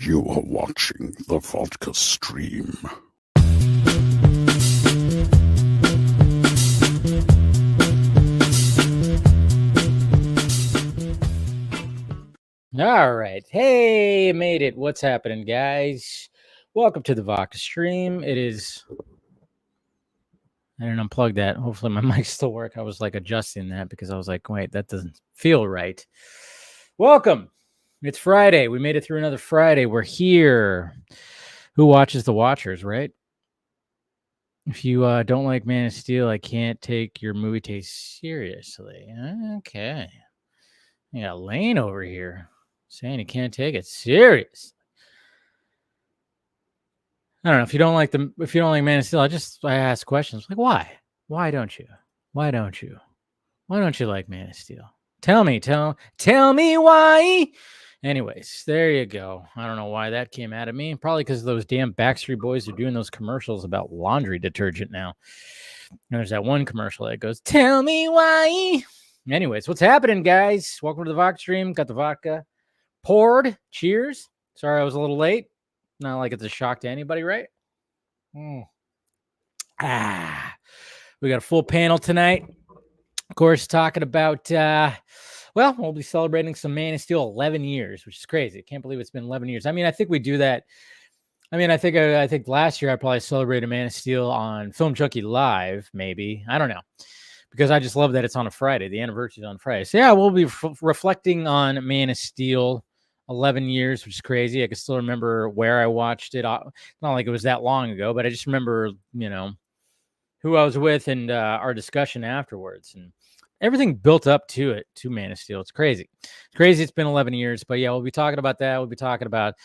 You are watching the Vodka stream. All right. Hey, made it. What's happening, guys? Welcome to the Vodka stream. It is... I didn't unplug that. Hopefully my mic still works. I was like adjusting that because I was like, wait, that doesn't feel right. Welcome. It's Friday. We made it through another Friday. We're here. Who watches the Watchers, right? If you don't like Man of Steel, I can't take your movie taste seriously. Okay. You got Lane over here saying he can't take it serious. I don't know if you don't like Man of Steel. I ask questions like, why? Why don't you? Why don't you? Why don't you like Man of Steel? Tell me why. Anyways, there you go. I don't know why that came out of me. Probably because those damn Backstreet Boys are doing those commercials about laundry detergent now. And there's that one commercial that goes, "Tell me why." Anyways, what's happening, guys? Welcome to the vodka stream. Got the vodka poured. Cheers. Sorry I was a little late. Not like it's a shock to anybody, right? We got a full panel tonight. Of course, talking about, we'll be celebrating some Man of Steel 11 years, which is crazy. I can't believe it's been 11 years. I mean, I think we do that. I mean, I think last year I probably celebrated Man of Steel on Film Junkie Live, maybe. I don't know. Because I just love that it's on a Friday. The anniversary is on Friday. So, yeah, we'll be reflecting on Man of Steel 11 years, which is crazy. I can still remember where I watched it. Not like it was that long ago, but I just remember, who I was with and our discussion afterwards. And everything built up to it, to Man of Steel. It's crazy. It's been 11 years. But, yeah, we'll be talking about that. We'll be talking about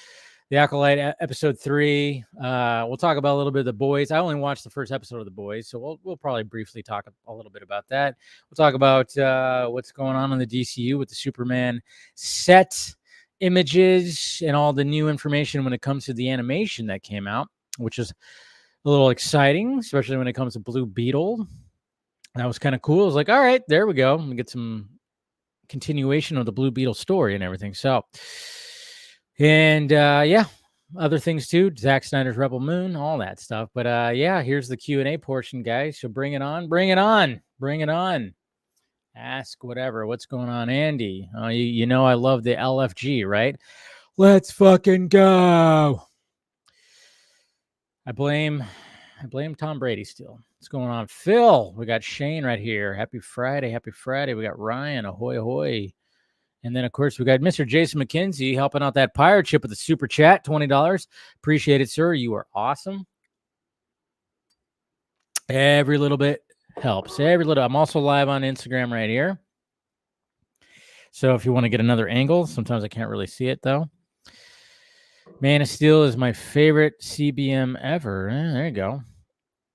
The Acolyte episode 3. We'll talk about a little bit of The Boys. I only watched the first episode of The Boys, so we'll probably briefly talk a little bit about that. We'll talk about what's going on in the DCU with the Superman set images and all the new information when it comes to the animation that came out, which is a little exciting, especially when it comes to Blue Beetle. That was kind of cool. I was like, all right, there we go. We get some continuation of the Blue Beetle story and everything. So, and yeah, other things too. Zack Snyder's Rebel Moon, all that stuff. But yeah, here's the Q&A portion, guys. So bring it on. Ask whatever. What's going on, Andy? You know I love the LFG, right? Let's fucking go. I blame Tom Brady still. What's going on? Phil, we got Shane right here. Happy Friday. We got Ryan. Ahoy, ahoy. And then, of course, we got Mr. Jason McKenzie helping out that pirate ship with a super chat, $20. Appreciate it, sir. You are awesome. Every little bit helps. I'm also live on Instagram right here. So if you want to get another angle, sometimes I can't really see it, though. Man of Steel is my favorite CBM ever. There you go.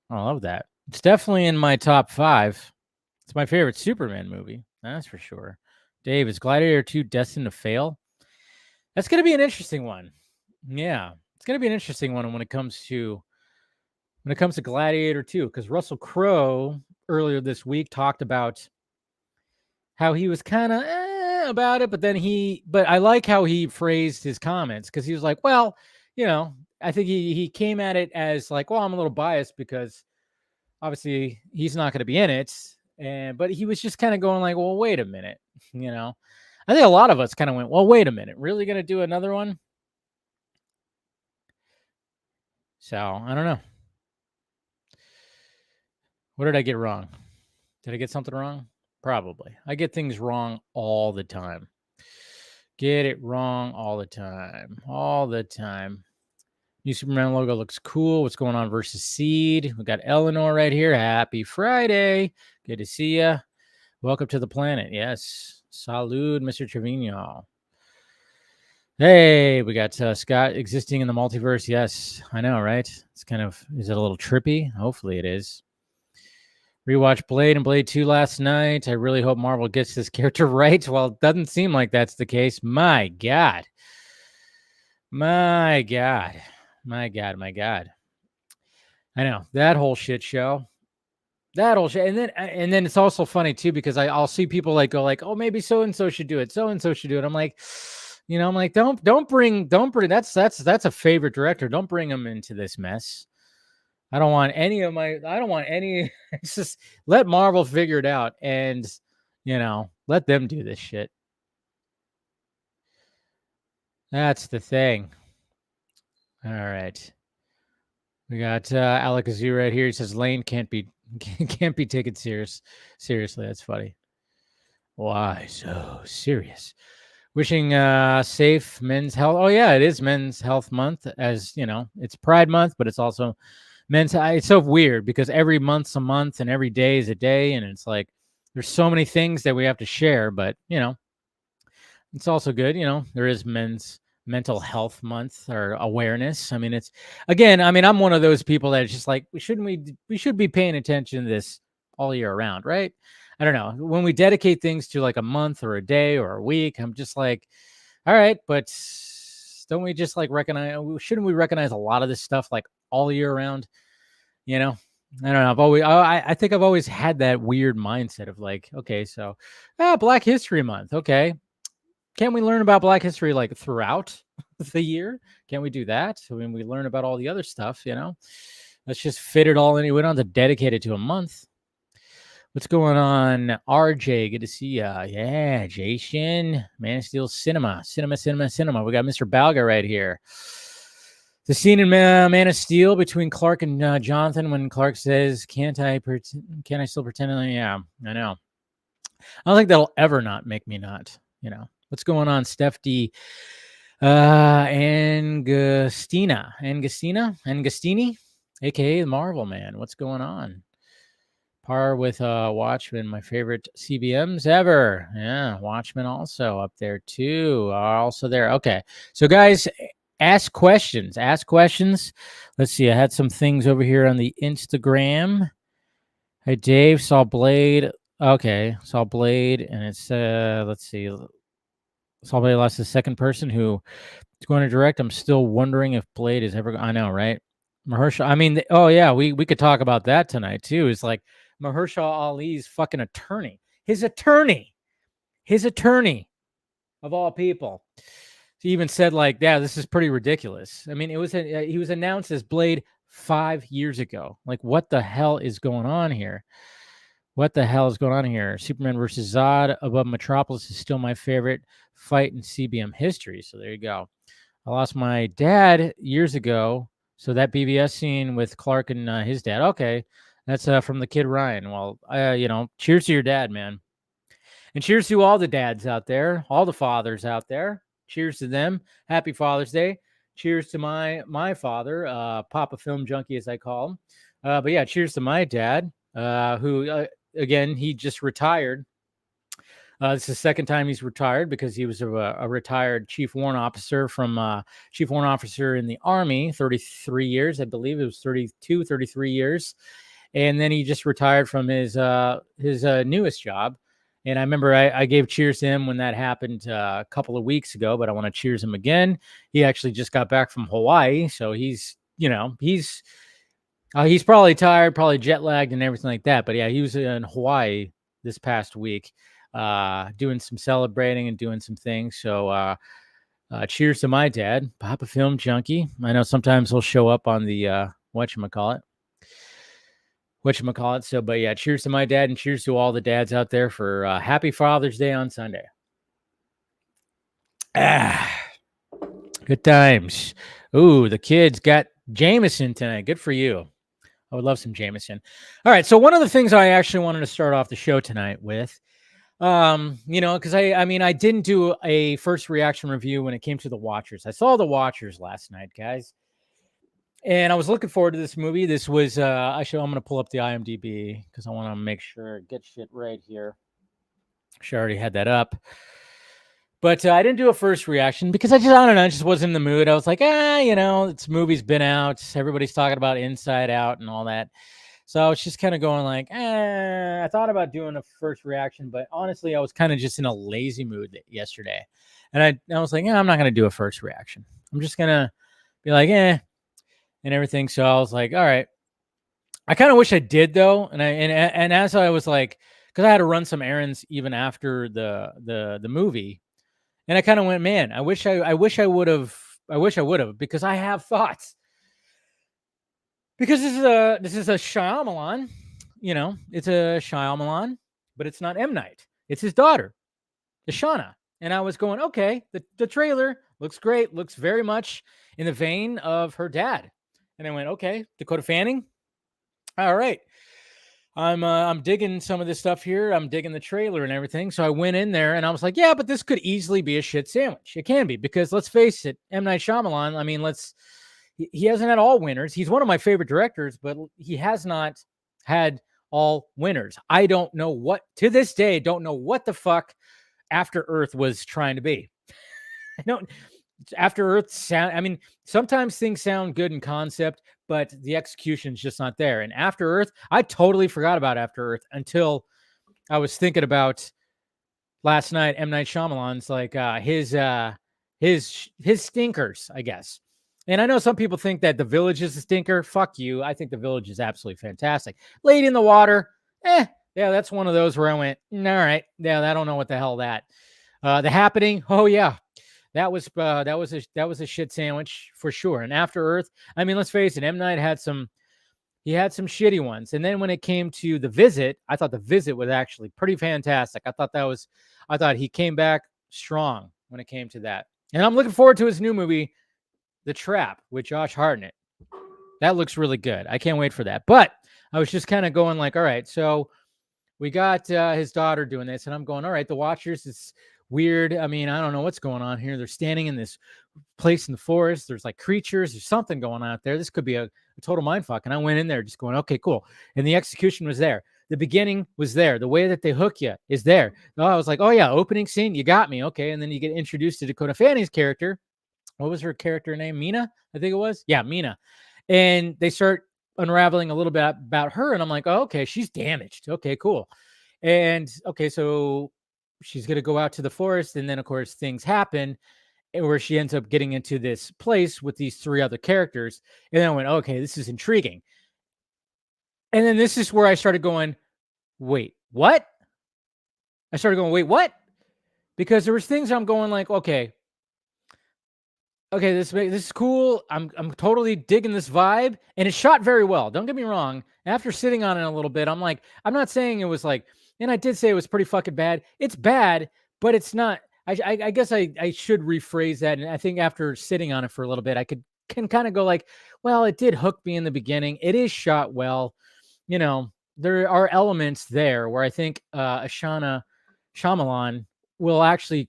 I love that. It's definitely in my top 5. It's my favorite Superman movie. That's for sure. Dave, is Gladiator 2 destined to fail? That's going to be an interesting one. Yeah, it's going to be an interesting one when it comes to Gladiator 2, because Russell Crowe earlier this week talked about how he was kind of about it, but I like how he phrased his comments, because he was like, well, I think he came at it as like, well, I'm a little biased because obviously he's not going to be in it. But he was just kind of going like, well, wait a minute. I think a lot of us kind of went, well, wait a minute. Really going to do another one? So I don't know. What did I get wrong? Did I get something wrong? Probably. I get things wrong all the time. Get it wrong all the time. All the time. New Superman logo looks cool. What's going on versus Seed? We got Eleanor right here. Happy Friday. Good to see you. Welcome to the planet. Yes. Salud, Mr. Trevino. Hey, we got Scott existing in the multiverse. Yes, I know, right? It's kind of, is it a little trippy? Hopefully it is. Rewatched Blade and Blade 2 last night. I really hope Marvel gets this character right. Well, it doesn't seem like that's the case. My God. I know, that whole shit show. And then it's also funny too, because I'll see people like go like, oh, maybe so and so should do it. I'm like, You know, I'm like, don't bring that's a favorite director. Don't bring him into this mess. I don't want any. It's just let Marvel figure it out and, let them do this shit. That's the thing. All right. We got Alakazoo right here. He says Lane can't be taken seriously. That's funny. Why so serious? Wishing safe men's health. Oh yeah, it is Men's Health Month. As you know, it's Pride Month, but it's also men's. It's so weird because every month's a month and every day is a day, and it's like there's so many things that we have to share. But it's also good. There is Men's Mental Health Month or awareness. I mean, it's again. I mean, I'm one of those people that it's just like we should be paying attention to this all year round, right? I don't know. When we dedicate things to like a month or a day or a week, I'm just like, all right, but don't we just like recognize? Shouldn't we recognize a lot of this stuff like all year round? I don't know. I think I've always had that weird mindset of like, okay, so Black History Month, okay. Can't we learn about Black history like throughout the year? Can't we do that? I mean, we learn about all the other stuff, Let's just fit it all in. We don't have to dedicate it to a month. What's going on, RJ? Good to see ya. Yeah, Jason. Man of Steel Cinema. We got Mr. Balga right here. The scene in Man of Steel between Clark and Jonathan when Clark says, "Can't I still pretend?" Yeah, I know. I don't think that'll ever not make me not. What's going on, Steph D? Angustini, aka the Marvel Man. What's going on? Par with Watchmen, my favorite CBMs ever. Yeah, Watchmen also up there too. Also there. Okay, so guys, ask questions. Let's see. I had some things over here on the Instagram. Hey, Dave, saw Blade. Okay, saw Blade, and it's let's see. Somebody lost the second person who is going to direct. I'm still wondering if Blade is ever. I know, right? Mahershala. I mean, oh yeah, we could talk about that tonight too. It's like Mahershala Ali's fucking attorney. His attorney of all people. He even said like, "Yeah, this is pretty ridiculous." I mean, he was announced as Blade 5 years ago. Like, what the hell is going on here? Superman versus Zod above Metropolis is still my favorite fight in CBM history. So there you go. I lost my dad years ago. So that BVS scene with Clark and his dad. Okay. That's from the kid Ryan. Well, cheers to your dad, man. And cheers to all the dads out there, all the fathers out there. Cheers to them. Happy Father's Day. Cheers to my father, Papa Film Junkie, as I call him. But yeah, cheers to my dad, who again, he just retired. This is the second time he's retired because he was a retired chief warrant officer in the Army, 33 years, I believe it was 32, 33 years. And then he just retired from his newest job. And I remember I gave cheers to him when that happened a couple of weeks ago, but I want to cheers him again. He actually just got back from Hawaii. So he's probably tired, probably jet lagged and everything like that. But yeah, he was in Hawaii this past week, doing some celebrating and doing some things. So cheers to my dad, Papa Film Junkie. I know sometimes he'll show up on the whatchamacallit. So, but yeah, cheers to my dad and cheers to all the dads out there for Happy Father's Day on Sunday. Good times. Ooh, the kids got Jameson tonight. Good for you. I would love some Jameson. All right. So one of the things I actually wanted to start off the show tonight with, because I didn't do a first reaction review when it came to The Watchers. I saw The Watchers last night, guys. And I was looking forward to this movie. This was, actually, I'm going to pull up the IMDb because I want to make sure I get shit right here. She already had that up. But I didn't do a first reaction because I don't know, I just wasn't in the mood. I was like, this movie's been out. Everybody's talking about Inside Out and all that. So I was just kind of going like, I thought about doing a first reaction, but honestly, I was kind of just in a lazy mood yesterday. And I was like, I'm not going to do a first reaction. I'm just going to be like, and everything. So I was like, all right. I kind of wish I did though. And as I was like, because I had to run some errands even after the movie. And I kind of went, man, I wish I would have, because I have thoughts. Because this is a Shyamalan, it's a Shyamalan, but it's not M. Night. It's his daughter, Shauna. And I was going, okay, the trailer looks great, looks very much in the vein of her dad. And I went, okay, Dakota Fanning. All right. I'm digging some of this stuff here. I'm digging the trailer and everything. So I went in there and I was like, yeah, but this could easily be a shit sandwich. It can be, because let's face it, M. Night Shyamalan, I mean, he hasn't had all winners. He's one of my favorite directors, but he has not had all winners. I don't know to this day, don't know what the fuck After Earth was trying to be. I don't. After Earth sound, I mean, sometimes things sound good in concept, but the execution's just not there. And After Earth, I totally forgot about After Earth until I was thinking about last night. M. Night Shyamalan's like his stinkers, I guess. And I know some people think that The Village is a stinker. Fuck you. I think The Village is absolutely fantastic. Lady in the Water, yeah, that's one of those where I went, all right, yeah, I don't know what the hell that. The Happening, oh yeah. That was a shit sandwich for sure. And After Earth, I mean, let's face it, M. Night had some shitty ones. And then when it came to The Visit, I thought The Visit was actually pretty fantastic. I thought he came back strong when it came to that. And I'm looking forward to his new movie, The Trap, with Josh Hartnett. That looks really good. I can't wait for that. But I was just kind of going like, all right, so we got his daughter doing this, and I'm going, all right, the Watchers is weird. I mean, I don't know what's going on here. They're standing in this place in the forest. There's like creatures. There's something going on out there. This could be a total mindfuck. And I went in there just going, okay, cool. And the execution was there. The beginning was there. The way that they hook you is there. Oh, I was like, oh yeah, opening scene, you got me. Okay. And then you get introduced to Dakota Fanning's character. What was her character name? Mina, I think it was. Yeah, Mina. And they start unraveling a little bit about her. And I'm like, oh, okay, she's damaged. Okay, cool. And okay, so she's going to go out to the forest. And then, of course, things happen where she ends up getting into this place with these three other characters. And then I went, okay, this is intriguing. And then this is where I started going, wait, what? I started going, wait, what? Because there was things I'm going like, okay, this is cool. I'm totally digging this vibe, and it's shot very well. Don't get me wrong. After sitting on it a little bit, I'm like, I'm not saying it was like, and I did say it was pretty fucking bad. It's bad, but it's not. I guess I should rephrase that. And I think after sitting on it for a little bit, I can kind of go like, well, it did hook me in the beginning. It is shot well. There are elements there where I think Shyamalan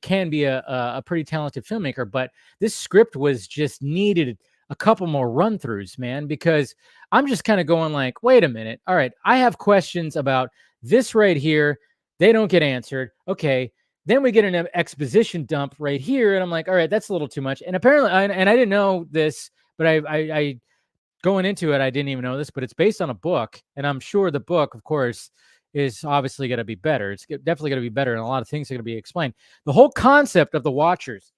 can be a pretty talented filmmaker, but this script was just needed a couple more run throughs, man, because I'm just kind of going like, wait a minute. All right. I have questions about this right here. They don't get answered. Okay. Then we get an exposition dump right here. And I'm like, all right, that's a little too much. And apparently, and I didn't know this, but I going into it, I didn't even know this, but it's based on a book. And I'm sure the book, of course, is obviously going to be better. It's definitely going to be better. And a lot of things are going to be explained. The whole concept of the Watchers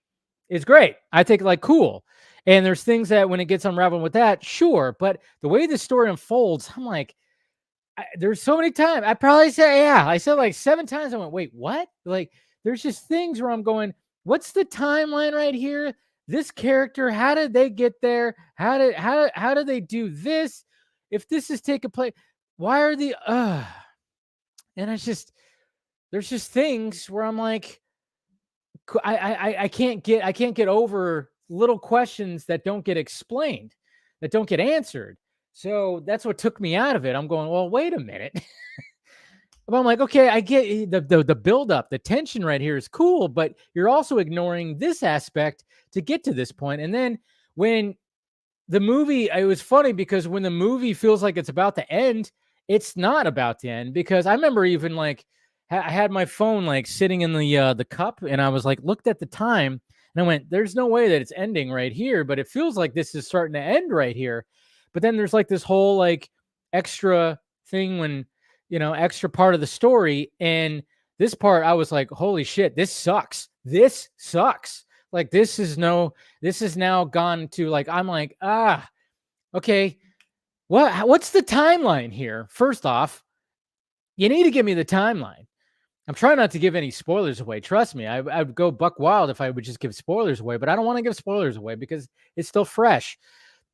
is great. I think like cool. And there's things that when it gets unraveled with that, sure. But the way the story unfolds, I'm like, there's so many times. I probably said, I said like 7 times. I went, wait, what? Like, there's just things where I'm going, what's the timeline right here? This character, how did they get there? How did they do this? If this is taking place, why are the and there's just things where I'm like, I can't get over little questions that don't get explained, that don't get answered. So that's what took me out of it. I'm going, well, wait a minute. But I'm like, okay, I get the buildup, the tension right here is cool, but you're also ignoring this aspect to get to this point. And then when the movie, it was funny because when the movie feels like it's about to end, it's not about to end, because I remember even like I had my phone like sitting in the cup, and I was like, looked at the time, and I went, there's no way that it's ending right here, but it feels like this is starting to end right here. But then there's like this whole like extra thing when, extra part of the story. And this part, I was like, holy shit, this sucks. This sucks. Like, this is now gone to like, I'm like, okay, what's the timeline here? First off, you need to give me the timeline. I'm trying not to give any spoilers away. Trust me, I would go buck wild if I would just give spoilers away, but I don't want to give spoilers away because it's still fresh.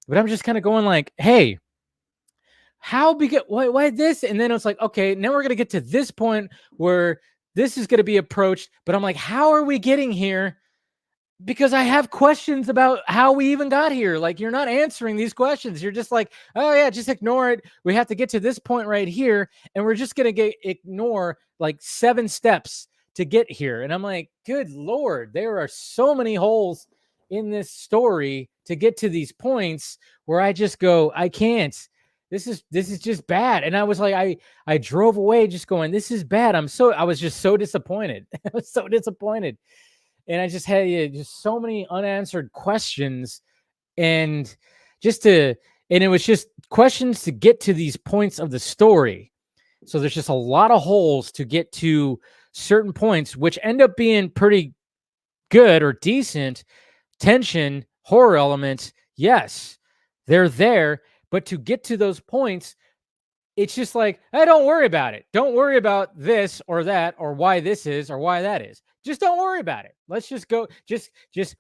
But I'm just kind of going like, hey, how big? Why this? And then it's like, okay, now we're gonna get to this point where this is gonna be approached. But I'm like, how are we getting here? Because I have questions about how we even got here. Like, you're not answering these questions. You're just like, oh yeah, just ignore it. We have to get to this point right here, and we're just gonna ignore like 7 steps to get here. And I'm like, good Lord, there are so many holes in this story to get to these points where I just go, I can't. This is just bad. And I was like, I drove away just going, this is bad. I was just so disappointed. I was so disappointed. And I just had just so many unanswered questions, and it was just questions to get to these points of the story. So there's just a lot of holes to get to certain points, which end up being pretty good or decent. Tension, horror elements, yes, they're there. But to get to those points, it's just like, hey, don't worry about it. Don't worry about this or that or why this is or why that is. Just don't worry about it. Let's just go. Just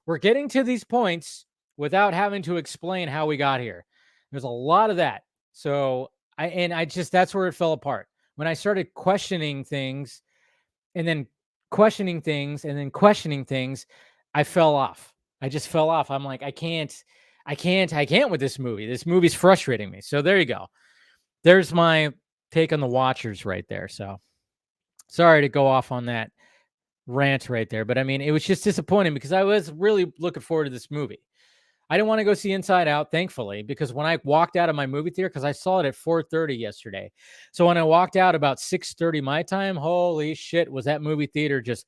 we're getting to these points without having to explain how we got here. There's a lot of that. So that's where it fell apart. When I started questioning things and then questioning things and then questioning things, I fell off. I just fell off. I'm like, I can't with this movie. This movie's frustrating me. So there you go. There's my take on the Watchers right there. So sorry to go off on that rant right there, but I mean, it was just disappointing because I was really looking forward to this movie. I didn't want to go see Inside Out, thankfully, because when I walked out of my movie theater, because I saw it at 4:30 yesterday. So when I walked out about 6:30 my time, holy shit, was that movie theater just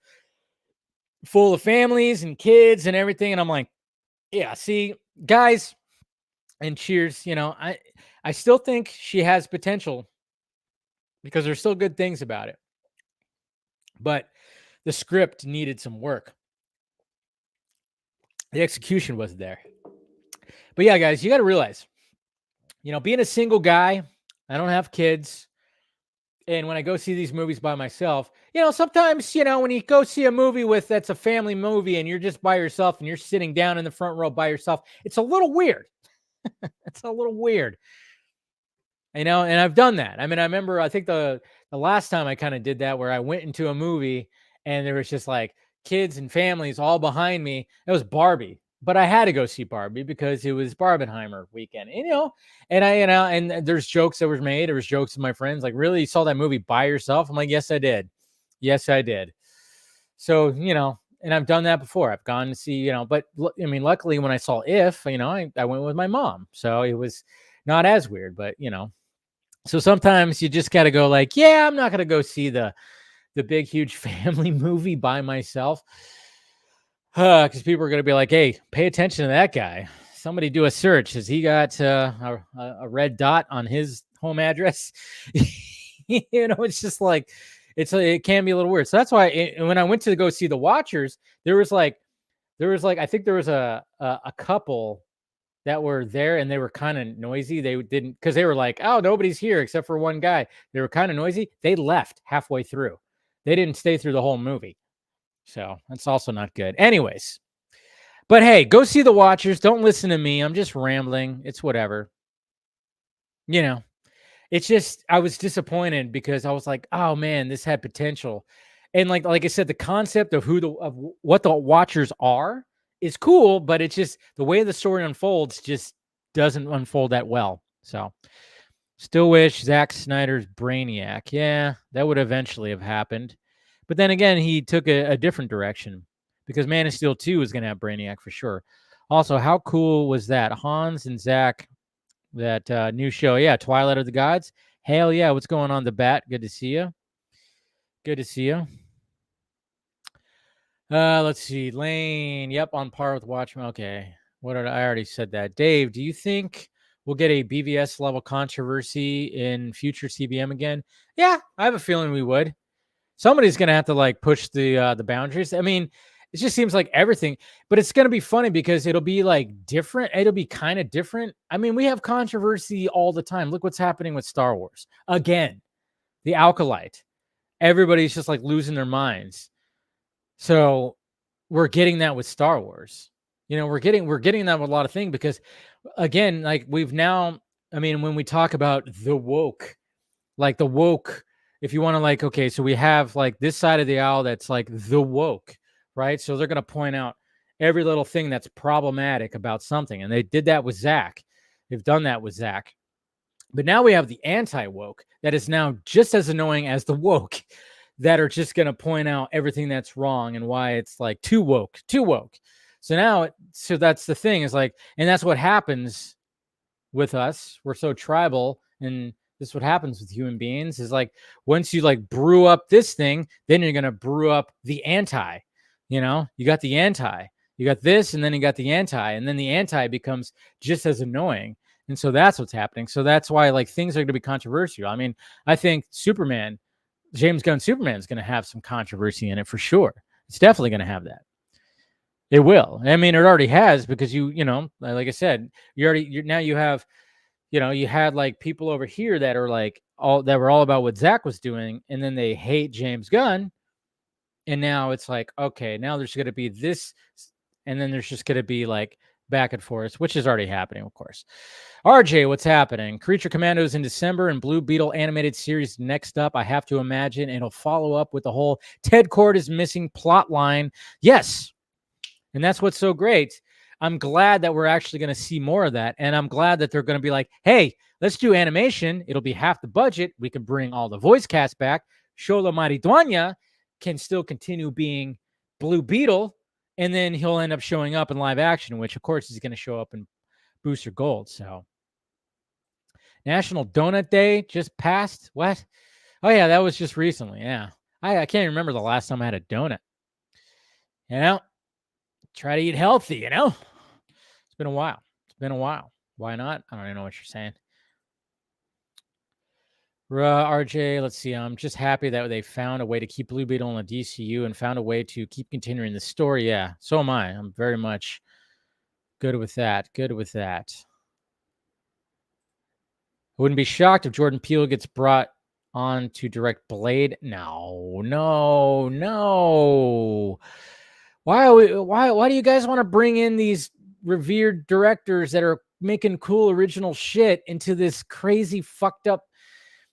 full of families and kids and everything. And I'm like, yeah, see, guys, and cheers, I still think she has potential because there's still good things about it. But the script needed some work. The execution wasn't there. But yeah, guys, you got to realize, being a single guy, I don't have kids. And when I go see these movies by myself, sometimes, when you go see a movie that's a family movie and you're just by yourself and you're sitting down in the front row by yourself, it's a little weird. It's a little weird. And I've done that. I mean, I remember, I think the last time I kind of did that where I went into a movie and there was just like kids and families all behind me. It was Barbie, but I had to go see Barbie because it was Barbenheimer weekend. And there's jokes that were made. There was jokes of my friends like, really, you saw that movie by yourself? I'm like, yes, I did. Yes, I did. So, and I've done that before. I've gone to see, but I mean, luckily when I saw If, I went with my mom. So it was not as weird, but, so sometimes you just got to go like, yeah, I'm not going to go see the big, huge family movie by myself. Because people are going to be like, hey, pay attention to that guy. Somebody do a search. Has he got a red dot on his home address? It's just like, it can be a little weird. So that's why when I went to go see The Watchers, there was I think there was a couple that were there and they were kind of noisy. They didn't, because they were like, oh, nobody's here except for one guy. They were kind of noisy. They left halfway through. They didn't stay through the whole movie. So that's also not good. Anyways, but hey, go see The Watchers. Don't listen to me. I'm just rambling. It's whatever. It's just, I was disappointed because I was like, oh man, this had potential. And like I said, the concept of what the Watchers are is cool, but it's just the way the story unfolds just doesn't unfold that well. So still wish Zack Snyder's Brainiac. Yeah, that would eventually have happened. But then again, he took a different direction because Man of Steel 2 is going to have Brainiac for sure. Also, how cool was that? Hans and Zach, that new show. Yeah, Twilight of the Gods. Hell yeah. What's going on, The Bat? Good to see you. Good to see you. Let's see. Lane. Yep, on par with Watchmen. Okay. I already said that. Dave, do you think we'll get a BVS level controversy in future CBM again? Yeah, I have a feeling we would. Somebody's gonna have to push the boundaries. I mean, it just seems like everything, but it's gonna be funny because it'll be different. It'll be kind of different. I mean, we have controversy all the time. Look what's happening with Star Wars again. The Acolyte. everybody's just like losing their minds. So we're getting that with Star Wars. We're getting that with a lot of things because, again, like we've now, I mean, when we talk about the woke, if you want to like, okay, so we have like this side of the aisle that's like the woke, right? So they're going to point out every little thing that's problematic about something. And they did that with Zach. They've done that with Zach. But now we have the anti-woke that is now just as annoying as the woke that are just going to point out everything that's wrong and why it's like too woke. So that's the thing is like, and that's what happens with us. We're so tribal, and this is what happens with human beings is like, once you like brew up this thing, then you're going to brew up the anti, you got the anti, you got this, and then you got the anti, and then the anti becomes just as annoying. And so that's what's happening. So that's why like things are going to be controversial. I mean, I think James Gunn Superman is going to have some controversy in it for sure. It's definitely going to have that. It will. I mean, it already has because like I said, you have, you had like people over here that are like that were all about what Zach was doing, and then they hate James Gunn, and now it's like, okay, now there's going to be this, and then there's just going to be like back and forth, which is already happening, of course. RJ, what's happening? Creature Commandos in December and Blue Beetle animated series next up. I have to imagine it'll follow up with the whole Ted Kord is missing plot line. Yes. And that's what's so great. I'm glad that we're actually going to see more of that. And I'm glad that they're going to be like, hey, let's do animation. It'll be half the budget. We can bring all the voice cast back. Shola Maridueña can still continue being Blue Beetle. And then he'll end up showing up in live action, which, of course, he's going to show up in Booster Gold. So National Donut Day just passed. What? Oh, yeah, that was just recently. Yeah. I can't remember the last time I had a donut. Try to eat healthy, It's been a while. Why not? I don't even know what you're saying. RJ, let's see. I'm just happy that they found a way to keep Blue Beetle in the DCU and found a way to keep continuing the story. Yeah, so am I. I'm very much good with that. I wouldn't be shocked if Jordan Peele gets brought on to direct Blade. No. Why do you guys want to bring in these revered directors that are making cool original shit into this crazy fucked up?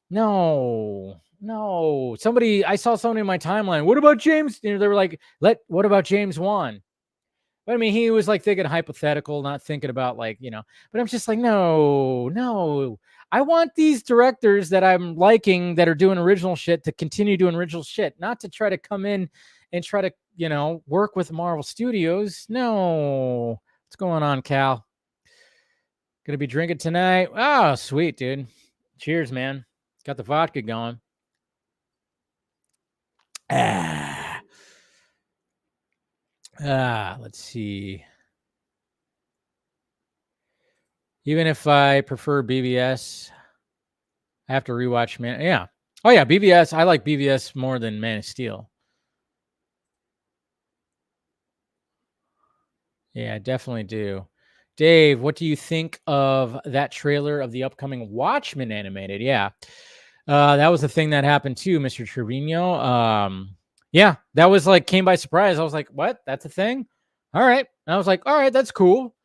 No. I saw somebody in my timeline. What about James? They were like, what about James Wan? But I mean, he was like thinking hypothetical, not thinking about like, but I'm just like, no. I want these directors that I'm liking that are doing original shit to continue doing original shit, not to try to come in and try to, work with Marvel Studios. No. What's going on, Cal? Gonna be drinking tonight. Oh, sweet, dude. Cheers, man. Got the vodka going. Let's see. Even if I prefer BVS, I have to rewatch Man. Yeah. Oh yeah, BVS. I like BVS more than Man of Steel. Yeah, I definitely do. Dave, what do you think of that trailer of the upcoming Watchmen animated? Yeah. That was the thing that happened too, Mr. Trevino. Yeah, that was like came by surprise. I was like, what? That's a thing? All right. And I was like, all right, that's cool.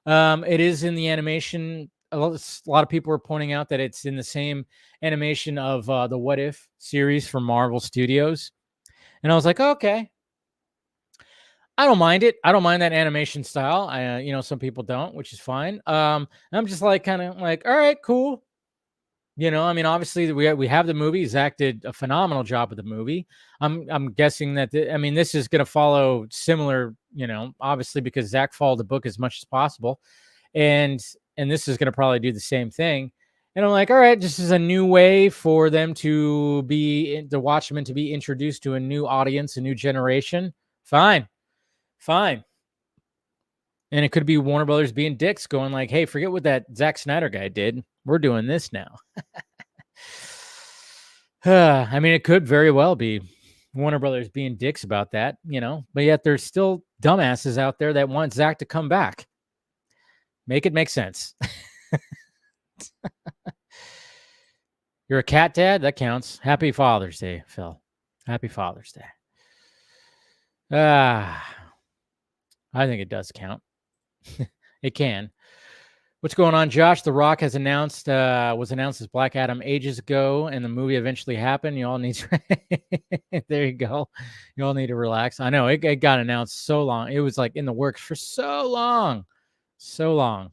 It is in the animation. A lot of people are pointing out that it's in the same animation of the What If series from Marvel Studios. And I was like, okay. I don't mind it. I don't mind that animation style. Some people don't, which is fine. I'm just like kind of like, all right, cool. I mean, obviously we have the movie. Zach did a phenomenal job with the movie. I'm guessing that this is going to follow similar, obviously because Zach followed the book as much as possible, and this is going to probably do the same thing. And I'm like, all right, this is a new way for them to be the Watchmen to be introduced to a new audience, a new generation. Fine. And it could be Warner Brothers being dicks, going like, hey, forget what that Zack Snyder guy did. We're doing this now. I mean, it could very well be Warner Brothers being dicks about that, but yet there's still dumbasses out there that want Zack to come back. Make it make sense. You're a cat dad? That counts. Happy Father's Day, Phil. Happy Father's Day. I think it does count. It can. What's going on, Josh? The Rock has was announced as Black Adam ages ago, and the movie eventually happened. You all need to there you go. You all need to relax. I know it got announced so long. It was like in the works for so long. So long.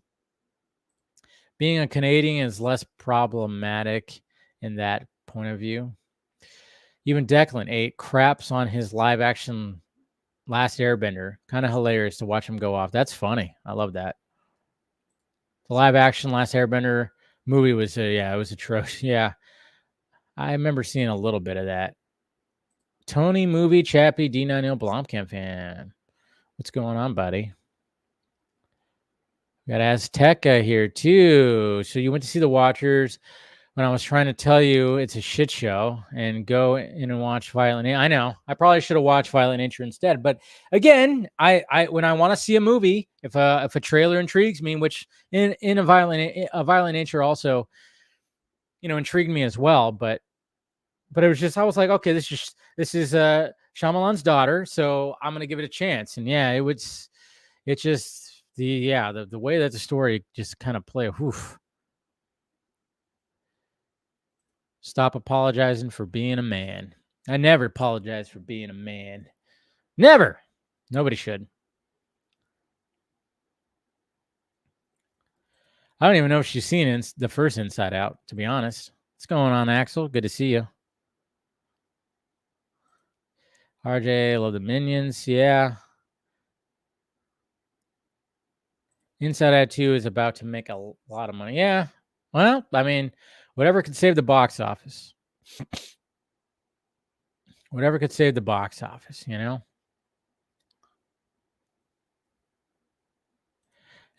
Being a Canadian is less problematic in that point of view. Even Declan ate craps on his live action Last Airbender. Kind of hilarious to watch him go off. That's funny. I love that. The live action Last Airbender movie was, it was atrocious. Yeah. I remember seeing a little bit of that. Tony Movie Chappie D90 Blomkamp fan. What's going on, buddy? We got Azteca here too. So you went to see The Watchers when I was trying to tell you it's a shit show and go in and watch Violent. I know I probably should have watched Violent Nature instead, but again, I when I want to see a movie, if a trailer intrigues me, which in a Violent Nature also, intrigued me as well, but it was just, I was like, okay, this is Shyamalan's daughter, so I'm gonna give it a chance, and yeah, it's just the way that the story just kind of played. Stop apologizing for being a man. I never apologize for being a man. Never. Nobody should. I don't even know if she's seen the first Inside Out, to be honest. What's going on, Axel? Good to see you. RJ, love the Minions. Yeah. Inside Out 2 is about to make a lot of money. Yeah. Well, I mean, whatever could save the box office. Whatever could save the box office,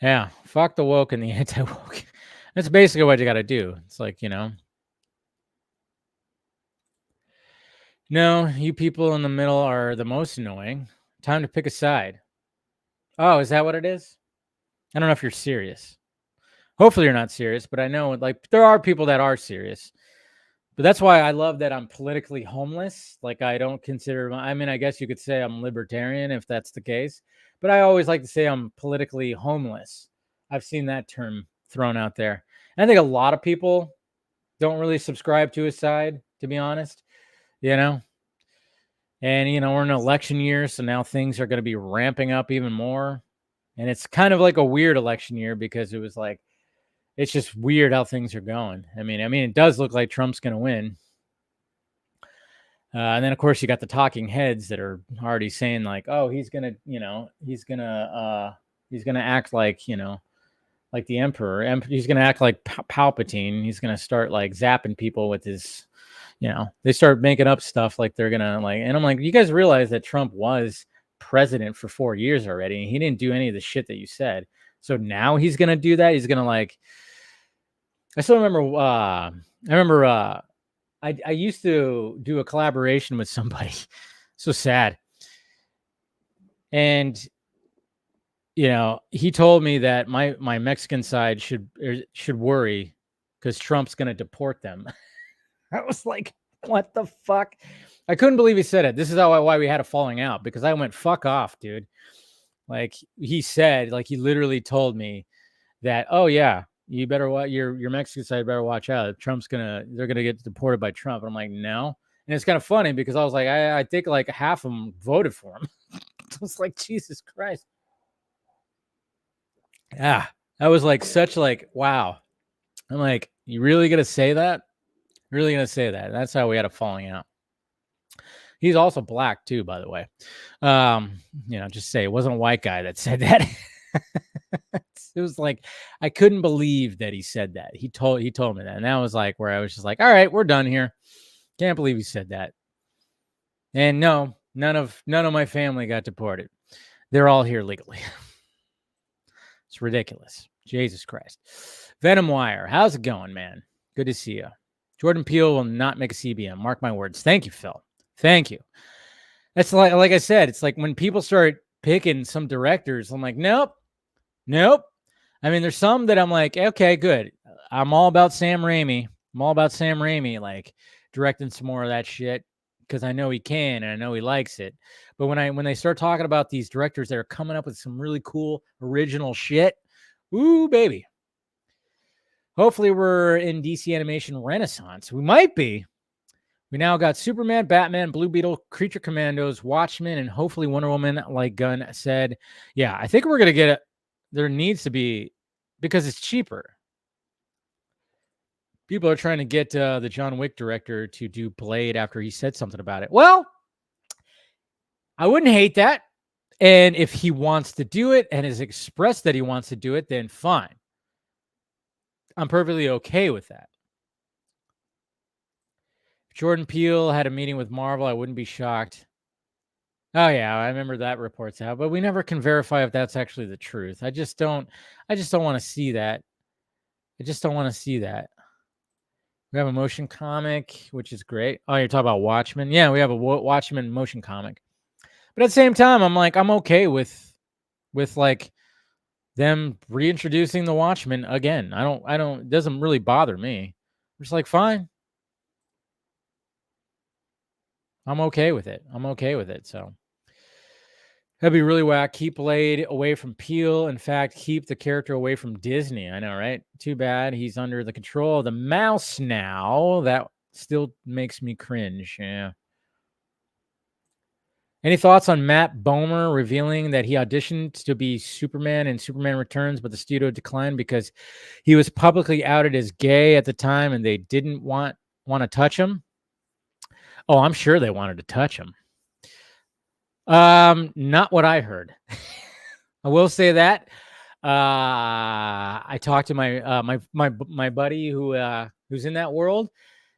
Yeah. Fuck the woke and the anti-woke. That's basically what you got to do. It's like, no, you people in the middle are the most annoying. Time to pick a side. Oh, is that what it is? I don't know if you're serious. Hopefully you're not serious, but I know there are people that are serious. But that's why I love that I'm politically homeless. Like I don't consider, I guess you could say I'm libertarian if that's the case, but I always like to say I'm politically homeless. I've seen that term thrown out there. And I think a lot of people don't really subscribe to his side, to be honest, And, we're in an election year, so now things are going to be ramping up even more. And it's kind of like a weird election year because it was like, it's just weird how things are going. I mean, it does look like Trump's going to win. And then, of course, you got the talking heads that are already saying like, oh, he's going to act like, like the emperor. He's going to act like Palpatine. He's going to start like zapping people with his, they start making up stuff like they're going to like, and I'm like, you guys realize that Trump was president for 4 years already. And he didn't do any of the shit that you said. So now he's going to do that. He's going to like, I still remember, I used to do a collaboration with somebody. So sad. And, he told me that my Mexican side should worry because Trump's going to deport them. I was like, what the fuck? I couldn't believe he said it. This is why we had a falling out, because I went, fuck off, dude. Like he said, like he literally told me that, oh yeah, you better watch your Mexican side better watch out. They're gonna get deported by Trump. And I'm like, no. And it's kind of funny because I was like, I think like half of them voted for him. I was like, Jesus Christ. Yeah, that was like such like, wow. I'm like, you really gonna say that? Really gonna say that? That's how we had a falling out. He's also black too, by the way. Just say it wasn't a white guy that said that. It was like, I couldn't believe that he said that. He told me that. And that was like where I was just like, all right, we're done here. Can't believe he said that. And no, none of my family got deported. They're all here legally. It's ridiculous. Jesus Christ. Venom Wire, how's it going, man? Good to see you. Jordan Peele will not make a CBM. Mark my words. Thank you, Phil. Thank you. That's like I said, it's like when people start picking some directors, I'm like, nope. I mean, there's some that I'm like, okay, good. I'm all about Sam Raimi. Like directing some more of that shit. because I know he can and I know he likes it. But when they start talking about these directors that are coming up with some really cool original shit, ooh, baby. Hopefully we're in DC animation renaissance. We might be. We now got Superman, Batman, Blue Beetle, Creature Commandos, Watchmen, and hopefully Wonder Woman, like Gunn said. Yeah, I think we're going to get it. There needs to be, because it's cheaper. People are trying to get the John Wick director to do Blade after he said something about it. Well, I wouldn't hate that. And if he wants to do it and has expressed that he wants to do it, then fine. I'm perfectly okay with that. If Jordan Peele had a meeting with Marvel, I wouldn't be shocked. Oh yeah, I remember that report's out, but we never can verify if that's actually the truth. I just don't want to see that. I just don't want to see that. We have a motion comic, which is great. Oh, you're talking about Watchmen? Yeah, we have a Watchmen motion comic. But at the same time, I'm okay with like them reintroducing the Watchmen again. It doesn't really bother me. I'm just like, fine. I'm okay with it. So that'd be really whack. Keep Blade away from Peele. In fact, keep the character away from Disney. I know, right? Too bad he's under the control of the mouse now. That still makes me cringe. Yeah. Any thoughts on Matt Bomer revealing that he auditioned to be Superman in Superman Returns, but the studio declined because he was publicly outed as gay at the time and they didn't want to touch him? Oh, I'm sure they wanted to touch him. Not what I heard. I will say that. I talked to my buddy who's in that world.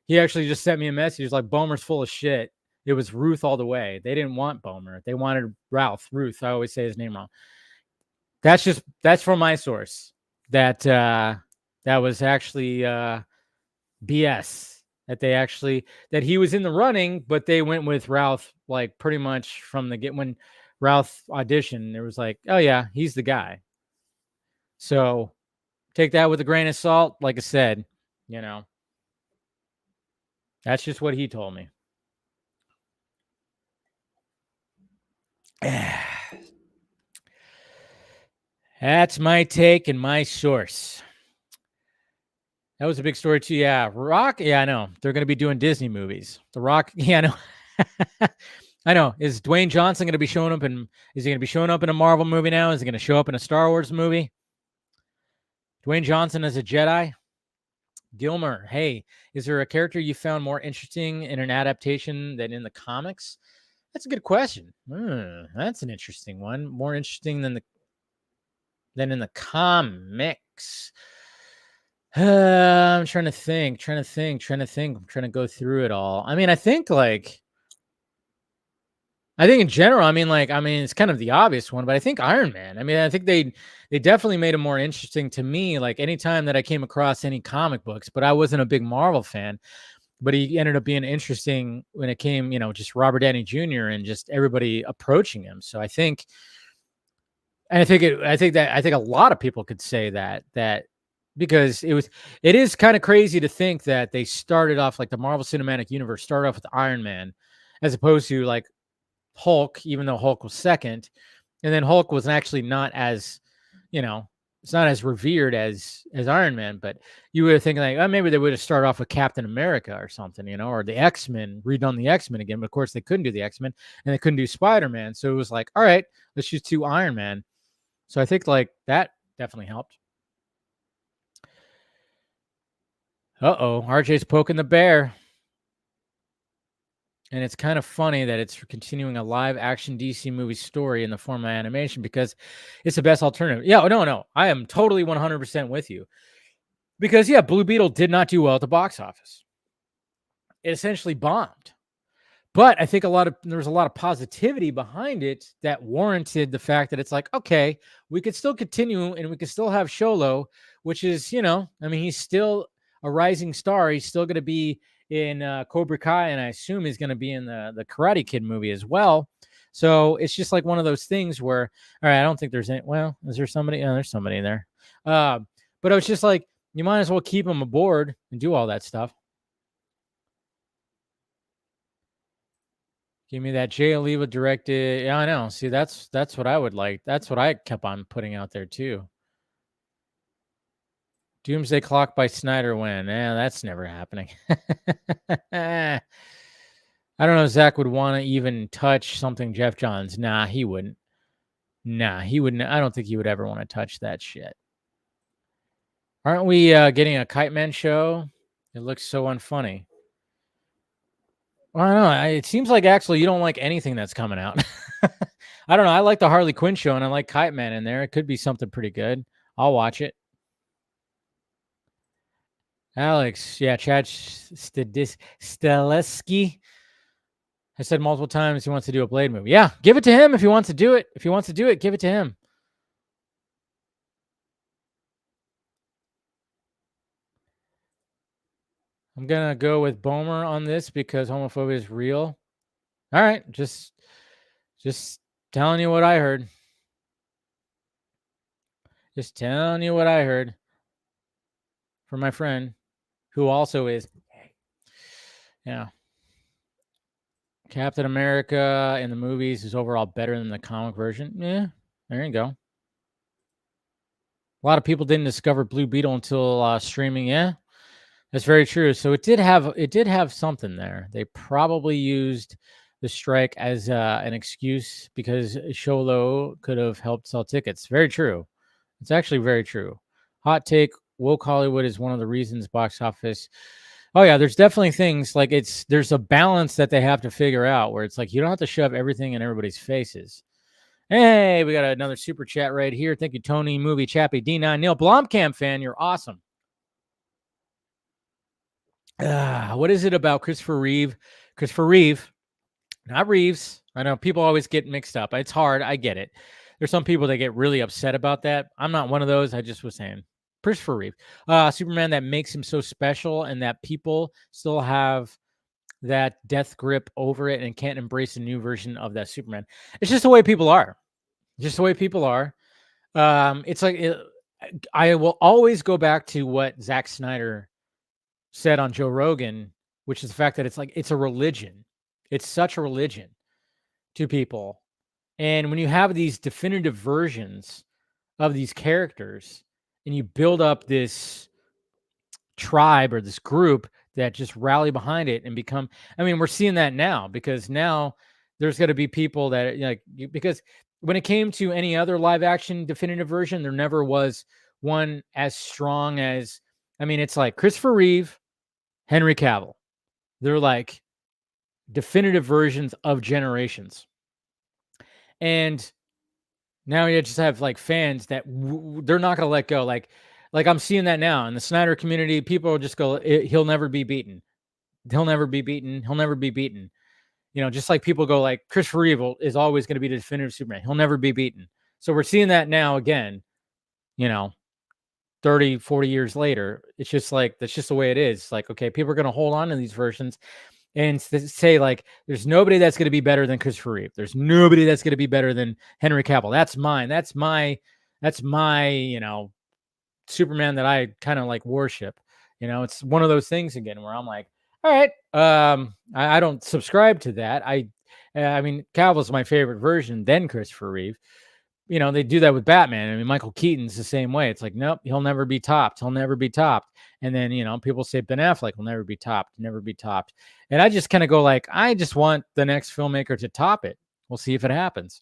He actually just sent me a message. He's like, Bomer's full of shit. It was Ruth all the way. They didn't want Bomer. They wanted Ralph. Ruth. I always say his name wrong. That's from my source. That was actually BS. That he was in the running, but they went with Ralph like pretty much from the get. When Ralph auditioned, it was like, oh yeah, he's the guy. So take that with a grain of salt. Like I said, that's just what he told me. That's my take and my source. That was a big story too. Yeah, Rock. Yeah, I know. They're going to be doing Disney movies. The Rock. Yeah, I know. I know. Is Dwayne Johnson going to be showing up is he going to be showing up in a Marvel movie now? Is he going to show up in a Star Wars movie? Dwayne Johnson as a Jedi? Gilmer, hey, is there a character you found more interesting in an adaptation than in the comics? That's a good question. That's an interesting one. More interesting than in the comics. I'm trying to think. I'm trying to go through it all. I mean, I think in general, it's kind of the obvious one, but I think Iron Man. I mean, I think they definitely made him more interesting to me. Like anytime that I came across any comic books, but I wasn't a big Marvel fan, but he ended up being interesting when it came, just Robert Downey Jr. and just everybody approaching him. So I think a lot of people could say that because it is kind of crazy to think that they started off like the Marvel Cinematic Universe started off with Iron Man as opposed to like Hulk, even though Hulk was second. And then Hulk was actually not as, it's not as revered as Iron Man, but you would think like, oh, maybe they would have started off with Captain America or something, or the X-Men, redone the X-Men again. But of course they couldn't do the X-Men and they couldn't do Spider-Man. So it was like, all right, let's just do Iron Man. So I think like that definitely helped. RJ's poking the bear. And it's kind of funny that it's continuing a live action DC movie story in the form of animation because it's the best alternative. Yeah, no. I am totally 100% with you. Because, yeah, Blue Beetle did not do well at the box office. It essentially bombed. But I think there's a lot of positivity behind it that warranted the fact that it's like, okay, we could still continue and we could still have Sholo, which is, he's still a rising star. He's still going to be in Cobra Kai, and I assume he's going to be in the Karate Kid movie as well. So it's just like one of those things where, all right, I don't think there's any. Well, is there somebody? Oh, there's somebody in there. But I was just like, you might as well keep him aboard and do all that stuff. Give me that Jay Oliva directed. Yeah, I know. See, that's what I would like. That's what I kept on putting out there too. Doomsday Clock by Snyder when? That's never happening. I don't know if Zach would want to even touch something Jeff Johns. Nah, he wouldn't. Nah, he wouldn't. I don't think he would ever want to touch that shit. Aren't we getting a Kite Man show? It looks so unfunny. Well, I don't know. It seems like actually you don't like anything that's coming out. I don't know. I like the Harley Quinn show and I like Kite Man in there. It could be something pretty good. I'll watch it. Alex, yeah, Chad Stileski has said multiple times he wants to do a Blade movie. Yeah, give it to him if he wants to do it. If he wants to do it, give it to him. I'm going to go with Bomer on this because homophobia is real. All right, just telling you what I heard. Just telling you what I heard from my friend who also is. Yeah. Captain America in the movies is overall better than the comic version. Yeah, there you go. A lot of people didn't discover Blue Beetle until streaming. Yeah, that's very true. So it did have something there. They probably used the strike as an excuse because Sholo could have helped sell tickets. Very true. It's actually very true. Hot take: woke Hollywood is one of the reasons box office. Oh yeah, there's definitely things like there's a balance that they have to figure out where it's like you don't have to shove everything in everybody's faces. Hey, we got another super chat right here. Thank you, Tony, Movie Chappie, D9, Neil Blomkamp fan. You're awesome. What is it about Christopher Reeve? Christopher Reeve, not Reeves. I know people always get mixed up. It's hard. I get it. There's some people that get really upset about that. I'm not one of those. I just was saying. Christopher Reeve, Superman that makes him so special and that people still have that death grip over it and can't embrace a new version of that Superman. It's just the way people are. Just the way people are. It's like I will always go back to what Zack Snyder said on Joe Rogan, which is the fact that it's a religion. It's such a religion to people. And when you have these definitive versions of these characters and you build up this tribe or this group that just rally behind it and become, I mean, we're seeing that now because now there's going to be people that because when it came to any other live action definitive version, there never was one as strong as, I mean, it's like Christopher Reeve, Henry Cavill. They're like definitive versions of generations. And now you just have like fans that they're not going to let go. Like I'm seeing that now in the Snyder community. People will just go, he'll never be beaten. He'll never be beaten. He'll never be beaten. You know, just like people go like Christopher Reeve is always going to be the definitive Superman. He'll never be beaten. So we're seeing that now again, 30, 40 years later. It's just like, that's just the way it is. Like, okay, people are going to hold on to these versions and say like, there's nobody that's going to be better than Christopher Reeve. There's nobody that's going to be better than Henry Cavill. That's mine. That's my, Superman that I kind of like worship. It's one of those things again where I'm like, all right, I don't subscribe to that. I mean, Cavill's my favorite version, then Christopher Reeve. They do that with Batman. I mean, Michael Keaton's the same way. It's like, nope, he'll never be topped. He'll never be topped. And then, people say Ben Affleck will never be topped, never be topped. And I just kind of go like, I just want the next filmmaker to top it. We'll see if it happens.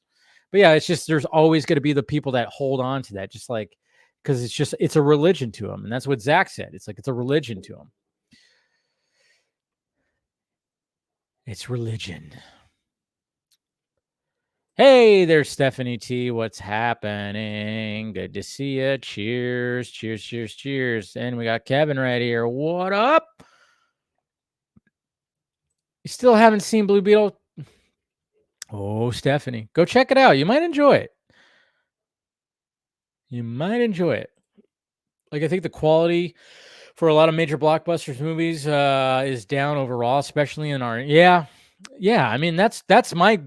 But yeah, it's just, there's always going to be the people that hold on to that, just like, because it's a religion to them. And that's what Zach said. It's like, it's a religion to them. It's religion. Hey there, Stephanie T. What's happening? Good to see you. Cheers, cheers, cheers, cheers. And we got Kevin right here. What up? You still haven't seen Blue Beetle? Oh, Stephanie, go check it out. You might enjoy it. You might enjoy it. Like, I think the quality for a lot of major blockbusters movies is down overall, especially in our yeah. I mean, that's my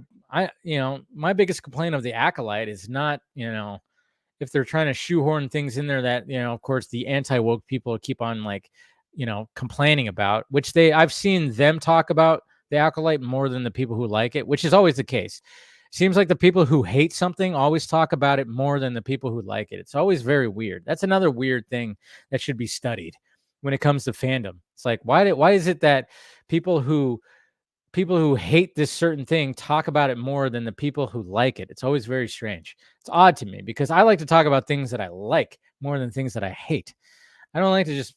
my biggest complaint of The Acolyte is not, if they're trying to shoehorn things in there that, of course, the anti-woke people keep on like, complaining about, which I've seen them talk about the Acolyte more than the people who like it, which is always the case. Seems like the people who hate something always talk about it more than the people who like it. It's always very weird. That's another weird thing that should be studied when it comes to fandom. It's like, why is it that people who hate this certain thing talk about it more than the people who like it? It's always very strange. It's odd to me because I like to talk about things that I like more than things that I hate. I don't like to just,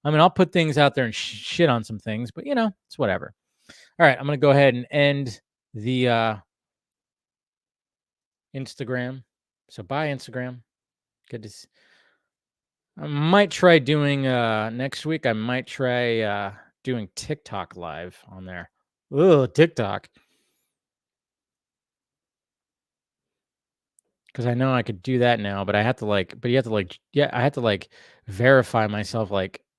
I'll put things out there and shit on some things, but it's whatever. All right, I'm going to go ahead and end the Instagram. So bye, Instagram. Good to see. I might try doing next week. I might try doing TikTok live on there. Oh, TikTok. Because I know I could do that now, but I have to I had to verify myself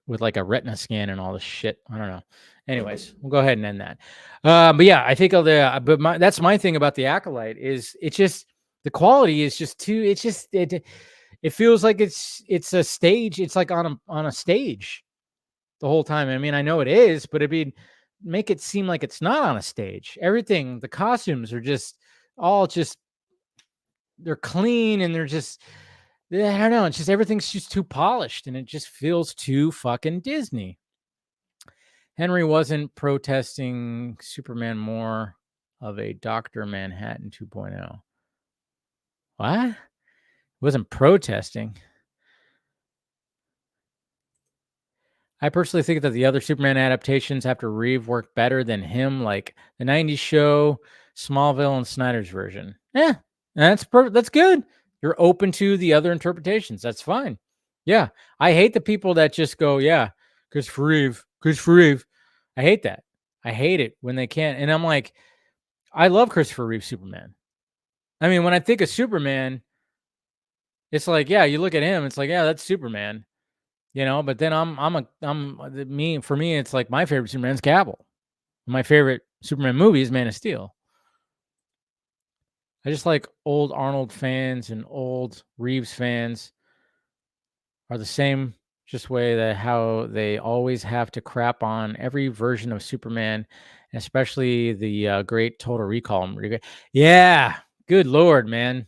with a retina scan and all this shit. I don't know. Anyways, we'll go ahead and end that. But yeah, I think that's my thing about the Acolyte is it's just the quality is just too. It's just it feels like it's a stage. It's like on a stage the whole time. I mean, I know it is, but make it seem like it's not on a stage. Everything, the costumes are just all just. They're clean and they're just, I don't know. It's just everything's just too polished and it just feels too fucking Disney. Henry wasn't protesting Superman, more of a Dr. Manhattan 2.0. What? He wasn't protesting. I personally think that the other Superman adaptations after Reeve work better than him, like the 90s show, Smallville, and Snyder's version. Yeah, that's good. You're open to the other interpretations. That's fine. Yeah, I hate the people that just go, yeah, Christopher Reeve. I hate that. I hate it when they can't. And I'm like, I love Christopher Reeve Superman. I mean, when I think of Superman, it's like, yeah, you look at him, it's like, yeah, that's Superman. But then for me, it's like my favorite Superman's Cavill. My favorite Superman movie is Man of Steel. I just like old Arnold fans and old Reeves fans are the same, just way that how they always have to crap on every version of Superman, especially the great Total Recall. Yeah, good Lord, man.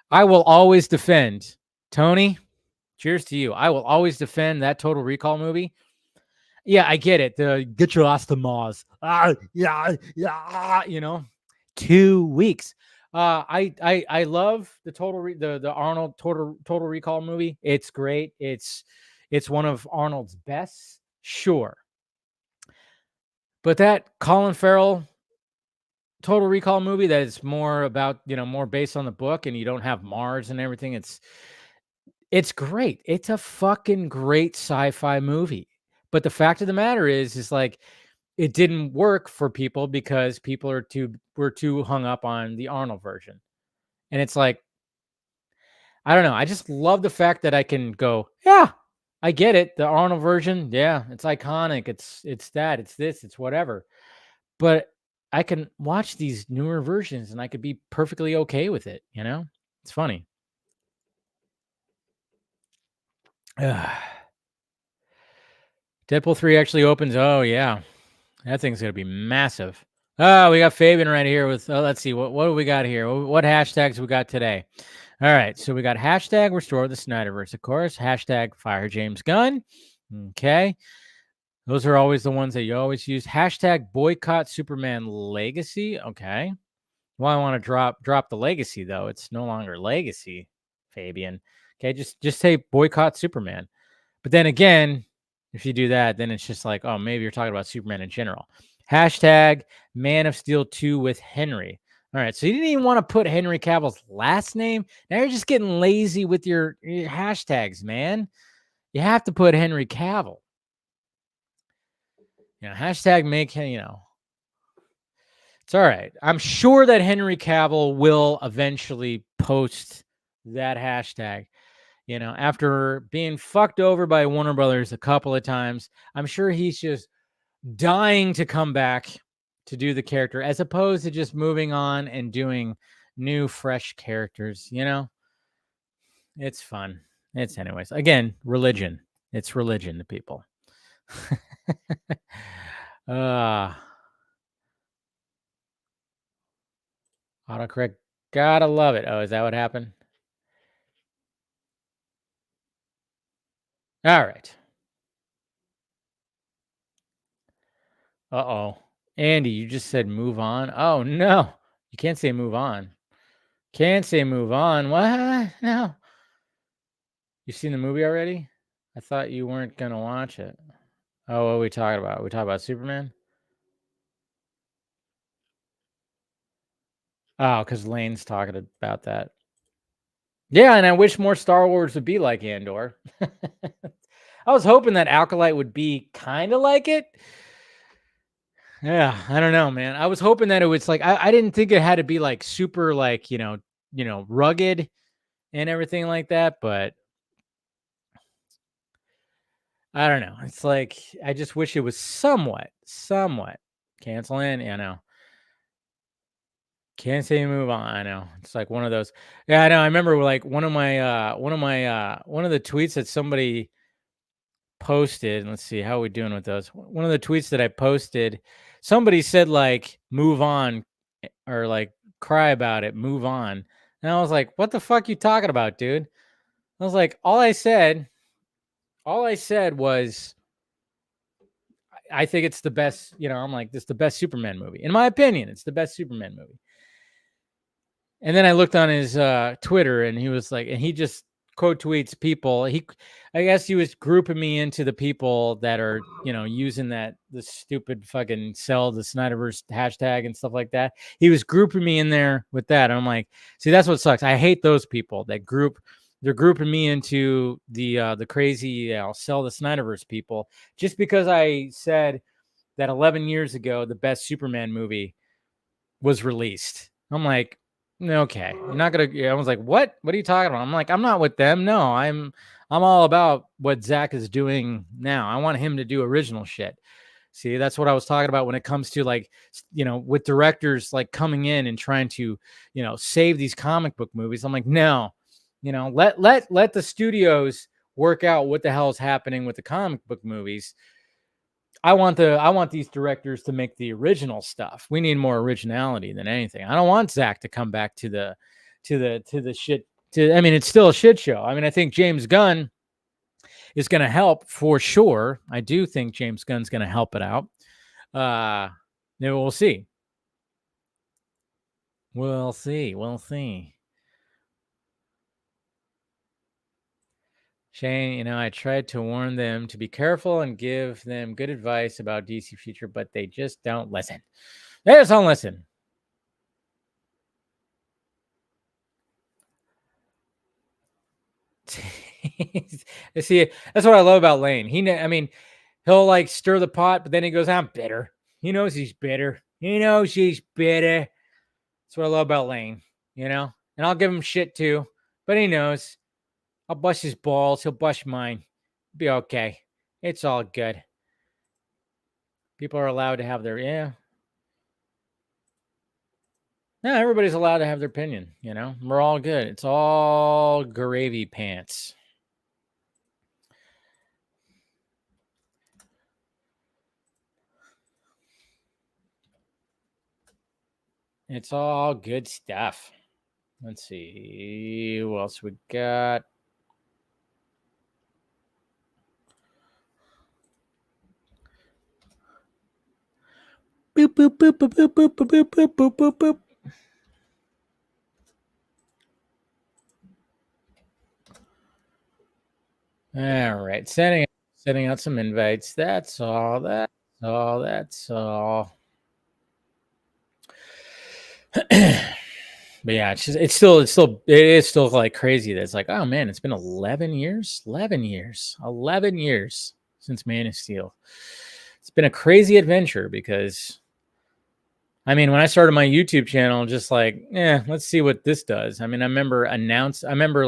I will always defend Tony. Cheers to you. I will always defend that Total Recall movie. Yeah, I get it. The get your ass to Mars. Yeah. 2 weeks. I love the the Arnold Total Recall movie. It's great. It's one of Arnold's best, sure. But that Colin Farrell Total Recall movie that is more about, more based on the book, and you don't have Mars and everything. It's great. It's a fucking great sci-fi movie. But the fact of the matter is like it didn't work for people because people were too hung up on the Arnold version. And it's like, I don't know. I just love the fact that I can go, yeah, I get it. The Arnold version, yeah, it's iconic. It's that, it's this, it's whatever. But I can watch these newer versions and I could be perfectly okay with it, It's funny. Deadpool 3 actually opens. Oh, yeah. That thing's going to be massive. Oh, we got Fabian right here with, let's see, what do we got here? What hashtags we got today? All right, so we got hashtag restore the Snyderverse, of course. Hashtag fire James Gunn. Okay. Those are always the ones that you always use. Hashtag boycott Superman Legacy. Okay. Well, I want to drop the legacy, though. It's no longer legacy, Fabian. Okay, just say boycott Superman. But then again, if you do that, then it's just like, oh, maybe you're talking about Superman in general. Hashtag Man of Steel 2 with Henry. All right, so you didn't even want to put Henry Cavill's last name. Now you're just getting lazy with your hashtags, man. You have to put Henry Cavill. Hashtag make, it's all right. I'm sure that Henry Cavill will eventually post that hashtag. After being fucked over by Warner Brothers a couple of times, I'm sure he's just dying to come back to do the character as opposed to just moving on and doing new, fresh characters. It's fun. It's anyways. Again, religion. It's religion to people. Correct. Gotta love it. Oh, is that what happened? All right. Uh-oh. Andy, you just said move on. Oh, no. You can't say move on. Can't say move on. What? No. You've seen the movie already? I thought you weren't going to watch it. Oh, what are we talking about? We talking about Superman? Oh, because Lane's talking about that. Yeah, and I wish more Star Wars would be like Andor. I was hoping that Alkalite would be kind of like it. Yeah, I don't know, man. I was hoping that it was like I didn't think it had to be like super like, rugged and everything like that, but I don't know. It's like I just wish it was somewhat canceling, Can't say move on. I know. It's like one of those. Yeah, I know. I remember like one of the tweets that somebody posted. Let's see, how are we doing with those? One of the tweets that I posted, somebody said like move on or like cry about it, move on. And I was like, what the fuck you talking about, dude? I was like, all I said was I think it's the best, I'm like, this is the best Superman movie. In my opinion, it's the best Superman movie. And then I looked on his Twitter and he was like, and he just quote tweets people. I guess he was grouping me into the people that are, using the stupid fucking sell the Snyderverse hashtag and stuff like that. He was grouping me in there with that. And I'm like, see, that's what sucks. I hate those people that they're grouping me into the crazy, sell the Snyderverse people just because I said that 11 years ago, the best Superman movie was released. I'm like, okay, you're not gonna. I was like, what? What are you talking about? I'm like, I'm not with them. No, I'm all about what Zack is doing now. I want him to do original shit. See, that's what I was talking about when it comes to like, with directors like coming in and trying to, save these comic book movies. I'm like, no, let the studios work out what the hell is happening with the comic book movies. I want these directors to make the original stuff. We need more originality than anything. I don't want Zack to come back to the shit. I mean, it's still a shit show. I mean, I think James Gunn is going to help for sure. I do think James Gunn's going to help it out. We'll see. We'll see. We'll see. Shane, I tried to warn them to be careful and give them good advice about DC future, but they just don't listen. They just don't listen. See, that's what I love about Lane. He'll like stir the pot, but then he goes, I'm bitter. He knows he's bitter. That's what I love about Lane, And I'll give him shit too, but he knows. I'll bust his balls. He'll bust mine. Be okay. It's all good. People are allowed to have their, No, everybody's allowed to have their opinion, We're all good. It's all gravy pants. It's all good stuff. Let's see what else we got. Boop, boop, boop, boop, boop, boop, boop, boop, boop, boop, boop. All right, setting out some invites. That's all. That's all. That's all. But yeah, it is still like crazy that it's like, oh man, it's been 11 years since Man of Steel. It's been a crazy adventure because when I started my YouTube channel, just like, let's see what this does. I remember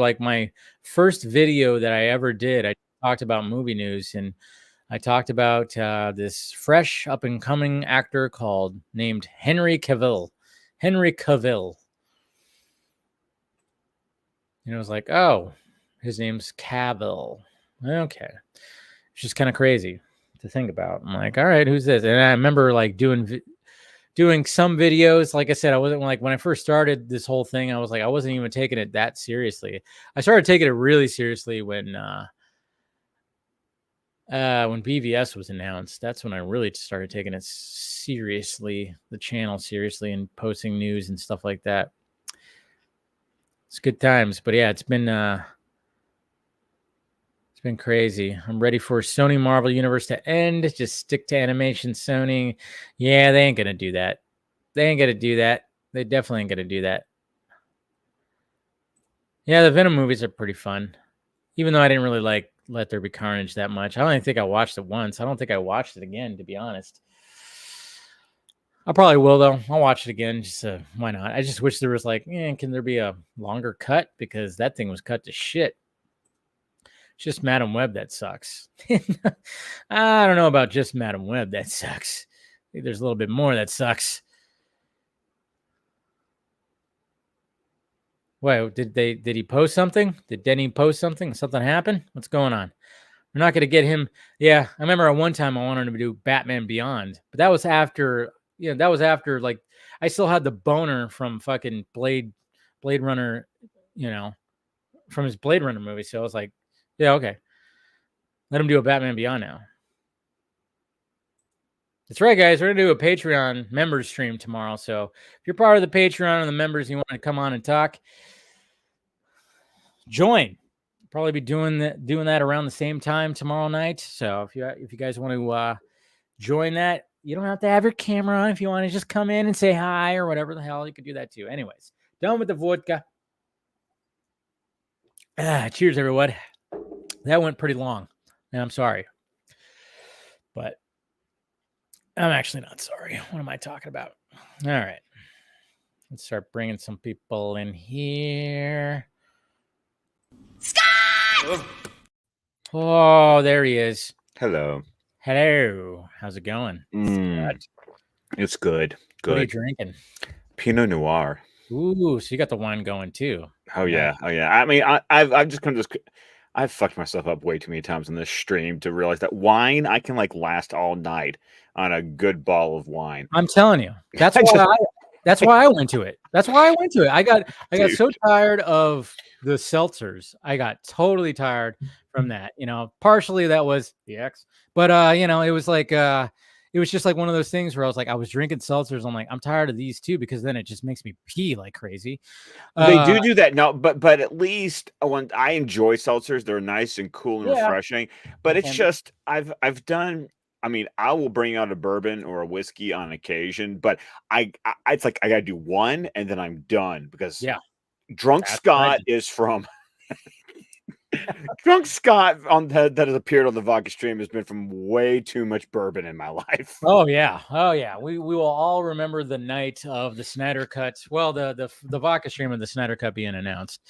like my first video that I ever did, I talked about movie news, and I talked about this fresh up and coming actor named Henry Cavill. And it was like, oh, his name's Cavill. Okay. It's just kind of crazy to think about. I'm like, all right, who's this? And I remember like doing doing some videos. Like I said, I wasn't like when I first started this whole thing, I was like, I wasn't even taking it that seriously. I started taking it really seriously when BVS was announced. That's when I really started taking it seriously, the channel seriously, and posting news and stuff like that. It's good times, but yeah, it's been crazy. I'm ready for Sony Marvel Universe to end. Just stick to animation, Sony. Yeah, they ain't gonna do that. They ain't gonna do that. They definitely ain't gonna do that. Yeah, the Venom movies are pretty fun, even though I didn't really like Let There Be Carnage that much. I only think I watched it once. I don't think I watched it again, to be honest. I probably will though. I'll watch it again. Just why not? I just wish there was like, can there be a longer cut, because that thing was cut to shit. It's just Madam Web that sucks. I don't know about just Madam Web that sucks. I think there's a little bit more that sucks. Wait, did he post something? Did Denny post something? Something happened? What's going on? We're not going to get him. Yeah, I remember at one time I wanted him to do Batman Beyond, but that was after, like I still had the boner from fucking Blade Runner, from his Blade Runner movie. So I was like, yeah, okay. Let him do a Batman Beyond now. That's right, guys. We're going to do a Patreon members stream tomorrow. So if you're part of the Patreon and the members and you want to come on and talk, join. Probably be doing that around the same time tomorrow night. So if you guys want to join that, you don't have to have your camera on. If you want to just come in and say hi or whatever the hell, you could do that too. Anyways, done with the vodka. Cheers, everyone. That went pretty long, and I'm sorry, but I'm actually not sorry. What am I talking about? All right, let's start bringing some people in here. Scott! Oh, there he is. Hello. How's it going? It's good. Good. What are you drinking? Pinot Noir. Ooh, so you got the wine going too. Oh yeah. I mean, I've just come to I've fucked myself up way too many times on this stream to realize that wine I can like last all night on a good bottle of wine. I'm telling you, that's why I went to it. That's why I went to it. I got so tired of the seltzers. I got totally tired from that. Partially that was the X, but it was like it was just like one of those things where I was like, I was drinking seltzers. I'm like, I'm tired of these too, because then it just makes me pee like crazy. They do that now, but at least when I enjoy seltzers, they're nice and cool and refreshing. But it's just I've done. I mean, I will bring out a bourbon or a whiskey on occasion, but it's like I gotta do one and then I'm done, because Drunk Scott is from. Drunk Scott that has appeared on the Vodka stream has been from way too much bourbon in my life. Oh yeah. We will all remember the night of the Snyder Cut. Well, the Vodka stream of the Snyder Cut being announced.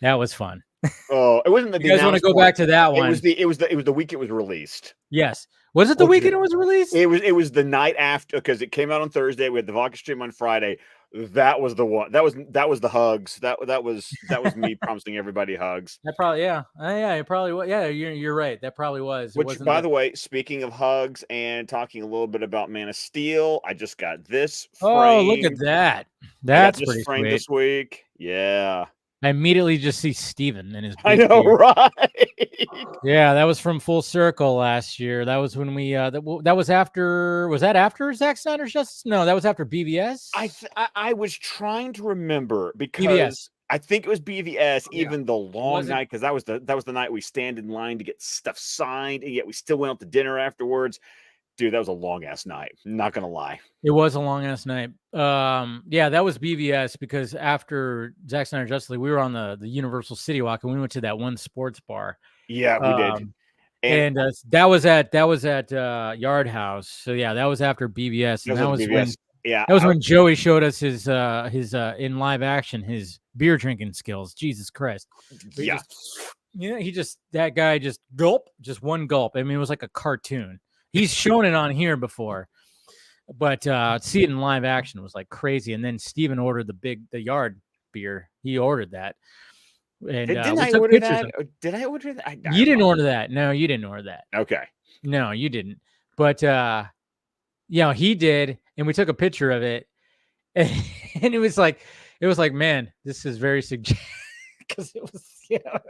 That was fun. Oh, it wasn't the. You guys want to go back to that one? It was the week it was released. Yes. Was it the weekend it was released? It was the night after, because it came out on Thursday. We had the Vodka stream on Friday. That was the one. That was the hugs. That was me promising everybody hugs. That probably it probably was. Yeah, you're right. That probably was. Which, by the way, speaking of hugs and talking a little bit about Man of Steel, I just got this framed. Oh, look at that. That's pretty framed sweet. This week. Yeah. I immediately just see Steven in his I know, beard. right? Yeah, that was from Full Circle last year. That was when we that was after. Was that after Zack Snyder's Justice? No, that was after BVS. I was trying to remember, because BVS. I think it was BVS, even the long night, because that was the night we stand in line to get stuff signed, and yet we still went out to dinner afterwards. Dude, that was a long ass night. Not gonna lie. It was a long ass night. Yeah, that was BVS, because after Zack Snyder Justice League, we were on the Universal City Walk, and we went to that one sports bar. Yeah, we did. And that was at Yard House. So yeah, that was after BVS, and that was BVS. When Joey showed us his in live action his beer drinking skills. Jesus Christ. That guy just one gulp. I mean, it was like a cartoon. He's shown it on here before, but see it in live action was like crazy. And then Steven ordered the Yard beer. He ordered that. And didn't I order that? Did I order that? You didn't order that. No, you didn't order that. Okay. No, you didn't. But he did. and we took a picture of it, and it was like, man, this is very suggestive because it was,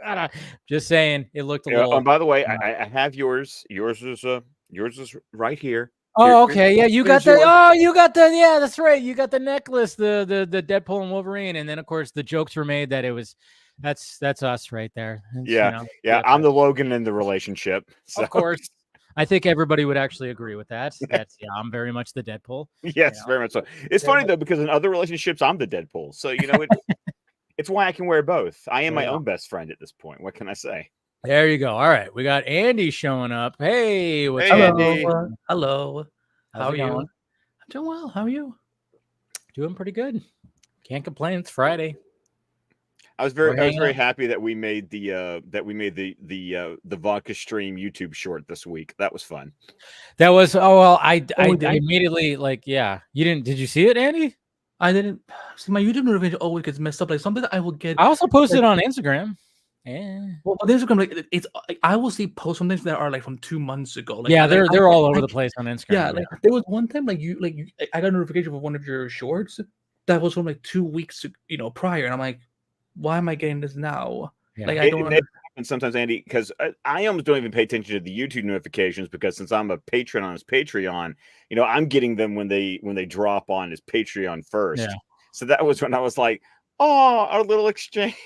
I don't, just saying, it looked a little. And by the way, I have yours. Yours is right here. Oh, okay, yeah, you got the. Oh, you got the. Yeah, that's right. You got the necklace, the Deadpool and Wolverine, and then of course the jokes were made that it was. That's us right there. Yeah, I'm the Logan in the relationship. So. Of course. I think everybody would actually agree with that. That's I'm very much the Deadpool. Yes, very much so. It's funny though, because in other relationships, I'm the Deadpool. So it's why I can wear both. I am my own best friend at this point. What can I say? There you go. All right, we got Andy showing up. Hey, what's up, Andy? Hello. How are you? Going? I'm doing well. How are you? Doing pretty good. Can't complain. It's Friday. I was very happy that we made the Vodka stream YouTube short this week. That was fun. That was I immediately you didn't. Did you see it, Andy? I didn't see. My YouTube notification always gets messed up. Like something that I will get. I also posted on Instagram. Yeah. Well, on Instagram, it's I will see posts from things that are like from 2 months ago. Like, yeah, they're all over the place on Instagram. Yeah, like there was one time I got a notification of one of your shorts that was from like 2 weeks prior, and I'm like, why am I getting this now? Yeah. Like I don't. It happens sometimes, Andy, because I almost don't even pay attention to the YouTube notifications because since I'm a patron on his Patreon, I'm getting them when they drop on his Patreon first. Yeah. So that was when I was like, oh, our little exchange.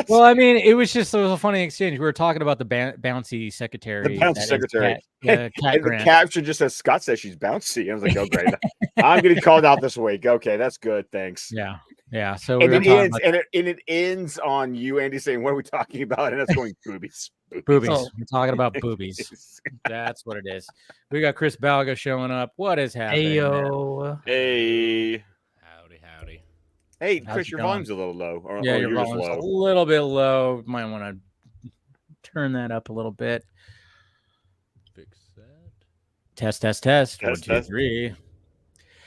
Well, I mean, it was a funny exchange. We were talking about the bouncy secretary. The bouncy secretary. Cat and the caption just says, Scott says she's bouncy. I was like, oh, great. I'm getting called out this week. Okay, that's good. Thanks. Yeah. Yeah. So it ends on you, Andy, saying, what are we talking about? And it's going boobies. Boobies. Oh. We're talking about boobies. That's what it is. We got Chris Balga showing up. What is happening? Heyo. Hey. Howdy. Hey, Chris, your volume's a little low. Your volume's a little bit low. Might want to turn that up a little bit. Fix that. Test. 1, 2, 3.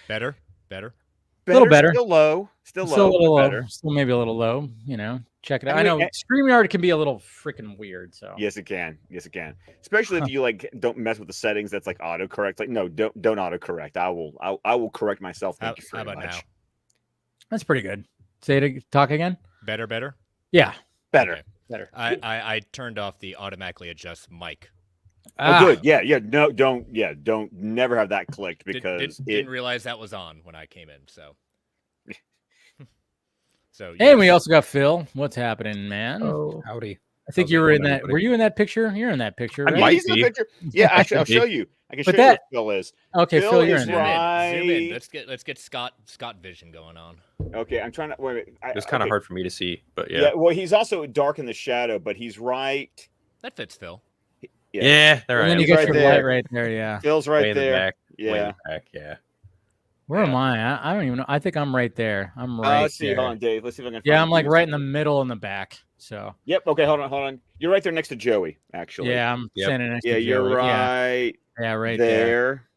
Better. A little better. Still low. Still a little low. Still maybe a little low. Check it out. I know StreamYard can be a little freaking weird. So yes, it can. Especially if you don't mess with the settings. That's like autocorrect. Like no, don't autocorrect. I will correct myself. Thank you very much. Now? That's pretty good. Talk again. Better. Yeah. Better. Okay. Better. I turned off the automatically adjust mic. Oh, good. Yeah. No, don't never have that clicked because didn't realize that was on when I came in. So. Yes. And we also got Phil. What's happening, man? Oh, howdy. I think you were in that. Were you in that picture? You're in that picture. Right? He's in the picture. Yeah, actually, I'll show you. I can show you where Phil is. Okay, Phil, you're in. Zoom in. Let's get Scott vision going on. Okay, I'm trying to wait. It's kind of hard for me to see, but yeah. Yeah, well, he's also dark in the shadow, but he's right. That fits Phil. Yeah, there. And then you got your light right there. Yeah, Phil's right there. Back, yeah, yeah. Where am I? I don't even know. I think I'm right there. I'm right. Let's see. Hold on, Dave. Let's see if I can. Yeah, I'm like right in the middle in the back. So. Yep. Okay. Hold on. You're right there next to Joey. Actually. Yeah, I'm standing next to Joey. Yeah, you're right. Yeah, right there.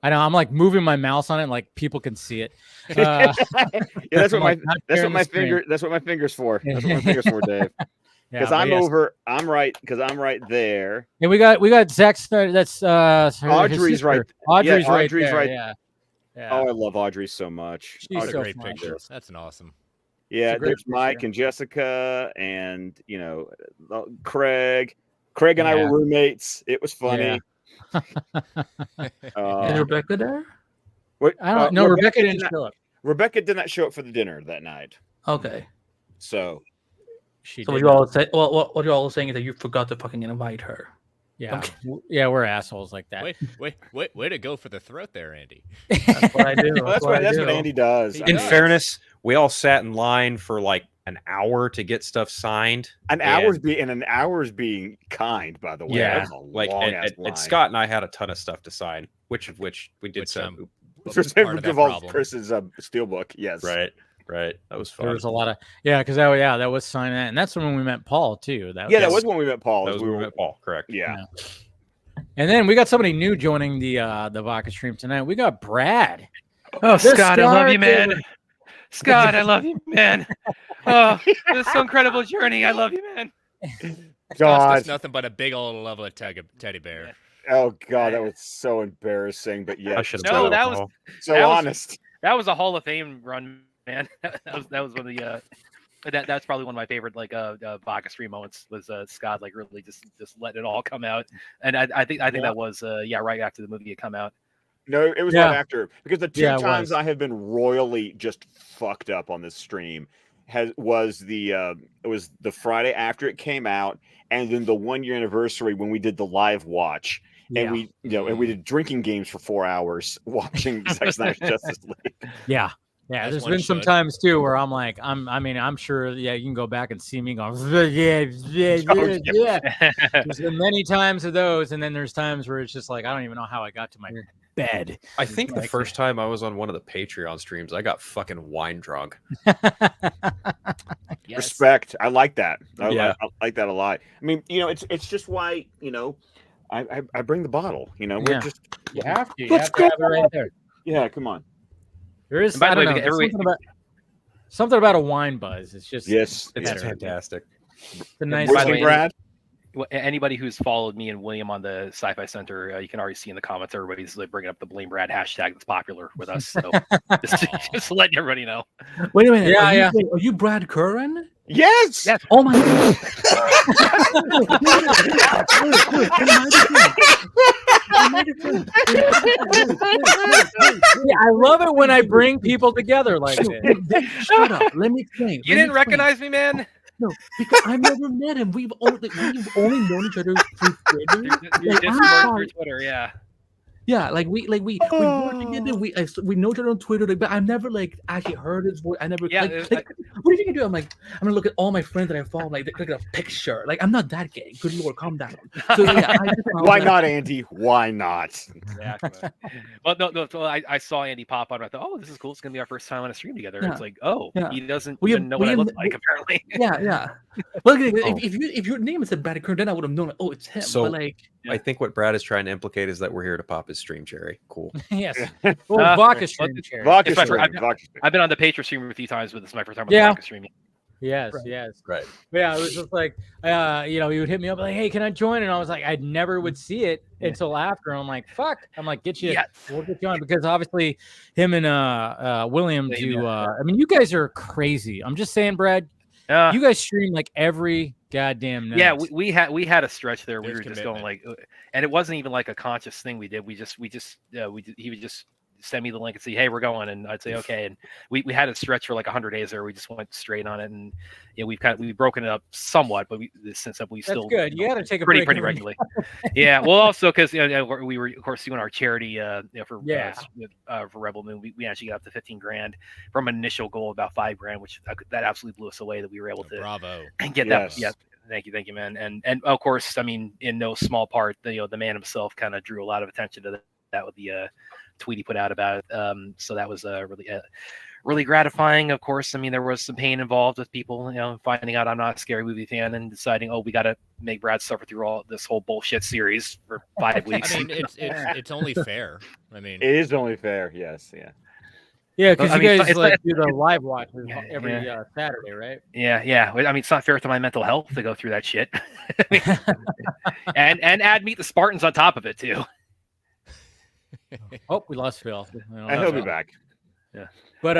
I know. I'm like moving my mouse on it, like people can see it. Yeah, that's what my finger's for. That's what my finger's for, Dave. Because I'm right there. And we got Zack Snyder. That's Audrey's right. Audrey's right. Yeah. Oh, I love Audrey so much. She's a great picture. That's an awesome. Yeah, there's Mike and Jessica and Craig. Craig and I were roommates. It was funny. Is Rebecca there? What? I don't know. Rebecca didn't show up. Rebecca did not show up for the dinner that night. Okay. So what you all say? Well, what you all saying is that you forgot to fucking invite her. Yeah, yeah, we're assholes like that. Wait, way to go for the throat there, Andy. That's what I do. That's what Andy does. In fairness, we all sat in line for like an hour to get stuff signed. An hour's being kind, by the way. Yeah, and Scott and I had a ton of stuff to sign, which we did some. Which involved Chris's steelbook. Yes, right. That was fun. There was a lot of because that was signing that, and that's when we met Paul too. That was when we met Paul. That was when we met Paul. Correct. Yeah. And then we got somebody new joining the Vodka stream tonight. We got Brad. Oh, Scott, I love you, man. Scott, I love you, man. Oh, this is so incredible journey. I love you, man. God, it's nothing but a big old lovely teddy bear. Oh God, that was so embarrassing. But yeah, no, that was so honest. That was a Hall of Fame run, man. that was one of the that's probably one of my favorite Vodka stream moments was Scott like really just letting it all come out, and I think that was right after the movie had come out. No, it was right after, because the two times I have been royally just fucked up on this stream was the Friday after it came out, and then the 1 year anniversary when we did the live watch. And we did drinking games for 4 hours watching Zack Snyder's Justice League. Yeah. Yeah, there's been some times too where I'm like, I'm sure, you can go back and see me going, yeah. There's been many times of those, and then there's times where it's just like, I don't even know how I got to my bed. I think the first time I was on one of the Patreon streams, I got fucking wine drunk. Yes. Respect. I like that. I like that a lot. I mean, it's just why, I bring the bottle. We're just you have to. Let's go. Have it right there. Yeah, come on. There is something about a wine buzz. It's just it's fantastic. It's a nice Brad. Anybody who's followed me and William on the Sci-Fi Center, you can already see in the comments everybody's like bringing up the Blame Brad hashtag that's popular with us. So just letting everybody know. Wait a minute. Are you Brad Curran? Yes. Oh my God. I love it when I bring people together like this. Shut up. Let me explain. You didn't recognize me, man? No, because I've never met him. We've only known each other through Twitter. Through Twitter, yeah. Yeah, we work together. We know each other on Twitter, but I've never actually heard his voice. I never what do you think I do? I'm gonna look at all my friends that I follow, look at a picture. I'm not that gay. Good Lord, calm down. So why not, Andy? Why not? Exactly. Well, no. So I saw Andy pop on. I thought, oh, this is cool. It's gonna be our first time on a stream together. Yeah. It's like, he doesn't even know what I look like. Apparently. Yeah. Well, if your name is Brad Curran, then I would have known. Oh, it's him. So I think what Brad is trying to implicate is that we're here to pop his stream cherry. Cool. Yes. Well, Vodka stream cherry. I've been on the Patreon stream a few times, but this is my first time on the Vodka streaming. Yes. Right. But yeah, it was just like, he would hit me up like, hey, can I join? And I was like, I never would see it until after. I'm like, fuck. I'm like, we'll get you on, because obviously him and William do. I mean, you guys are crazy. I'm just saying, Brad. You guys stream every goddamn night. Yeah, we had a stretch there. We were just going and it wasn't even a conscious thing we did. He would just send me the link and say, hey, we're going, and I'd say okay. And we had a stretch for 100 days there. We just went straight on it, and we've broken it up somewhat, but since we still good. You got to take a pretty regularly. Yeah, well, also because we were of course doing our charity for Rebel Moon. We actually got up to $15,000 from an initial goal of about $5,000, which that absolutely blew us away that we were able to get that. Yeah. Thank you, man. And of course, I mean, in no small part, the man himself kind of drew a lot of attention to that with the tweet he put out about it. So that was really gratifying. Of course, I mean, there was some pain involved with people, finding out I'm not a scary movie fan and deciding, we got to make Brad suffer through this whole bullshit series for 5 weeks. I mean, it's only fair. I mean, it is only fair. Yes. Yeah. Yeah, because you guys do the live watch every Saturday, right? Yeah. I mean, it's not fair to my mental health to go through that shit, and add Meet the Spartans on top of it too. Oh, we lost Phil. And he'll be back. Yeah, but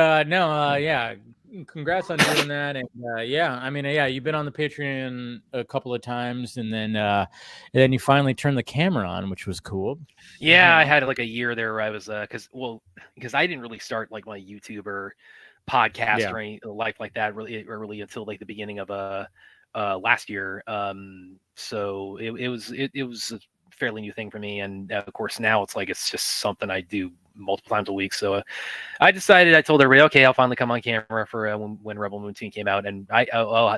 congrats on doing that, and I mean, you've been on the Patreon a couple of times, and then you finally turned the camera on, which was cool. Yeah, I had a year there where I was because I didn't really start my YouTube or podcast or any life like that really until the beginning of last year. So it was a fairly new thing for me, and of course now it's just something I do multiple times a week. So I told everybody, okay, I'll finally come on camera for when Rebel Moon Team came out, and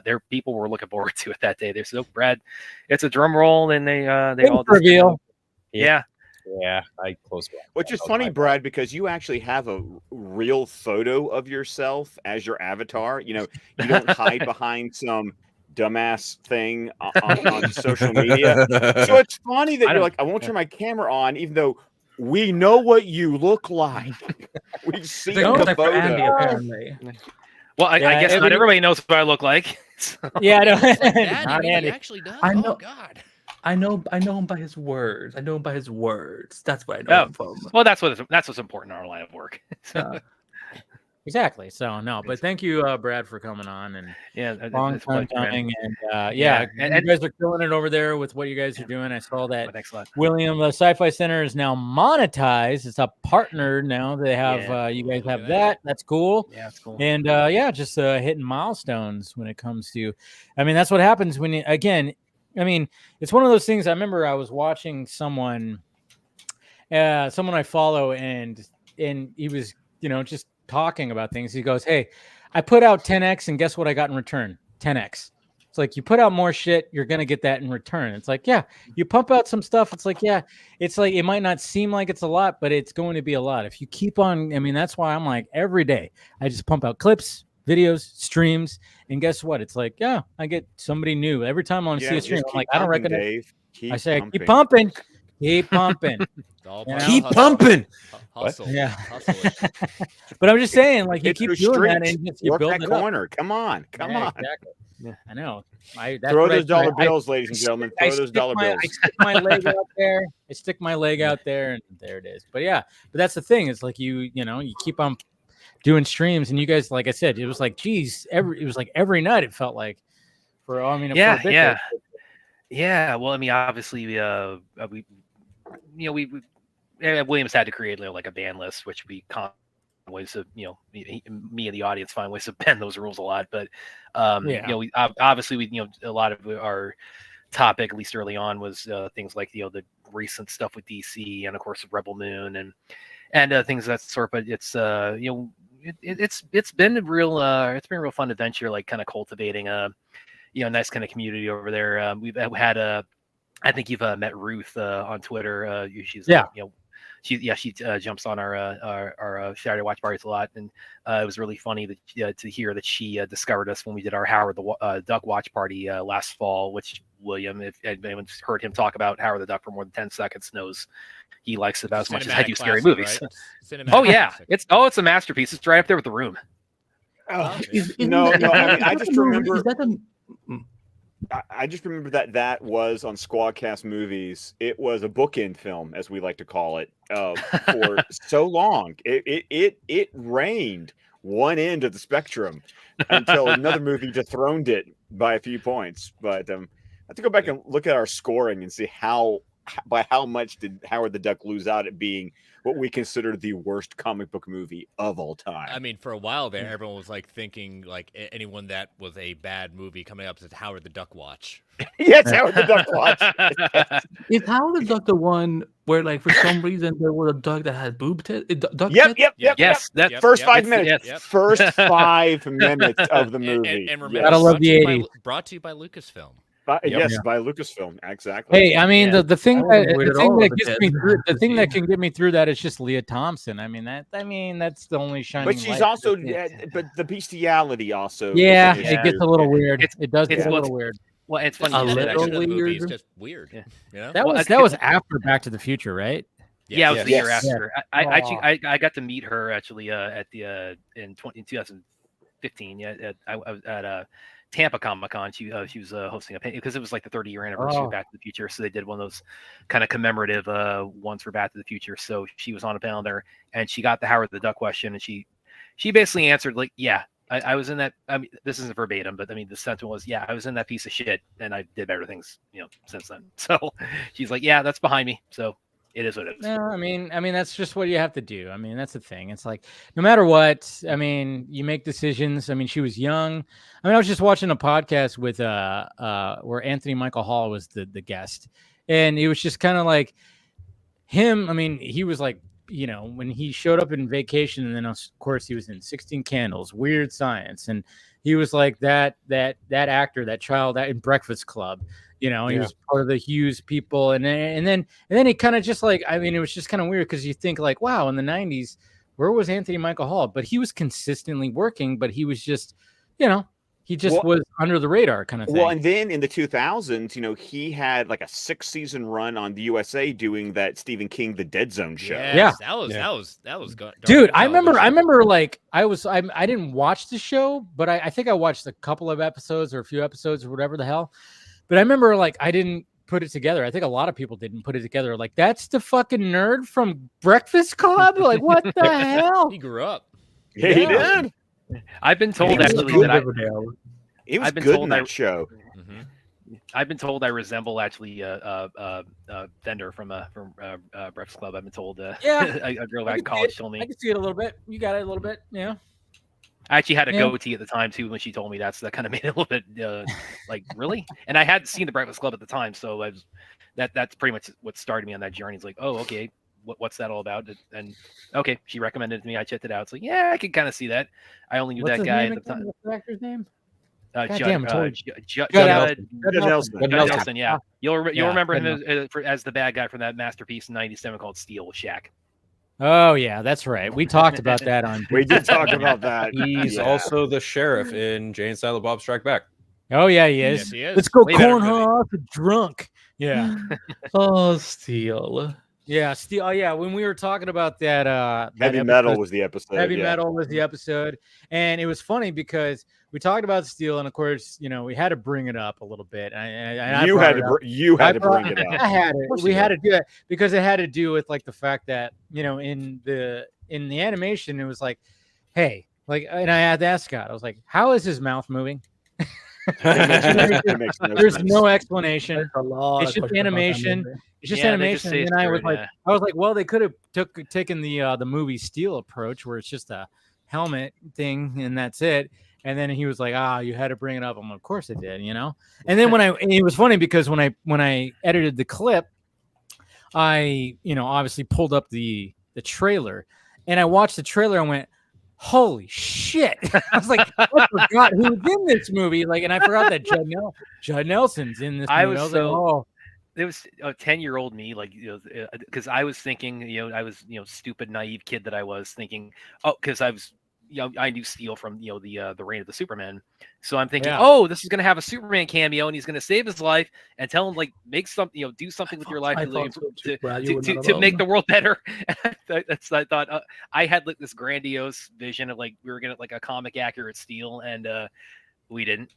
there people were looking forward to it that day. They said, "Oh, Brad, it's a drum roll," and they all reveal. Yeah, I close. Which is funny, Brad, because you actually have a real photo of yourself as your avatar. You don't hide behind some dumbass thing on social media. So it's funny that you're like, I won't turn my camera on, even though we know what you look like. We've seen the photo. Andy, apparently. Well, I guess not everybody knows what I look like. So. Yeah, I know. Andy actually does. I know. Oh, God. I know him by his words. I know him by his words. That's what I know him from. Well, that's what's important in our line of work. Exactly. So no, but thank you, Brad, for coming on, and long it's time pleasure, coming, and you and guys are killing it over there with what you guys are doing. I saw that. Thanks a lot. William, the Sci-Fi Center is now monetized. It's a partner now. They have you guys have that. That's cool. Yeah, it's cool. And just hitting milestones when it comes to. I mean, that's what happens when again. I mean, it's one of those things. I remember I was watching someone I follow, and he was just talking about things. He goes, "Hey, I put out 10x, and guess what I got in return? 10x." It's like, you put out more shit, you're gonna get that in return. It's like, yeah, you pump out some stuff. It's like, yeah, it's like it might not seem like it's a lot, but it's going to be a lot if you keep on. I mean, that's why I'm like, every day I just pump out clips, videos, streams, and guess what? It's like, yeah, I get somebody new every time I see a stream. I'm like, I don't recognize. I say, keep pumping. Keep pumping. Keep pumping. Hustle. Yeah. Hustle. But I'm just saying, like, you keep doing that and you work build that it corner. Come on. Exactly. Yeah, I know. Throw those dollar bills, ladies and gentlemen. Throw those dollar bills. I stick my leg out there. And there it is. But that's the thing. It's like you keep on doing streams, and you guys, like I said, it was like, geez, it was like every night. It felt like for a bit there. Yeah. Well, I mean, obviously, Williams had to create like a ban list, which we ways of me and the audience find ways to bend those rules a lot. But we obviously a lot of our topic, at least early on, was things like the recent stuff with DC and of course Rebel Moon and things of that sort. But it's it's been a real fun adventure, like kind of cultivating a nice kind of community over there. We've had I think you've met Ruth on Twitter. She's she jumps on our Saturday watch parties a lot, and it was really funny to hear that she discovered us when we did our Howard the Duck watch party last fall. Which William, if anyone's heard him talk about Howard the Duck for more than 10 seconds, knows he likes it about as much as I do scary movies. Right? Oh yeah, it's a masterpiece. It's right up there with The Room. No. I just remember. I just remember that was on Squadcast Movies. It was a bookend film, as we like to call it, for so long. It reigned one end of the spectrum until another movie dethroned it by a few points. But I have to go back and look at our scoring and see by how much did Howard the Duck lose out at being what we consider the worst comic book movie of all time. I mean, for a while there, everyone was like thinking like anyone that was a bad movie coming up is Howard the Duck Watch. Yes, Howard the Duck Watch. Is Howard the Duck the one where, like, for some reason there was a duck that had boob tits? Yep. Yes, that first 5 minutes. First 5 minutes of the movie. And remember, gotta love the 80s. Brought to you by Lucasfilm. Yes, by Lucasfilm, exactly. Hey, I mean, the thing that can get me through that is just Leah Thompson. I mean, that's the only shining. But she's light. also, but the bestiality also. Yeah, it gets a little weird. It does get a little weird. Well, it's funny. A little movie is just weird. Yeah. That was after Back to the Future, right? Yeah, it was the year after. I got to meet her actually at the in 2015. Yeah, I was at Tampa Comic-Con. She was hosting a panel because it was like the 30-year anniversary of Back to the Future, so they did one of those kind of commemorative ones for Back to the Future. So she was on a panel there, and she got the Howard the Duck question, and she basically answered like, yeah, I was in that. I mean, this isn't verbatim, but I mean, the sentiment was, yeah, I was in that piece of shit, and I did better things, since then. So she's like, yeah, that's behind me. So it is what it is. No, I mean, that's just what you have to do. I mean, that's the thing. It's like, no matter what, I mean, you make decisions. I mean, she was young. I mean, I was just watching a podcast with where Anthony Michael Hall was the guest, and it was just kind of like him. I mean, he was like, when he showed up in Vacation, and then of course he was in 16 Candles, Weird Science, and he was like that actor, that child in Breakfast Club. He was part of the Hughes people, and then he kind of just like, I mean, it was just kind of weird because you think like, wow, in the 90s, where was Anthony Michael Hall? But he was consistently working, but he was just, he just was under the radar kind of thing. Well, and then in the 2000s, he had like a 6-season run on the USA doing that Stephen King The Dead Zone show. Yes, that was good. Dude, I remember like I didn't watch the show, but I think I watched a couple of episodes or a few episodes or whatever the hell. But I remember like I didn't put it together. I think a lot of people didn't put it together. Like, that's the fucking nerd from Breakfast Club. Like, what the hell? He grew up. Yeah, he did. I've been told actually that he was good in that show. Mm-hmm. I've been told I resemble actually Fender from Breakfast Club. I've been told a girl back in college told me. I can see it a little bit. You got it a little bit, yeah. I actually had a goatee at the time too when she told me that, so that kind of made it a little bit like really. And I hadn't seen the Breakfast Club at the time, so that's pretty much what started me on that journey. It's like, oh, okay, what's that all about? And okay, she recommended it to me. I checked it out. It's like, yeah, I can kind of see that. I only knew that guy at the time. What's the actor's name? Judd Nelson. Yeah, you'll remember him as the bad guy from that masterpiece in '97 called Steel with Shaq. Oh yeah, that's right. We talked about that on. We did talk about that. He's also the sheriff in Jay and Silent Bob Strike Back. Oh yeah, he is. Yes, he is. Let's go corn her off drunk. Yeah. Oh, Steel. Yeah, Steel. Oh yeah, when we were talking about that, Heavy Metal was the episode. Heavy Metal was the episode, and it was funny because we talked about Steel, and of course, we had to bring it up a little bit. You had to bring it up. I had it. We had to do it because it had to do with like the fact that in the animation, it was like, hey, like, and I had to ask Scott, I was like, how is his mouth moving? There's no explanation. It's just animation. It's just animation. And I was like, well, they could have taken the movie Steel approach, where it's just a helmet thing and that's it. And then he was like, you had to bring it up. I'm like, of course I did, And then it was funny because when I edited the clip, I obviously pulled up the trailer, and I watched the trailer and went, holy shit. I was like, I forgot who was in this movie. Like, and I forgot that Judd Nelson's in this movie. I was it was a 10-year-old me, like, because I was thinking, I was, stupid, naive kid that I was thinking, because I was, I knew Steel from, the Reign of the Superman. So I'm thinking, this is going to have a Superman cameo, and he's going to save his life and tell him, like, make something, do something with your life to make the world better. I thought I had like this grandiose vision of like, we were going to like a comic accurate Steel, and we didn't.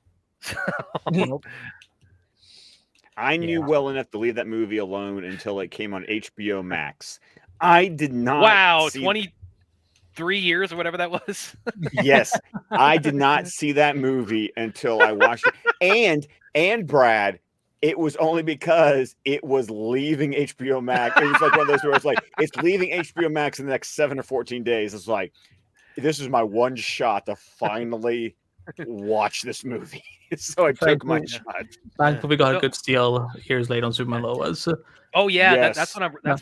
I knew well enough to leave that movie alone until it came on HBO Max. I did not. Wow, 23 years or whatever that was. Yes, I did not see that movie until I watched it. And Brad, it was only because it was leaving HBO Max. It was like one of those where it's like, it's leaving HBO Max in the next 7 or 14 days. It's like, this is my one shot to finally watch this movie. So I took my shot. Thankfully, we got a good Steel years later on Superman Lois. Oh yeah, yes. that's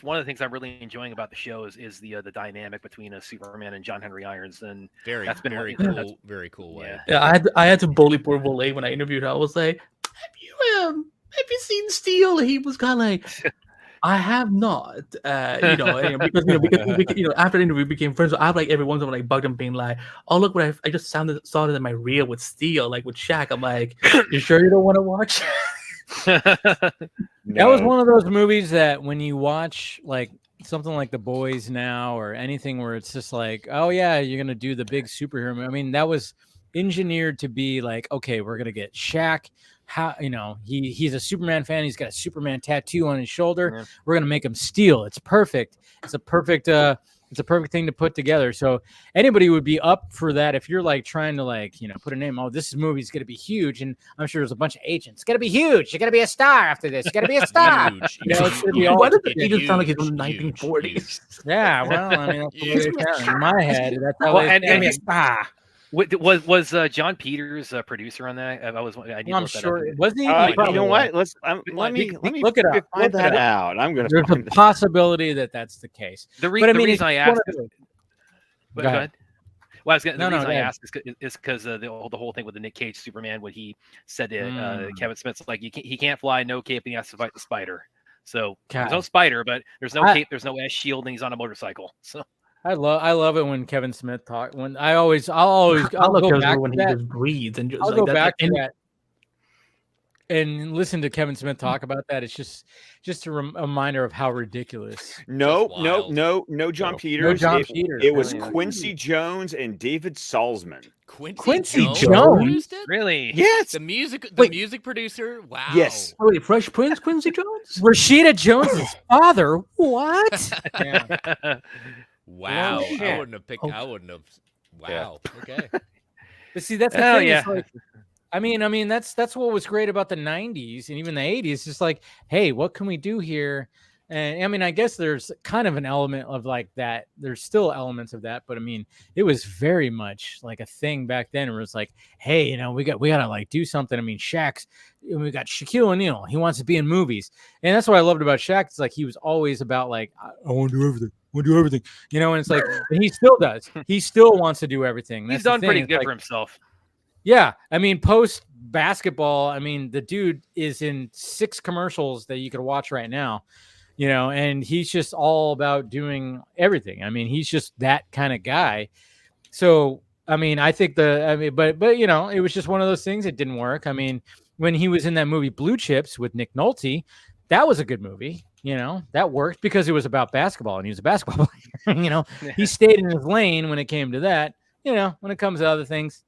one of the things I'm really enjoying about the show is the dynamic between Superman and John Henry Irons, and that's been very cool, very cool way. Yeah, I had to bully poor Volley when I interviewed her. I was like, have you seen Steel? He was kind of like, I have not, because after the interview we became friends. So I have like every once in a while like bugged him, being like, oh look what I just saw it in my reel with Steel, like with Shaq. I'm like, you sure you don't want to watch? That was one of those movies that when you watch like something like The Boys now or anything where it's just like, oh yeah, you're gonna do the big superhero movie. I mean, that was engineered to be like, okay, we're gonna get Shaq. How he's a Superman fan. He's got a Superman tattoo on his shoulder. Yeah. We're gonna make him Steel. It's perfect. It's a perfect thing to put together. So anybody would be up for that if you're like trying to like put a name. Oh, this movie's gonna be huge, and I'm sure there's a bunch of agents. It's gonna be huge. You're gonna be a star after this. You're gonna be a star. Why does the agent sound like he's from the 1940s? Yeah, well, I mean, that's the way it sounds in my head. That's how and a star. Was John Peters a producer on that? I'm sure. Was he? You know what? Let me look it up. Find that out. I'm going to. There's a possibility that that's the case. The reason I asked. Go ahead. Well, the reason I asked is because the whole thing with the Nick Cage Superman, when he said to Kevin Smith's like, he can't fly, no cape, and he has to fight the spider. So there's no spider, but there's no cape, there's no S shield, and he's on a motorcycle. So. I love it when Kevin Smith talk. When I'll go back when to that. He just breathes and just I'll go back to that. and listen to Kevin Smith talk about that. It's just a reminder of how ridiculous. No John Peters. It was Quincy Jones and David Salzman. Quincy Jones? Really? Yes. The music producer. Wow. Yes. Oh, wait, Fresh Prince, Quincy Jones? Rashida Jones's father. What? Yeah. Wow. Oh, I wouldn't have picked. I wouldn't have. Wow. Yeah. Okay. But see, that's the thing. Yeah. Like, I mean, that's what was great about the 90s and even the 80s. Just like, hey, what can we do here? And I mean, I guess there's kind of an element of like that. There's still elements of that, but I mean, it was very much like a thing back then. Where it was like, hey, you know, we gotta like do something. I mean, we got Shaquille O'Neal. He wants to be in movies, and that's what I loved about Shaq. It's like he was always about like, I want to do everything. Want to do everything, you know. And it's like, and he still does. He still wants to do everything. He's done pretty good for himself. Yeah, I mean, post basketball, I mean, the dude is in 6 commercials that you could watch right now, you know, and he's just all about doing everything. I mean, he's just that kind of guy. So, I mean, but you know, it was just one of those things that didn't work. I mean, when he was in that movie Blue Chips with Nick Nolte, that was a good movie. You know, that worked because it was about basketball and he was a basketball player. You know, he stayed in his lane when it came to that. You know, when it comes to other things,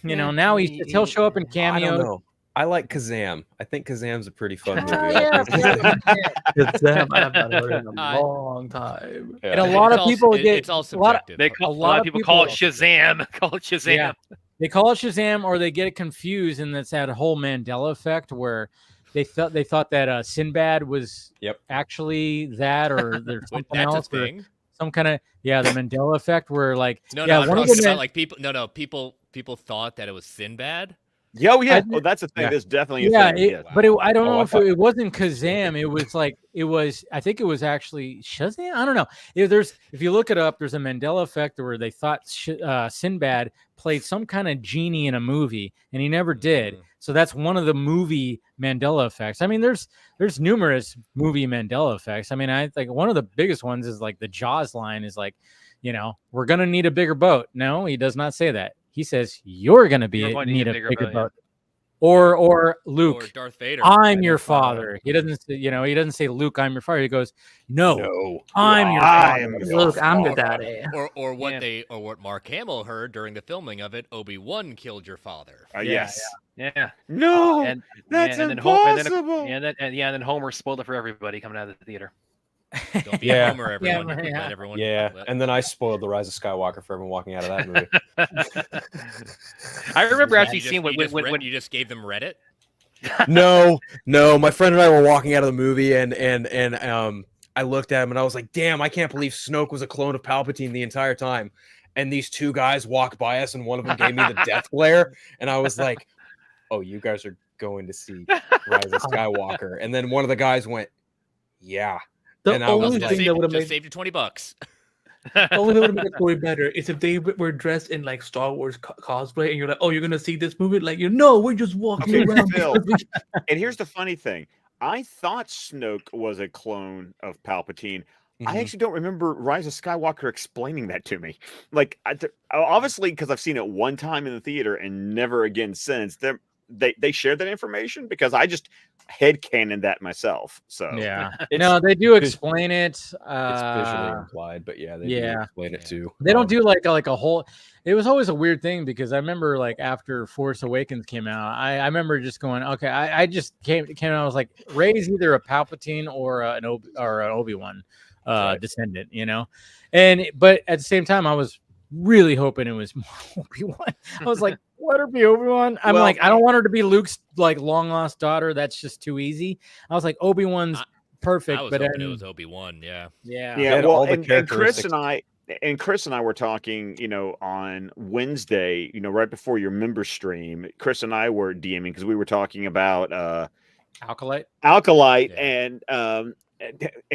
you know, now he'll show up in cameos. I don't know. I like Kazam. I think Kazam's a pretty fun movie. Kazam, I have not heard in a long time. Yeah. And a lot of people it's all subjective. A lot of people call it Shazam. Call it Shazam. Yeah. They call it Shazam, or they get it confused, and that's that whole Mandela effect where they thought that Sinbad was actually that, or there's something else. Some kind of the Mandela effect where like people thought that it was Sinbad. That's the thing. There's definitely a thing. But I don't know if it wasn't Kazam. It was like I think it was actually Shazam. I don't know. If you look it up, there's a Mandela effect where they thought Sinbad played some kind of genie in a movie, and he never did. So that's one of the movie Mandela effects. I mean, there's numerous movie Mandela effects. I mean, I think one of the biggest ones is like the Jaws line is like, you know, we're gonna need a bigger boat. No, he does not say that. He says you're gonna need a bigger boat. Yeah. Or Luke, or Darth Vader. I'm your father. He doesn't say, you know, he doesn't say Luke, I'm your father. He goes, No, I'm your father. Luke, I'm the daddy. Or what Mark Hamill heard during the filming of it, Obi-Wan killed your father. Yes. Yeah. No, that's impossible. And then Homer spoiled it for everybody coming out of the theater. Don't be a Homer, everyone. Everyone. And then I spoiled The Rise of Skywalker for everyone walking out of that movie. I remember actually seeing when you just gave them Reddit. No, my friend and I were walking out of the movie, and I looked at him and I was like, "Damn, I can't believe Snoke was a clone of Palpatine the entire time." And these 2 guys walked by us, and one of them gave me the death glare, and I was like, "Oh, you guys are going to see Rise of Skywalker?" And then one of the guys went, "Yeah." The only thing that would have made saved you $20. The only thing that would have made the story better is if they were dressed in like Star Wars cosplay, and you're like, "Oh, you're gonna see this movie?" Like, we're just walking around. And here's the funny thing: I thought Snoke was a clone of Palpatine. Mm-hmm. I actually don't remember Rise of Skywalker explaining that to me. Like, obviously, because I've seen it one time in the theater and never again since. They shared that information because I just headcanoned that myself. So they do explain it. It's visually implied, but they do explain it too. They don't do like a whole. It was always a weird thing because I remember like after Force Awakens came out, I remember just going, okay, I just came out. I was like, Rey's either a Palpatine or an Obi-Wan descendant, you know, but at the same time, I was really hoping it was more Obi-Wan. I was like, let her be Obi-Wan. I don't want her to be Luke's like long lost daughter. That's just too easy. I was like, Obi-Wan's perfect. I was but hoping it was Obi-Wan. Yeah. Well, and Chris and I were talking, you know, on Wednesday, you know, right before your member stream. Chris and I were DMing because we were talking about Alkalite, and of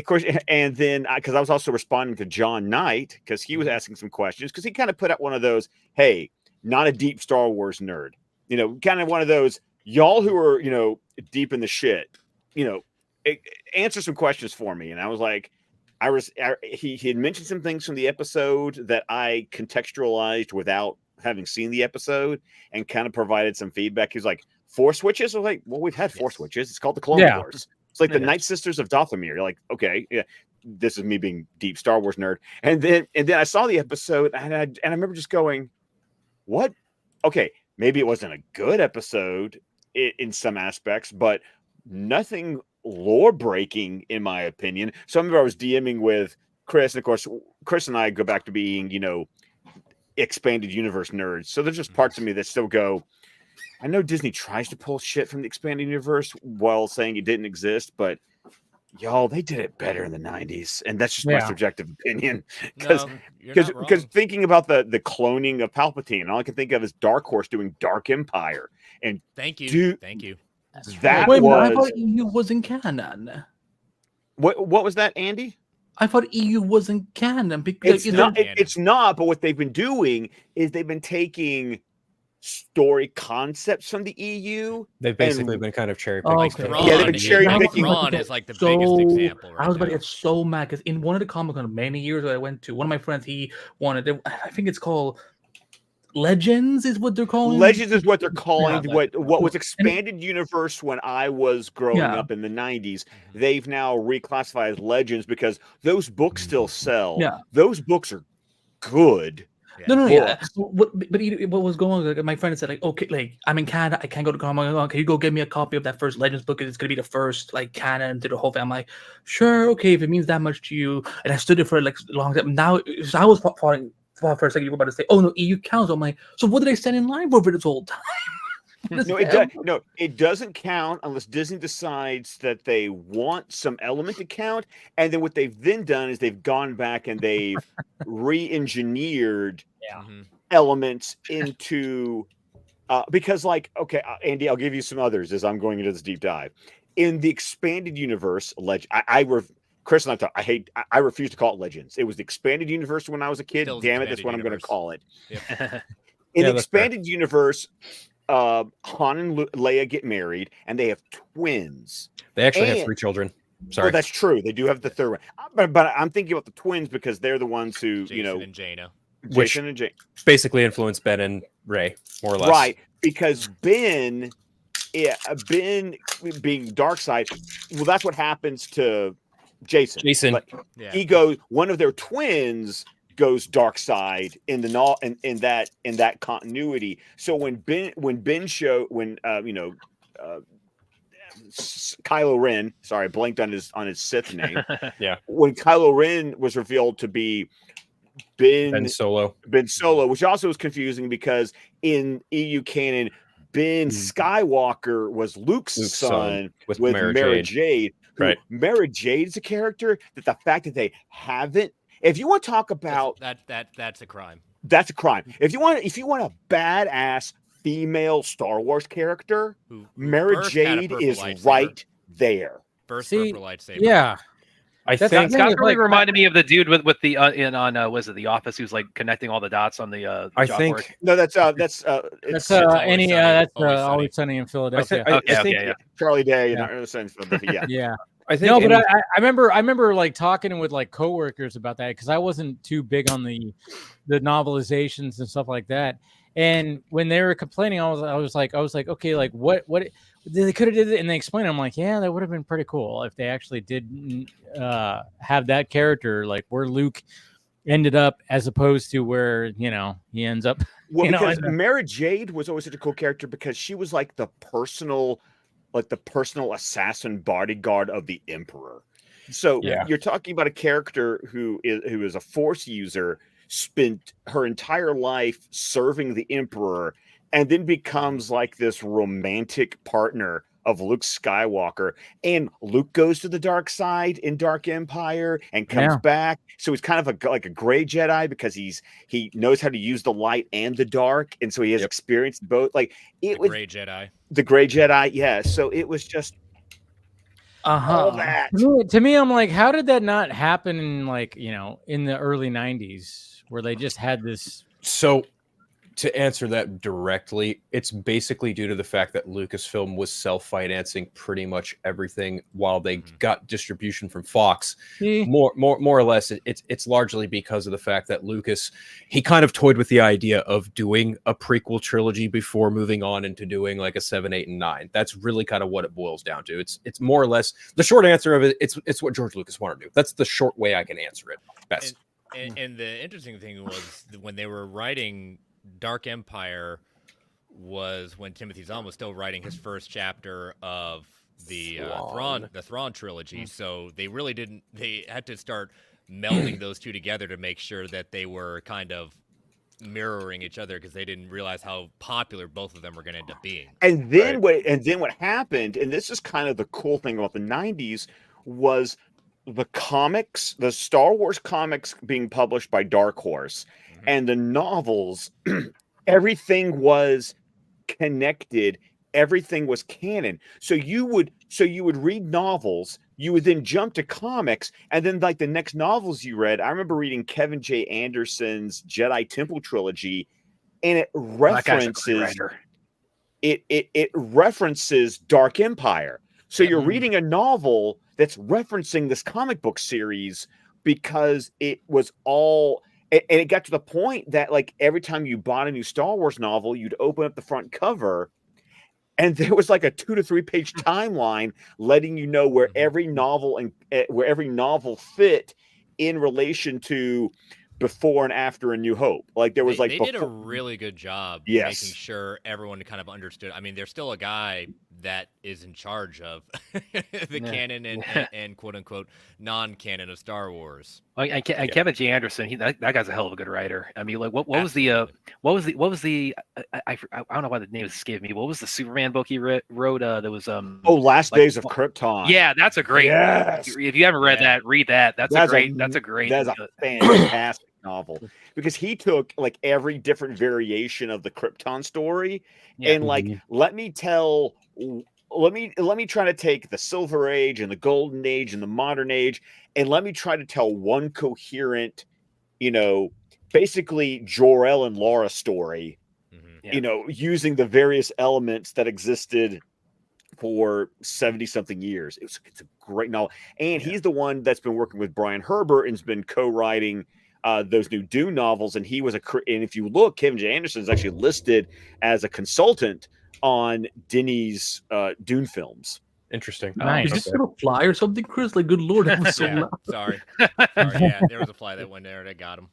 course, and then because I was also responding to John Knight because he was asking some questions because he kind of put out one of those, hey, not a deep Star Wars nerd, you know, kind of one of those y'all who are, you know, deep in the shit, you know, answer some questions for me. And I was like, he had mentioned some things from the episode that I contextualized without having seen the episode and kind of provided some feedback. He was like, Force Witches. I was like, well, we've had Force Witches. It's called the Clone Wars. It's like the Night Sisters of Dathomir. You're like, okay, yeah. This is me being deep Star Wars nerd. And then I saw the episode, and I remember just going, what? Okay, maybe it wasn't a good episode in some aspects, but nothing lore breaking in my opinion. So I remember I was DMing with Chris, and of course Chris and I go back to being, expanded universe nerds. So there's just parts of me that still go, I know Disney tries to pull shit from the expanded universe while saying it didn't exist, but y'all, they did it better in the 90s. And that's just my subjective opinion. Because thinking about the cloning of Palpatine, all I can think of is Dark Horse doing Dark Empire. And thank you. That Wait, was... I thought EU wasn't canon. What was that, Andy? I thought EU wasn't canon. Because it's not, but what they've been doing is they've been taking story concepts from the EU. They've basically been kind of cherry picking. Oh, okay. They've been cherry picking. Ron is like the biggest example. I was about to get so mad because in one of the Comic-Con many years that I went to, one of my friends, he wanted, I think it's called Legends is what they're calling. Legends is what they're calling what was expanded universe when I was growing up in the 90s. They've now reclassified as Legends because those books still sell. Yeah. Those books are good. No. But what was going on? Like, my friend said, like, okay, like I'm in Canada, I can't go to Comic-Con. Can you go get me a copy of that first Legends book? It's gonna be the first like canon to the whole thing. I'm like, sure, okay, if it means that much to you. And I stood there for like a long time. Now I was falling for a second. You were about to say, oh no, EU counts. I'm like, so what did I stand in line for this whole time? It doesn't count unless Disney decides that they want some element to count. And then what they've then done is they've gone back and they've re-engineered elements into because like, okay, Andy, I'll give you some others as I'm going into this deep dive. In the expanded universe, Chris and I refuse to call it Legends. It was the expanded universe when I was a kid. Damn it, that's what I'm going to call it. Yep. In the expanded universe, Han and Leia get married, and they have twins. They actually have 3 children. Sorry, that's true. They do have the third one, but I'm thinking about the twins because they're the ones who Jason and Jaina, basically influenced Ben and Rey more or less, right? Because Ben being dark side, well, that's what happens to Jason. Like, he goes. One of their twins goes dark side in that continuity. So when Kylo Ren, sorry, I blanked on his Sith name. When Kylo Ren was revealed to be Ben Solo, which also was confusing because in EU canon, Ben Skywalker was Luke's son with Mara Jade. Right. Mara Jade is a character that the fact that they haven't. If you want to talk about that's a crime. That's a crime. If you want a badass female Star Wars character, Mara Jade is right there. Burst purple lightsaber. Yeah. I think Scott really reminded me of the dude with the was it The Office who's like connecting all the dots on the I think no, that's Always Sunny in Philadelphia. I think Charlie Day and Always Sunny in Philadelphia. Yeah. I think but I remember like talking with like coworkers about that because I wasn't too big on the novelizations and stuff like that. And when they were complaining, I was like, okay, like what they could have did it, and they explained. I'm like, yeah, that would have been pretty cool if they actually did have that character, like where Luke ended up, as opposed to where he ends up. Well, because Mara Jade was always such a cool character because she was like the personal assassin bodyguard of the Emperor. So you're talking about a character who is a Force user, spent her entire life serving the Emperor, and then becomes like this romantic partner of Luke Skywalker. And Luke goes to the dark side in Dark Empire and comes back. So he's kind of like a gray Jedi because he knows how to use the light and the dark, and so he has experienced both. Like it was gray Jedi. The gray Jedi, yeah. So it was just all that. To me, I'm like, how did that not happen in in the early 90s where they just had this? So To answer that directly, it's basically due to the fact that Lucasfilm was self-financing pretty much everything while they got distribution from Fox. More or less, it's largely because of the fact that Lucas, he kind of toyed with the idea of doing a prequel trilogy before moving on into doing like a 7, 8, and 9. That's really kind of what it boils down to. It's more or less the short answer of it. It's what George Lucas wanted to do. That's the short way I can answer it best. And the interesting thing was when they were writing Dark Empire was when Timothy Zahn was still writing his first chapter of the Thrawn trilogy. So they really didn't. They had to start melding those two together to make sure that they were kind of mirroring each other because they didn't realize how popular both of them were going to end up being. And then what happened, and this is kind of the cool thing about the 90s, was the comics, the Star Wars comics being published by Dark Horse, and the novels, everything was connected, everything was canon. So you would read novels, you would then jump to comics, and then like the next novels you read, I remember reading Kevin J. Anderson's Jedi Temple trilogy, and it references it references Dark Empire. So you're reading a novel that's referencing this comic book series because it was all. And it got to the point that, like, every time you bought a new Star Wars novel, you'd open up the front cover, and there was like a 2 to 3 page timeline letting you know where every novel fit in relation to before and after A New Hope. Like there was they did a really good job making sure everyone kind of understood. I mean, there's still a guy that is in charge of the canon and quote unquote non-canon of Star Wars. And Kevin J. Anderson, that guy's a hell of a good writer. I mean, like what was the I don't know why the name escaped me. What was the Superman book he wrote? That was Last Days of Krypton. Yeah, that's a great. Yes. If you haven't read that, read that. That's a fantastic novel because he took like every different variation of the Krypton story and like let me try to take the Silver Age and the Golden Age and the Modern Age and let me try to tell one coherent, basically Jor-El and Laura story, using the various elements that existed for 70 something years. It's a great novel, and he's the one that's been working with Brian Herbert and's been co-writing those new Dune novels. And he was and if you look, Kevin J. Anderson is actually listed as a consultant on Denny's Dune films. Interesting. Nice. Is this gonna fly or something, Chris? Like, good lord, that was so loud. Sorry. Yeah, there was a fly that went there that got him.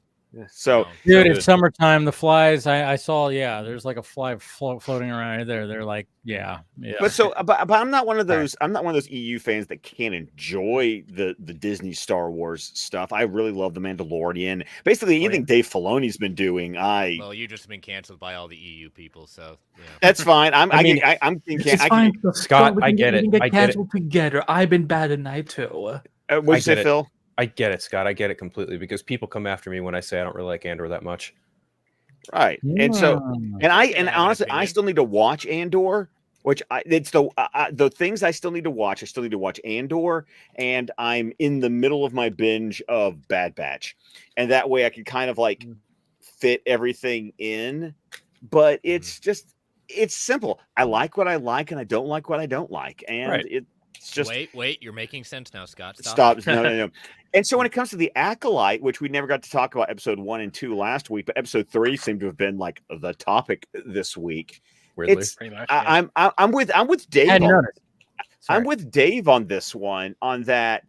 So, dude, it's summertime. The flies, I saw. Yeah, there's like a fly floating around there. They're like, yeah. But I'm not one of those. I'm not one of those EU fans that can't enjoy the Disney Star Wars stuff. I really love The Mandalorian. Basically, anything Dave Filoni's been doing. Well, you've just been canceled by all the EU people, so yeah. That's fine. I'm fine. Scott, I get it. I get it. Together, I've been bad tonight too. What'd you say, Phil? I get it, Scott. I get it completely because people come after me when I say I don't really like Andor that much. Right. And so, and honestly, I still need to watch Andor, which it's the things I still need to watch. I still need to watch Andor, and I'm in the middle of my binge of Bad Batch, and that way I can kind of like fit everything in. But it's simple. I like what I like, and I don't like what I don't like, and it's just wait. You're making sense now, Scott. Stop. No. And so when it comes to the Acolyte, which we never got to talk about episode 1 and 2 last week, but episode 3 seemed to have been like the topic this week. Weirdly, it's pretty much, I'm with Dave. I'm with Dave on this one. On that,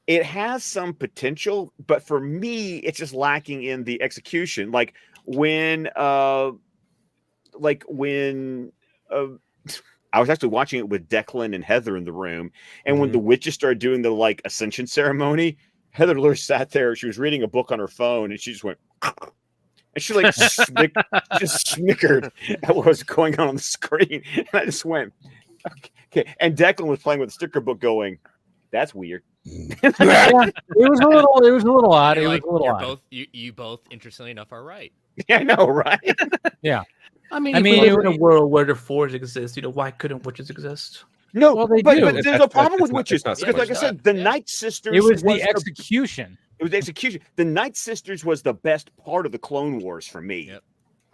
it has some potential, but for me, it's just lacking in the execution. Like when I was actually watching it with Declan and Heather in the room. And when the witches started doing the like ascension ceremony, Heather literally sat there. She was reading a book on her phone and she just went, and she like just snickered at what was going on the screen. And I just went, okay. And Declan was playing with a sticker book going, that's weird. It was a little odd. It was a little odd. You both, interestingly enough, are right. Yeah, I know, right? Yeah. I mean, we live in a world where the Force exists. Why couldn't witches exist? No, well, they do. But there's a problem with witches because, like I said, the Night Sisters. It was the execution. It was the execution. The Night Sisters was the best part of the Clone Wars for me. Yep.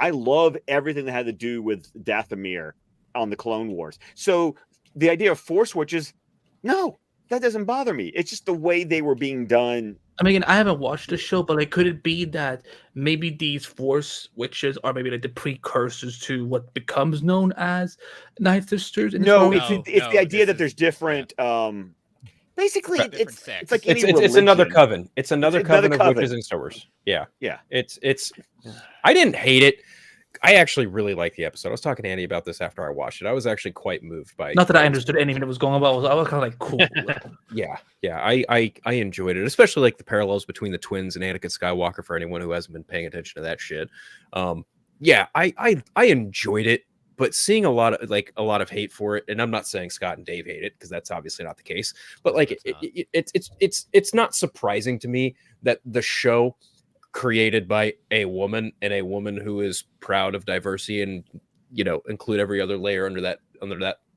I love everything that had to do with Dathomir on the Clone Wars. So the idea of Force switches, no, that doesn't bother me. It's just the way they were being done. I mean, I haven't watched the show, but like, could it be that maybe these Force witches are maybe like the precursors to what becomes known as Night Sisters? No, it's the idea that there's different. Basically, it's like it's another coven. It's another coven of witches in Star Wars. Yeah. It's. I didn't hate it. I actually really liked the episode. I was talking to Andy about this after I watched it. I was actually quite moved by it. Not that I understood anything that was going on, but I was kind of like, cool. Yeah. I enjoyed it, especially like the parallels between the twins and Anakin Skywalker for anyone who hasn't been paying attention to that shit. I enjoyed it, but seeing a lot of hate for it, and I'm not saying Scott and Dave hate it because that's obviously not the case, but like it's not surprising to me that the show created by a woman and a woman who is proud of diversity and include every other layer under that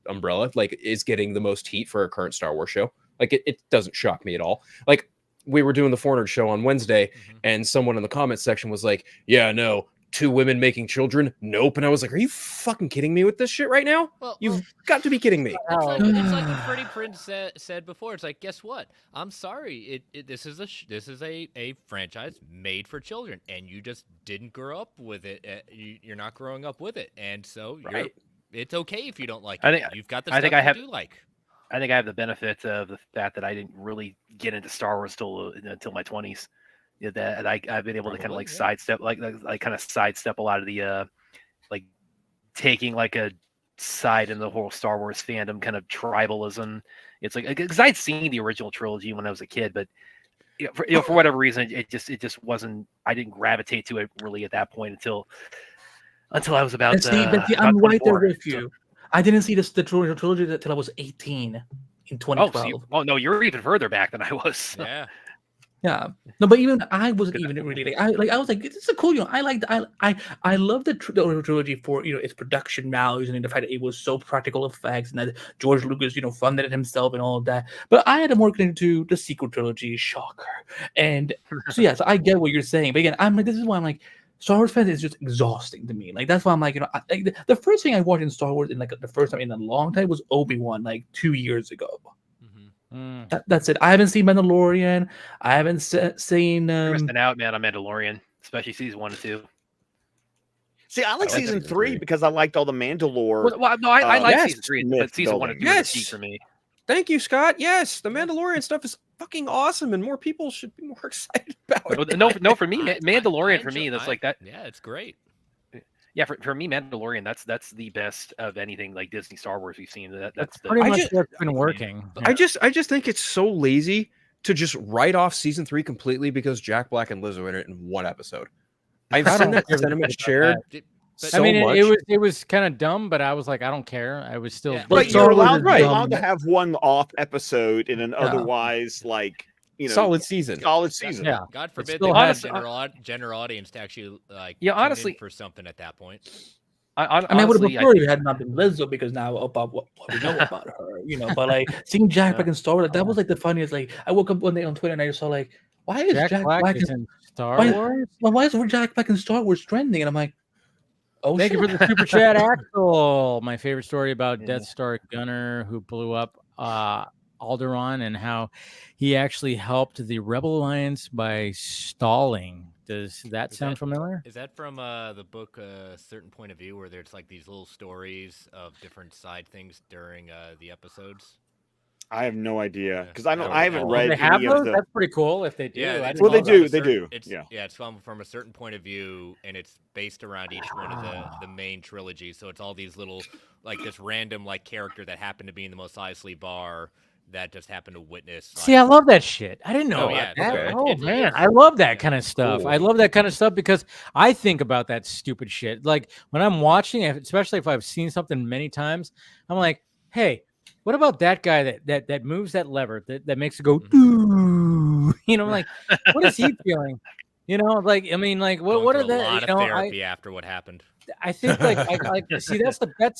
umbrella, like, is getting the most heat for a current Star Wars show. Like it doesn't shock me at all. Like, we were doing the 400 show on Wednesday, and someone in the comment section was like, yeah, no, 2 women making children, nope. And I was like, are you fucking kidding me with this shit right now? You've got to be kidding me. It's like Freddie Prinze said before. It's like, guess what? I'm sorry. This is a franchise made for children, and you just didn't grow up with it. You're not growing up with it, and so it's okay if you don't like it. You've got the stuff you do like. I think I have the benefit of the fact that I didn't really get into Star Wars until my 20s. That I've been able to kind of like sidestep, like kind of sidestep a lot of the like taking like a side in the whole Star Wars fandom kind of tribalism. It's like, because I'd seen the original trilogy when I was a kid, but for whatever reason, it just wasn't. I didn't gravitate to it really at that point until I was about. I'm right there with you. I didn't see the trilogy until I was 18 in 2012. No, you're even further back than I was. Yeah, no, but even I wasn't even really I was like, this is a cool, I love the trilogy for its production values and the fact that it was so practical effects and that George Lucas funded it himself and all of that. But I had more connection to the sequel trilogy, shocker. And so so I get what you're saying, but again, I'm like, this is why I'm like, Star Wars fans is just exhausting to me. Like, that's why I'm like, the first thing I watched in Star Wars in like the first time in a long time was Obi-Wan, like 2 years ago. That's it. I haven't seen Mandalorian. I haven't seen. You're missing out, man, on Mandalorian, especially season 1 and 2. See, I like season 3 because I liked all the Mandalore. I like season 3, but season 1 and 2 are the key for me. Thank you, Scott. Yes, the Mandalorian stuff is fucking awesome, and more people should be more excited about it. No, for me, Mandalorian for me, that's like that. Yeah, it's great. Yeah, for me, Mandalorian, that's the best of anything like Disney Star Wars we've seen. That's pretty much what's been working. I just think it's so lazy to just write off season 3 completely because Jack Black and Liz are in it in one episode. I've seen that sentiment shared. I mean, it was kind of dumb, but I was like, I don't care. I was still. But you're allowed to have one off episode in an otherwise like. Solid season. Yeah. God forbid they have a general audience to actually honestly for something at that point. I mean, I would have preferred it had not been Lizzo because now about what we know about her, But like seeing Jack Black in Star Wars, that was like the funniest. Like, I woke up one day on Twitter and I just saw like, why is Jack Black in Star Wars? Why is Jack Black in Star Wars trending? And I'm like, oh, thank you for the super chat, Axel. My favorite story about Death Star Gunner who blew up Alderaan and how he actually helped the Rebel Alliance by stalling. Does that sound familiar? Is that from the book A Certain Point of View, where there's like these little stories of different side things during the episodes? I have no idea because I haven't read. They have those? That's pretty cool if they do. Yeah, they do. They do. It's from a certain point of view, and it's based around each one of the main trilogy. So it's all these little like this random like character that happened to be in the Mos Eisley bar. That just happened to witness. See, I love that shit. I didn't know that. Okay. Oh, man. I love that kind of stuff. Cool. I love that kind of stuff because I think about that stupid shit. Like, when I'm watching it, especially if I've seen something many times, I'm like, hey, what about that guy that moves that lever that makes it go, ooh? Like, what is he feeling? Like, I mean, like, what are that? A lot of therapy after what happened. I think like see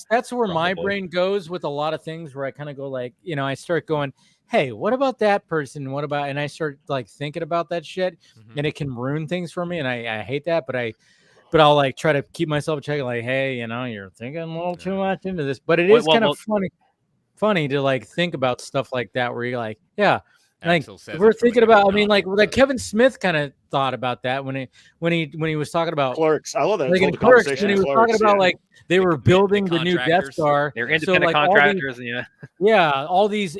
that's where my brain goes with a lot of things where I kind of go like, I start going, hey, what about that person? What about, and I start like thinking about that shit and it can ruin things for me. And I hate that, but but I'll like try to keep myself checking, like, hey, you're thinking a little too much into this. But it is kind of funny to like think about stuff like that, where you're like, yeah. Like we're thinking about, I mean, like Kevin Smith kind of thought about that when he was talking about Clerks. I love that. Like in Clerks, when he was talking about like they were building the new Death Star. They're independent contractors, all these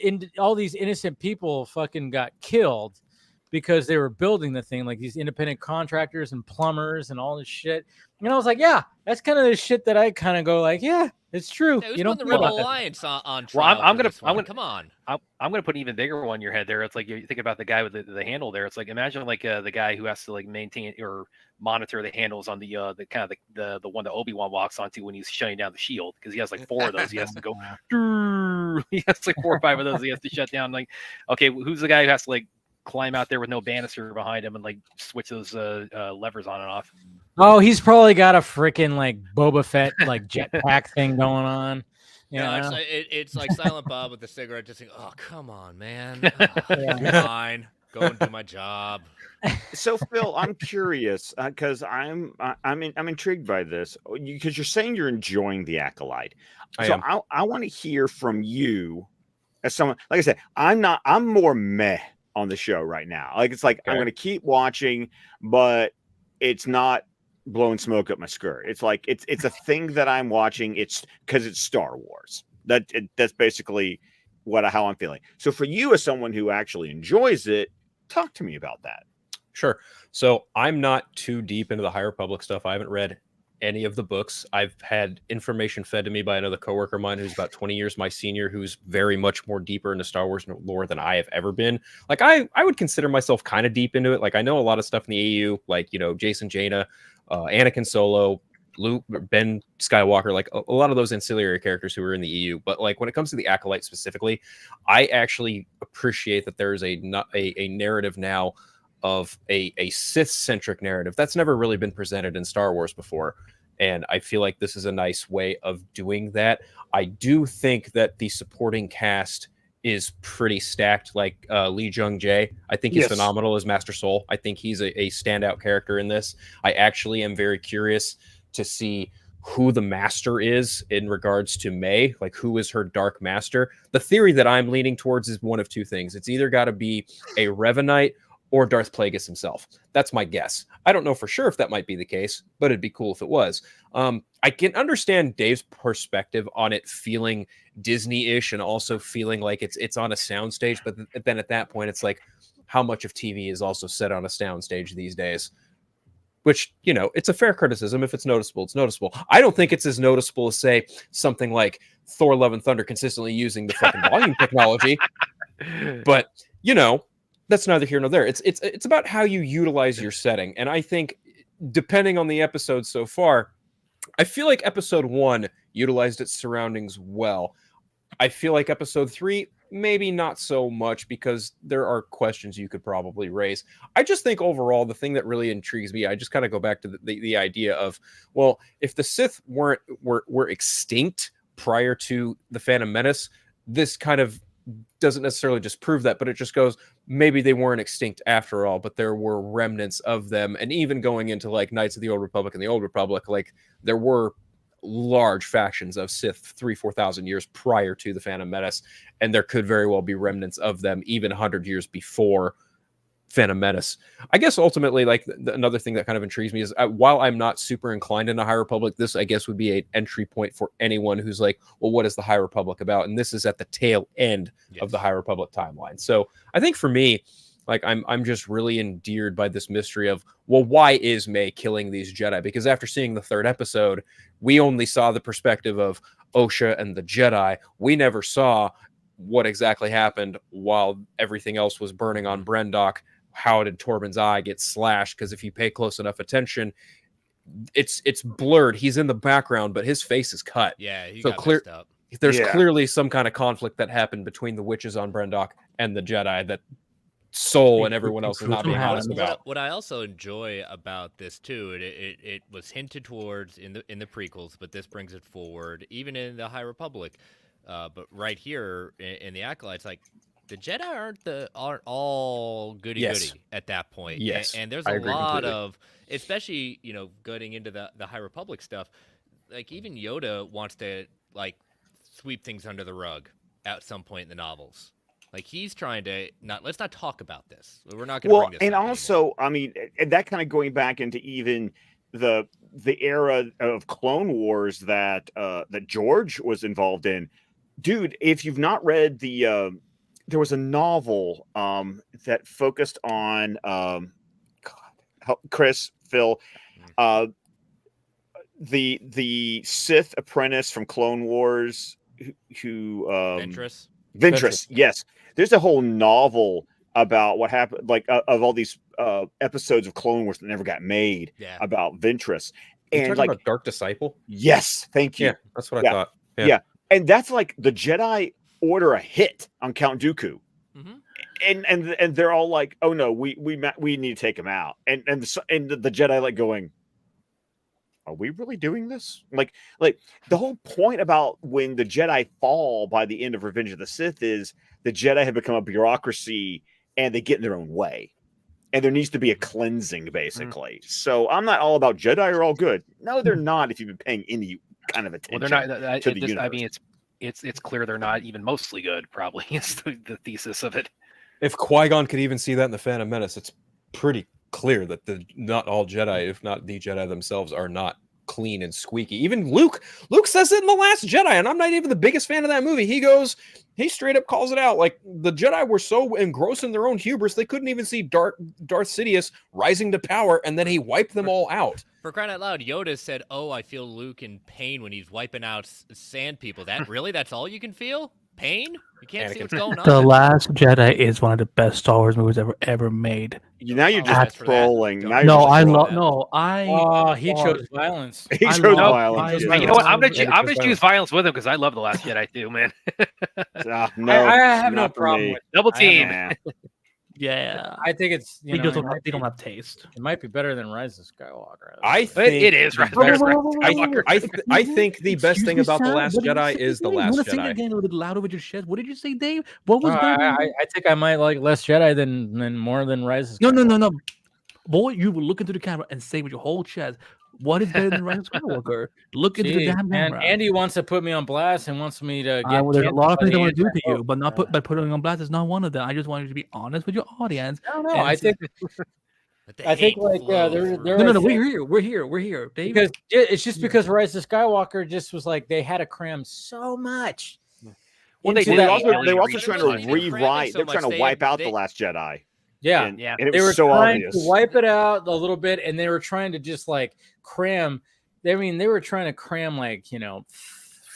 innocent people fucking got killed because they were building the thing, like these independent contractors and plumbers and all this shit. And I was like, yeah, that's kind of the shit that I kind of go like, yeah, it's true. You don't put the Rebel Alliance on trial. Well, come on. I'm gonna put an even bigger one in your head there. It's like you think about the guy with the handle there. It's like imagine like the guy who has to like maintain or monitor the handles on the kind of the one that Obi-Wan walks onto when he's shutting down the shield, because he has like 4 of those. He has to go. He has like 4 or 5 of those. He has to shut down. Like, okay, who's the guy who has to like climb out there with no banister behind him and like switch those levers on and off? Oh, he's probably got a freaking like Boba Fett like jetpack thing going on. It's like Silent Bob with the cigarette, just saying, "Oh, come on, man, fine, go and do my job." So, Phil, I'm curious because I'm intrigued by this, because you're saying you're enjoying The Acolyte. I want to hear from you as someone. Like I said, I'm more meh on the show right now. Like it's like I'm going to keep watching, but it's not blowing smoke up my skirt. It's like it's a thing that I'm watching. It's because it's Star Wars. That's basically how I'm feeling. So for you, as someone who actually enjoys it, talk to me about that. Sure. So I'm not too deep into the High Republic stuff. I haven't read any of the books. I've had information fed to me by another coworker of mine who's about 20 years my senior, who's very much more deeper into Star Wars lore than I have ever been. Like I would consider myself kind of deep into it. Like I know a lot of stuff in the AU, like, Jason Jaina, Anakin Solo, Luke, Ben Skywalker, like a lot of those ancillary characters who are in the EU. But like when it comes to the Acolyte specifically, I actually appreciate that there's a narrative now of a Sith-centric narrative that's never really been presented in Star Wars before. And I feel like this is a nice way of doing that. I do think that the supporting cast is pretty stacked. Like Lee Jung-jae, I think he's phenomenal as Master Soul. I think he's a standout character in this. I actually am very curious to see who the master is in regards to May, like who is her dark master. The theory that I'm leaning towards is one of two things. It's either got to be a Revanite or Darth Plagueis himself. That's my guess. I don't know for sure if that might be the case, but it'd be cool if it was. I can understand Dave's perspective on it feeling Disney-ish and also feeling like it's on a soundstage, but then at that point, it's like, how much of TV is also set on a soundstage these days? Which, it's a fair criticism. If it's noticeable, it's noticeable. I don't think it's as noticeable as, say, something like Thor: Love and Thunder consistently using the fucking volume technology. But, that's neither here nor there. It's about how you utilize your setting. And I think, depending on the episode so far, I feel like episode 1 utilized its surroundings well. I feel like episode 3, maybe not so much, because there are questions you could probably raise. I just think overall, the thing that really intrigues me, I just kind of go back to the idea of, well, if the Sith were extinct prior to the Phantom Menace, this kind of doesn't necessarily just prove that, but it just goes, maybe they weren't extinct after all, but there were remnants of them. And even going into like Knights of the Old Republic and the Old Republic, like there were large factions of Sith 3,000-4,000 years prior to the Phantom Menace, and there could very well be remnants of them even 100 years before Phantom Menace. I guess ultimately, like another thing that kind of intrigues me is, while I'm not super inclined into High Republic, this I guess would be an entry point for anyone who's like, well, what is the High Republic about? And this is at the tail end of the High Republic timeline. So I think for me, like I'm just really endeared by this mystery of, well, why is May killing these Jedi? Because after seeing the 3rd episode, we only saw the perspective of Osha and the Jedi. We never saw what exactly happened while everything else was burning on Brendok. How did Torben's eye get slashed? Because if you pay close enough attention, it's blurred. He's in the background, but his face is cut. Yeah, he so got messed up. There's clearly some kind of conflict that happened between the witches on Brendok and the Jedi that Soul and everyone else is not being honest about. What I also enjoy about this too, it was hinted towards in the prequels, but this brings it forward, even in the High Republic. But right here in the Acolytes, like, the Jedi aren't all goody goody at that point. Yes, and there's I a agree lot completely. of, especially getting into the High Republic stuff. Like even Yoda wants to like sweep things under the rug at some point in the novels. Like he's trying to let's not talk about this. We're not going to bring this and up also, anymore. I mean, and that kind of going back into even the era of Clone Wars that George was involved in. Dude, if you've not read there was a novel that focused on Chris, Phil, the Sith apprentice from Clone Wars who Ventress, yes. There's a whole novel about what happened, like of all these episodes of Clone Wars that never got made about Ventress. You're and talking like about Dark Disciple? Yes, thank you. Yeah, that's what I thought. Yeah. And that's like the Jedi order a hit on Count Dooku. And they're all like, "Oh no, we need to take him out." And the Jedi like going, "Are we really doing this?" Like the whole point about when the Jedi fall by the end of Revenge of the Sith is the Jedi have become a bureaucracy and they get in their own way. And there needs to be a cleansing, basically. So I'm not all about Jedi are all good. No, they're not. If you've been paying any kind of attention to the universe. I mean, it's clear they're not even mostly good. Probably is the thesis of it. If Qui-Gon could even see that in the Phantom Menace, it's pretty clear that not all Jedi, if not the Jedi themselves, are not clean and squeaky. Even Luke says it in The Last Jedi, and I'm not even the biggest fan of that movie. He straight up calls it out. Like, the Jedi were so engrossed in their own hubris, they couldn't even see Darth Sidious rising to power, and then he wiped them all out. For crying out loud, Yoda said, "Oh, I feel Luke in pain when he's wiping out sand people." That's all you can feel? Pain? You can't see what's going on. The Last Jedi is one of the best Star Wars movies ever made. Now you're just trolling. He chose violence. He chose violence. You know what? I'm gonna choose violence with him because I love The Last Jedi too, man. No, I have no problem with double team. Yeah, I think it's they don't have taste. It might be better than Rise of Skywalker. I think it is. Rise of Skywalker. I think the best thing about The Last Jedi is The Last Jedi. Again, a little bit louder with your chest. What did you say, Dave? What was I think I might like Less Jedi than more than Rise of Skywalker. No. Boy, you will look into the camera and say with your whole chest, what is better than Rise of Skywalker? Look into the damn camera. Andy wants to put me on blast and wants me to get. There's a lot of things I want to do to you, but not by putting on blast is not one of them. I just want you to be honest with your audience. No, I think like no. We're here, Dave. Because it's just because Rise of Skywalker just was like they had to cram so much. Well, they were also trying to rewrite. They're trying to wipe out The Last Jedi. Yeah, and it was so obvious. To wipe it out a little bit, and they were trying to just like cram. They were trying to cram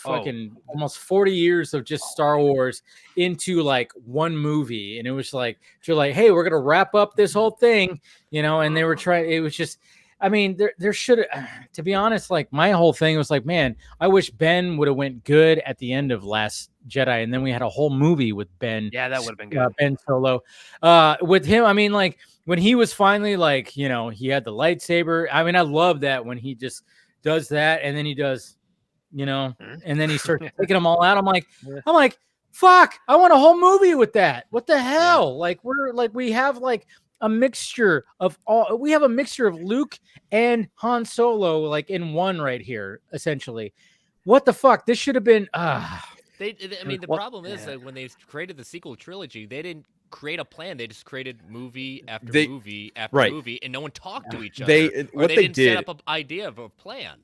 fucking almost 40 years of just Star Wars into like one movie, and it was like you're like, hey, we're gonna wrap up this whole thing, and they were trying. It was just. I mean, there should, to be honest, like my whole thing was like, man, I wish Ben would have went good at the end of Last Jedi, and then we had a whole movie with Ben. Yeah, that would have been good. Ben Solo, with him. I mean, like when he was finally like, he had the lightsaber. I mean, I love that when he just does that, and then he does, and then he starts taking them all out. I'm like, fuck, I want a whole movie with that. What the hell? Like we have like. A mixture of Luke and Han Solo like in one right here, essentially. What the fuck? This should have been the problem is that when they created the sequel trilogy, they didn't create a plan. They just created movie after movie after movie, and no one talked to each other. They didn't set up an idea of a plan.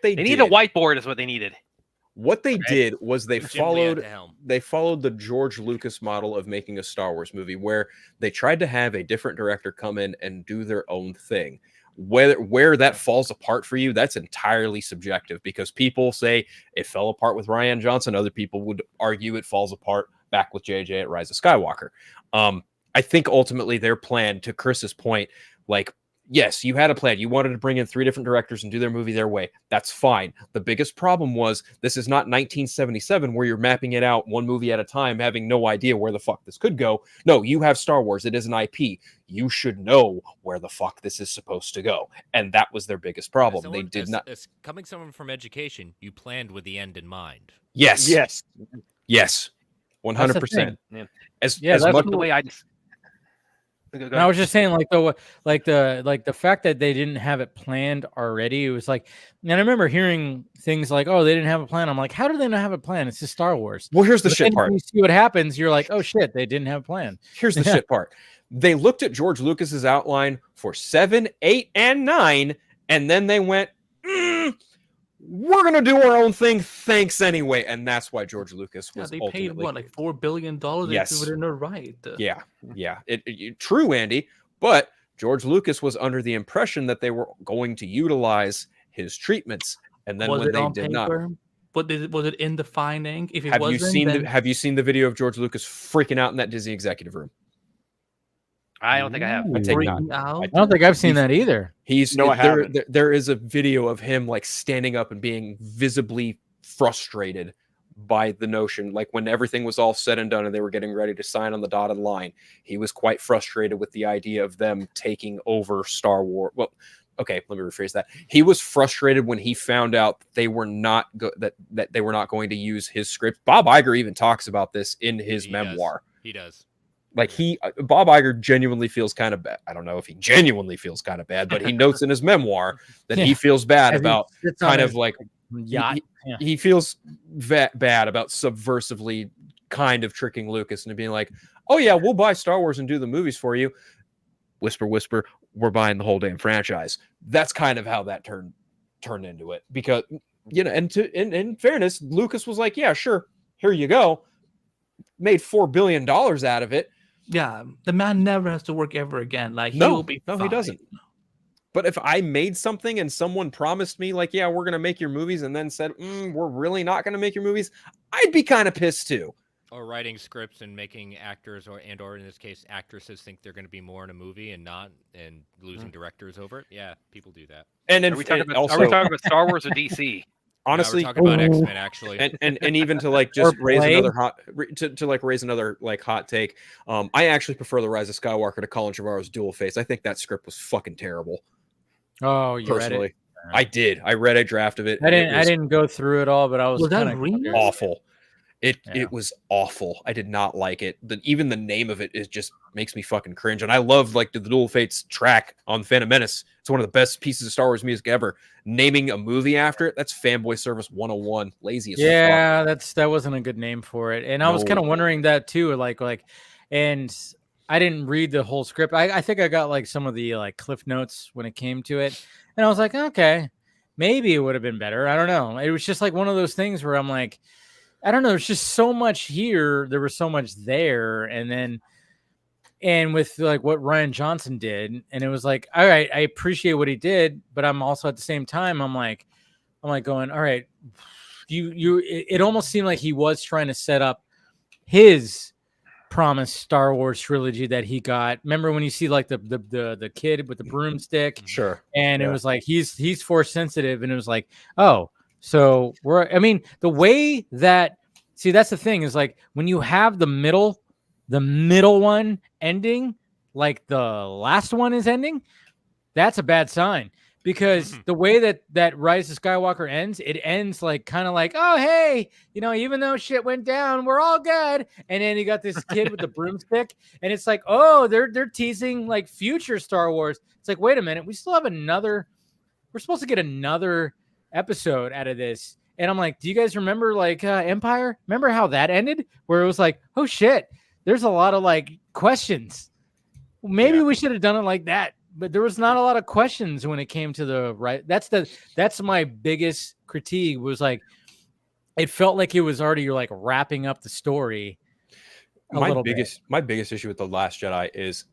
They needed a whiteboard is what they needed. What they did was they followed the George Lucas model of making a Star Wars movie, where they tried to have a different director come in and do their own thing. Where that falls apart for you, that's entirely subjective, because people say it fell apart with Rian Johnson. Other people would argue it falls apart back with JJ at Rise of Skywalker. I think ultimately their plan, to Chris's point, like, yes, you had a plan. You wanted to bring in 3 different directors and do their movie their way. That's fine. The biggest problem was this is not 1977 where you're mapping it out one movie at a time, having no idea where the fuck this could go. No, you have Star Wars. It is an IP. You should know where the fuck this is supposed to go. And that was their biggest problem. They did not. As coming someone from education, you planned with the end in mind. Yes. 100%. Yeah. As that's much the way I just. And I was just saying, like the fact that they didn't have it planned already. It was like, and I remember hearing things like, "Oh, they didn't have a plan." I'm like, "How do they not have a plan? It's just Star Wars." Well, here's the But shit then part. when you see what happens, you're like, "Oh shit, they didn't have a plan." Here's the shit part. They looked at George Lucas's outline for 7, 8, and 9, and then they went, we're gonna do our own thing. Thanks anyway, and that's why George Lucas was. They ultimately... paid what, like $4 billion? Yes, within their right. Yeah. True, Andy. But George Lucas was under the impression that they were going to utilize his treatments, and then when they did not. But was it in the finding? If it have wasn't, have you seen the video of George Lucas freaking out in that Disney executive room? I don't think I have. I take that. I don't think I've seen that either. There is a video of him like standing up and being visibly frustrated by the notion, like when everything was all said and done and they were getting ready to sign on the dotted line, he was quite frustrated with the idea of them taking over Star Wars. Well, okay, let me rephrase that. He was frustrated when he found out that they were not that they were not going to use his script. Bob Iger even talks about this in his memoir. He does. Like Bob Iger genuinely feels kind of bad. I don't know if he genuinely feels kind of bad, but he notes in his memoir that he feels bad about kind of like yacht. He feels bad about subversively kind of tricking Lucas and being like, "Oh yeah, we'll buy Star Wars and do the movies for you." Whisper, whisper, we're buying the whole damn franchise. That's kind of how that turned into it, because and in fairness, Lucas was like, "Yeah, sure, here you go." Made $4 billion out of it. Yeah, the man never has to work ever again. Like, he doesn't. But if I made something and someone promised me, like, yeah, we're going to make your movies, and then said, we're really not going to make your movies, I'd be kind of pissed too. Or writing scripts and making actors or in this case, actresses think they're going to be more in a movie and not, and losing directors over it. Yeah, people do that. And are we talking about Star Wars or DC? Honestly, we're talking about X-Men actually, and even to like just raise another hot take. I actually prefer the Rise of Skywalker to Colin Trevorrow's Dual Face. I think that script was fucking terrible. Oh, you read it? I did. I read a draft of it. I didn't go through it all, but I was kind of awful. It was awful. I did not like it. Even the name of it just makes me fucking cringe. And I love like the Dual Fates track on Phantom Menace. It's one of the best pieces of Star Wars music ever. Naming a movie after it, that's fanboy service 101. Lazy as fuck. That wasn't a good name for it. And I was kind of wondering that too. And I didn't read the whole script. I think I got like some of the like cliff notes when it came to it. And I was like, okay, maybe it would have been better. I don't know. It was just like one of those things where I'm like, I don't know. There's just so much here. There was so much there. And with like what Rian Johnson did, and it was like, all right, I appreciate what he did, but I'm also at the same time, I'm like going, all right, it almost seemed like he was trying to set up his promised Star Wars trilogy that he got. Remember when you see like the kid with the broomstick? Sure. And it was like, he's force sensitive. And it was like, oh, so the way that, see, that's the thing is like when you have the middle one ending, like the last one is ending, that's a bad sign, because the way that Rise of Skywalker ends, it ends like kind of like, oh, hey, even though shit went down, we're all good. And then you got this kid with the broomstick, and it's like, oh, they're teasing like future Star Wars. It's like, wait a minute, we're supposed to get another episode out of this. And I'm like, do you guys remember like Empire? Remember how that ended, where it was like, oh shit, there's a lot of like questions. Maybe we should have done it like that, but there was not a lot of questions when it came to the right. That's my biggest critique, was like, it felt like it was already like wrapping up the story. My biggest issue with The Last Jedi is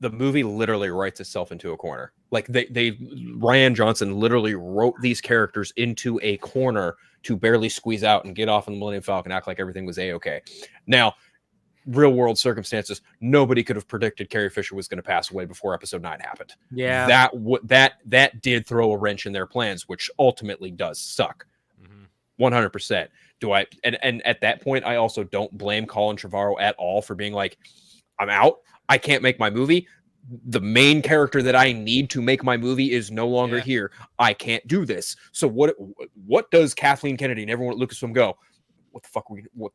the movie literally writes itself into a corner. Like Rian Johnson literally wrote these characters into a corner to barely squeeze out and get off on the Millennium Falcon, act like everything was A-okay. Now, real world circumstances, nobody could have predicted Carrie Fisher was going to pass away before episode 9 happened. Yeah. That did throw a wrench in their plans, which ultimately does suck. 100%. And at that point, I also don't blame Colin Trevorrow at all for being like, I'm out. I can't make my movie. The main character that I need to make my movie is no longer here. I can't do this. So what does Kathleen Kennedy and everyone at Lucasfilm go? what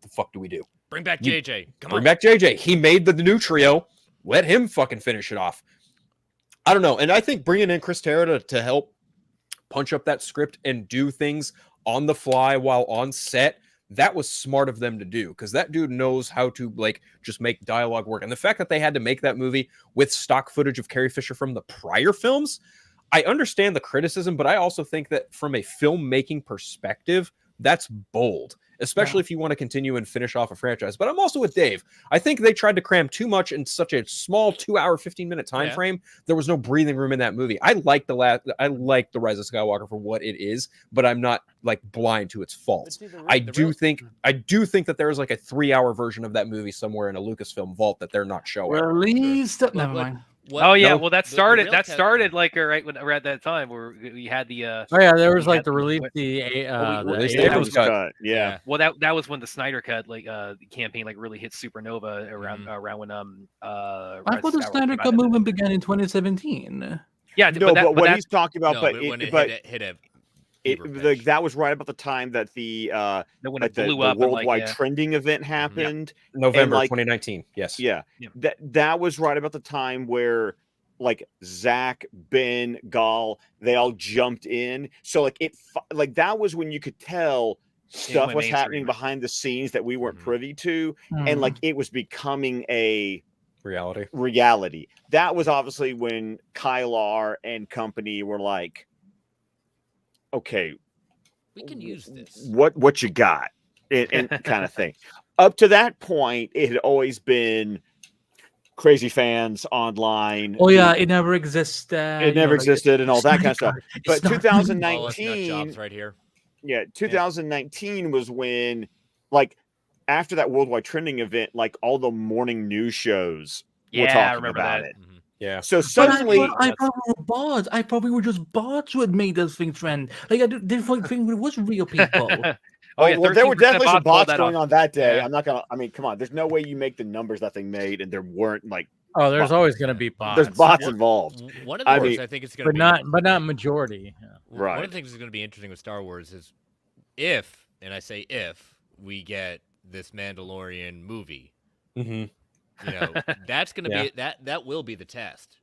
the fuck do we do? Bring back JJ. Bring back JJ. He made the new trio. Let him fucking finish it off. I don't know. And I think bringing in Chris Terra to help punch up that script and do things on the fly while on set, that was smart of them to do, because that dude knows how to like just make dialogue work. And the fact that they had to make that movie with stock footage of Carrie Fisher from the prior films, I understand the criticism, but I also think that from a filmmaking perspective, that's bold, especially if you want to continue and finish off a franchise. But I'm also with Dave. I think they tried to cram too much in such a small 2-hour, 15-minute time frame. There was no breathing room in that movie. I like the Rise of Skywalker for what it is, but I'm not like blind to its faults. I do think that there is like a 3-hour version of that movie somewhere in a Lucasfilm vault that they're not showing. Released. Never mind. Well, that started like right when around that time where we had the there was like the release the Abrams cut. Yeah. Well, that was when the Snyder cut campaign like really hit supernova around when I thought the Snyder cut movement began in 2017. Yeah, but what he's talking about, when it hit that was right about the time that the worldwide trending event happened. November 2019. Yes. Yeah. That was right about the time where like Zach, Ben, Gal, they all jumped in. So like that was when you could tell stuff was happening behind the scenes that we weren't privy to, and like it was becoming a reality. That was obviously when Kylar and company were like, okay, we can use this. What you got, and kind of thing. Up to that point, it had always been crazy fans online. Oh yeah, it never existed. It never existed, and all that kind of stuff. But 2019, jobs right here. Yeah, 2019 was when, like, after that worldwide trending event, like all the morning news shows were talking about it. Mm-hmm. Yeah. So suddenly, I probably were bots. I probably were just bots who had made those things trend. Like I didn't think it was real people. well, there were definitely some bots going on that day. Yeah. I'm not gonna. I mean, come on. There's no way you make the numbers that thing made, and there weren't like. Oh, there's always going to be bots. There's bots involved. One of the things I think it's going to be, but not majority. Yeah. Right. One of the things that's going to be interesting with Star Wars is if, and I say if, we get this Mandalorian movie. Mm-hmm. You know, that's going to be that will be the test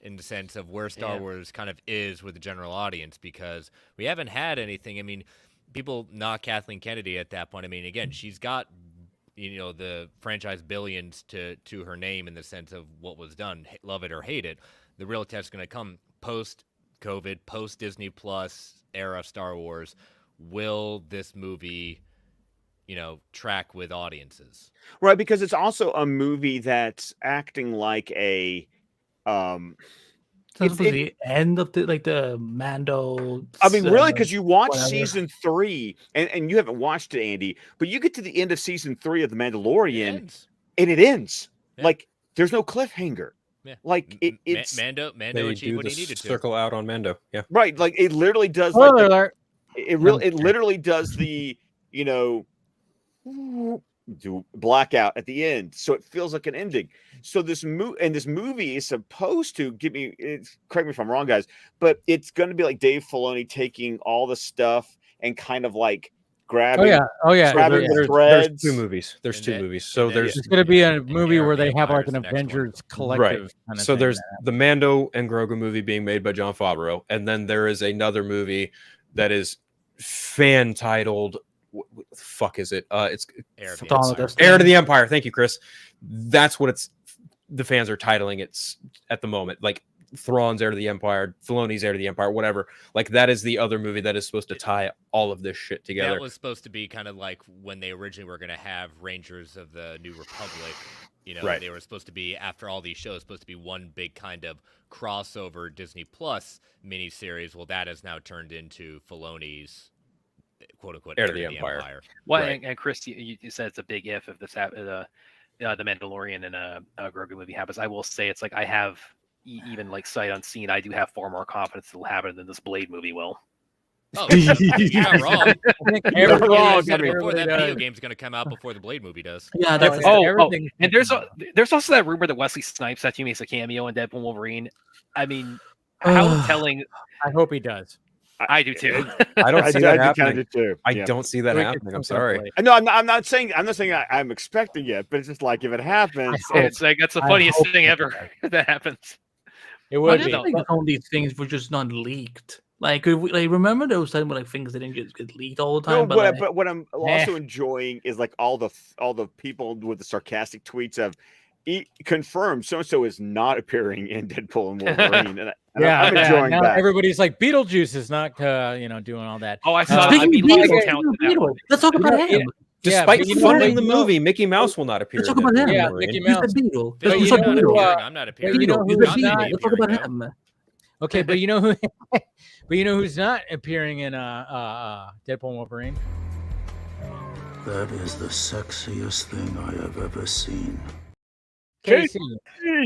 in the sense of where Star Wars kind of is with the general audience, because we haven't had anything. I mean, people knock Kathleen Kennedy at that point. I mean, again, she's got, you know, the franchise billions to her name in the sense of what was done, love it or hate it. The real test is going to come post-COVID, post-Disney Plus era Star Wars. Will this movie, you know, track with audiences? Right, because it's also a movie that's acting like a It's the end of the Mando. I mean, really, because you watch season 3, and you haven't watched it, Andy, but you get to the end of season 3 of The Mandalorian, and it ends. Yeah. Like, there's no cliffhanger. Yeah. Like it's Mando achieved what he needed to. Circle out on Mando. Yeah. Right. Like it literally does. It literally does the, you know, do blackout at the end, so it feels like an ending. So this movie is supposed to give me, correct me if I'm wrong, guys, but it's going to be like Dave Filoni taking all the stuff and kind of like grabbing grabbing the threads. There's two movies. So there's going to be a movie where they have like an Avengers collective. Right. Kind of so there's the Mando and Grogu movie being made by Jon Favreau, and then there is another movie that is fan titled. What the fuck is it? It's Heir to the Empire. Thank you, Chris. That's what the fans are titling it at the moment. Like Thrawn's Heir to the Empire, Filoni's Heir to the Empire, whatever. Like that is the other movie that is supposed to tie all of this shit together. That was supposed to be kind of like when they originally were going to have Rangers of the New Republic. You know, They were supposed to be, after all these shows, supposed to be one big kind of crossover Disney Plus miniseries. Well, that has now turned into Filoni's quote unquote Heir to the Empire. Well, and Chris, you said it's a big if this the Mandalorian and Grogu movie happens. I will say it's like I have even like sight unseen. I do have far more confidence it'll happen than this Blade movie will. Oh, you're not wrong. You're wrong. Before that video game's going to come out before the Blade movie does. Yeah. And there's also that rumor that Wesley Snipes actually makes a cameo in Deadpool Wolverine. I mean, how telling? I hope he does. I do too. I don't see that happening. Too. I don't see that happening. I'm sorry. No, I'm not saying I'm expecting it, but it's just like if it happens, it's like that's the funniest thing ever if that happens. It would be. Some of these things were just not leaked. Like, remember those times when things didn't get leaked all the time. No, but what I'm also enjoying is like all the people with the sarcastic tweets of confirmed so and so is not appearing in Deadpool and Wolverine. And I'm enjoying that. Everybody's like Beetlejuice is not doing all that. Oh, I saw Beetle. Let's talk about him. Despite funding the movie, Mickey Mouse will not appear. Let's talk about him. Yeah, Mickey Mouse. Beetle. I'm not appearing. Let's talk about him. Okay, but you know who? But you know who's not appearing in Deadpool and Wolverine? That is the sexiest thing I have ever seen. Casey.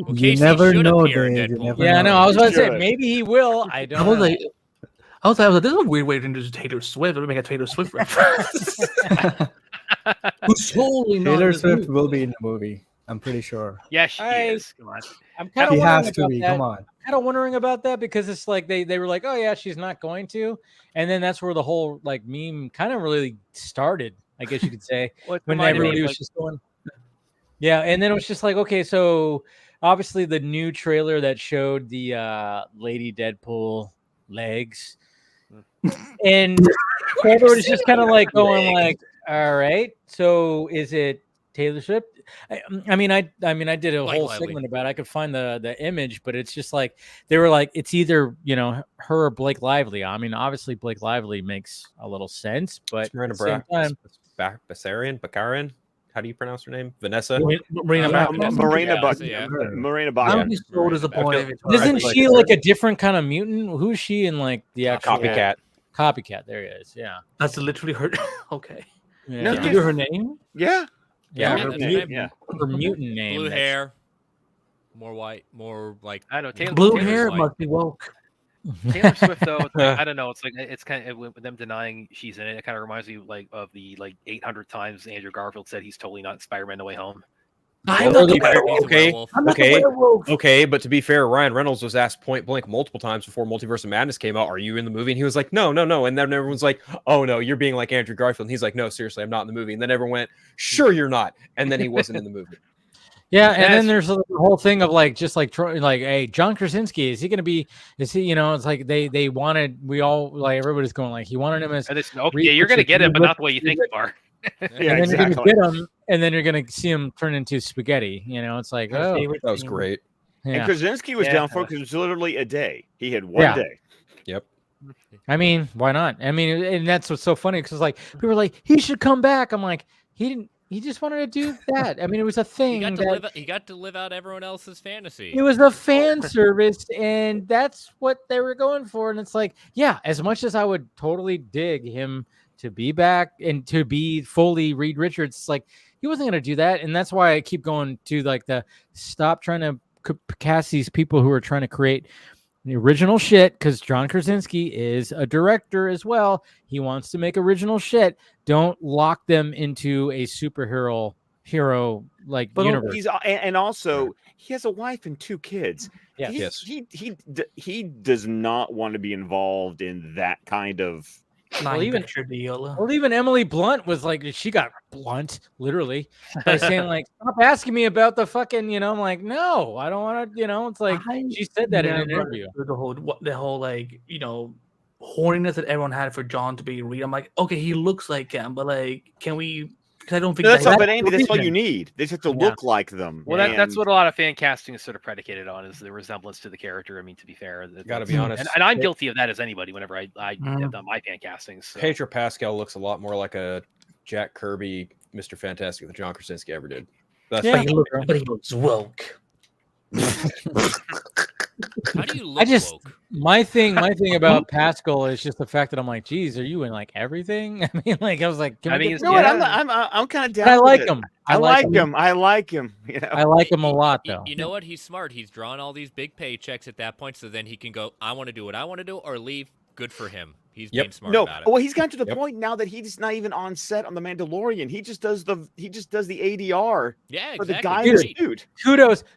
Well, you never know, Dave. Yeah, no, I was about to say maybe he will. I don't. I was like, this is a weird way to introduce Taylor Swift. Let me make a Taylor Swift reference. Who's totally not Taylor Swift will be in the movie. I'm pretty sure. Yes, she is. Come on. I'm kind of he has to be. Come on. Kind of wondering about that because it's like they were like, oh yeah, she's not going to, and then that's where the whole like meme kind of really started, I guess you could say, when everybody was just going, yeah, and then it was just like, okay, so obviously the new trailer that showed the Lady Deadpool legs, and everybody's just kind of like going like, all right, so is it Taylor Swift? I mean, I did a whole segment about it. I could find the image, but it's just like they were like, it's either her or Blake Lively. I mean, obviously Blake Lively makes a little sense, but at the same time, Baccarin. How do you pronounce her name? Vanessa. Marina Baccarin. I would be so disappointed. Isn't she like a different kind of mutant? Who's she in like the actual copycat? Copycat. There it is. Yeah. That's literally her. Okay. Yeah. No, you her name? Yeah. Yeah, her mutant name. Blue hair, more white, more like I don't know. Blue hair must be woke. Taylor Swift though, I don't know. It's like it's kind of with them denying she's in it. It kind of reminds me like of the 800 times Andrew Garfield said he's totally not Spider-Man: No Way Home. Okay, but to be fair, Ryan Reynolds was asked point blank multiple times before Multiverse of Madness came out, are you in the movie? And he was like, no. And then everyone's like, oh no, you're being like Andrew Garfield. And he's like, no, seriously, I'm not in the movie. And then everyone went, sure, you're not. And then he wasn't in the movie. Yeah, and then there's the whole thing of like just like hey, John Krasinski, is he going to be? Is he? It's like they wanted. We all like everybody's going like he wanted him as. You're going to get it, but not the way you think you are. And then you're going to get him, and then you're going to see him turn into spaghetti. It's like, oh, that was great. Yeah. And Krasinski was down for it because it was literally a day. He had one day. Yep. I mean, why not? I mean, and that's what's so funny because like people were like, he should come back. I'm like, he didn't. He just wanted to do that. I mean, it was a thing. He got to live out everyone else's fantasy. It was a fan service, and that's what they were going for. And it's like, yeah, as much as I would totally dig him to be back and to be fully Reed Richards, it's like he wasn't going to do that. And that's why I keep going to like the stop trying to cast these people who are trying to create the original shit, because John Krasinski is a director as well. He wants to make original shit. Don't lock them into a superhero like universe. And also he has a wife and 2 kids. Yes. He does not want to be involved in that kind of even Emily Blunt was like, she got blunt literally by saying like, stop asking me about the fucking, I'm like, no, I don't want to, it's like she said that in an interview. The whole like, horniness that everyone had for John to be Reed. I'm like, okay, he looks like him, but like, can we? Because I don't think that's all you need. They just have to look like them. Well, that's what a lot of fan casting is sort of predicated on, is the resemblance to the character. I mean, to be fair, got to be honest, and I'm guilty of that as anybody. Whenever I have done my fan castings, so. Pedro Pascal looks a lot more like a Jack Kirby, Mr. Fantastic than John Krasinski ever did. But he looks woke. How do you look woke? My thing about Pascal is just the fact that I'm like, geez, are you in like everything? I mean, like I was like, I'm kind of down. I like him. I like him. I like him a lot, though. You know what? He's smart. He's drawn all these big paychecks at that point, so then he can go, I want to do what I want to do, or leave Good for him. He's Yep. being smart No, about it. well, he's gotten to the Yep. point now that he's not even on set on The Mandalorian. He just does the ADR Yeah, for the exactly. guy in the Great. suit.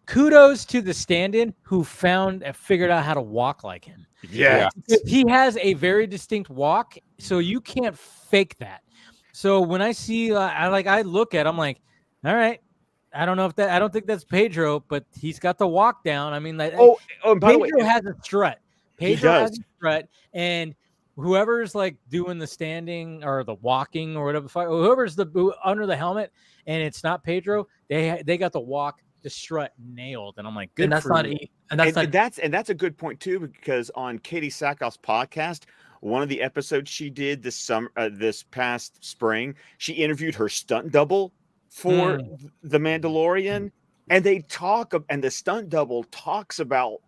Kudos to the stand-in who figured out how to walk like him. Yeah. He has a very distinct walk, so you can't fake that. So when I see, I look at, I'm like, all right, I don't think that's Pedro, but he's got the walk down. I mean, like, and by the way, Pedro has a strut. Pedro has does. a strut, and whoever's like doing the standing or the walking or whatever, whoever's under the helmet, and it's not Pedro, they got the walk, the strut nailed, and I'm like, good. And that's for not you. and that's that's a good point too, because on Katie Sackhoff's podcast, one of the episodes she did this past spring, she interviewed her stunt double for The Mandalorian, and the stunt double talks about,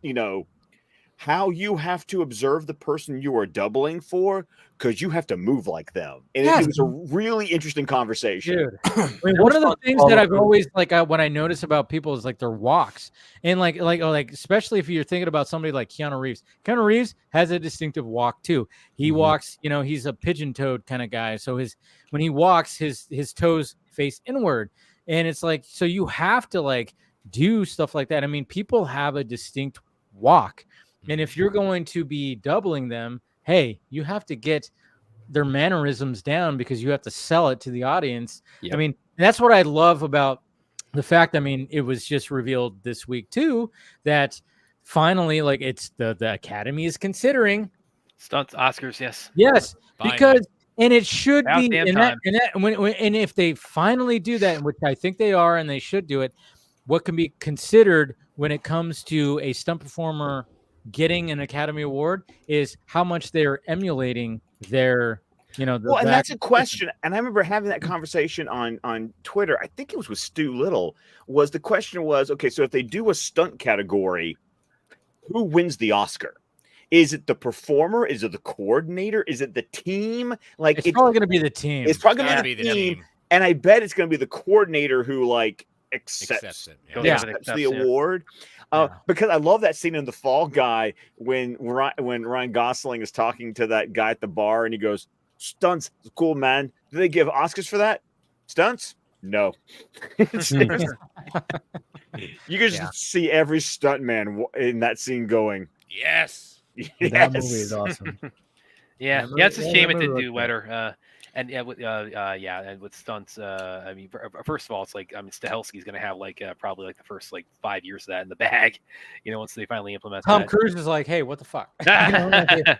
how you have to observe the person you are doubling for, because you have to move like them. And it was a really interesting conversation. Dude. I mean, one of the things that I've always what I notice about people is like their walks, and like especially if you're thinking about somebody like Keanu Reeves. Keanu Reeves has a distinctive walk too. He walks, he's a pigeon-toed kind of guy, so when he walks, his toes face inward, and it's like, so you have to like do stuff like that. I mean, people have a distinct walk, and if you're going to be doubling them, hey, you have to get their mannerisms down because you have to sell it to the audience. Yep. I mean, that's what I love about the fact, I mean, it was just revealed this week too, that finally, like, it's the Academy is considering Stunts, Oscars, yes. Yes, Finally. because, and it should About be, damn and time. and if they finally do that, which I think they are, and they should do it, what can be considered when it comes to a stunt performer getting an Academy Award is how much they're emulating their, And that's a question. And I remember having that conversation on Twitter. I think it was with Stu Little. The question was, okay, so if they do a stunt category, who wins the Oscar? Is it the performer? Is it the coordinator? Is it the team? Like, it's probably going to be the team. It's probably going to be the team. And I bet it's going to be the coordinator who like accepts the award. Because I love that scene in The Fall Guy when Ryan Gosling is talking to that guy at the bar, and he goes, "Stunts, cool, man. Do they give Oscars for that? Stunts? No." You can just see every stuntman in that scene going, yes. That movie is awesome. It's a shame it didn't do better. And with stunts, I mean, first of all, it's like, I mean, Stahelski's going to have probably like the first 5 years of that in the bag, once they finally implement Tom that. Cruise is like, hey, what the fuck? Can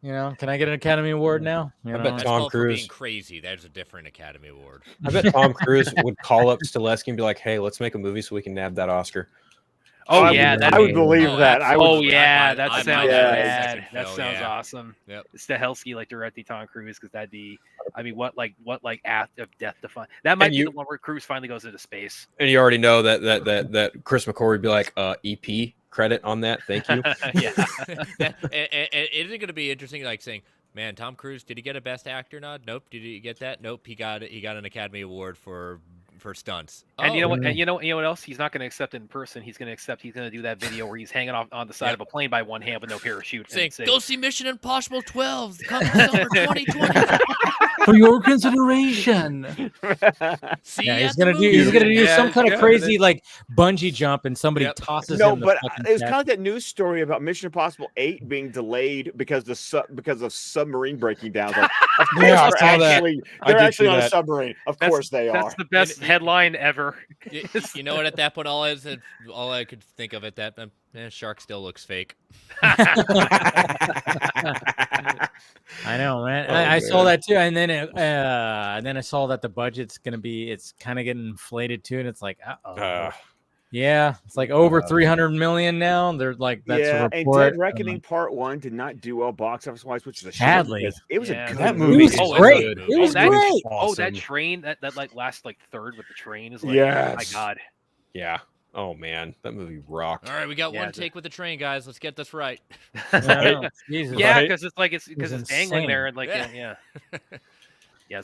I get an Academy Award now? I bet Tom Cruise being crazy. There's a different Academy Award. I bet Tom Cruise would call up Stileski and be like, "Hey, let's make a movie so we can nab that Oscar." Oh, I would believe that. That sounds rad. That sounds awesome. Yep. Stahelski directing Tom Cruise, because that'd be, I mean, what act of death define? That might be the one where Cruise finally goes into space. And you already know that Chris McCord would be like, EP credit on that. Thank you. and isn't it going to be interesting, like saying, man, Tom Cruise, did he get a Best Actor nod? Nope. Did he get that? Nope. He got an Academy Award for stunts. And you know what? And you know what else? He's not going to accept it in person. He's going to do that video where he's hanging off on the side of a plane by one hand with no parachute. Saying, go see Mission Impossible 12 come summer 2020 for your consideration. He's gonna do some kind of crazy bungee jump, and somebody tosses him. But it was kind of that news story about Mission Impossible 8 being delayed because of submarine breaking down. Like, of course they're actually on a submarine. Of course they are. That's the best headline ever. You know what? At that point, all I could think of Shark still looks fake. I know, man. I saw that too, and then I saw that the budget's gonna be, it's kind of getting inflated too, and it's like, yeah, it's like over 300 million now. They're like, that's a report. And Dead Reckoning Part 1 did not do well box office wise, which is a shame. Sadly, it was a good that movie. It was great. It was great. Awesome. Oh, that train, that last third with the train is oh my god. Yeah. Oh man, that movie rocked. All right, we got one take with the train, guys. Let's get this right. Jesus, because it's dangling there and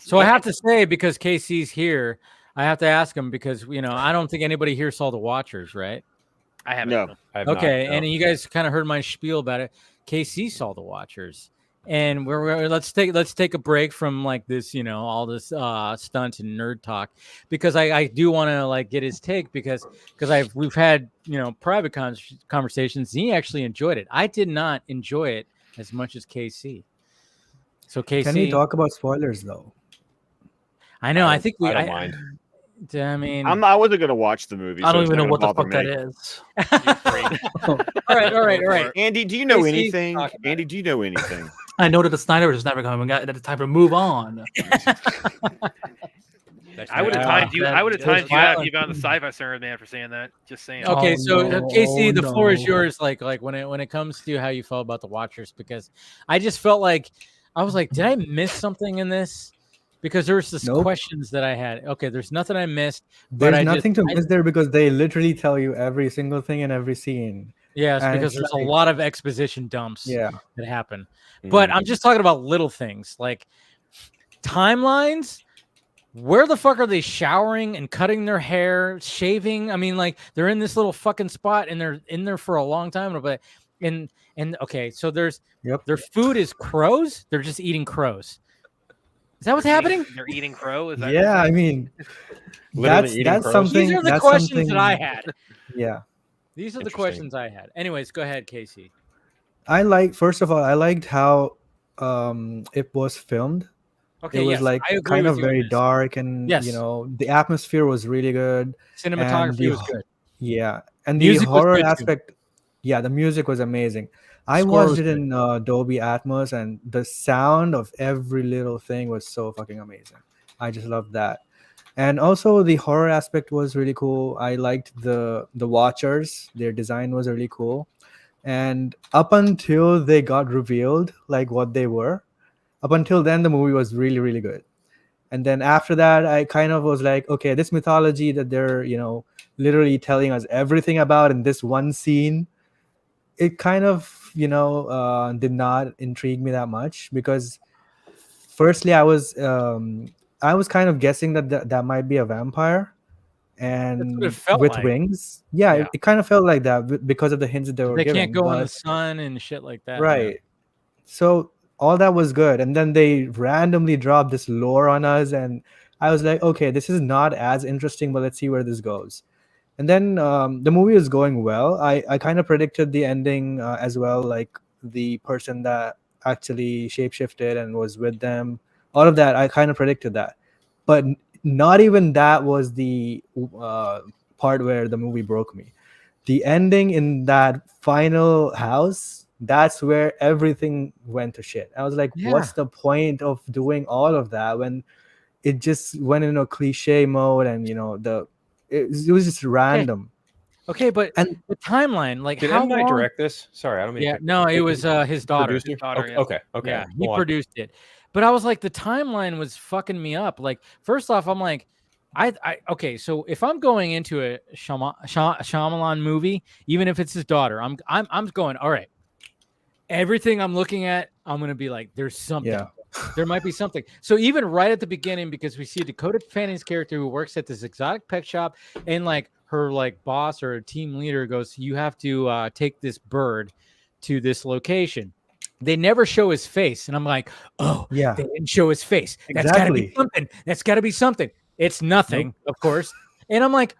So I have to say, because KC's here, I have to ask him, because I don't think anybody here saw The Watchers, right? I haven't. No, I have okay, not, no. and you guys kind of heard my spiel about it. KC saw the Watchers, and let's take a break from like this, all this stunt and nerd talk, because I do want to like get his take because we've had private conversations. And he actually enjoyed it. I did not enjoy it as much as KC. So KC, can we talk about spoilers though? I know. I think I don't mind. I mean, I wasn't gonna watch the movie. I don't so even know it's what not the gonna fuck bother that me. is. all right. Andy, do you know KC, anything? talk about Andy, do you know anything? I know that the Snyder is never coming. It's time to move on. I would have timed you. I would have timed you out if you found the Sci-Fi Center man for saying that. Just saying. Okay, so KC, the floor is no. yours. Like when it comes to how you felt about the Watchers, because I just felt like I was like, did I miss something in this? Because there's this Nope. questions that I had. Okay, there's nothing I missed. But There's nothing to miss there because they literally tell you every single thing in every scene. Yes, And because it's there's like- a lot of exposition dumps Yeah. that happen. But I'm just talking about little things like timelines. Where the fuck are they showering and cutting their hair, shaving? I mean, like they're in this little fucking spot and they're in there for a long time. But and okay, so their food is crows. They're just eating crows. Is that what's happening? They're eating crow. Is that Yeah, I mean, that's crows? something. These are the that's questions something, that I had. Yeah, These are the Interesting. questions I had. Anyways, go ahead, Casey. first of all, I liked how it was filmed. Okay, It was yes, like I agree kind with of you on very this. dark, and Yes. the atmosphere was really good. Cinematography the was ho- good. Yeah, and Music the was horror good, too. aspect. Yeah, the music was amazing. I Score watched was it in Dolby Atmos, and the sound of every little thing was so fucking amazing. I just loved that. And also the horror aspect was really cool. I liked the Watchers. Their design was really cool. And up until they got revealed like what they were, up until then the movie was really, really good. And then after that, I kind of was like, okay, this mythology that they're, literally telling us everything about in this one scene, it kind of, did not intrigue me that much because firstly, I was kind of guessing that might be a vampire and it felt with like. wings. Yeah, Yeah. it kind of felt like that because of the hints that they were They giving. can't go in but- the sun and shit like that. right. So all that was good, and then they randomly dropped this lore on us, and I was like, okay, this is not as interesting, but let's see where this goes. And then the movie is going well. I kind of predicted the ending as well, like the person that actually shapeshifted and was with them. All of that, I kind of predicted that. But not even that was the part where the movie broke me. The ending in that final house, that's where everything went to shit. I was like, what's the point of doing all of that when it just went in a cliche mode and, it was just random. Okay, but And the timeline, like Did how M. Night long? direct this? Sorry, I don't mean. Yeah, to- no, it was his daughter. Producer? Daughter, Okay, yeah. okay. Yeah, he go on. produced it. But I was like, the timeline was fucking me up. Like, first off, I'm like, okay, so if I'm going into a Shyamalan movie, even if it's his daughter, I'm going, all right. Everything I'm looking at, I'm gonna be like, there's something. Yeah. There might be something. So even right at the beginning, because we see Dakota Fanning's character who works at this exotic pet shop, and like her like boss or team leader goes, you have to take this bird to this location. They never show his face, and I'm like, oh yeah, they didn't show his face. That's got to be Exactly. something. That's got to be something. It's nothing, of course. And I'm like,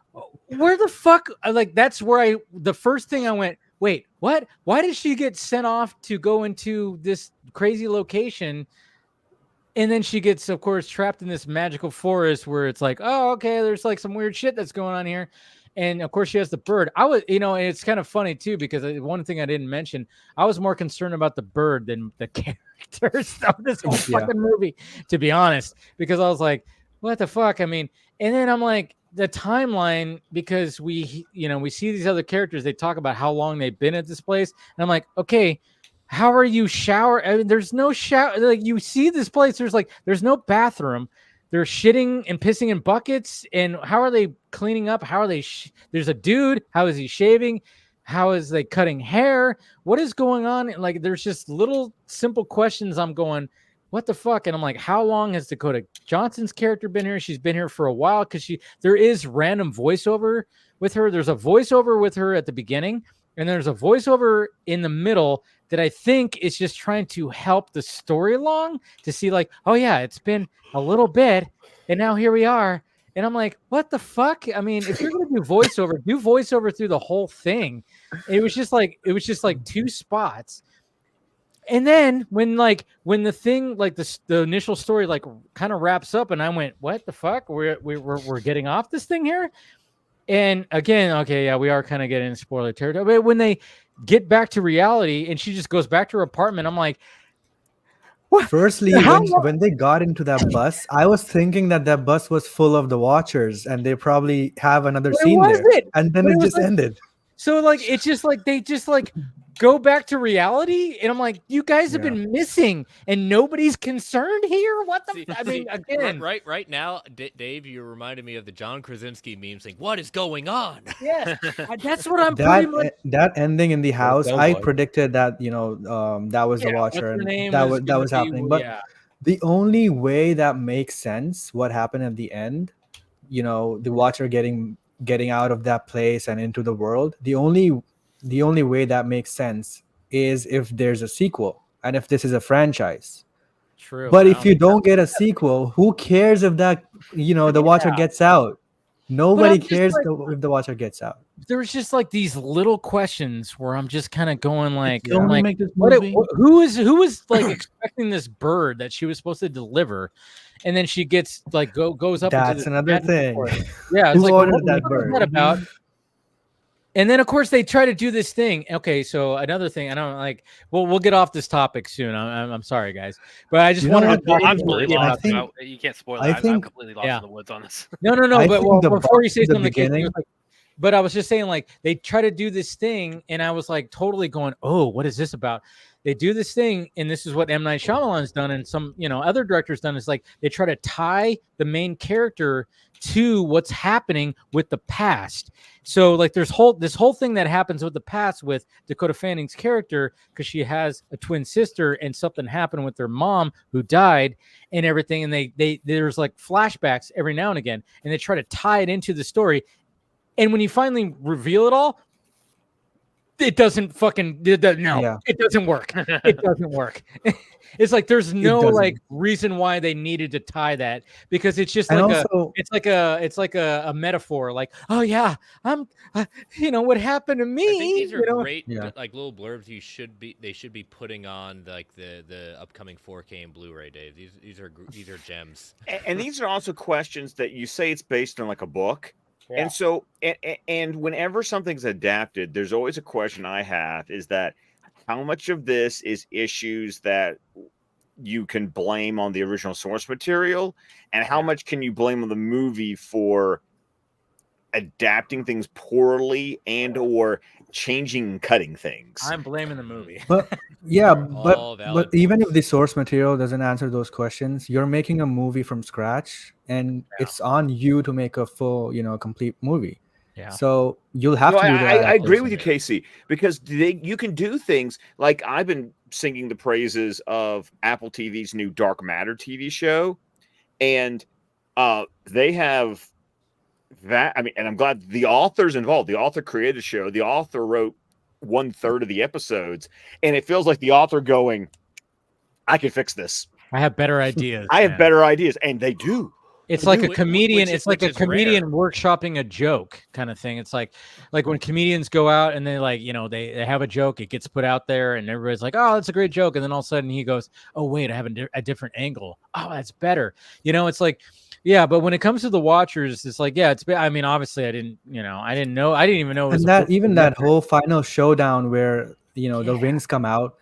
where the fuck? Like, that's where the first thing I went, wait, what? Why did she get sent off to go into this crazy location? And then she gets, of course, trapped in this magical forest where it's like, oh, okay, there's like some weird shit that's going on here. And of course, she has the bird. I was, and it's kind of funny too, because one thing I didn't mention, I was more concerned about the bird than the characters of this whole fucking movie, to be honest, because I was like, what the fuck? I mean, and then I'm like, the timeline, because we see these other characters, they talk about how long they've been at this place. And I'm like, okay, how are you shower? I mean, there's no shower. Like, you see this place, there's no bathroom. They're shitting and pissing in buckets. And how are they cleaning up? How are they? There's a dude. How is he shaving? How is they cutting hair? What is going on? And like, there's just little simple questions. I'm going, what the fuck? And I'm like, how long has Dakota Johnson's character been here? She's been here for a while, because there is random voiceover with her. There's a voiceover with her at the beginning. and there's a voiceover in the middle that I think is just trying to help the story along, to see like, oh yeah, it's been a little bit and now here we are. And I'm like, what the fuck? I mean, if you're gonna do voiceover through the whole thing. It was just like 2 spots. And then when the thing, like the initial story like kind of wraps up, and I went, what the fuck? We're getting off this thing here. And again, okay, yeah, we are kind of getting into spoiler territory. But when they get back to reality and she just goes back to her apartment, I'm like, what? Firstly, when they got into that bus, I was thinking that bus was full of the Watchers, and they probably have another scene there. And then it just ended. So like it's just like they just like go back to reality, and I'm like, you guys have been missing, and nobody's concerned here. What the? I mean, again, right now, Dave, you reminded me of the John Krasinski meme saying, "What is going on?" Yeah, that's what I'm pretty much. That ending in the house, I predicted that that was the Watcher, and that was happening. But the only way that makes sense, what happened at the end, the Watcher getting out of that place and into the world, the only way that makes sense is if there's a sequel and if this is a franchise. True. But if you don't get a sequel, who cares if that the Watcher gets out? Nobody cares if the Watcher gets out. There's just like these little questions where I'm just kind of going like, make this movie? who is like expecting this bird that she was supposed to deliver, and then she gets like goes up. That's another thing. Yeah, it's who like, ordered that bird? What about? And then, of course, they try to do this thing. Okay, so another thing, I don't like. Well, we'll get off this topic soon. I'm sorry, guys, but I just wanted to. I'm completely lost. You can't spoil that. I'm completely lost in the woods on this. No. But before you say something, but I was just saying, like, they try to do this thing, and I was like totally going, oh, what is this about? They do this thing, and this is what M. Night Shyamalan's done, and some other directors done, is like they try to tie the main character to what's happening with the past. So like this whole thing that happens with the past with Dakota Fanning's character, because she has a twin sister and something happened with their mom who died and everything, and they there's like flashbacks every now and again, and they try to tie it into the story. And when you finally reveal it all, it doesn't fucking it doesn't work. It doesn't work. It's like there's no like reason why they needed to tie that, because it's just like it's like a metaphor. Like, oh yeah, I'm what happened to me. I think these are great like little blurbs they should be putting on like the upcoming 4K and Blu-ray, Dave. These are gems. And these are also questions that you say it's based on like a book. Yeah. And so, and whenever something's adapted, there's always a question I have, is that how much of this is issues that you can blame on the original source material, and how much can you blame on the movie for adapting things poorly and or changing and cutting things? I'm blaming the movie. But but even if the source material doesn't answer those questions, you're making a movie from scratch, and it's on you to make a full, complete movie. Yeah. So you'll have to do that. I agree with you, Casey, because you can do things like I've been singing the praises of Apple TV's new Dark Matter TV show, and they have that. I mean, and I'm glad the author's involved. The author created the show. The author wrote 1/3 of the episodes, and it feels like the author going, I can fix this. I have better ideas. I have better ideas, and they do. It's like a comedian. It's like a comedian workshopping a joke kind of thing. It's like when comedians go out and they like, they have a joke, it gets put out there, and everybody's like, oh, that's a great joke. And then all of a sudden he goes, oh, wait, I have a different angle. Oh, that's better. It's like, yeah. But when it comes to the Watchers, it's like, yeah, I mean, obviously I didn't even know. It was that whole final showdown where, the rings come out.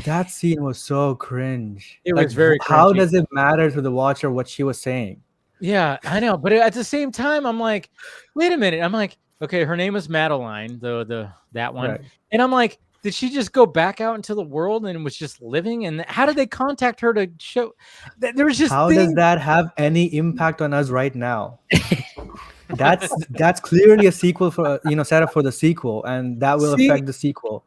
That scene was so cringe. It was very cringy. How does it matter to the Watcher what she was saying? Yeah, I know, but at the same time, I'm like, wait a minute. I'm like, okay, her name is Madeline, that one, right. And I'm like, did she just go back out into the world and was just living? And how did they contact her to show? There was just does that have any impact on us right now? That's clearly a sequel for set up for the sequel, and that will affect the sequel.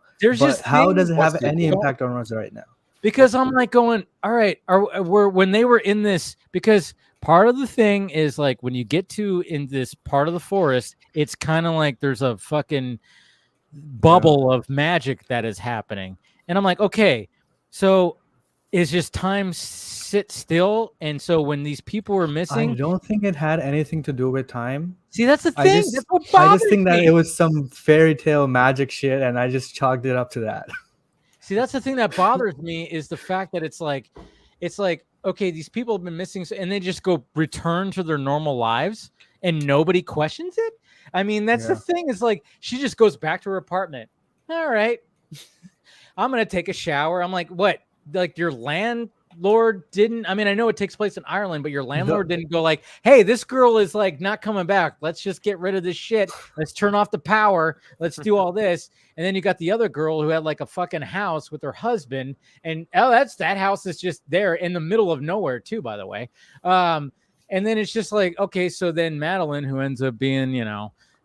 How does it have any impact on us right now? Because I'm like going, all right, when they were in this, because part of the thing is like when you get to in this part of the forest, it's kind of like there's a fucking bubble of magic that is happening. And I'm like, okay, so is just time sit still? And so when these people were I missing, don't think it had anything to do with time. see, that's the I thing. just That's what I bothers just think that me. it was some fairy tale magic shit, and I just chalked it up to that. See, that's the thing that bothers me is the fact that it's like, okay, these people have been missing, and they just go return to their normal lives, and nobody questions it. I mean, that's the thing. Is like she just goes back to her apartment. All right, I'm gonna take a shower. I'm like, what? Like your landlord didn't? I mean, I know it takes place in Ireland, but your landlord didn't go like, hey, this girl is like not coming back. Let's just get rid of this shit. Let's turn off the power. Let's do all this. And then you got the other girl who had like a fucking house with her husband, and that house is just there in the middle of nowhere too, by the way. And then it's just like, okay, so then Madeline, who ends up being,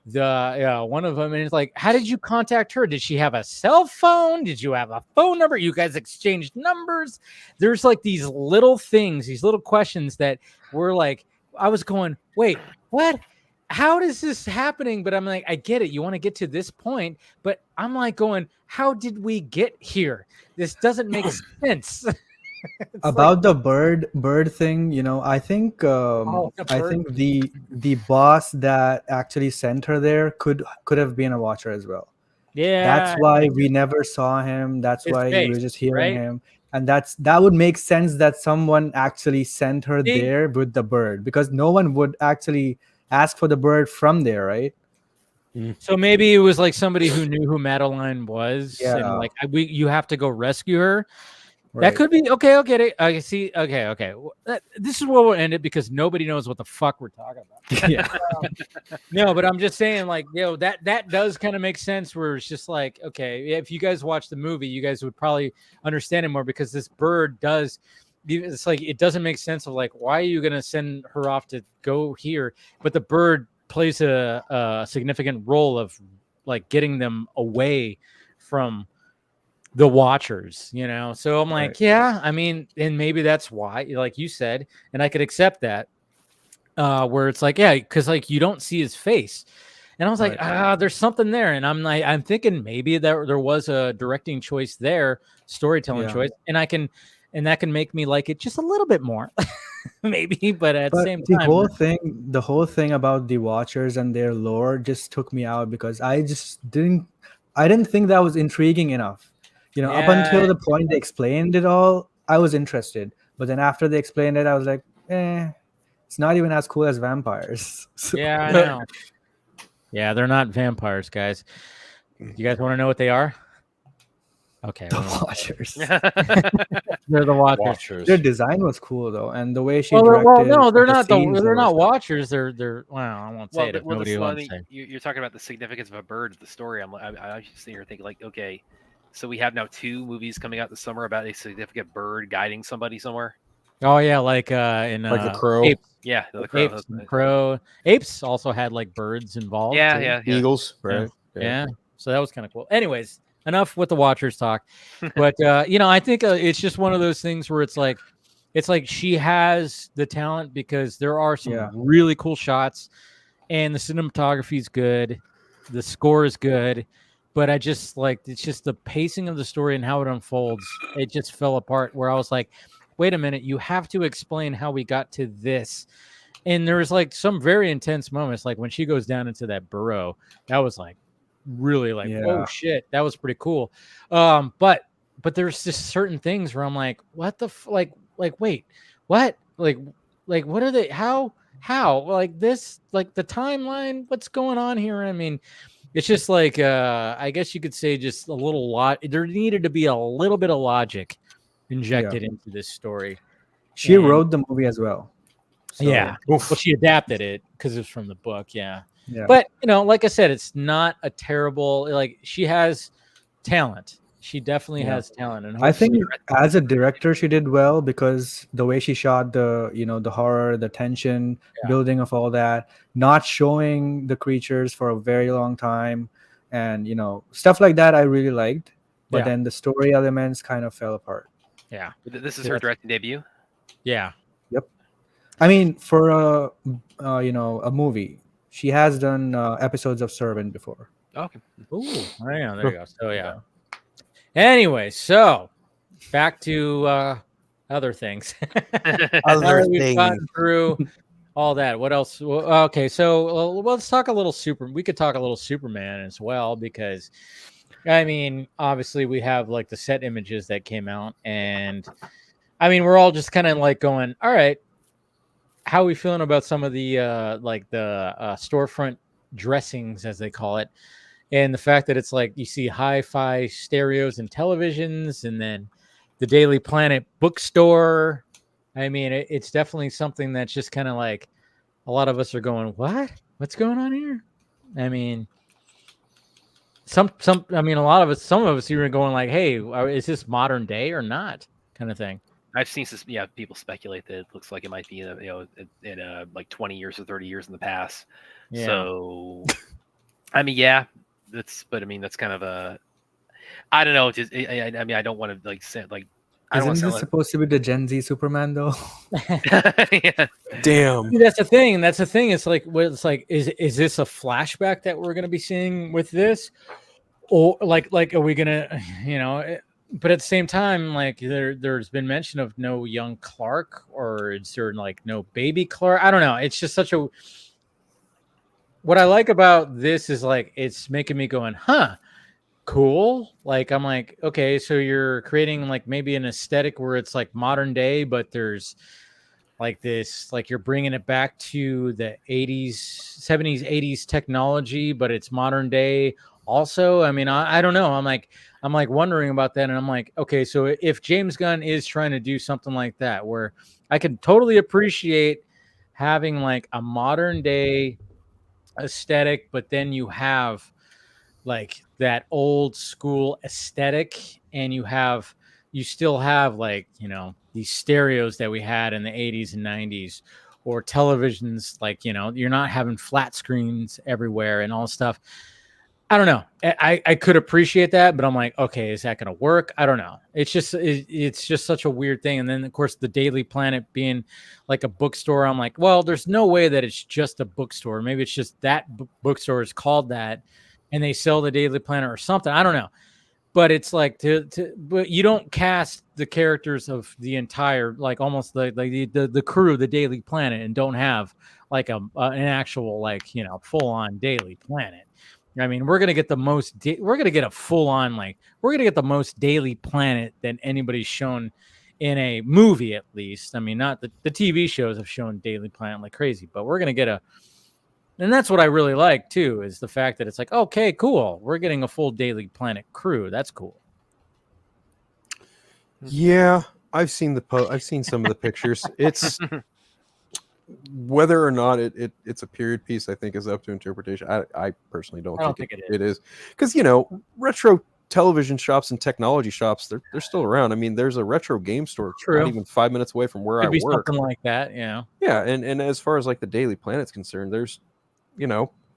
the one of them, and it's like, how did you contact her? Did she have a cell phone? Did you have a phone number? You guys exchanged numbers? There's like these little things, these little questions that were like, I was going, wait, what? How is this happening? But I'm like, I get it. You want to get to this point, but I'm like going, how did we get here? This doesn't make sense. About the bird thing, I think I think the boss that actually sent her there could have been a watcher as well. Yeah, that's why we never saw him. That's why we were just hearing him, and that would make sense that someone actually sent her there with the bird, because no one would actually ask for the bird from there, right? So maybe it was like somebody who knew who Madeline was, Yeah. and like you have to go rescue her. Right. That could be okay. I'll get it. I see. Okay. This is where we'll end it because nobody knows what the fuck we're talking about. Yeah. No, but I'm just saying, like, that does kind of make sense. Where it's just like, okay, if you guys watch the movie, you guys would probably understand it more, because this bird does. It's like it doesn't make sense of like, why are you gonna send her off to go here? But the bird plays a significant role of like getting them away from the watchers, so I'm like, yeah, I mean, and maybe that's why, like you said, and I could accept that, where it's like, yeah, because like you don't see his face, and I was like, there's something there, and I'm thinking maybe there was a directing choice there, storytelling choice, and that can make me like it just a little bit more, maybe, but at the same time, the whole thing about the watchers and their lore just took me out, because I didn't think that was intriguing enough. Up until the point they explained it all, I was interested. But then after they explained it, I was like, it's not even as cool as vampires. Yeah, I know. Yeah, they're not vampires, guys. You guys want to know what they are? Okay. The Watchers. They're the Watchers. Their design was cool though, and the way she directed. Well, no, they're not. They're not Watchers. They're. Well, I won't say it if nobody wants to say. You're talking about the significance of a bird, the story. I just sit here thinking like, okay. So we have now 2 movies coming out this summer about a significant bird guiding somebody somewhere. Oh yeah, like in like the Crow. Apes. Yeah, the Crow. Apes, Crow. Apes also had like birds involved. Yeah. Eagles, right? Yeah. So that was kind of cool. Anyways, enough with the Watchers talk. But I think it's just one of those things where it's like she has the talent, because there are some really cool shots, and the cinematography is good, the score is good. But I just it's just the pacing of the story and how it unfolds. It just fell apart, where I was like, wait a minute, you have to explain how we got to this. And there was like some very intense moments, like when she goes down into that burrow. That was like really like, oh shit, that was pretty cool. But there's just certain things where I'm like, what the like wait, what? Like what are they? How? Like this? Like the timeline? What's going on here? I mean, it's just like I guess you could say just a little lot. There needed to be a little bit of logic injected into this story. She wrote the movie as well. So. Yeah. Well, she adapted it because it's from the book. Yeah. But like I said, it's not a terrible. Like she has talent. She definitely has talent, and I think as a director, she did well, because the way she shot the horror, the tension building of all that, not showing the creatures for a very long time, and stuff like that, I really liked. But then the story elements kind of fell apart. Yeah, this is her directing debut. Yeah. Yep. I mean, for a movie, she has done episodes of Servant before. Okay. Ooh, hang on, there you go. So yeah. Anyway, so back to other things. Now that we've gotten through all that, what else? Well, okay, so let's talk a little We could talk a little Superman as well, because I mean, obviously we have like the set images that came out, and I mean, we're all just kind of like going, all right, how are we feeling about some of the storefront dressings, as they call it, and the fact that it's like you see hi-fi stereos and televisions, and then the Daily Planet bookstore. I mean, it's definitely something that's just kind of like a lot of us are going, what's going on here? I mean, some some of us even going like, hey, is this modern day or not, kind of thing. I've seen people speculate that it looks like it might be in like 20 years or 30 years in the past. Yeah. So I mean, yeah, that's kind of a, I don't know. Just I mean, I don't want to like say like. Isn't this supposed to be the Gen Z Superman though? Yeah. Damn. See, that's the thing. It's like, is this a flashback that we're going to be seeing with this, or like are we going to, but at the same time, like there's been mention of no young Clark, or is there like no baby Clark? I don't know. It's just such a. What I like about this is like it's making me going, huh. Cool. Like I'm like, okay, so you're creating like maybe an aesthetic where it's like modern day, but there's like this, like you're bringing it back to the 80s, 70s, 80s technology, but it's modern day also. I mean, I don't know. I'm like wondering about that, and I'm like, okay, so if James Gunn is trying to do something like that, where I can totally appreciate having like a modern day aesthetic, but then you have like that old school aesthetic, and you still have like, these stereos that we had in the 80s and 90s, or televisions, like, you're not having flat screens everywhere and all stuff. I don't know. I could appreciate that, but I'm like, okay, is that going to work? I don't know. It's just such a weird thing. And then of course the Daily Planet being like a bookstore, I'm like, well, there's no way that it's just a bookstore. Maybe it's just that bookstore is called that, and they sell the Daily Planet or something. I don't know. But it's like but you don't cast the characters of the entire, like almost like the crew of the Daily Planet, and don't have like an actual like, full on Daily Planet. I mean, we're gonna get the most. We're gonna get a full on we're gonna get the most Daily Planet than anybody's shown in a movie, at least. I mean, not the TV shows have shown Daily Planet like crazy, but we're gonna get a. And that's what I really like too, is the fact that it's like, okay, cool, we're getting a full Daily Planet crew. That's cool. Yeah, I've seen I've seen some of the pictures. It's whether or not it's a period piece, I think, is up to interpretation. I personally don't think it is, because retro television shops and technology shops, they're still around. I mean, there's a retro game store not even 5 minutes away from where I work. Something like that, yeah. Yeah, and as far as like the Daily Planet's concerned, there's,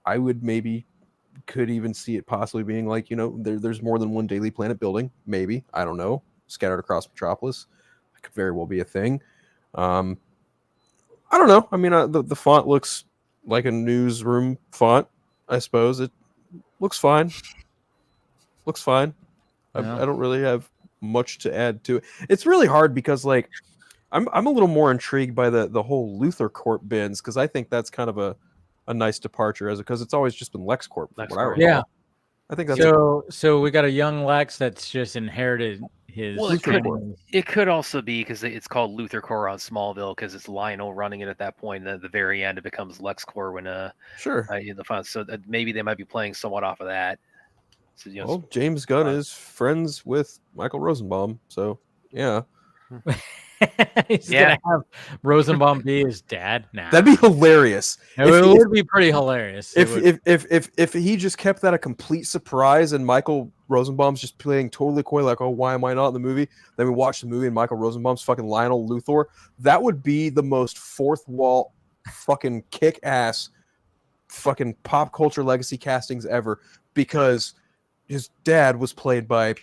I would could even see it possibly being like, there's more than one Daily Planet building, maybe, I don't know, scattered across Metropolis. That could very well be a thing. I don't know. I mean, the font looks like a newsroom font, I suppose. It looks fine. Looks fine. Yeah. I don't really have much to add to it. It's really hard because like I'm a little more intrigued by the whole Luthor Corp bins, because I think that's kind of a nice departure, because it's always just been LexCorp. Yeah, I think that's so we got a young Lex that's just inherited his. Well, it could also be because it's called Luthor Corps on Smallville, because it's Lionel running it at that point, and at the very end it becomes LexCorp when the fun. So maybe they might be playing somewhat off of that. So, well, James Gunn is friends with Michael Rosenbaum, so yeah. He's gonna have Rosenbaum be his dad now. That'd be hilarious. It would be pretty hilarious. If he just kept that a complete surprise, and Michael Rosenbaum's just playing totally coy, like, oh, why am I not in the movie? Then we watch the movie and Michael Rosenbaum's fucking Lionel Luthor. That would be the most fourth wall fucking kick ass fucking pop culture legacy castings ever, because his dad was played by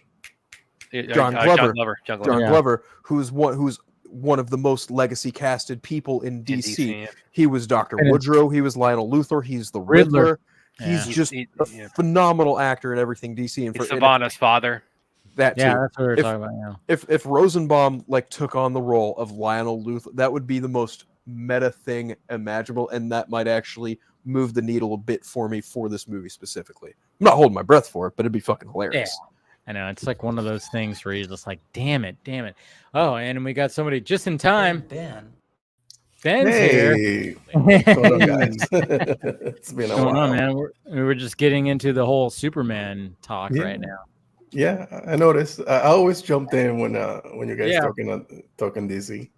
John Glover, who's one of the most legacy casted people in DC. Yeah. He was Dr. Woodrow. He was Lionel Luthor. He's the Riddler. He's just a phenomenal actor in everything DC. And for Sivana's father. That too. Yeah, that's what we're talking about. Yeah. If Rosenbaum like took on the role of Lionel Luthor, that would be the most meta thing imaginable, and that might actually move the needle a bit for me for this movie specifically. I'm not holding my breath for it, but it'd be fucking hilarious. Yeah. I know, it's like one of those things where you're just like, damn it. Oh, and we got somebody just in time. Ben's here. What's going on, guys? It's been a while. Man? We're just getting into the whole Superman talk right now. Yeah, I noticed. I always jumped in when you guys talking DC.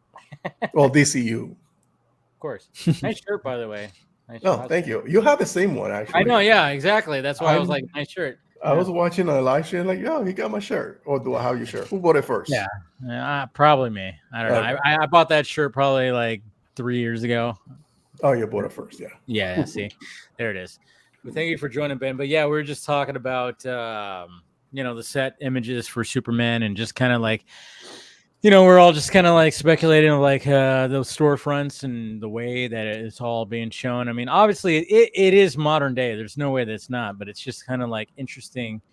Well, DCU. Of course. Nice shirt, by the way. Nice shirt. Thank you. You have the same one, actually. I know. Yeah, exactly. That's why I was like, nice shirt. I was watching a live stream, like, yo, he got my shirt. Or do I have your shirt? Who bought it first? Yeah, probably me. I don't know. I bought that shirt probably like 3 years ago. Oh, you bought it first, yeah. Yeah, see, there it is. But thank you for joining, Ben. But yeah, we were just talking about the set images for Superman, and just kind of like, we're all just kind of like speculating like those storefronts and the way that it's all being shown. I mean, obviously it is modern day. There's no way that's not, but it's just kind of like interesting,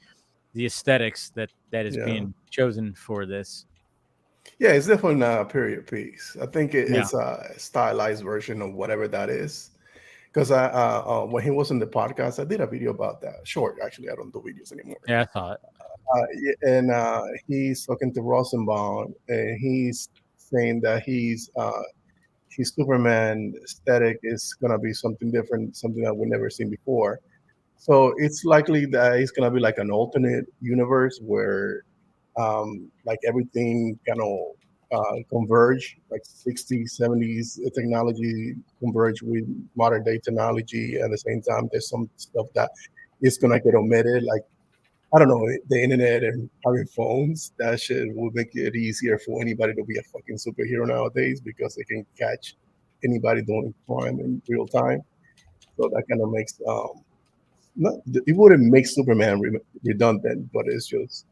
the aesthetics that is being chosen for this. Yeah, it's definitely not a period piece. I think it's a stylized version of whatever that is. Because when he was in the podcast, I did a video about that. Short, actually, I don't do videos anymore. Yeah, I saw it. And he's talking to Rosenbaum, and he's saying that his Superman aesthetic is gonna be something different, something that we've never seen before. So it's likely that it's gonna be like an alternate universe where like everything kind of converge, like 60s, 70s technology converge with modern day technology. At the same time, there's some stuff that is gonna get omitted, like, I don't know, the internet and having phones. That shit will make it easier for anybody to be a fucking superhero nowadays, because they can catch anybody doing crime in real time. So that kind of makes it wouldn't make Superman redundant, but it's just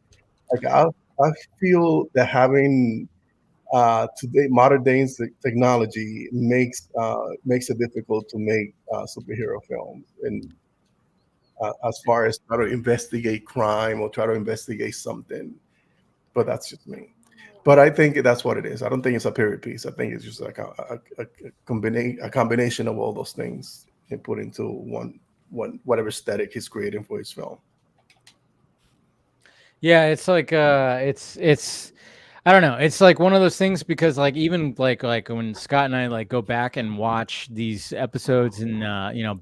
like I feel that having today modern day technology makes it difficult to make superhero films, and as far as try to investigate crime or try to investigate something. But that's just me. But I think that's what it is. I don't think it's a period piece. I think it's just like a combination of all those things and put into one whatever aesthetic he's creating for his film. Yeah, it's like it's I don't know. It's like one of those things, because like even like when Scott and I like go back and watch these episodes in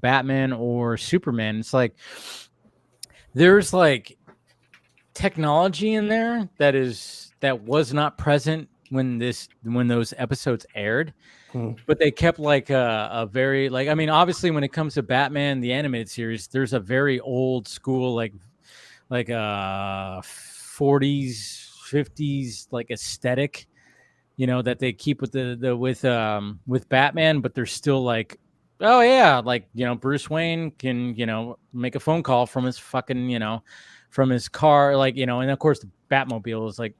Batman or Superman, it's like there's like technology in there that was not present when those episodes aired. But they kept like a very, like, I mean, obviously when it comes to Batman the animated series, there's a very old school like 40s 50s like aesthetic, that they keep with with Batman, but they're still like, oh yeah, like Bruce Wayne can make a phone call from his fucking from his car, like and of course the Batmobile is like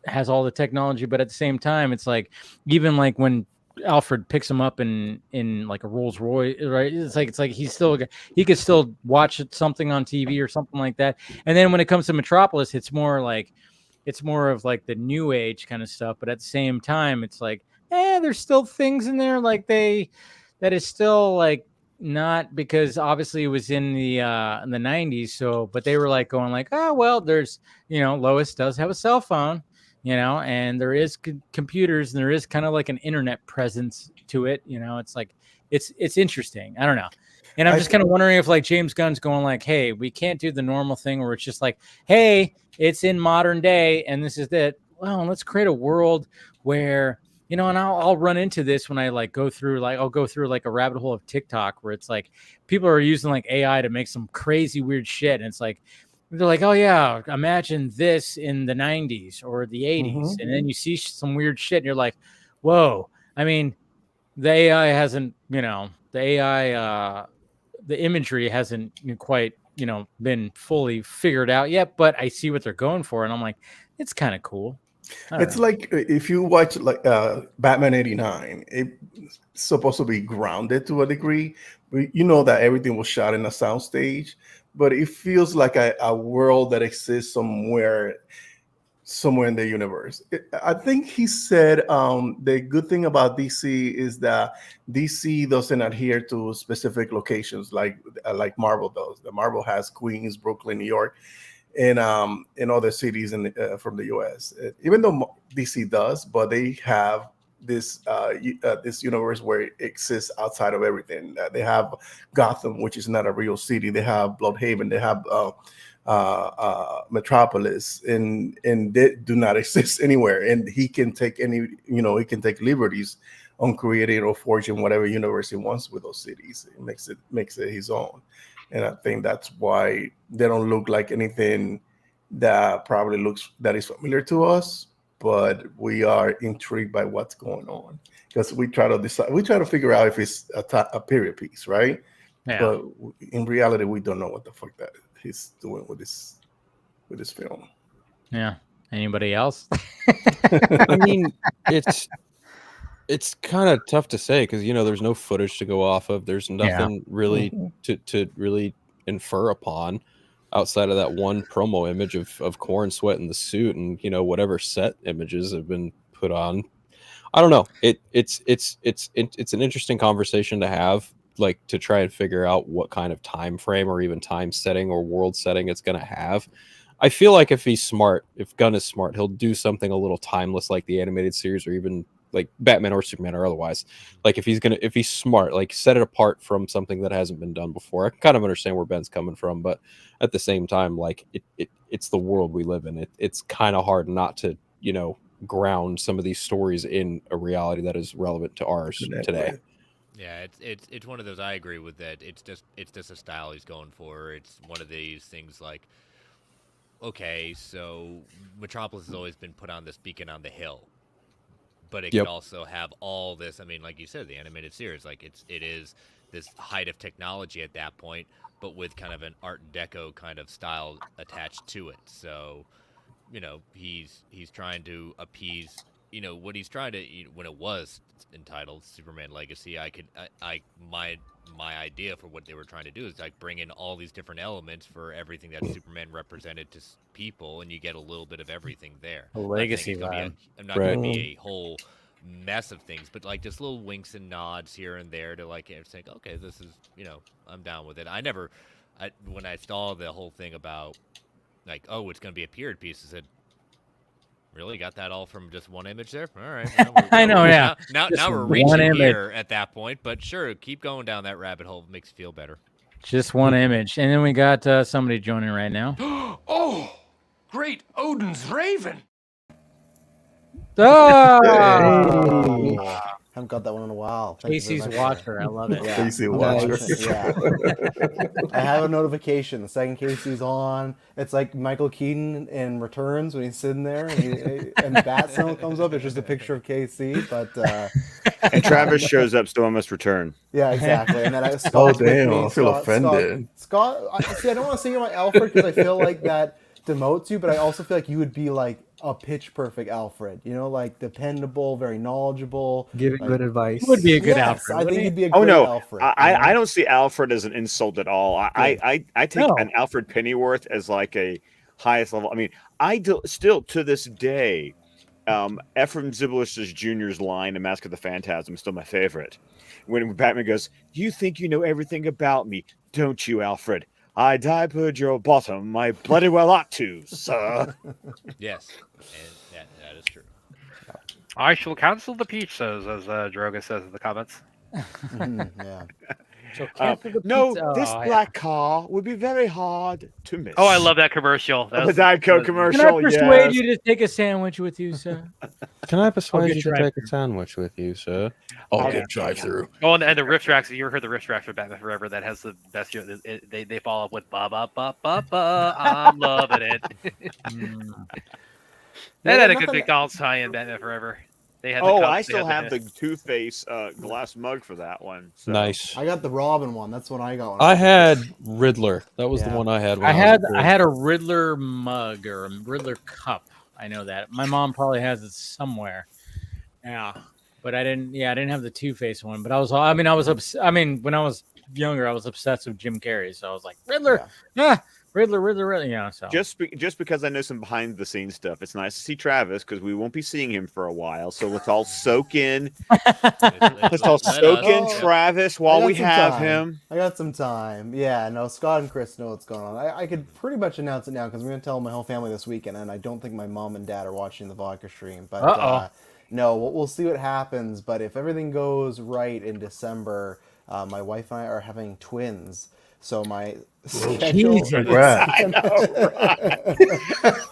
has all the technology, but at the same time it's like, even like when Alfred picks him up in like a Rolls Royce, right? It's like he could still watch something on TV or something like that. And then when it comes to Metropolis, it's more of like the new age kind of stuff. But at the same time, it's like, there's still things in there like that is still like not, because obviously it was in the 90s. So, but they were like going like, oh well, there's Lois does have a cell phone. And there is computers, and there is kind of like an internet presence to it. It's like, it's interesting. I don't know. And I'm just kind of wondering if like James Gunn's going like, hey, we can't do the normal thing where it's just like, hey, it's in modern day and this is it. Well, let's create a world where, and I'll run into this when I like go through like a rabbit hole of TikTok where it's like people are using like AI to make some crazy weird shit. And it's like, they're like, oh yeah, imagine this in the 90s or the 80s. And then you see some weird shit and you're like, whoa. I mean, the AI hasn't, the imagery hasn't quite, been fully figured out yet, but I see what they're going for. And I'm like, it's kind of cool. It's like if you watch like Batman 89, it's supposed to be grounded to a degree, you know that everything was shot in a soundstage, but it feels like a world that exists somewhere in the universe. I think he said the good thing about DC is that DC doesn't adhere to specific locations like Marvel does. The Marvel has Queens, Brooklyn, New York, and in other cities from the US. Even though DC does, but they have this universe where it exists outside of everything. They have Gotham, which is not a real city. They have Bloodhaven. They have Metropolis, and they do not exist anywhere. And he can take he can take liberties on creating or forging whatever universe he wants with those cities. It makes it his own. And I think that's why they don't look like anything that is familiar to us, but we are intrigued by what's going on because we try to figure out if it's a period piece, right? Yeah. But in reality, we don't know what the fuck that he's doing with this film. Yeah. Anybody else? I mean, it's kind of tough to say because there's no footage to go off of. There's nothing really to really infer upon outside of that one promo image of Corn Sweat in the suit and whatever set images have been put on. I don't know. It's an interesting conversation to have, like to try and figure out what kind of time frame or even time setting or world setting it's going to have. I feel like if Gunn is smart, he'll do something a little timeless like the animated series or even like Batman or Superman or otherwise. Like if he's smart, like set it apart from something that hasn't been done before. I kind of understand where Ben's coming from, but at the same time, like it's the world we live in. It's kind of hard not to, ground some of these stories in a reality that is relevant to ours today. Yeah, it's one of those. I agree with that. It's just a style he's going for. It's one of these things like, okay, so Metropolis has always been put on this beacon on the hill, but it could also have all this. I mean, like you said, the animated series, like it is this height of technology at that point, but with kind of an Art Deco kind of style attached to it. So, he's trying to appease. What he's trying to, when it was entitled Superman Legacy, my idea for what they were trying to do is like bring in all these different elements for everything that Superman represented to people, and you get a little bit of everything there. A legacy vibe. I'm not going to be a whole mess of things, but like just little winks and nods here and there to like think, okay, this is, I'm down with it. When I saw the whole thing about like, oh, it's going to be a period piece, I said, really? Got that all from just one image there? All right. I know, yeah. Now we're reaching here at that point, but sure, keep going down that rabbit hole. It makes you feel better. Just one image. And then we got somebody joining right now. Oh, great Odin's Raven. Oh! Haven't got that one in a while. Casey's Watcher. I love it. Yeah. Casey Watcher. Yeah. I have a notification. The second Casey's on, it's like Michael Keaton in Returns when he's sitting there and the bat sound comes up. It's just a picture of Casey, but and Travis shows up, so I must return. Yeah, exactly. And then I Scott's I feel offended. Scott, I don't want to say you're my Alfred because I feel like that demotes you, but I also feel like you would be like a pitch perfect Alfred, like dependable, very knowledgeable, giving good advice. He would be a good Alfred. I think he'd be a great Alfred. I don't see Alfred as an insult at all. I take an Alfred Pennyworth as like a highest level. I mean, still to this day, Ephraim Zibulus Jr.'s line in Mask of the Phantasm is still my favorite. When Batman goes, "You think you know everything about me, don't you, Alfred? I diapered your bottom. I bloody well ought to, sir." Yes, and that is true. I shall cancel the pizzas, as Droga says in the comments. Yeah. So this black car would be very hard to miss. Oh, I love that commercial. The Diet Coke commercial. Can I persuade you to take a sandwich with you, sir? Can I persuade you to take a sandwich with you, sir? I'll get drive-through. Oh, and the riff tracks. You ever heard the riff tracks for Batman Forever? That has the best. They follow up with ba ba ba ba ba. I'm loving it. That had a good McDonald's tie-in, Batman Forever. I still have the Two-Face glass mug for that one. So. Nice. I got the Robin one. That's what I got. I had Riddler. That was the one I had. I had a Riddler mug or a Riddler cup. I know that. My mom probably has it somewhere. Yeah, but I didn't. Yeah, I didn't have the Two-Face one. But I was. When I was younger, I was obsessed with Jim Carrey, so I was like Riddler, yeah, Riddler, you know. So just because I know some behind the scenes stuff, it's nice to see Travis because we won't be seeing him for a while. So let's all soak in. Let's all soak in Travis while we have him. I got some time. Yeah, no, Scott and Chris know what's going on. I could pretty much announce it now because we're gonna tell my whole family this weekend, and I don't think my mom and dad are watching the Vodka stream. But no, we'll see what happens. But if everything goes right in December, my wife and I are having twins. So my schedule. I know,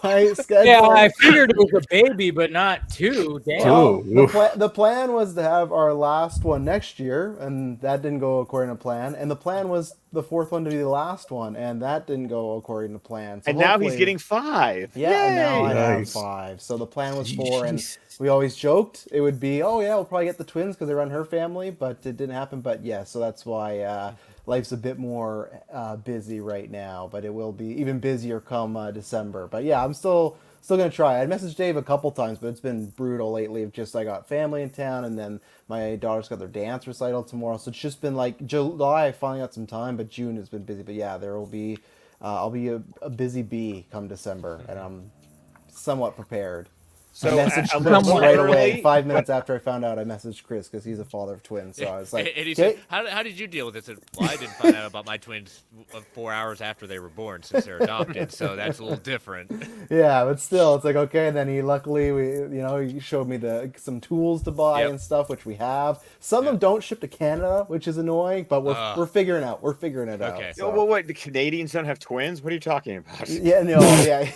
my schedule. Yeah, I figured it was a baby, but not two. Damn. Well, the plan was to have our last one next year, and that didn't go according to plan. And the plan was the fourth one to be the last one, and that didn't go according to plan. So and now he's getting 5. Yeah, and now I have 5. So the plan was 4, and we always joked it would be, oh yeah, we'll probably get the twins because they run her family, but it didn't happen. But yeah, so that's why life's a bit more busy right now, but it will be even busier come December. But yeah, I'm still gonna try. I messaged Dave a couple times, but it's been brutal lately. Just I got family in town, and then my daughter's got their dance recital tomorrow, so it's just been like July. I finally got some time, but June has been busy. But yeah, there will be I'll be a busy bee come December, and I'm somewhat prepared. So I messaged Chris right away. 5 minutes after I found out, I messaged Chris because he's a father of twins. So I was like, and he said, how did you deal with this? Well, I didn't find out about my twins 4 hours after they were born since they're adopted. So that's a little different. Yeah, but still, it's like, okay. And then he luckily, he showed me some tools to buy and stuff, which we have. Some of them don't ship to Canada, which is annoying, but we're figuring out. We're figuring it out. So. Well, wait, the Canadians don't have twins? What are you talking about? Yeah, no, yeah.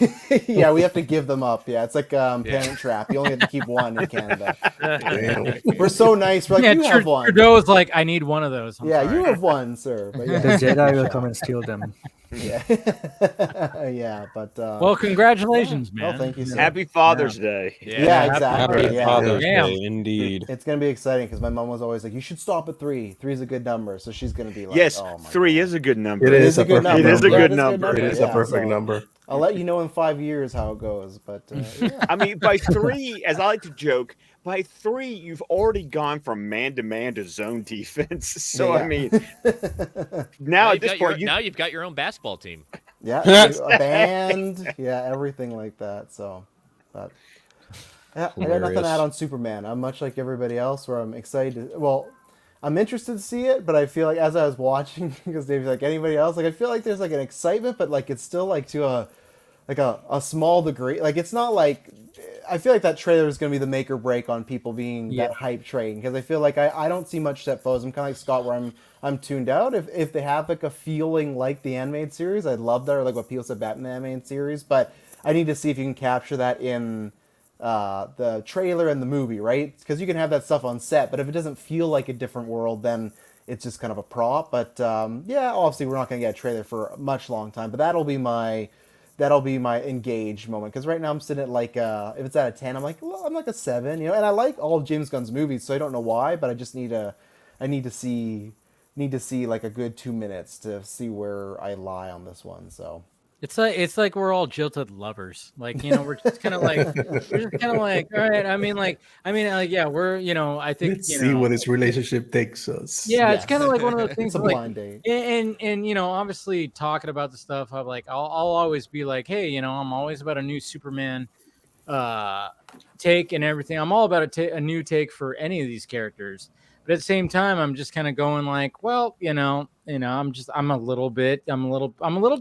Yeah, we have to give them up. Yeah, it's like Parent Trap. You only have to keep one in Canada. We're so nice. We're like, you have one. Trudeau's like, I need one of those. I'm sorry. You have one, sir. But yeah. The Jedi will come and steal them. Yeah. Yeah, but well, congratulations, man. Oh, thank you, sir. Happy Father's Day. Yeah, exactly. Happy Father's Day, indeed. It's gonna be exciting because my mom was always like, you should stop at 3. 3 is a good number, so she's gonna be like, yes, oh my 3 God. is a good number. It is a good number. It is a good number. It is a perfect number. I'll let you know in 5 years how it goes, but yeah. I mean, by 3, as I like to joke, by 3 you've already gone from man-to-man to zone defense. So I mean, now at this point, now you've got your own basketball team. Yeah, a band, everything like that. So, but yeah, I got nothing to add on Superman. I'm much like everybody else, where I'm excited. I'm interested to see it, but I feel like as I was watching, because Dave's like anybody else, like I feel like there's like an excitement, but like it's still like to a small degree. Like it's not like I feel like that trailer is going to be the make or break on people being that hype train, because I feel like I don't see much set photos. I'm kind of like Scott, where I'm tuned out. If they have like a feeling like the animated series, I'd love that, or like what people said Batman animated series. But I need to see if you can capture that in the trailer and the movie, right? Because you can have that stuff on set, but if it doesn't feel like a different world, then it's just kind of a prop. But yeah, obviously we're not going to get a trailer for a much long time, but that'll be my engaged moment, because right now I'm sitting at like if it's out of 10, I'm like a 7, and I like all of James Gunn's movies, so I don't know why, but I just need to see like a good 2 minutes to see where I lie on this one. So it's like we're all jilted lovers, like we're just kind of like all right. I mean, yeah, we're I think let's see what this relationship takes us. Yeah, it's kind of like one of those things. It's a blind date. And obviously talking about the stuff of like I'll always be like, hey, I'm always about a new Superman take and everything. I'm all about a new take for any of these characters. But at the same time, I'm just kind of going like, well, I'm a little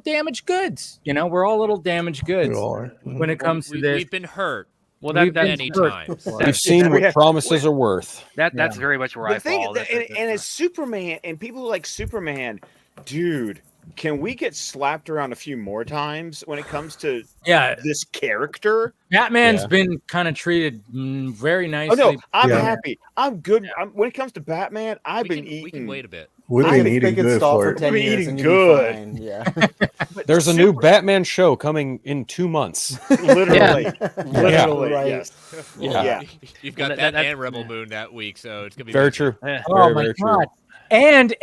damaged goods. We're all little damaged goods when it comes to this. We've been hurt. Well, that's many times. We've seen what promises are worth. That's very much where I fall. And as Superman, and people who like Superman, dude, can we get slapped around a few more times when it comes to this character? Batman's been kind of treated very nicely. Oh no, I'm happy. I'm good. When it comes to Batman, I've been eating. We can wait a bit. We've been eating good for it. We've been eating good. Yeah. There's a new Batman show coming in 2 months. Literally. Literally. Right. Yes. Yeah. You've got that and Rebel Moon that week, so it's gonna be very true. Oh my God. And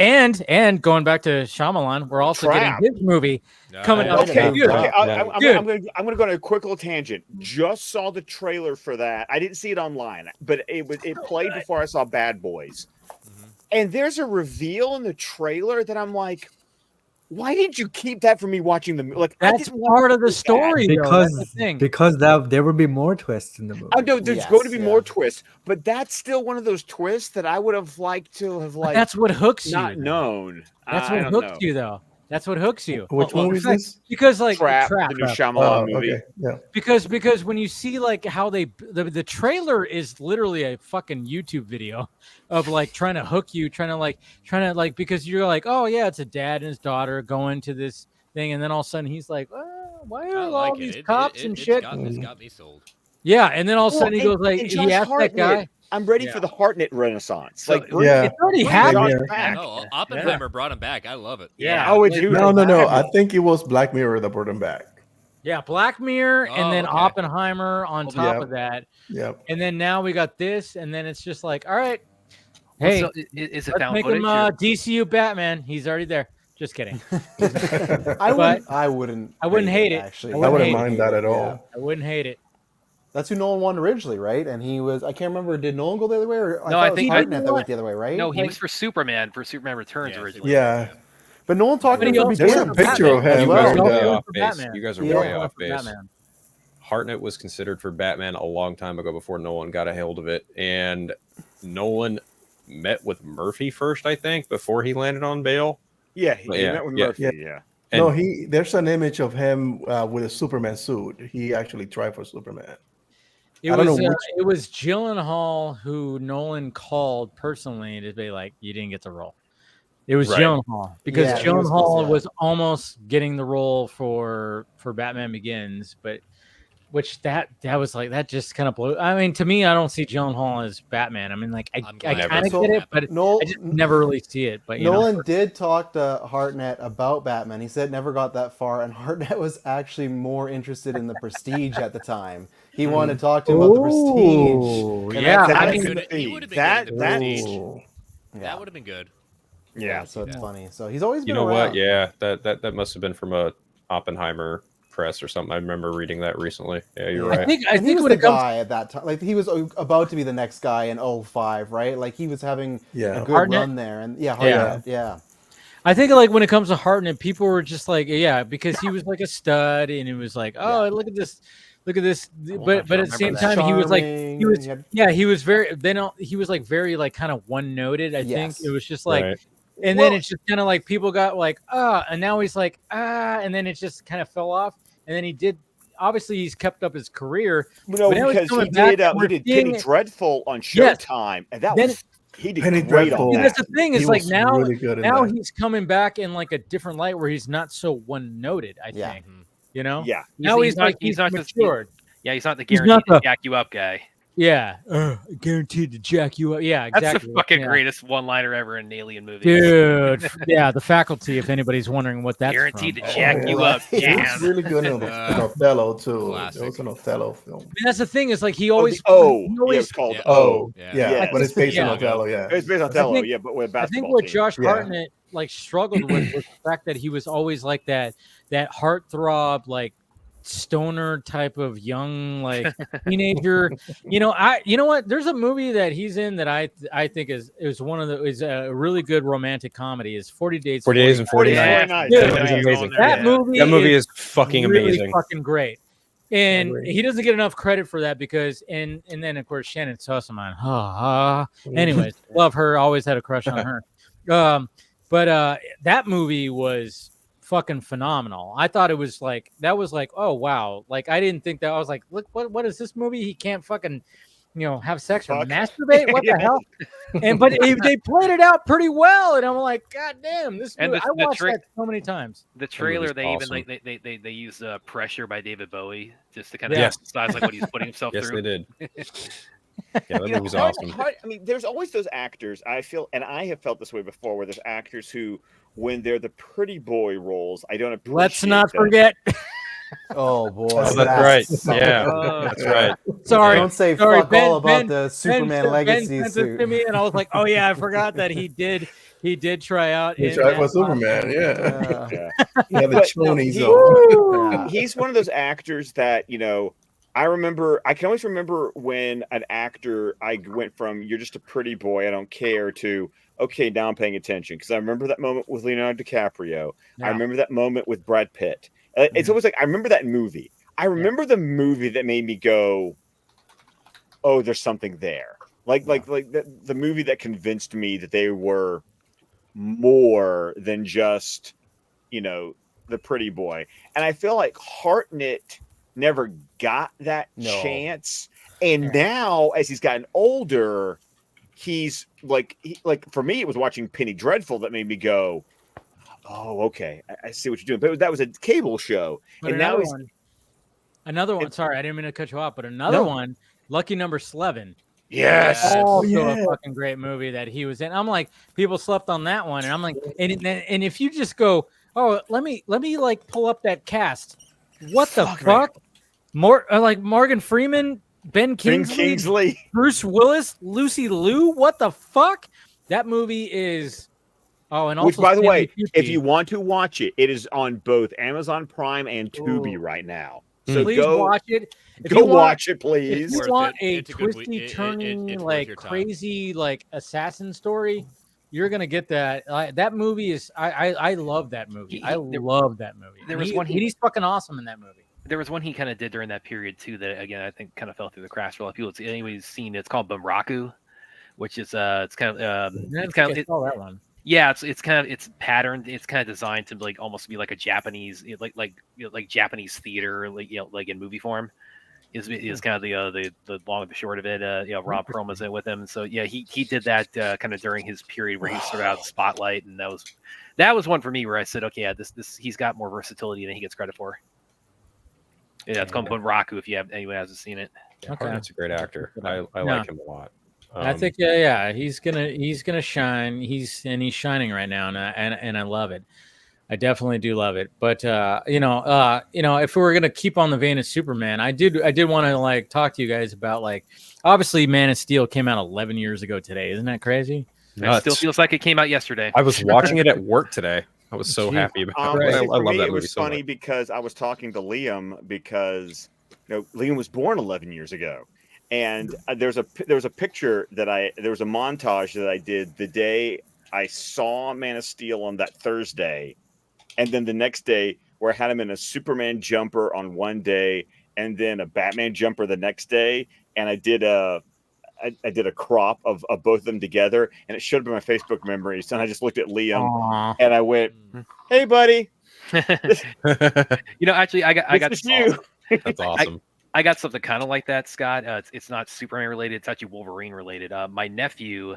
going back to Shyamalan, we're also getting his movie coming up. Okay, good. I'm going to go on a quick little tangent. Just saw the trailer for that. I didn't see it online, but it played before I saw Bad Boys. And there's a reveal in the trailer that I'm like, why didn't you keep that from me watching the movie? Like, that's part of the story, because that's the thing. because there would be more twists in the movie. I know there's going to be more twists, but that's still one of those twists that I would have liked to have that's what hooks you. Not known. That's what hooks you, though. That's what hooks you. Which one is this? Because like Trap, the new Shyamalan movie. Okay. Yeah. Because when you see like how the trailer is literally a fucking YouTube video of like trying to hook you, trying to because you're like, oh yeah, it's a dad and his daughter going to this thing, and then all of a sudden he's like, why are all these cops and shit? It's got me sold. Yeah, and then all of a sudden he goes like, he asked that guy. I'm ready for the Hartnett renaissance. So, Like, it's already happened. No, Oppenheimer brought him back. I love it. Yeah. Oh, it's No. I think it was Black Mirror that brought him back. Yeah, Black Mirror, and then Oppenheimer on top of that. Yep. And then now we got this, and then it's just like, all right, hey, So is it let's found make him footage? DCU Batman. He's already there. Just kidding. I wouldn't hate it. Actually, I wouldn't mind that at all. I wouldn't hate it. That's who Nolan wanted originally, right? And he was, I can't remember, did Nolan go the other way? Or No, I think Hartnett that went the other way, right? No, he was for Superman Returns originally. Yeah. But Nolan talked to him There's a before picture of him. You guys are way off base. Hartnett was considered for Batman a long time ago before Nolan got a hold of it. And Nolan met with Murphy first, I think, before he landed on Bale. Yeah, he met with Murphy, yeah. No, there's an image of him with a Superman suit. He actually tried for Superman. It was Gyllenhaal who Nolan called personally to be like, you didn't get the role. It was Gyllenhaal because Gyllenhaal was almost getting the role for Batman Begins, but which that was like that just kind of blew. I mean, to me, I don't see Gyllenhaal as Batman. I mean, like I kind of get it, but I just never really see it. But Nolan did talk to Hartnett about Batman. He said never got that far, and Hartnett was actually more interested in the Prestige at the time. He wanted to talk to him about the Prestige. Yeah, that would have been good. Yeah, so it's funny. So he's always been You know around. what? Yeah, that must have been from a Oppenheimer press or something. I remember reading that recently. Yeah, you're right. I think he was the guy at that time. Like he was about to be the next guy in 05, right? Like he was having a good run there, and Hartnett, yeah. I think like when it comes to Hartnett, people were just like, yeah, because he was like a stud, and it was like, oh, look at this. But at the same time, he was like, he was very. Then he was like very like kind of one noted. I think it was just like. And then it's just kind of like people got like, and now he's like, and then it just kind of fell off. And then obviously he's kept up his career. No, because he did Penny Dreadful on Showtime, and that was he did Penny great Dreadful. on that. That's the thing is like now really he's coming back in like a different light where he's not so one noted. I think, you know, now he's not matured. He's not the guaranteed to jack you up guy. Yeah, guaranteed to jack you up. Yeah, exactly. That's the fucking greatest one-liner ever in an alien movie, dude. Yeah, The Faculty. If anybody's wondering what that's guaranteed to jack you up. It's really good in Othello too. It was an Othello film. I mean, that's the thing. Is like he always. It's called but it's based on Othello. Yeah, it's based on Othello. But with basketball. I think what Josh Hartnett like struggled with was the fact that he was always like that heartthrob like. Stoner type of young like teenager. You know what? There's a movie that he's in that I think is a really good romantic comedy. Is 40 Days and 40 Nights. It's amazing. That movie is fucking really amazing. Fucking great. And he doesn't get enough credit for that because and then of course Shannon Sossamon. Anyways, love her. Always had a crush on her. But that movie was fucking phenomenal. I thought it was like oh wow, like I didn't think that. I was like, look, what is this movie? He can't fucking have sex or masturbate. What the hell? But they played it out pretty well, and I'm like, god damn, this movie, I watched that so many times. The trailer, they even like they use Pressure by David Bowie just to kind of emphasize like what he's putting himself through. Yes, they did. Yeah, that movie's awesome. I mean, there's always those actors. I feel, and I have felt this way before, where there's actors who, when they're the pretty boy roles, I don't appreciate. Let's not forget. Oh boy, that's right. Yeah, that's right. Sorry, don't say fuck all about the Superman legacy suit. To me, and I was like, oh yeah, I forgot that he did try out. He tried for Superman. Yeah. The chonies on. He's one of those actors that I can always remember when an actor, I went from "you're just a pretty boy, I don't care" to "okay, now I'm paying attention." Because I remember that moment with Leonardo DiCaprio. I remember that moment with Brad Pitt. It's always like I remember that movie. I remember the movie that made me go, "Oh, there's something there." Like the movie that convinced me that they were more than just, the pretty boy. And I feel like Hartnett never got that chance. And now, as he's gotten older, he's like for me, it was watching Penny Dreadful that made me go, "Oh, okay, I see what you're doing." But that was a cable show, But and now another one. Sorry, I didn't mean to cut you off, but another one, Lucky Number 11. Yes. Also a fucking great movie that he was in. I'm like, people slept on that one, and I'm like, and if you just go, oh, let me like pull up that cast. What the fuck? More like Morgan Freeman, Ben Kingsley, Bruce Willis, Lucy Liu. What the fuck? That movie is. Oh, and also, which, by the way, if you want to watch it, it is on both Amazon Prime and Tubi right now. So please watch it. Watch it, please. If you want a twisty, turning, like crazy, like assassin story, you're gonna get that. That movie is. I love that movie. I love that movie. There was one. He's fucking awesome in that movie. There was one he kind of did during that period too. That again, I think kind of fell through the cracks for a lot of people. Anybody's seen it, it's called Bumraku, which is it's kind of that one. Yeah, it's patterned. It's kind of designed to like almost be like a Japanese like Japanese theater, like in movie form. Is kind of the long and the short of it. Rob Perlman's in with him, so yeah, he did that kind of during his period where he started out in the spotlight, and that was one for me where I said, okay, yeah, this he's got more versatility than he gets credit for. Yeah, it's called Bunraku if anyone hasn't seen it. Okay, that's a great actor. I like him a lot. I think he's gonna shine. He's shining right now, and I love it. I definitely do love it. But if we were gonna keep on the vein of Superman, I did want to like talk to you guys about like obviously Man of Steel came out 11 years ago today. Isn't that crazy? It still feels like it came out yesterday. I was watching it at work today. I was so happy about it. I love that movie. It was funny because I was talking to Liam because Liam was born 11 years ago. And there was a picture there was a montage that I did the day I saw Man of Steel on that Thursday, and then the next day where I had him in a Superman jumper on one day, and then a Batman jumper the next day, and I did a crop of both of them together, and it showed up in my Facebook memories. And I just looked at Liam and I went, "Hey, buddy." Actually, I got you. That's awesome. I got something kind of like that, Scott. It's not Superman related. It's actually Wolverine related. My nephew,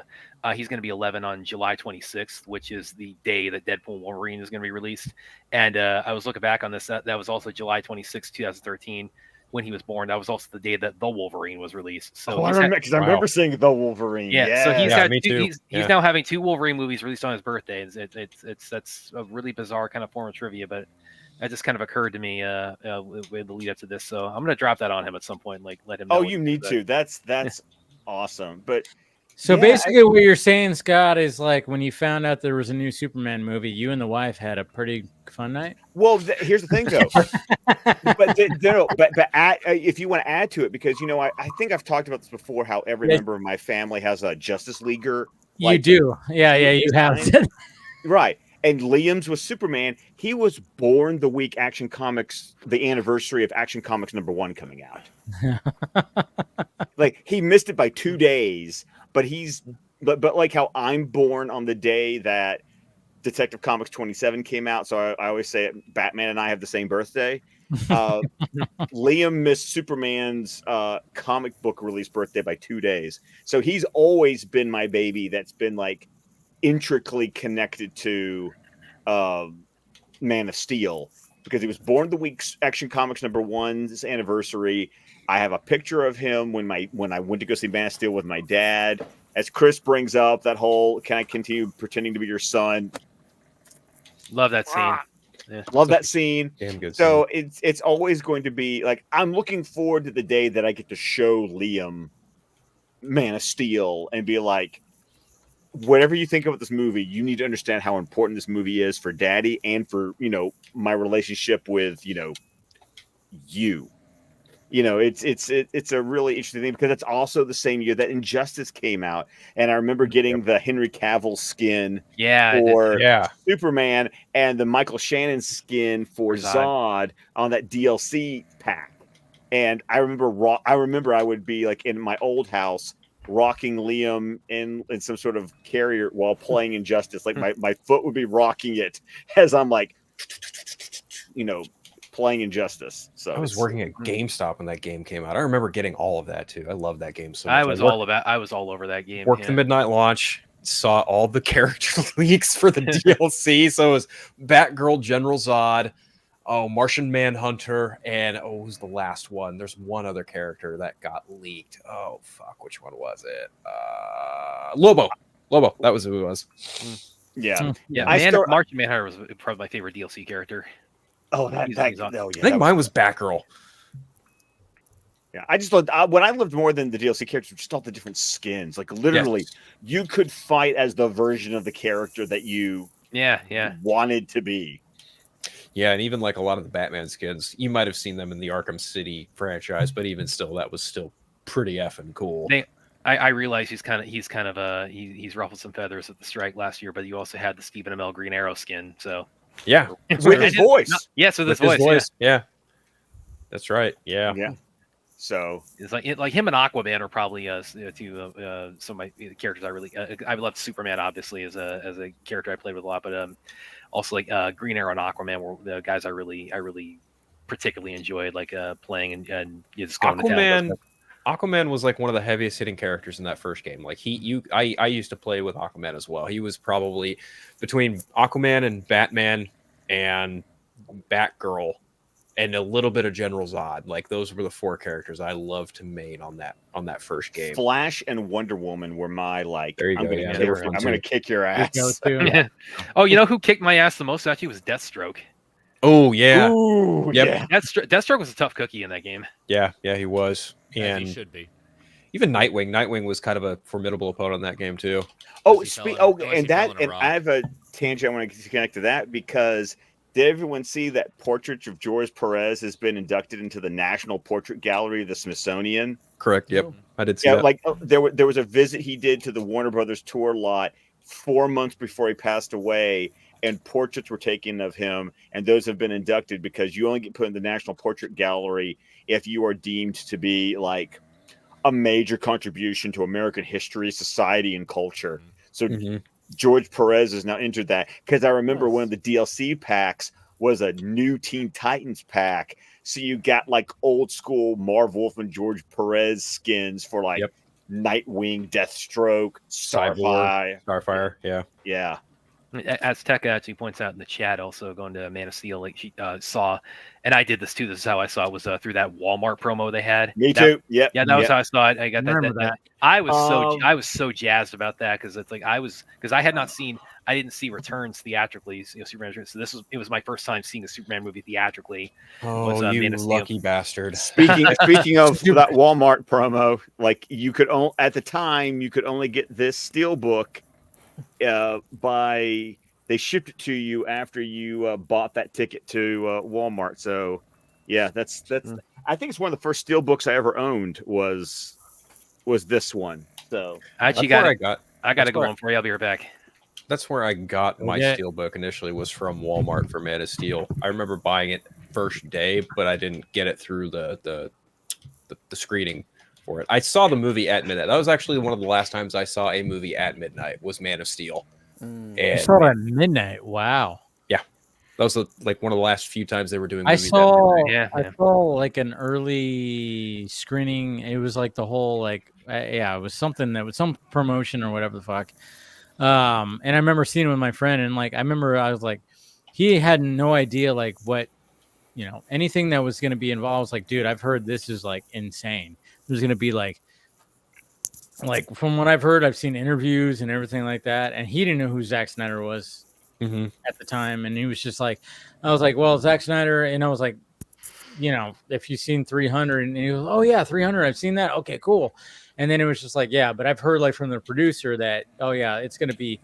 he's going to be 11 on July 26th, which is the day that Deadpool and Wolverine is going to be released. And I was looking back on this. That was also July 26th, 2013, when he was born. That was also the day that The Wolverine was released. So I remember seeing The Wolverine. Yeah, so he's now having 2 Wolverine movies released on his birthday. That's a really bizarre kind of form of trivia, but that just kind of occurred to me with the lead up to this. So I'm going to drop that on him at some point, like let him know. Oh, you need to. That's awesome. But so basically what you're saying, Scott, is like when you found out there was a new Superman movie, you and the wife had a pretty fun night. Well, here's the thing though. but if you want to add to it, because I think I've talked about this before, how every member of my family has a Justice Leaguer. You do. Yeah, you have. Right. And Liam's was Superman. He was born the week Action Comics, the anniversary of Action Comics #1 coming out. Like he missed it by 2 days, but but like how I'm born on the day that Detective Comics 27 came out. So I always say it, Batman and I have the same birthday. Liam missed Superman's comic book release birthday by 2 days. So he's always been my baby that's been like intricately connected to Man of Steel, because he was born the week Action Comics #1's anniversary. I have a picture of him when I went to go see Man of Steel with my dad. As Chris brings up that whole, can I continue pretending to be your son? Love that scene. Yeah. Love that scene. Damn good. So it's always going to be like, I'm looking forward to the day that I get to show Liam Man of Steel and be like, whatever you think about this movie, you need to understand how important this movie is for Daddy and for my relationship with you. you know, it's a really interesting thing because it's also the same year that Injustice came out, and I remember getting the Henry Cavill skin for Superman and the Michael Shannon skin for Zod on that DLC pack. And I remember I would be like in my old house rocking Liam in some sort of carrier while playing Injustice. Like my foot would be rocking it as I'm like, you know, playing Injustice. So I was working at GameStop when that game came out. I remember getting all of that too. I love that game so much. I was all over that game. Worked the midnight launch, saw all the character leaks for the DLC. So it was Batgirl, General Zod, Martian Manhunter, and what was the last one? There's one other character that got leaked. Oh fuck, which one was it? Lobo. That was who it was. Yeah. Martian Manhunter was probably my favorite DLC character. Oh, I think mine was Batgirl. Yeah, I just thought when I loved more than the DLC characters, just all the different skins. Like literally, you could fight as the version of the character that you wanted to be. Yeah, and even like a lot of the Batman skins, you might have seen them in the Arkham City franchise, but even still, that was still pretty effing cool. I realize he's ruffled some feathers at the strike last year, but you also had the Stephen Amell Green Arrow skin, so. Yeah, with his voice. Yes, with his voice. Yeah, that's right. Yeah. So it's like him and Aquaman are probably some of my characters. I loved Superman, obviously, as a character I played with a lot, but also like Green Arrow and Aquaman were the guys I really particularly enjoyed playing and just going to town. Aquaman was like one of the heaviest hitting characters in that first game. Like I used to play with Aquaman as well. He was probably between Aquaman and Batman and Batgirl and a little bit of General Zod. Like those were the four characters I loved to main on that first game. Flash and Wonder Woman were my There you I'm gonna kick your ass. Oh, you know who kicked my ass the most actually was Deathstroke. Oh yeah. Ooh, yep. yeah. Deathstroke was a tough cookie in that game. Yeah, he was. And he should be. Even Nightwing. Nightwing was kind of a formidable opponent in that game too. And I have a tangent I want to connect to that because did everyone see that portrait of George Perez has been inducted into the National Portrait Gallery of the Smithsonian? Correct. Yep. I did see that. Like there was a visit he did to the Warner Brothers tour lot 4 months before he passed away, and portraits were taken of him, and those have been inducted because you only get put in the National Portrait Gallery if you are deemed to be like a major contribution to American history, society, and culture. So George Perez has now entered that because I remember one of the DLC packs was a new Teen Titans pack. So you got like old school Marv Wolf and George Perez skins for like Nightwing, Deathstroke, Starfire. Yeah. Azteca actually points out in the chat, also going to Man of Steel, like she saw, and I did this too. This is how I saw it, was through that Walmart promo they had. Me too. Yep. Yeah, that was how I saw it. I got that. I was so jazzed about that because it's like I didn't see Returns theatrically, Superman Returns. So it was my first time seeing a Superman movie theatrically. Oh, you lucky bastard! Speaking of that Walmart promo, like at the time you could only get this steelbook. They shipped it to you after you bought that ticket to Walmart. So yeah, that's I think it's one of the first steel books I ever owned was this one. So I actually got to go on for you. I'll be right back. That's where I got my steel book initially, was from Walmart for Man of Steel. I remember buying it first day, but I didn't get it through the screening for it. I saw the movie at midnight. That was actually one of the last times I saw a movie at midnight, was Man of Steel. And I saw it at midnight. Wow. Yeah. That was like one of the last few times they were doing movies at midnight. I saw like an early screening. It was like the whole it was something that was some promotion or whatever the fuck. And I remember seeing it with my friend, and like I was like, he had no idea like what, anything that was going to be involved. I was like, dude, I've heard this is like insane. There's going to be like from what I've heard, I've seen interviews and everything like that. And he didn't know who Zack Snyder was at the time. And he was just like, I was like, well, Zack Snyder. And I was like, if you've seen 300, and he was, oh yeah, 300. I've seen that. Okay, cool. And then it was just like, yeah, but I've heard like from the producer that, oh yeah, it's going to be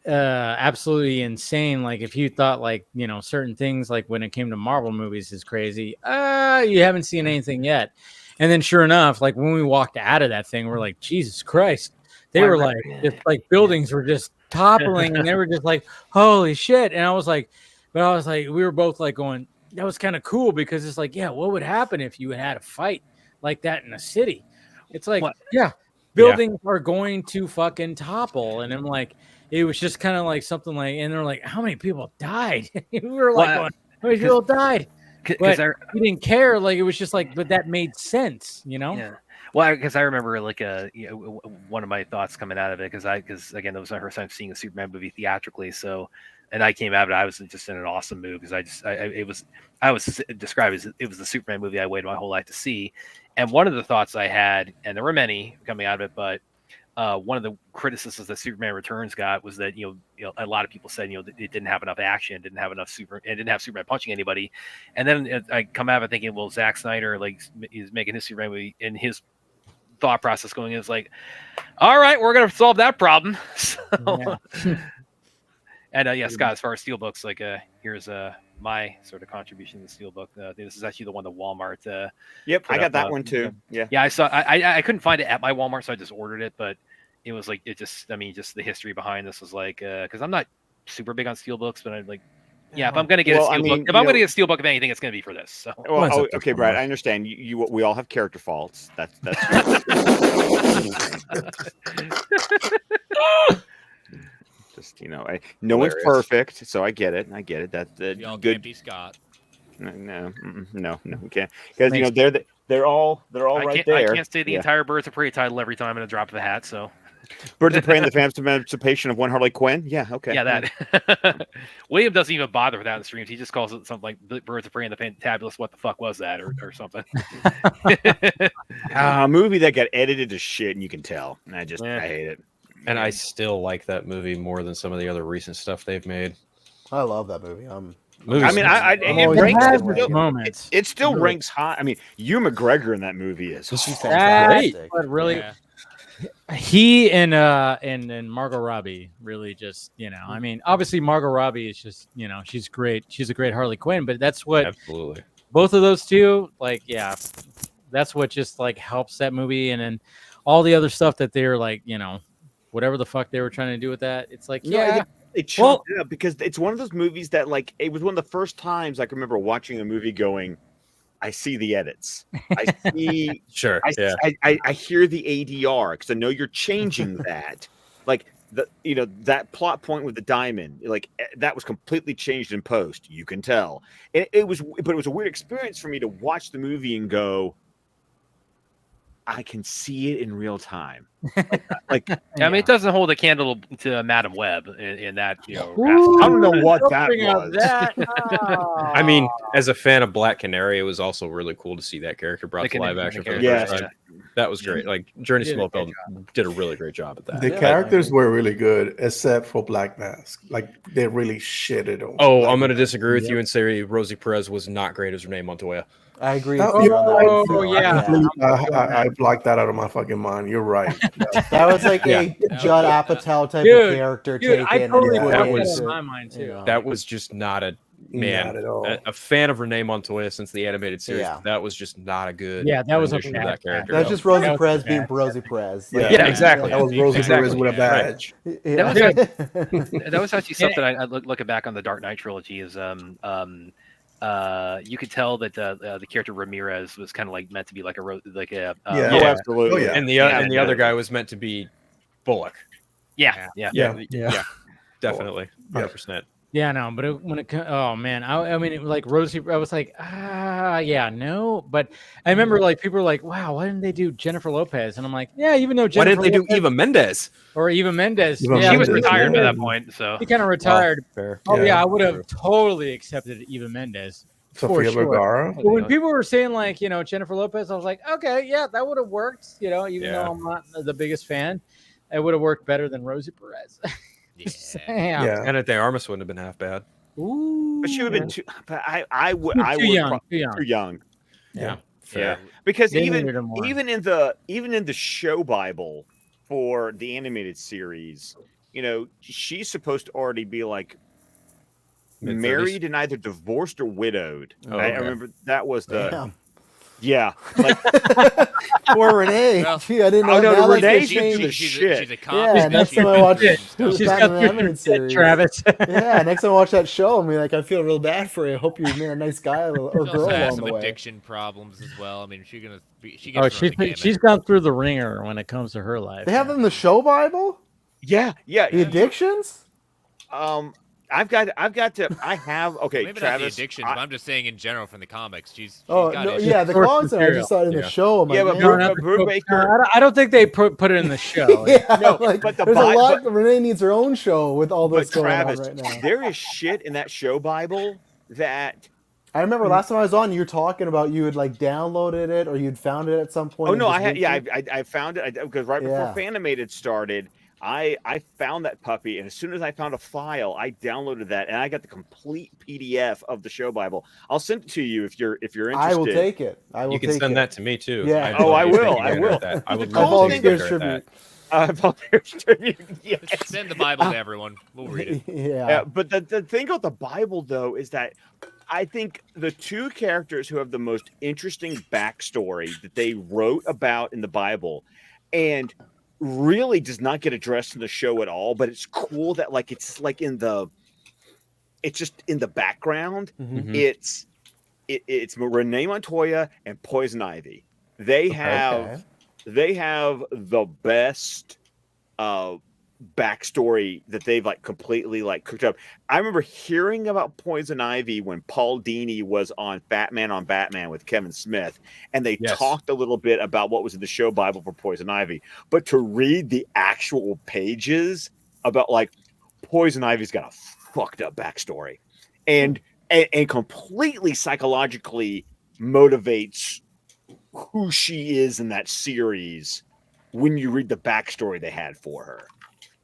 absolutely insane. Like if you thought like, you know, certain things like when it came to Marvel movies is crazy, you haven't seen anything yet. And then sure enough, like when we walked out of that thing, we're like, Jesus Christ. They were like, just like buildings were just toppling and they were just like, holy shit. And I was like, we were both like going, that was kind of cool because it's like, yeah, what would happen if you had a fight like that in a city? It's like, buildings are going to fucking topple. And I'm like, it was just kind of like something like, and they're like, how many people died? We were like, going, how many people died? But we didn't care. Like, it was just like, but that made sense, you know? Yeah. Well, because I remember like one of my thoughts coming out of it, because again, that was my first time seeing a Superman movie theatrically. So, and I came out of it, I was just in an awesome mood because I was described as it was the Superman movie I waited my whole life to see. And one of the thoughts I had, and there were many coming out of it, but one of the criticisms that Superman Returns got was that you know a lot of people said it didn't have enough action, didn't have Superman punching anybody. And then I come out of it thinking, well, Zack Snyder like is making his Superman movie, and his thought process going in is like, all right, we're gonna solve that problem. So, and Scott, as far as steelbooks, like here's my sort of contribution to the steelbook. This is actually the one that Walmart. Yep, I got that one too. Yeah, I saw. I couldn't find it at my Walmart, so I just ordered it. But it was like just the history behind this was like because I'm not super big on steelbooks, but I'm like, if I'm gonna get a steelbook, if I'm gonna get a steelbook of anything, it's gonna be for this. So. Well, okay, Brad, I understand. We all have character faults. That's. Just no one's perfect, so I get it. That's y'all good. Can't be Scott. No, we can't because they're all right there. I can't say the entire Birds of Prey title every time in a drop of a hat. So, Birds of Prey and the Phantom Emancipation of One Harley Quinn. Yeah, okay. Yeah, that. William doesn't even bother with that in the streams. He just calls it something like Birds of Prey and the Fantabulous. What the fuck was that, or something? A movie that got edited to shit, and you can tell. And I hate it. And I still like that movie more than some of the other recent stuff they've made. I love that movie. It still ranks high. I mean, Hugh McGregor in that movie is great. But really, he and Margot Robbie really just I mean, obviously Margot Robbie is just she's great. She's a great Harley Quinn, but that's what absolutely both of those two that's what just like helps that movie, and then all the other stuff that they're like whatever the fuck they were trying to do with that. It's like, it chunked it up because it's one of those movies that like it was one of the first times I can remember watching a movie going, I see the edits. I see I hear the ADR because I know you're changing that. Like that plot point with the diamond, like that was completely changed in post. You can tell. But it was a weird experience for me to watch the movie and go, I can see it in real time. I mean, it doesn't hold a candle to Madam Web in that. I don't know what that was. I mean, as a fan of Black Canary, it was also really cool to see that character brought to live action for the first time. That was great. Like Journey Smallville did a really great job at that. The characters were really good, except for Black Mask. Like they really shitted on. Oh, I'm going to disagree with you and say Rosie Perez was not great as Renee Montoya. I agree. I blocked that out of my fucking mind. You're right. That was like a Judd Apatow type of character taken. I totally that was in my mind too. That was just not a not at all. A fan of Renee Montoya since the animated series. That was just not a good. Yeah, that was a rendition of that character. That's just Rosie Perez being Rosie Perez. Yeah, exactly. That was Rosie Perez with a badge. That was actually something I looking back on the Dark Knight trilogy is you could tell that the character Ramirez was kind of like meant to be like a absolutely. And the other guy was meant to be Bullock. Yeah, definitely, 100%. Yeah, no, but when it oh man, I mean, it was like Rosie. I was like, no. But I remember like people were like, wow, why didn't they do Jennifer Lopez? And I'm like, yeah, even though Jennifer. Why didn't they do Eva Mendes? Or Eva Mendes? She was retired by that point, so she kind of retired. Fair. Oh yeah, I would have totally accepted Eva Mendes. Sofia Vergara. But when people were saying like Jennifer Lopez, I was like, okay, yeah, that would have worked. Even though I'm not the biggest fan, it would have worked better than Rosie Perez. Yeah. And De Armas wouldn't have been half bad. Ooh. But she would have been too. But I would. Too young. Yeah. Fair. Because even in the show Bible for the animated series, she's supposed to already be like Mid-30s? married and either divorced or widowed. Oh, I okay. remember that was the. Damn. Yeah, like Poor Renee. Well, Gee, I didn't know no, that. Like, Renee's they into changed- the shit. She's a cop. Yeah, next time I watch She's the got Batman through animated shit, series, Travis. yeah, next time I watch that show, I'm like, I feel real bad for you. I hope you made a nice guy or She girl also has along some the way. addiction problems as well. I mean, she gets Oh, run the gamut. she's gone through the ringer when it comes to her life. They have them in the show Bible. Yeah. The addictions. I have okay, Maybe Travis. not the addictions, but I'm just saying in general from the comics. She's Oh got no, issues. yeah, the Source comics. I material. just saw it in the Yeah. show. I'm Yeah, like, but man. Brubaker. I don't think they put it in the show. Yeah, No, like, but the there's a Bi- lot. Renee needs her own show with all this But going Travis, on right now. there is shit in that show Bible that. I remember last time I was on, you were talking about you had like downloaded it or you'd found it at some point. Oh and no, just I had. went Yeah, through it. I found it because right Yeah. before Fanimated started, I found that puppy, and as soon as I found a file, I downloaded that, and I got the complete PDF of the show Bible. I'll send it to you if you're interested. I will take it. I will You can take send it. that to me too. Yeah. Oh, I will. I would The love cool to thing take a Volunteers look at that. tribute. Yes. Just send the Bible to everyone. We'll read it. Yeah. But the thing about the Bible, though, is that I think the two characters who have the most interesting backstory that they wrote about in the Bible, and really does not get addressed in the show at all, but it's cool that like it's just in the background. Mhm. It's Renee Montoya and Poison Ivy. They have the best backstory that they've like completely like cooked up. I remember hearing about Poison Ivy when Paul Dini was on Batman with Kevin Smith, and they talked a little bit about what was in the show Bible for Poison Ivy. But to read the actual pages about like Poison Ivy's got a fucked up backstory, and completely psychologically motivates who she is in that series when you read the backstory they had for her.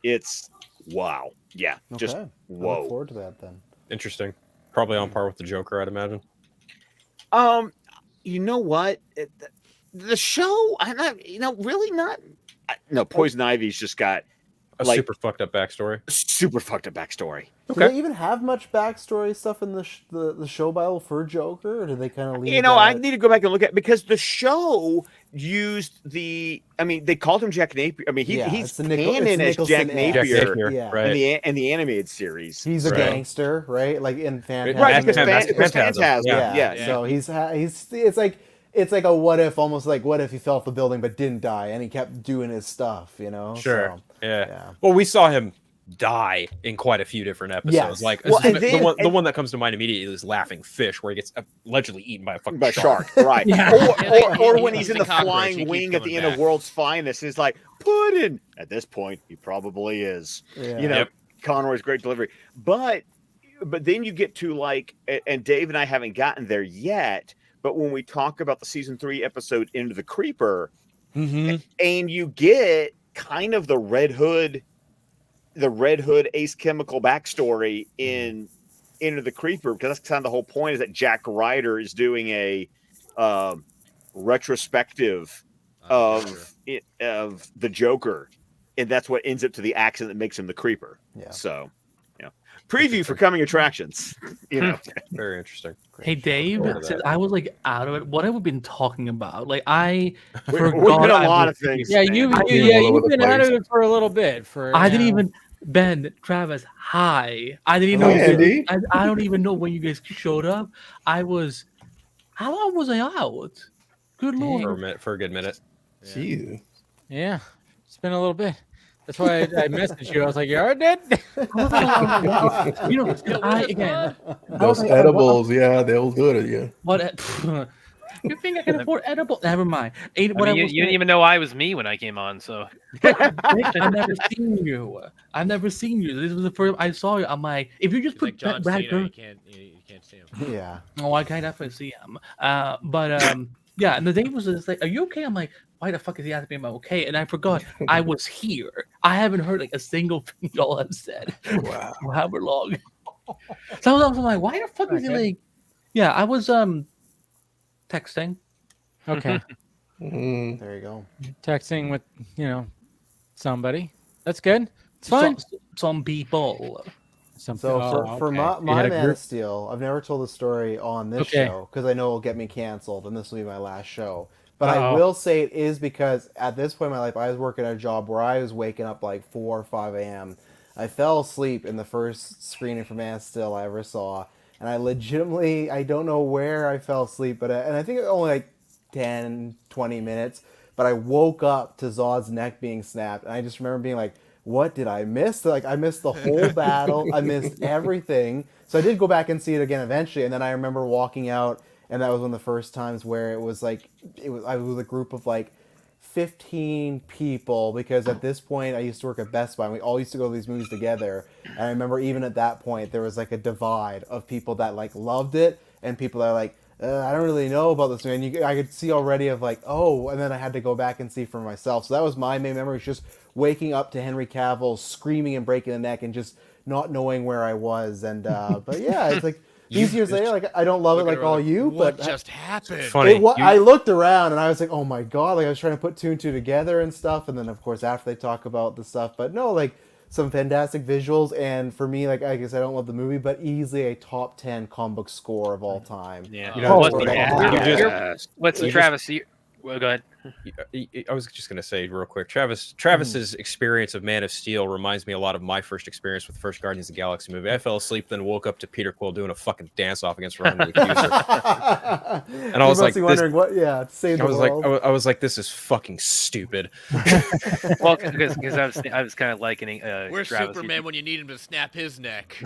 It's wow. Yeah. Okay. Just I whoa. look forward to that then. Interesting. Probably on par with the Joker, I'd imagine. You know what? The show, I'm not, really not. No, Poison Ivy's just got a like, super fucked up backstory. Super fucked up backstory. Do they even have much backstory stuff in the show Bible for Joker, or do they kind of leave? I need to go back and look at because the show used they called him Jack Napier. I mean, he's canon as Jack Napier, yeah. in the animated series. He's a gangster, right? Like in Phantasm. Right, because Phantasm. Yeah. So he's it's like a what if, almost like what if he fell off the building but didn't die and he kept doing his stuff, Sure. So, yeah. Well, we saw him die in quite a few different episodes. Yes. Like Well, the one that comes to mind immediately is Laughing Fish, where he gets allegedly eaten by a fucking shark. Right. Yeah. Or when he's in the cockroach, flying he wing keeps at the end coming of World's Finest, it's like Puddin'. At this point, he probably is. Yeah. Conroy's great delivery. But then you get to like, and Dave and I haven't gotten there yet, but when we talk about the season 3 episode Into the Creeper, and you get kind of the Red Hood Ace Chemical backstory in Into the Creeper, because that's kind of the whole point, is that Jack Ryder is doing a retrospective of the Joker, and that's what ends up to the accident that makes him the Creeper. Yeah. So, preview for coming attractions. Very interesting. Hey Dave, since I was like out of it, what have we been talking about? Like I We've forgot been a lot of things. Yeah, man. you've the been out of place. it for a little bit. I didn't even Travis. Hi, I didn't even know. Hi, Andy. I don't even know when you guys showed up. How long was I out? Good lord. For a good minute. Jeez. Yeah, it's been a little bit. That's why I messaged you. I was like, "You are dead." Those edibles, yeah, they'll do it. Yeah. What? You think I can afford edible? Never mind. You didn't even know I was me when I came on, so. I've never seen you. This was the first I saw you. I'm like, if you just It's put like John Brad Cena, Pitt- you can't see him. Yeah. Oh, I can definitely see him. Yeah, and the thing was just like, "Are you okay?" I'm like, "Why the fuck is he asking me if I'm okay?" And I forgot I was here. I haven't heard like a single thing y'all have said. Wow. For however long. So I was like, "Why the fuck is he like?" Yeah, I was texting. Okay, There you go. texting with somebody. That's good. It's fine. Some people. Some, For okay. my You had a Man group? of Steel, I've never told the story on this Okay. show because I know it'll get me canceled, and this will be my last show. But I Uh-oh. will say it is because at this point in my life, I was working a job where I was waking up like 4 or 5 a.m. I fell asleep in the first screening for Man of Steel I ever saw, and I legitimately, I don't know where I fell asleep, but and I think it was only like 10, 20 minutes, but I woke up to Zod's neck being snapped, and I just remember being like, what did I miss? Like, I missed the whole battle. I missed everything. So I did go back and see it again eventually, and then I remember walking out, and that was one of the first times where it was like, I was with a group of like 15 people, because at this point I used to work at Best Buy, and we all used to go to these movies together. And I remember even at that point there was like a divide of people that like loved it, and people that are like, I don't really know about this movie. And I could see already of like, oh, and then I had to go back and see for myself. So that was my main memory, just waking up to Henry Cavill screaming and breaking the neck and just not knowing where I was. And but yeah, it's like these years later, like I don't love it like all you, what but just happened? Funny. I looked around and I was like, oh my god, like I was trying to put two and two together and stuff. And then of course after they talk about the stuff, but no, like some fantastic visuals, and for me, like I guess I don't love the movie, but easily a top 10 comic book score of all time. Yeah. You know, What's Travis? Well, go ahead. I was just going to say real quick, Travis's experience of Man of Steel reminds me a lot of my first experience with the first Guardians of the Galaxy movie. I fell asleep, then woke up to Peter Quill doing a fucking dance off against Ronan the Accuser. And I was like, wondering what, to save the world. I was like, this is fucking stupid. Well, because I was kind of likening Where's Travis, Superman when you need him to snap his neck?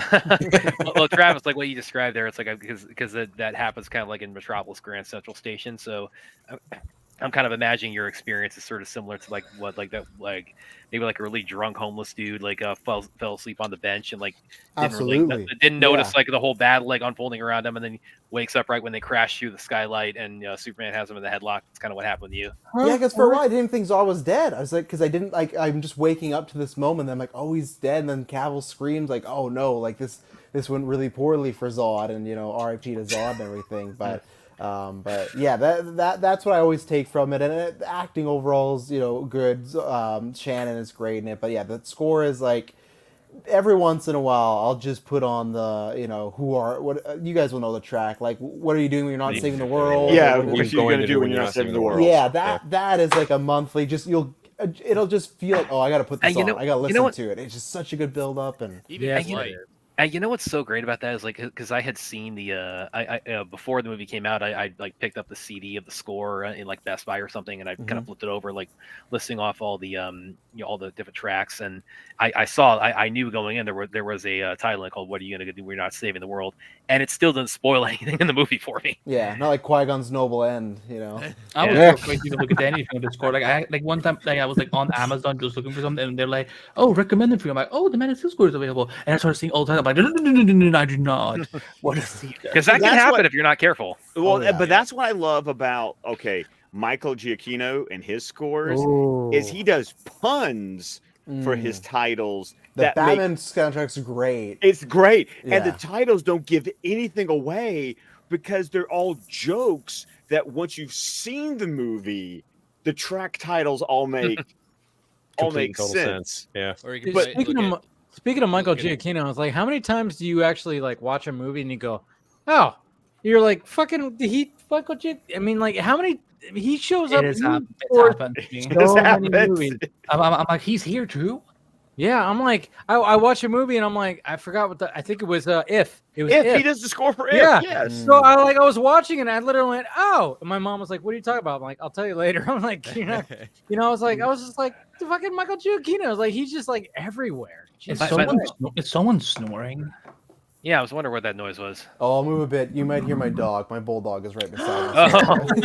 well, Travis, like what you described there, it's like because that happens kind of like in Metropolis Grand Central Station. So I'm kind of imagining your experience is sort of similar to like what like that like maybe like a really drunk homeless dude like fell asleep on the bench and like didn't notice like the whole battle like unfolding around him, and then wakes up right when they crash through the skylight and Superman has him in the headlock. It's kind of what happened to you. Yeah, because for a while I didn't think Zod was dead. I was like, because I didn't like, I'm just waking up to this moment. And I'm like, oh, he's dead. And then Cavill screams like, oh no, like this went really poorly for Zod, and R.I.P. to Zod and everything. But yeah, that's what I always take from it. And the acting overall is good. Shannon is great in it. But yeah, the score is like, every once in a while I'll just put on the what you guys will know the track, like what are you doing when you're not saving the world? Yeah, what are you going to do when you're not saving the world? Yeah, that is like a monthly, it'll just feel like, oh, I gotta put this on, I gotta listen to it. It's just such a good build up. And you know what's so great about that is like, because I had seen the before the movie came out, I like picked up the CD of the score in like Best Buy or something, and I kind of flipped it over, like listing off all the all the different tracks, and I knew going in there was a title called "What Are You Gonna Do When You're Not Saving the World," and it still doesn't spoil anything in the movie for me. Yeah, not like Qui-Gon's noble end, I was so crazy to look at anything on the score. Like one time, I was like on Amazon just looking for something, and they're like, "Oh, recommended for you." I'm like, "Oh, the Man of Steel score is available," and I started seeing all the time. I'm like, no, I do not. What is he? Because that can happen if you're not careful. Well, that's what I love about Michael Giacchino and his scores is he does puns for his titles. The Batman soundtrack's great. It's great, and the titles don't give anything away because they're all jokes that once you've seen the movie, the track titles all make sense. Yeah. But speaking of Michael Giacchino, I was like, how many times do you actually like watch a movie and you go, oh, you're like, fucking, Michael Giacchino? I mean, like, how many? He shows up. It's happened to me. So many movies. I'm like, he's here too. Yeah, I'm like, I watch a movie and I'm like, I forgot I think it was If. It was If. He does the score for If. Yeah. Yes. So I was watching and I literally went, oh, and my mom was like, what are you talking about? I'm like, I'll tell you later. I'm like, I was just like, the fucking Michael Giacchino. I was like, he's just like everywhere. Is someone snoring? Yeah, I was wondering what that noise was. Oh, I'll move a bit. You might hear my dog. My bulldog is right beside me.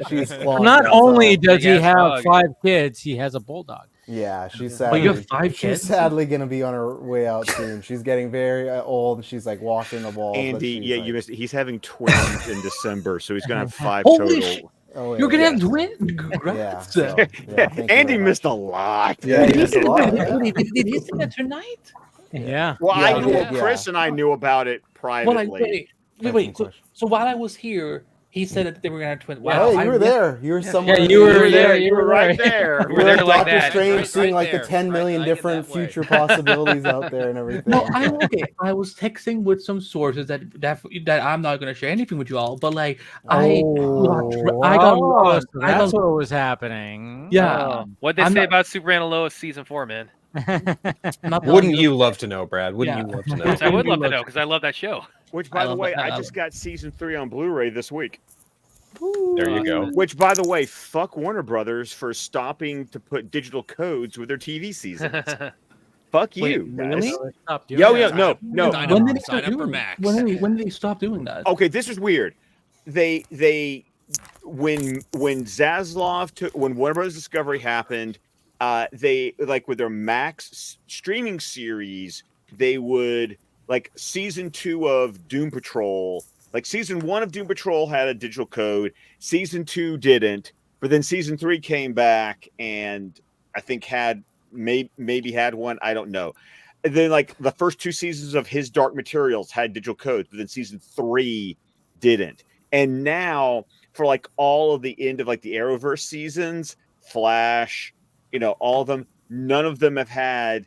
She's not only does he have 5 kids, he has a bulldog. Yeah, she's sadly. But you have 5 kids? She's sadly gonna be on her way out soon. She's getting very old, and she's like walking the wall. Andy, you missed it. He's having twins in December, so he's gonna have 5 Holy total. Oh, You're gonna have twins? Congrats. Andy missed a lot. Yeah, he missed a lot. Did he say that tonight? Yeah. Well, I knew Chris and I knew about it privately. Wait. So while I was here, He said that they were gonna have twins. Wow, hey, you were there. You were somewhere. Yeah, you were there. You were right there. You were like like Doctor that. Strange, Right seeing like there. the 10 million Right, I get different that way. future possibilities out there and everything. No, I was texting with some sources that I'm not gonna share anything with you all, but like I got lost. So that's what was happening. Yeah. What they say about Superman and Lois season 4, man? Wouldn't you love to know, Brad? Wouldn't Yeah. you love to know? Which I would love to know because I love that show. Which, by the way, I just got season 3 on Blu-ray this week. There you go. Which, by the way, fuck Warner Brothers for stopping to put digital codes with their TV seasons. Fuck you. Wait, really? No. When did they Sign start up for doing Max. When did they stop doing that? Okay, this was weird. They when Zaslav took when Warner Brothers Discovery happened, they like with their Max streaming series, they would like season 2 of Doom Patrol. Like season 1 of Doom Patrol had a digital code. Season 2 didn't, but then season 3 came back and I think had maybe had one. I don't know. And then like the first 2 seasons of His Dark Materials had digital codes, but then season 3 didn't. And now for like all of the end of like the Arrowverse seasons, Flash, all of them, none of them have had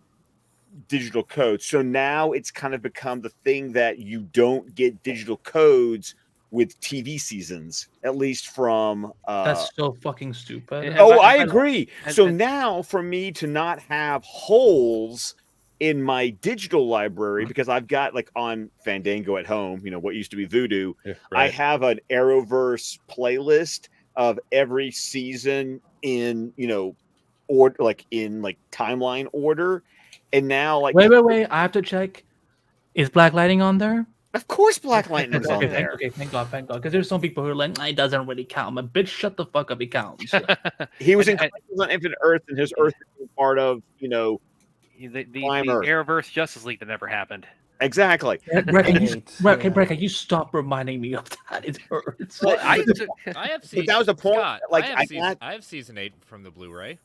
digital codes. So now it's kind of become the thing that you don't get digital codes with TV seasons, at least from That's so fucking stupid. I agree. So now for me to not have holes in my digital library, because I've got like on Fandango at home, what used to be Vudu, I have an Arrowverse playlist of every season in, or like in like timeline order. And now, like, wait! I have to check. Is Black Lightning on there? Of course, Black Lightning's on Okay, there. thank God. Because there's some people who are like, it doesn't really count. But bitch, shut the fuck up. It counts. He was in on Infinite Earth, and his Earth is part of, the Arrowverse Justice League that never happened. Exactly. Brett, can you stop reminding me of that? It hurts. Well, I have seen. But that was the point. Scott, Like I have season 8 from the Blu-ray.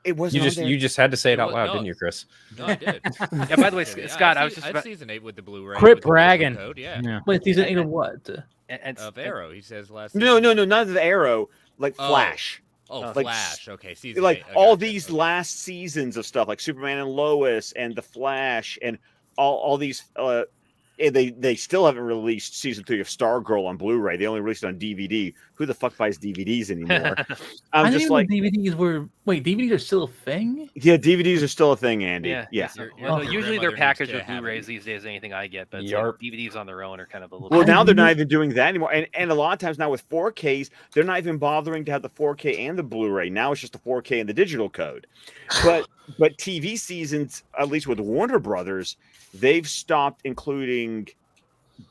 It was you just had to say it out loud, didn't you, Chris? No, I did. Yeah. By the way, Scott, I was just I have about season 8 with the Blu-ray. Quit with the bragging. code, yeah. Wait, season 8 of what? Of Arrow. He says last. No, not of the Arrow. Like Flash. Oh, like, Flash. Okay, season like 8. all these last seasons of stuff, like Superman and Lois and the Flash, and all these. And they still haven't released season 3 of Stargirl on Blu-ray. They only released it on DVD. Who the fuck buys DVDs anymore? I'm just like DVDs were. Wait, DVDs are still a thing? Yeah, DVDs are still a thing, Andy. Yeah. Usually they're packaged with Blu-rays these days. Anything I get, but DVDs on their own are kind of a little. Well, now they're not even doing that anymore, and a lot of times now with 4Ks, they're not even bothering to have the 4K and the Blu-ray. Now it's just the 4K and the digital code. But TV seasons, at least with Warner Brothers, they've stopped including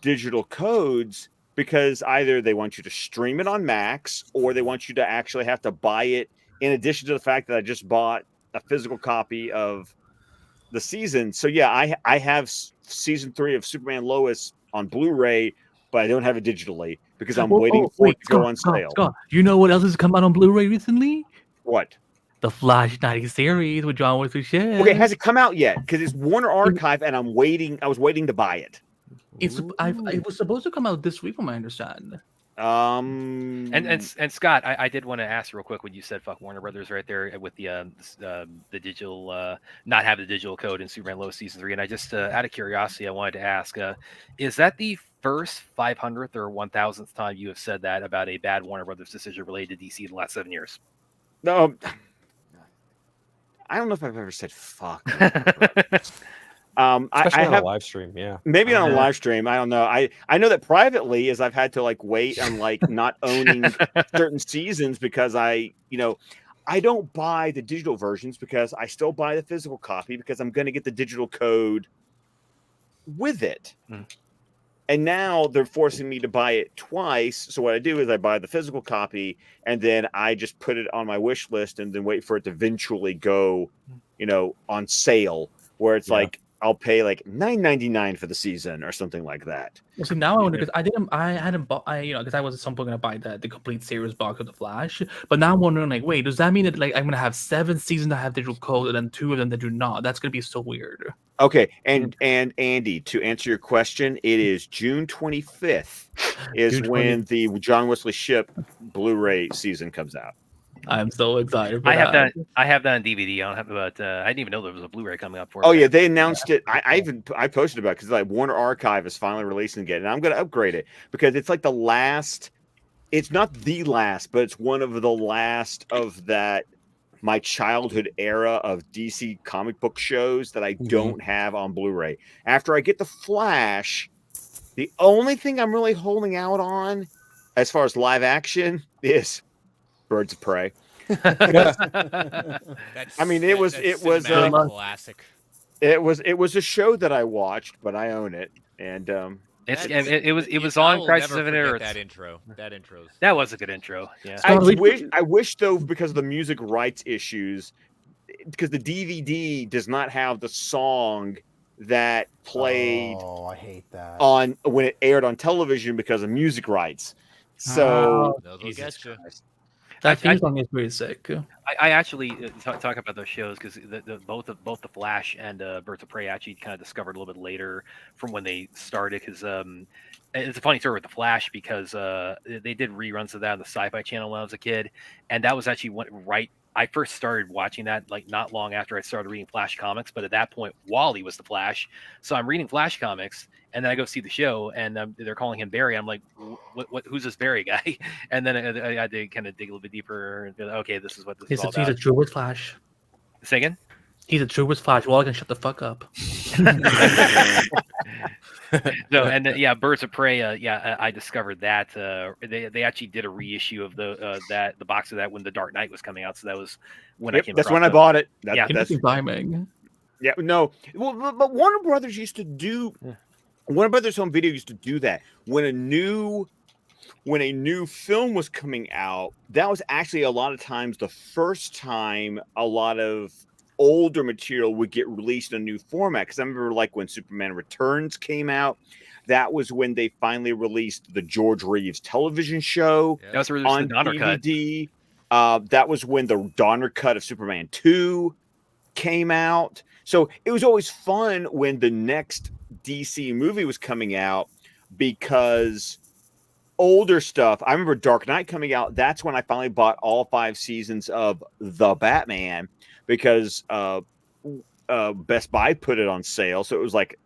digital codes because either they want you to stream it on Max or they want you to actually have to buy it, in addition to the fact that I just bought a physical copy of the season. So yeah, I have season 3 of Superman Lois on Blu-ray, but I don't have it digitally because I'm waiting for it to go on sale. Scott, you know what else has come out on Blu-ray recently? What? The Flash 90 series with John Wesley Shipp. Okay, has it come out yet? Because it's Warner Archive, and I'm waiting. I was waiting to buy it. It was supposed to come out this week, from my understanding. And Scott, I did want to ask real quick when you said "fuck Warner Brothers" right there with the digital not have the digital code in Superman Lois season 3, and I just out of curiosity I wanted to ask, is that the first 500th or 1000th time you have said that about a bad Warner Brothers decision related to DC in the last 7 years? No, I don't know if I've ever said fuck. Especially I on have a live stream, yeah. Maybe on a live stream. I don't know. I know that privately is I've had to like wait on like not owning certain seasons because I don't buy the digital versions because I still buy the physical copy because I'm going to get the digital code with it. And now they're forcing me to buy it twice. So what I do is I buy the physical copy and then I just put it on my wish list and then wait for it to eventually go, on sale, where it's like I'll pay like $9.99 for the season or something like that. Well, see, now I wonder because I hadn't bought, because I was at some point gonna buy the complete series box of the Flash, but now I'm wondering like, wait, does that mean that like I'm gonna have 7 seasons that have digital code and then 2 of them that do not? That's gonna be so weird. Okay, and Andy, to answer your question, it is June 25th is when the John Wesley Shipp Blu-ray season comes out. I'm so excited. I have that on DVD. I don't have, but I didn't even know there was a Blu-ray coming up for it. Oh yeah, they announced it. I posted about it because like Warner Archive is finally releasing it, and I'm going to upgrade it because it's like the last. It's not the last, but it's one of the last of that my childhood era of DC comic book shows that I don't have on Blu-ray. After I get the Flash, the only thing I'm really holding out on, as far as live action, is Birds of Prey. I mean, it was a classic. It was a show that I watched, but I own it, and it was on Crisis of Earth. That intro's that was a good intro. Yeah, I wish though, because of the music rights issues, because the DVD does not have the song that played. Oh, I hate that on when it aired on television because of music rights. So that theme song is pretty sick. I actually talk about those shows because both the Flash and Birds of Prey actually kind of discovered a little bit later from when they started. Because it's a funny story with the Flash because they did reruns of that on the Sci-Fi Channel when I was a kid, and that was actually right. I first started watching that like not long after I started reading Flash comics, but at that point, Wally was the Flash. So I'm reading Flash comics, and then I go see the show, and they're calling him Barry. I'm like, what? Who's this Barry guy? And then I had to kind of dig a little bit deeper and be like, okay, this is what this is all about. He's a truest Flash. Say again? He's a truest Flash. Wally can shut the fuck up. So and yeah, Birds of Prey. I discovered that they actually did a reissue of the box of that when The Dark Knight was coming out. So that was when I came. That's when I bought it. That's timing. Yeah, no, well, but Warner Brothers used to do. Warner Brothers Home Video used to do that when a new film was coming out. That was actually a lot of times the first time a lot of older material would get released in a new format. Because I remember like when Superman Returns came out, that was when they finally released the George Reeves television show on DVD. That was when the Donner cut of Superman 2 came out. So it was always fun when the next DC movie was coming out because older stuff. I remember Dark Knight coming out. That's when I finally bought all 5 seasons of The Batman because Best Buy put it on sale. So it was like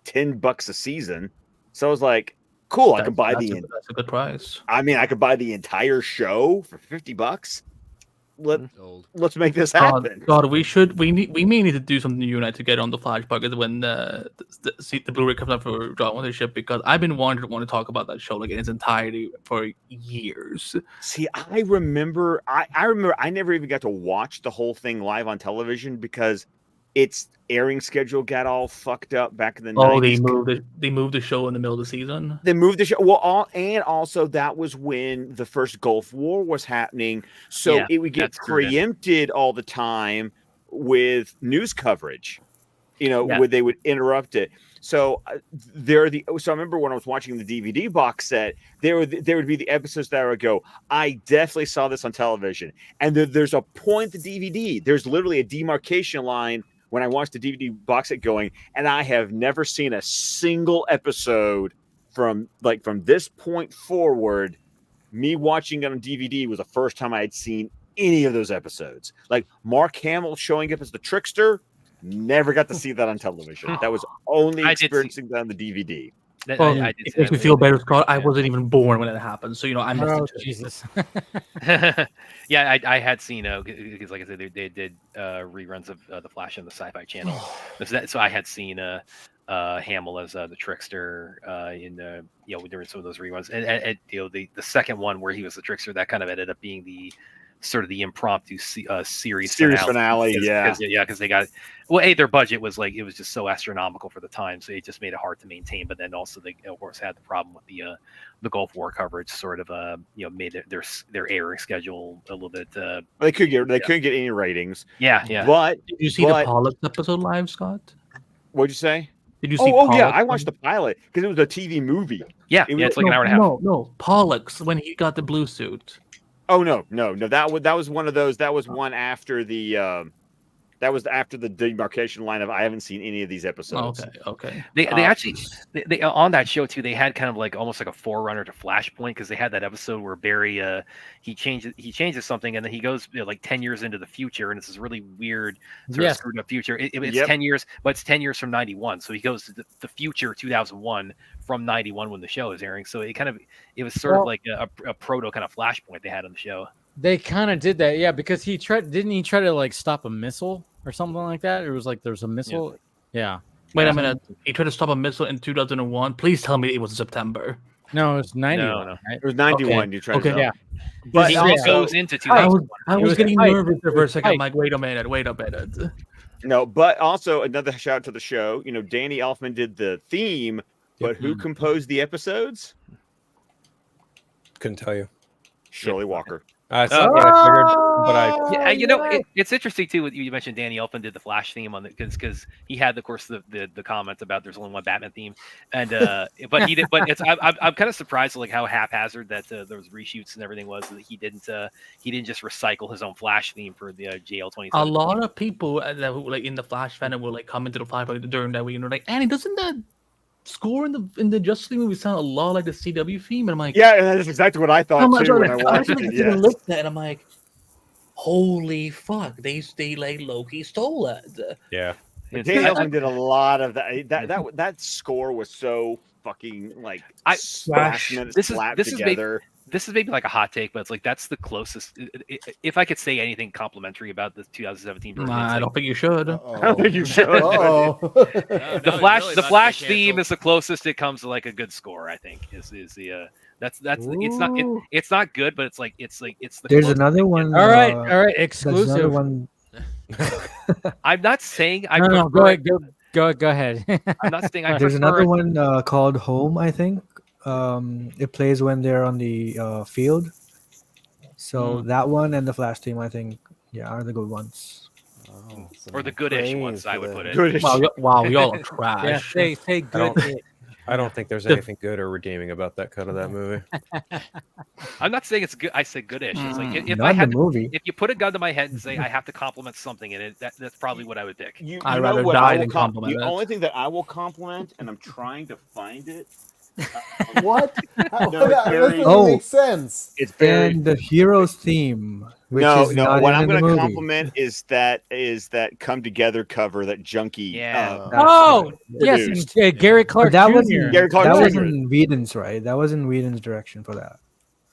$10 a season. So I was like, cool, I could buy that's a good price. I mean, I could buy the entire show for $50. Let's make this happen. God, we may need to do something you and I to get on the Flash bucket when the Blu-ray comes out for John Wesley Shipp, because I've been wanting to talk about that show like in its entirety for years. See, I remember I never even got to watch the whole thing live on television because its airing schedule got all fucked up back in the 90s. They moved the show in the middle of the season. They moved the show. Well, and also that was when the first Gulf War was happening. So it would get preempted all the time with news coverage, where they would interrupt it. So so I remember when I was watching the DVD box set, there would be the episodes that I would go, I definitely saw this on television. And there's a point in the DVD, there's literally a demarcation line when I watched the DVD box set going, and I have never seen a single episode from this point forward. Me watching it on DVD was the first time I had seen any of those episodes. Like Mark Hamill showing up as the Trickster, never got to see that on television. That was only experiencing that on the DVD. It makes me feel better, Scott. I wasn't even born when it happened, so I missed it. Jesus. Yeah, I had seen because, like I said, they did reruns of the Flash on the Sci-Fi Channel. So I had seen Hamill as the Trickster in during some of those reruns, and the second one where he was the Trickster, that kind of ended up being the sort of the impromptu series finale. Because they got their budget was it was just so astronomical for the time, so it just made it hard to maintain. But then also they of course had the problem with the Gulf War coverage, sort of made their airing schedule a little bit. They couldn't get any ratings. Yeah. But did you see the Pollux episode live, Scott? What'd you say? Did you see? Oh yeah, Pollux I watched the pilot because it was a TV movie. Yeah, it's like an hour and a half. No, Pollux when he got the blue suit. Oh no. That was one of those. That was one after the. That was after the demarcation line of I haven't seen any of these episodes. Okay. They actually they on that show too. They had kind of like almost like a forerunner to Flashpoint because they had that episode where Barry he changes something and then he goes like 10 years into the future and it's this really weird sort of screwed up future. It's 10 years, but it's 10 years from 91. So he goes to the future 2001 from 91 when the show is airing. So it was sort of like a proto kind of Flashpoint they had on the show. They kind of did that, yeah, because didn't he try to like stop a missile or something like that? It was like there's a missile. Yeah. Wait a minute. He tried to stop a missile in 2001. Please tell me it was September. No, it was 91. No. Right? It was 91. Okay. You tried to yeah. But he goes into 2001. I was getting nervous there for a second. I'm like, wait a minute. No, but also another shout out to the show. You know, Danny Elfman did the theme, but who composed the episodes? Couldn't tell you. Shirley Walker. I figured, but it's interesting too. You mentioned Danny Elfman did the Flash theme on because he had, of course, the comment about there's only one Batman theme, and but he did. But I'm kind of surprised like how haphazard that those reshoots and everything was that he didn't just recycle his own Flash theme for the JL-27. A lot of people like in the Flash fandom will like come into the Flash during that week and they're like, Annie, doesn't that score in the Justice League movie sound a lot like the CW theme? And I'm like, yeah, that's exactly what I thought too when I watched it. I looked at it and I'm like, holy fuck, they like Loki stole that. Yeah. Danny Elfman did a lot of that. That score was so fucking like this is maybe like a hot take, but it's like that's the closest. If I could say anything complimentary about the 2017 version, I don't think you should. I don't think you should. The Flash theme is the closest it comes to like a good score. I think is the that's it's not good, but it's the. There's another one. All right, exclusive one. I'm not saying go ahead. I'm not saying There's another one called Home, I think. It plays when they're on the field. So that one and the Flash team, I think, are the good ones. Or the goodish ones, I would put it. Goodish. Wow, y'all are trash. Yeah, say good. I don't think there's anything good or redeeming about that cut of that movie. I'm not saying it's good. I say goodish. It's like if you put a gun to my head and say I have to compliment something in it, that's probably what I would pick. I'd rather die than compliment the it. only thing that I will compliment, and I'm trying to find it. What? That doesn't make sense. It's very and the hero's theme. Which is not what I'm going to compliment is that come together cover that Junkie. Yeah. Yes, Gary Clark. That was Gary Clark. That was in Whedon's, right? That was in Whedon's direction for that.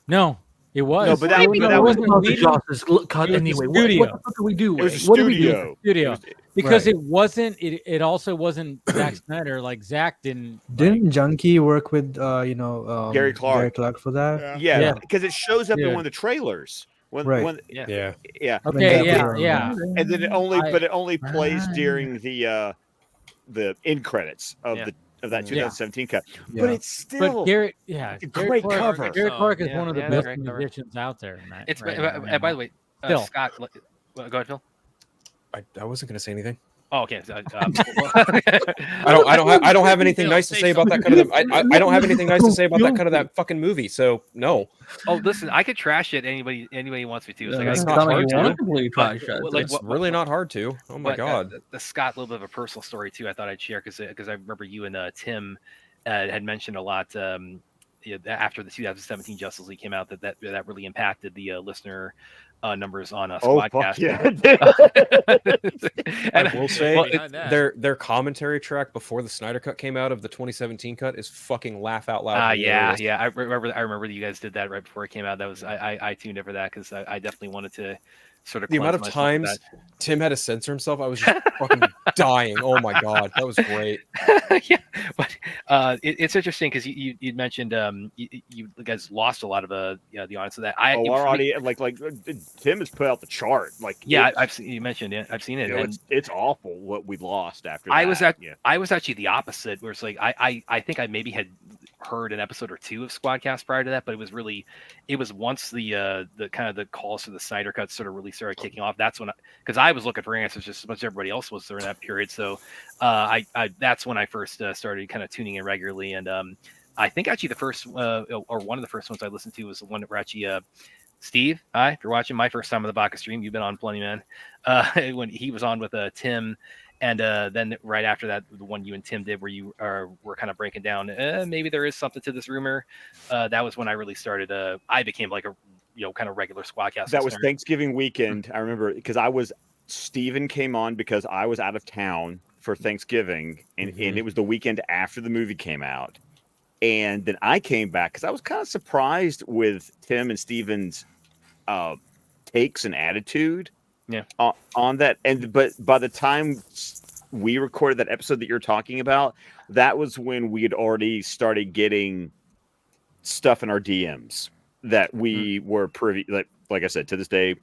No, it was. No, but that wasn't the cut anyway. What the fuck do we do? It was a What do we do? Studio. Because it wasn't. It also wasn't Zack Snyder. Like Zack didn't. Didn't Junkie work with Gary Clark for that? Yeah, because it shows up in one of the trailers. Okay, and then it only plays during the end credits of that 2017 cut. Yeah. But it's still Gary great Clark, cover. Gary Clark is one of the best great cover. musicians out there. It's and by the way, Phil. Scott, go ahead, Phil. I wasn't going to say anything. Oh, okay. I don't have anything nice to say about that kind of. I don't have anything nice to say about that kind of that fucking movie. So no. Oh, listen, I could trash it. Anybody wants me to. It's like It's I not hard to. It's really not hard to. Oh my god. The Scott, a little bit of a personal story too. I thought I'd share because I remember you and Tim had mentioned a lot after the 2017 Justice League came out that really impacted the listener numbers on us podcast. And I will say their commentary track before the Snyder cut came out of the 2017 cut is fucking laugh out loud. Yeah. I remember that you guys did that right before it came out. That was I tuned in for that because I definitely wanted to sort of the amount of times Tim had to censor himself. I was just fucking dying. Oh my god, that was great. Yeah, but it's interesting because you mentioned you guys lost a lot of the audience of that. Our audience, like Tim has put out the chart. Like I've seen you mentioned it. I've seen it. You know, it's awful what we lost after. I was actually the opposite. Where it's like I think I maybe had heard an episode or two of Squadcast prior to that, but it was once the kind of the calls for the Snyder Cut sort of really started kicking off. That's when, because I was looking for answers just as much as everybody else was during that period. So I that's when I first started kind of tuning in regularly. And I think actually the first or one of the first ones I listened to was the one that were actually Steve, hi, if you're watching my first time on the Vodka stream, you've been on plenty, man. When he was on with Tim. And then right after that, the one you and Tim did where you were kind of breaking down, maybe there is something to this rumor. That was when I really started. I became like a kind of regular Squadcast. That was Thanksgiving weekend. I remember because Steven came on because I was out of town for Thanksgiving, and it was the weekend after the movie came out. And then I came back because I was kind of surprised with Tim and Steven's takes and attitude. Yeah. On that, but by the time we recorded that episode that you're talking about, that was when we had already started getting stuff in our DMs that we were privy. Like I said, to this day,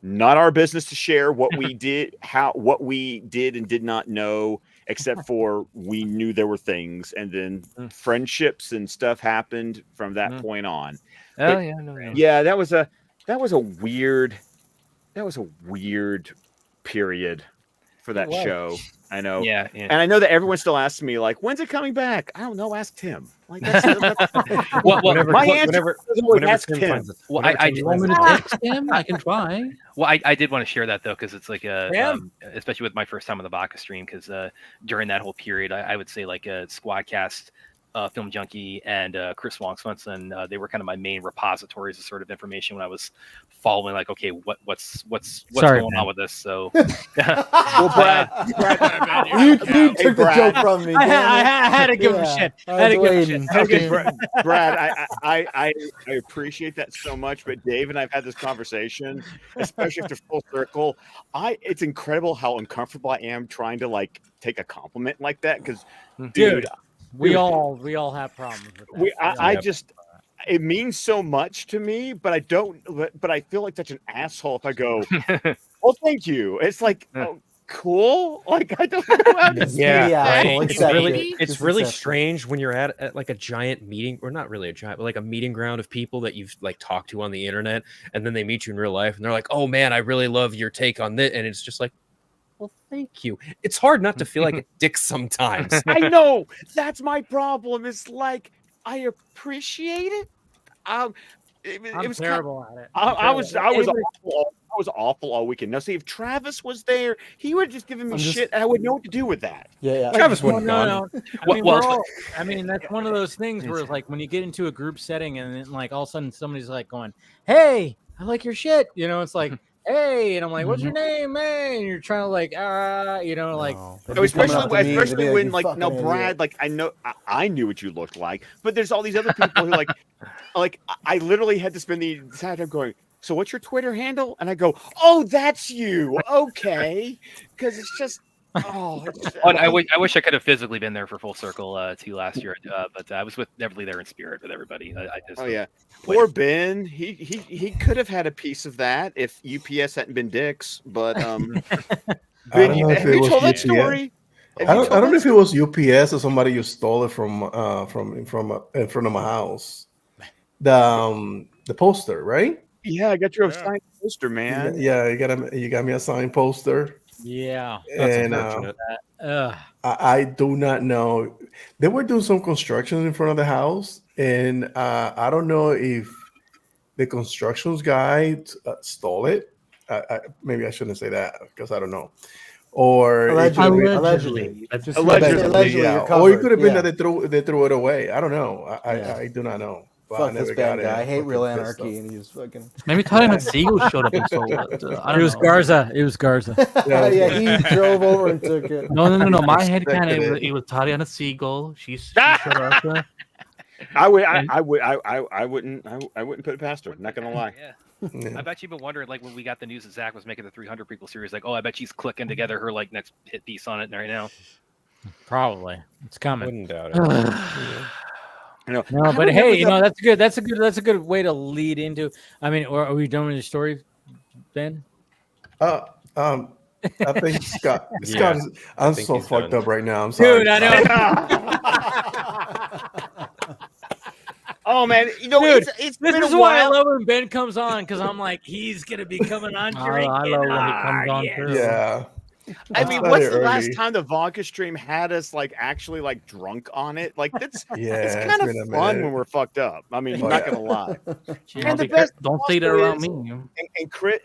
not our business to share what we did, what we did and did not know, except for we knew there were things, and then friendships and stuff happened from that point on. Oh, but, yeah, that was a weird. That was a weird period for that show. I know. Yeah. And I know that everyone still asks me, like, when's it coming back? I don't know. Ask Tim. Like, that's my answer. Ask Tim. Well, I you want me to text him? I can try. Well, I did want to share that though, because it's like especially with my first time on the Vodka stream, because during that whole period, I would say like a Squadcast, Film Junkie, and Chris Wong Swenson, they were kind of my main repositories of sort of information when I was following, like, okay, what's going on with this? So, well, Brad, you took the joke from me. I had to give him shit. Okay, Brad, I appreciate that so much, but Dave and I've had this conversation, especially after Full Circle. It's incredible how uncomfortable I am trying to like take a compliment like that because, dude. We all have problems with that. It means so much to me, but I don't. But I feel like such an asshole if I go, "Well, thank you." It's like, oh, cool. Like I don't know. It's really strange when you're at like a giant meeting, or not really a giant, but like a meeting ground of people that you've like talked to on the internet, and then they meet you in real life, and they're like, "Oh man, I really love your take on this," and it's just like, well, thank you. It's hard not to feel like a dick sometimes. I know. That's my problem. It's like I appreciate it. It was terrible at it. I was awful all weekend. Now, see, if Travis was there, he would have just given me shit, and I would know what to do with that. Yeah. Travis wouldn't. No. I mean, that's one of those things where it's like when you get into a group setting, and then like all of a sudden somebody's like going, "Hey, I like your shit," it's like. Hey, and I'm like, what's your name, man? And you're trying to like, especially when like, no, Brad, like I knew what you looked like, but there's all these other people who like I literally had to spend the entire time going, so what's your Twitter handle? And I go, oh, that's you, okay, because it's just. I wish I could have physically been there for Full Circle too last year, but I was definitely there in spirit with everybody. Poor Ben. He could have had a piece of that if UPS hadn't been dicks. But Ben, have you told that story? I don't know if it was UPS or somebody you stole it from in front of my house. The poster, right? Yeah, I got you a signed poster, man. Yeah, you got me a signed poster. Yeah, and I do not know. They were doing some construction in front of the house, and I don't know if the constructions guy stole it. Maybe I shouldn't say that because I don't know. Or allegedly. Yeah. Or it could have been that they threw it away. I don't know. I do not know. Fuck this bad guy. I hate Real Anarchy, and he was fucking. Maybe Tyler Siegel showed up and stole it. It was Garza. It was Garza. Yeah, he drove over and took it. No. My head kind of it was Tatiana Siegel. She showed up. I wouldn't put it past her. Not gonna lie. Yeah. I bet you've been wondering, like when we got the news that Zach was making the 300 prequel series, like, oh, I bet she's clicking together her like next hit piece on it right now. Probably, it's coming. Wouldn't doubt it. No, but hey, that's good. That's a good way to lead into. I mean, or are we done with the story, Ben? I think Scott. I'm so fucked up right now. I'm sorry. Dude, I know. Oh man, you know, Dude, it's this been is a why I while. love when Ben comes on because I'm like, he's gonna be coming on drinking. I love when he comes on too. Yeah. I mean, started what's the last early. time the Vodka stream had us like actually like drunk on it? Like it's Yeah, it's it's kind of been a fun minute. when we're fucked up. I mean, Oh, not yeah. gonna lie. And the best don't say that also around is- me.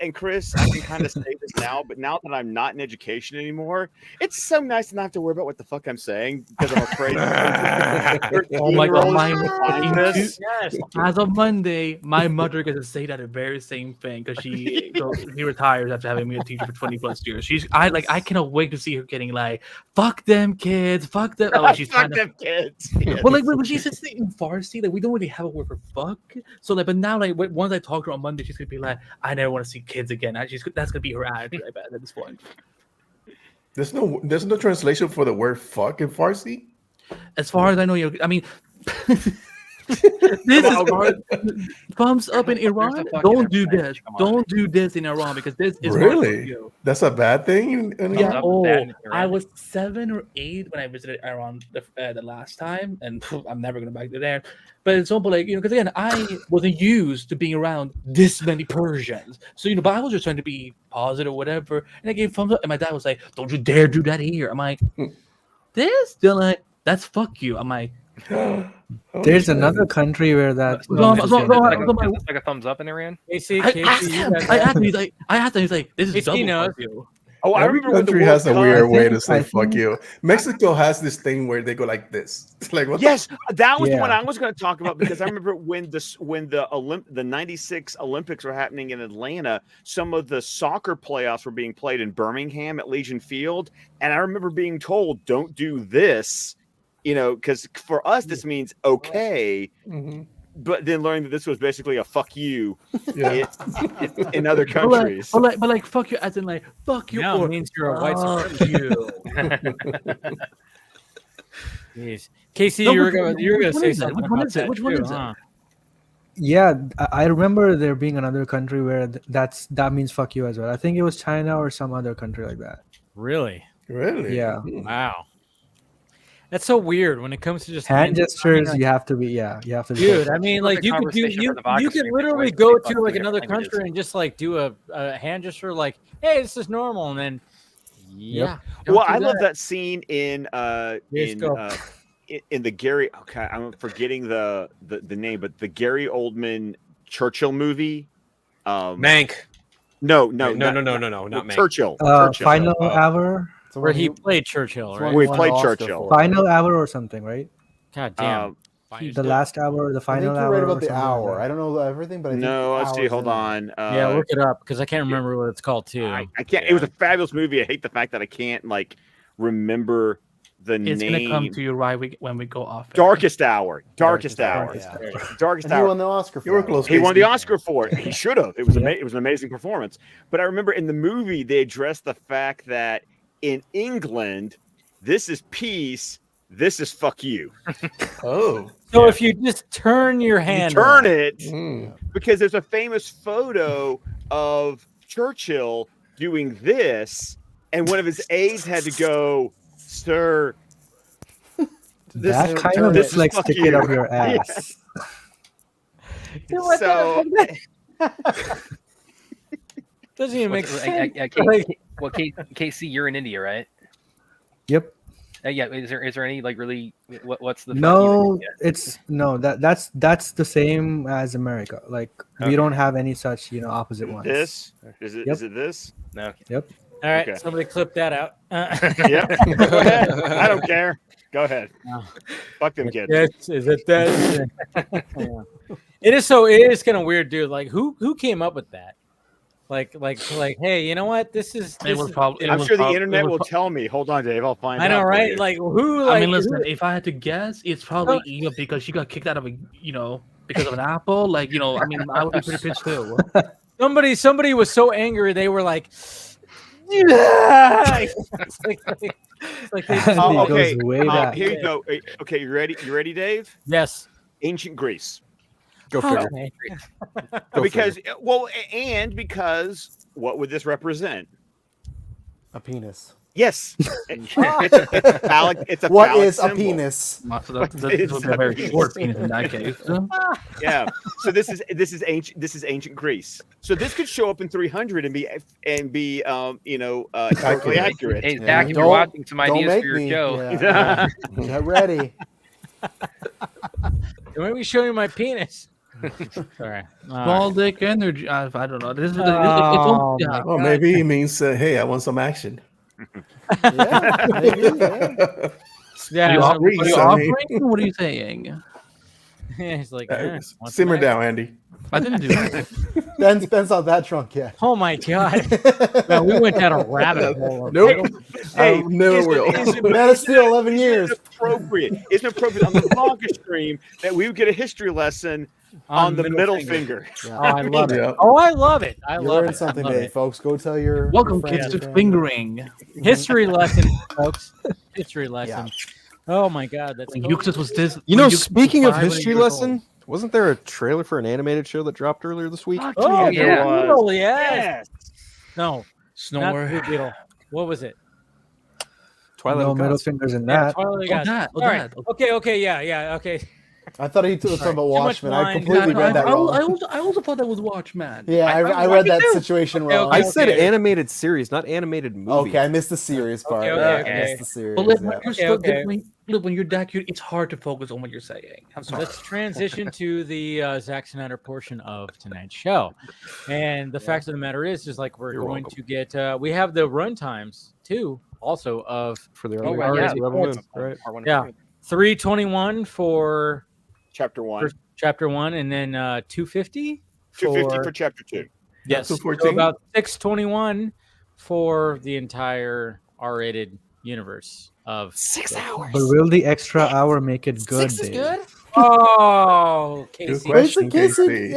And Chris, I can kind of say this now, but now that I'm not in education anymore, it's so nice to not have to worry about what the fuck I'm saying because I'm afraid. Oh my god, my find this. Yes. as of Monday, my mother gets to say that very same thing because she retires after having been a teacher for 20+ years. I cannot wait to see her getting like, fuck them kids, fuck them. Oh, she's Fuck trying to. them kids. Yes. Well, like when she says it in Farsi, like we don't really have a word for fuck. So like, but now like once I talk to her on Monday, she's gonna be like, I never want to see kids again. That's gonna be her attitude. I bet at this point. There's no translation for the word fuck in Farsi. As far as I know, I mean, this is hard. Thumbs up in Iran. Don't do this. Don't do this in Iran because this is hard for Really? you. That's a bad thing. Yeah. up Oh, that in I Iran. was 7 or 8 when I visited Iran the last time, and I'm never gonna back there. But it's almost like because again, I wasn't used to being around this many Persians, so but I was just trying to be positive, or whatever. And I gave thumbs up, and my dad was like, "Don't you dare do that here." I'm like, "This?" They're like, "That's fuck you." I'm like, There's another country where that. It's like a thumbs up in Iran. Casey, I asked him. I asked him. He's like, "This is Casey double knows. fuck you." Oh, I Every remember when the country World has a Cup- weird way to I say "fuck think- you." Mexico has this thing where they go like this. It's like, what the Yes, that was the Yeah. one I was going to talk about because I remember when the '96 Olympics were happening in Atlanta, some of the soccer playoffs were being played in Birmingham at Legion Field, and I remember being told, "Don't do this," because for us this means okay, Mhm. but then learning that this was basically a "fuck you" Yeah. in other countries. But like fuck you, as in like fuck you, Now it or means you're a white fuck supremacist. you. Jeez. Casey, No, you were which gonna one say is it? something. Which one about is it? that Which one too, is it? huh? Yeah, I remember there being another country where that means fuck you as well. I think it was China or some other country like that. Really? Really? Yeah. Wow. That's so weird when it comes to just Hand men- gestures, I mean, you have to be. You have to be. dude, careful. I mean, Perfect like you could do conversation you for the vodka you can stream. literally Wait, go fuck to you like in another different languages. country and just like do a hand gesture, like, "Hey, this is normal," and then yeah. don't Well, do I love that scene in go. in the Gary. Okay, I'm forgetting the name, but the Gary Oldman Churchill movie. Mank. No, No, not Mank. Churchill. Churchill. Final hour. So Where when he played Churchill, it's right? when We won played the Oscar Churchill. for it. Final hour or something, right? God damn. Um, The last hour, the I final think you're hour. right or about the something like hour. that. I don't know everything, but I think no, the let's see. hour's Hold in there. on. Yeah, look it up because I can't remember what it's called too. I can't. It was a fabulous movie. I hate the fact that I can't like remember the It's name. gonna come to you right when we go off. Darkest Hour. Darkest Hour. Yeah. Darkest And he Hour. won the Oscar for You were that. close. He won the Casey. Oscar for it. He should have. It was it was an amazing performance. But I remember in the movie they addressed the fact that in England, this is peace. This is fuck you. Oh. So if you just turn your hand, Turn around, it Mm. because there's a famous photo of Churchill doing this, and one of his aides had to go, "Sir, this That is- kind turn of it. looks like Fuck stick you." it up your ass. So doesn't even make sense. Well, KC, you're in India, right? Yep. Yeah. Is there any like really what's the No, it's no that's the same as America. Like Okay. we don't have any such opposite ones. this is it? Yep. Is it this? No. Okay. Yep. All right, Okay. somebody clip that out. Yep. Go ahead. I don't care. Go ahead. No. Fuck them kids. Yes, is it that? Yeah. It is kind of weird, dude. Like who came up with that? Like, hey, you know what? This is. It was probably. I'm sure the internet will tell me. Hold on, Dave. I'll find out. I know, for right? you. Like who? Like, I mean, listen. who- If I had to guess, it's probably Eva because she got kicked out of a because of an apple. Like I mean, I would be pretty pissed too. somebody was so angry they were like, yeah. It's like they It okay. goes way back. Here you go. Okay, you ready? You ready, Dave? yes. Ancient Greece. Go figure. Okay. Because what would this represent? A penis. Yes. It's a phallic. It's a What phallic is a symbol. penis? So that's a very short penis in that case. Yeah. So this is ancient Greece. So this could show up in 300 and be totally accurate. Hey, Zach, if you're watching, some ideas for your show. Yeah. Get ready. Don't make me show you my penis. Sorry. Ball dick energy. I don't know. This is Oh, maybe it means, hey, I want some action. Yeah, maybe. Yeah. Yeah. Are you offering? What are you saying? He's like, simmer down, Andy. I didn't do anything. Ben's not that drunk yet. Oh my god! Man, we went down a rabbit hole. Nope. Hey, I never will. Man, it's still 11 years. It's appropriate on the Vodka stream that we would get a history lesson on the middle finger. Yeah. Oh, I love it. Yeah. Oh, I love it. I You love learned it. something I love today, it. folks. Go tell your Welcome, friends kids, and to family. fingering. History lesson, folks. History lesson. Yeah. Oh my god, that's When cool. Euclid was this. You know, when Euclid was speaking of 5 when he history was lesson, old. wasn't there a trailer for an animated show that dropped earlier this week? Oh yeah. Blue Beetle, yes. No, not Snore. Blue Beetle. What was it? Twilight No of middle Gods. fingers in Yeah, that. Twilight of Oh, Gods. that. Oh, All right. that. Okay. Yeah. Okay. I thought he was talking about Too much Watchmen. I wine. completely read that wrong. I also thought that was Watchmen. Yeah, I read that situation Okay, wrong. okay. I said animated series, not animated movie. Okay, I missed the series part. Okay, Yeah, okay. I missed the series. But like, yeah. when you're still, okay. when you're that cute, it's hard to focus on what you're saying. I'm sorry. Let's transition to the Zack Snyder portion of tonight's show. And the fact of the matter is like we're You're going welcome. to get we have the run times too, also of For the Oh, early right, yeah. Rebel Moon, right? yeah 321 for Chapter 1. chapter 1, and then 250 250 for chapter 2. yes, so 214? about 621 for the entire R-rated universe of 6 hours. But will the extra hour make it good? 6 is Dave? good. Oh, Good Casey. question, Casey-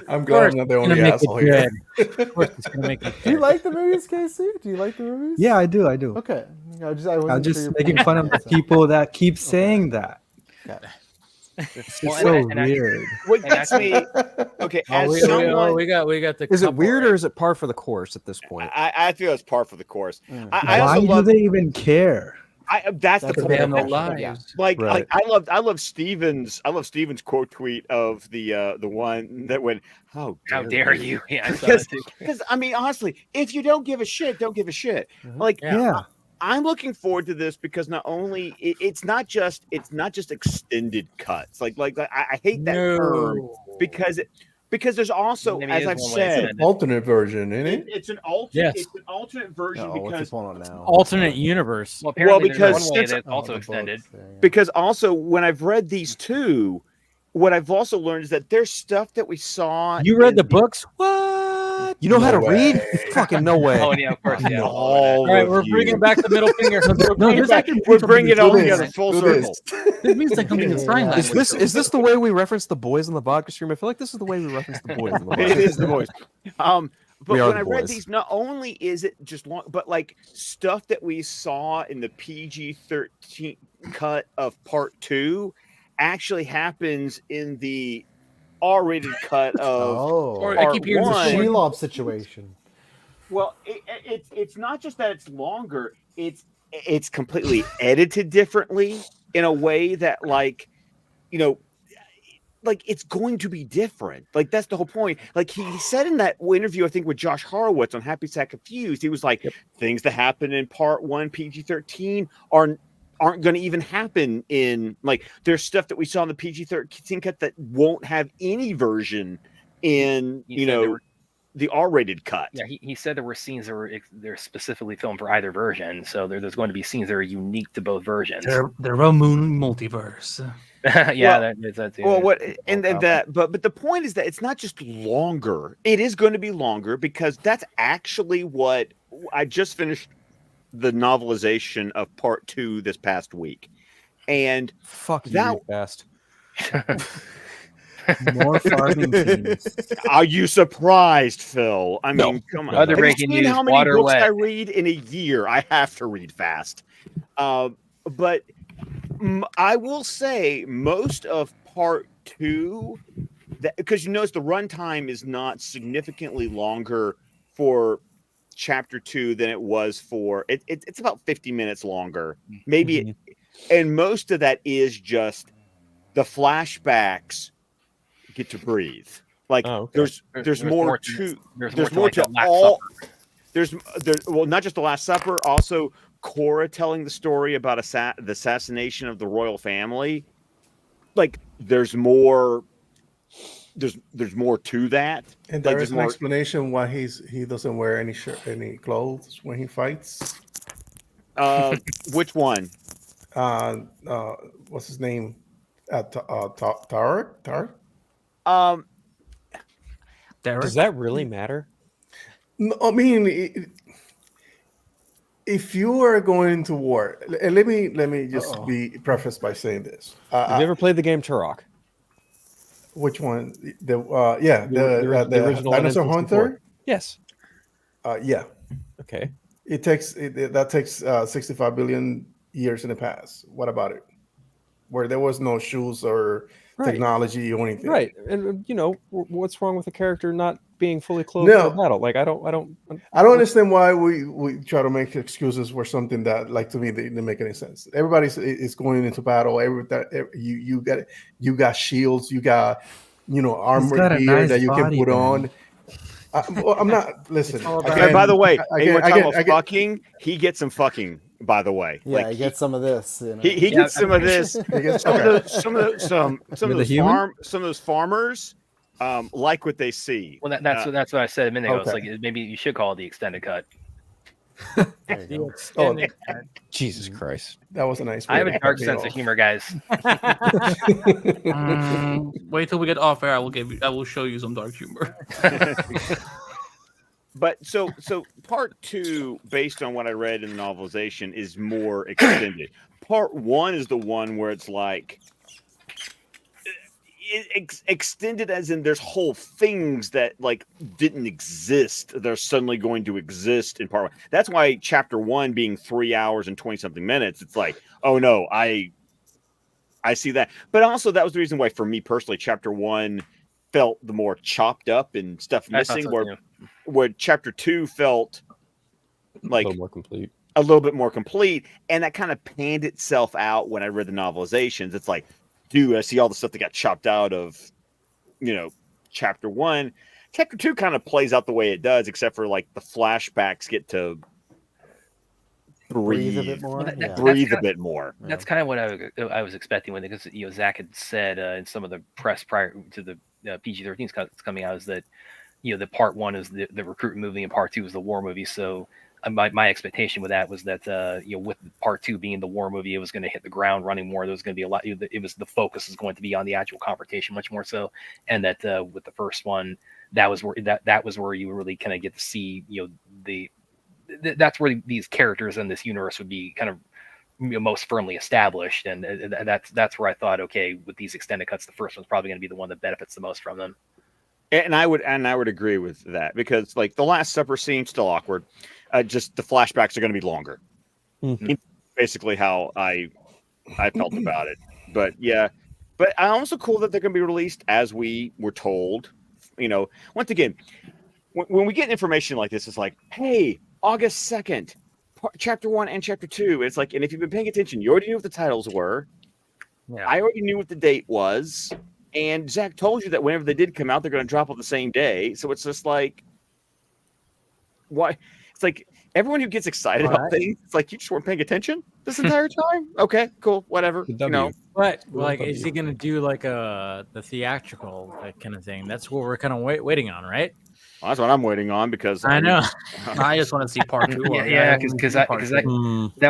I'm glad I'm not the only asshole here. Of course, it's gonna make it Do you good. like the movies, Casey? Do you like the movies? Yeah, I do. Okay. I I'm wasn't just sure making fun of the people that keep saying that. Okay. It's Well, just so and I- weird. What gets me, okay, as someone, we got the. Is it couple, weird right? or is it par for the course at this point? I feel it's par for the course. Mm. I Why also do love they even care? that's the That's They have no point. lives. Yeah. Like Right. I love Steven's quote tweet of the one that went, how dare you? Yeah, I saw that too. because I mean honestly, if you don't give a shit, don't give a shit. Mhm. Like Yeah. I'm looking forward to this because not only it's not just extended cuts. Like I hate that term because there's also, Maybe as it is I've one way said, extended. Alternate version, isn't it? it's an alternate Yes. it's an alternate version What's he because pulling on now? alternate universe. Well, apparently because there's one way since- that's also the extended. books, yeah. because also when I've read these two, what I've also learned is that there's stuff that we saw. You read in the books? What? You know how to No read? way. Fucking no way. Oh, yeah, of course. Yeah. All All right, of we're you. bringing back the middle finger. No, this actually We're means something bringing it all Do this. together full Do circle. this. This means like something in sign Yeah. language. Is this the way we reference the boys in the vodka stream? I feel like this is the way we reference the boys in the It vodka. is the voice. But We are when the I read boys. these, not only is it just long, but like stuff that we saw in the PG-13 cut of part 2 actually happens in the R-rated cut of Oh, I keep hearing the one. Shelob situation. Well, it's not just that it's longer; it's completely edited differently in a way that, like, you know, like it's going to be different. Like that's the whole point. Like he said in that interview, I think with Josh Horowitz on Happy Sack Confused, he was like, things that happen in part 1 PG-13 aren't going to even happen in, like, there's stuff that we saw in the PG-13 cut that won't have any version in, He said there were- the R-rated cut. Yeah, he said there were scenes that they're specifically filmed for either version, so there's going to be scenes that are unique to both versions. They're a moon multiverse. Yeah, Well- that's it. Well, but the point is that it's not just longer. It is going to be longer because that's actually what I just finished the novelization of part 2 this past week, and Fuck you, that you fast. More farming teams. are you surprised, Phil? I mean, come on. Other Have you breaking seen news, how many water books wet. I read in a year? I have to read fast. But I will say most of part 2, because you notice the runtime is not significantly longer for chapter 2 than it was for it's about 50 minutes longer, maybe, and most of that is just the flashbacks get to breathe. Like there's more to all. There's well, not just the Last Supper, also Cora telling the story about the assassination of the royal family. Like there's more to that, and there is an explanation why he doesn't wear any clothes when he fights. Which one? What's his name? Tarek. Does that really matter? No, I mean, if you are going to war, let me just be prefaced by saying this. Have you ever played the game Turok? Which one? The original Dinosaur Hunter? Yes. Yeah. Okay. That takes 65 billion years in the past. What about it? Where there was no shoes or technology or anything. Right. And what's wrong with a character not being fully clothed for battle? Like I don't understand why we try to make excuses for something that, like, to me, they didn't make any sense. Everybody is going into battle. You got shields, you got armor gear that you can put on. I'm not. Listen. By the way, fucking. He gets some fucking. By the way, yeah, he gets some of this. He gets some of this. Some of those farmers like what they see. Well, that's what I said a minute ago. It's like maybe you should call it the extended cut. Jesus Christ, that was a nice. I have a dark sense of humor, guys. Wait till we get off air. I will show you some dark humor. But so part 2, based on what I read in the novelization, is more extended. Part 1 is the one where it's like extended, as in there's whole things that like didn't exist. They're suddenly going to exist in part 1. That's why chapter 1 being 3 hours and 20 something minutes. It's like, oh no, I see that. But also that was the reason why, for me personally, chapter 1 felt the more chopped up and stuff missing, where chapter 2 felt like a little bit more complete, and that kind of panned itself out when I read the novelizations. It's like, dude, I see all the stuff that got chopped out of, chapter 1. Chapter 2 kind of plays out the way it does, except for like the flashbacks get to breathe a bit more. A bit more. That's kind of what I was expecting when, because Zach had said in some of the press prior to the PG-13 coming out, is that the part 1 is the recruit movie and part 2 is the war movie. So my expectation with that was that with part 2 being the war movie, it was going to hit the ground running more. There was going to be a lot. The focus is going to be on the actual confrontation much more so, and that with the first one, that was where you really kind of get to see that's where these characters in this universe would be kind of most firmly established, and that's where I thought, okay, with these extended cuts, the first one's probably going to be the one that benefits the most from them. And I would agree with that, because like the Last Supper scene, still awkward. Just the flashbacks are going to be longer. Mm-hmm. Basically, how I felt about it. But yeah, but I'm also cool that they're going to be released as we were told. Once again, when we get information like this, it's like, hey, August 2nd, chapter 1 and chapter 2. It's like, and if you've been paying attention, you already knew what the titles were. Yeah. I already knew what the date was. And Zach told you that whenever they did come out, they're going to drop on the same day. So it's just like, why? It's like everyone who gets excited about things, it's like, you just weren't paying attention this entire time? Okay, cool, whatever. But like, is he going to do like the theatrical kind of thing? That's what we're kind of waiting on, right? Well, that's what I'm waiting on, because I know. I just want to see part 2. Because that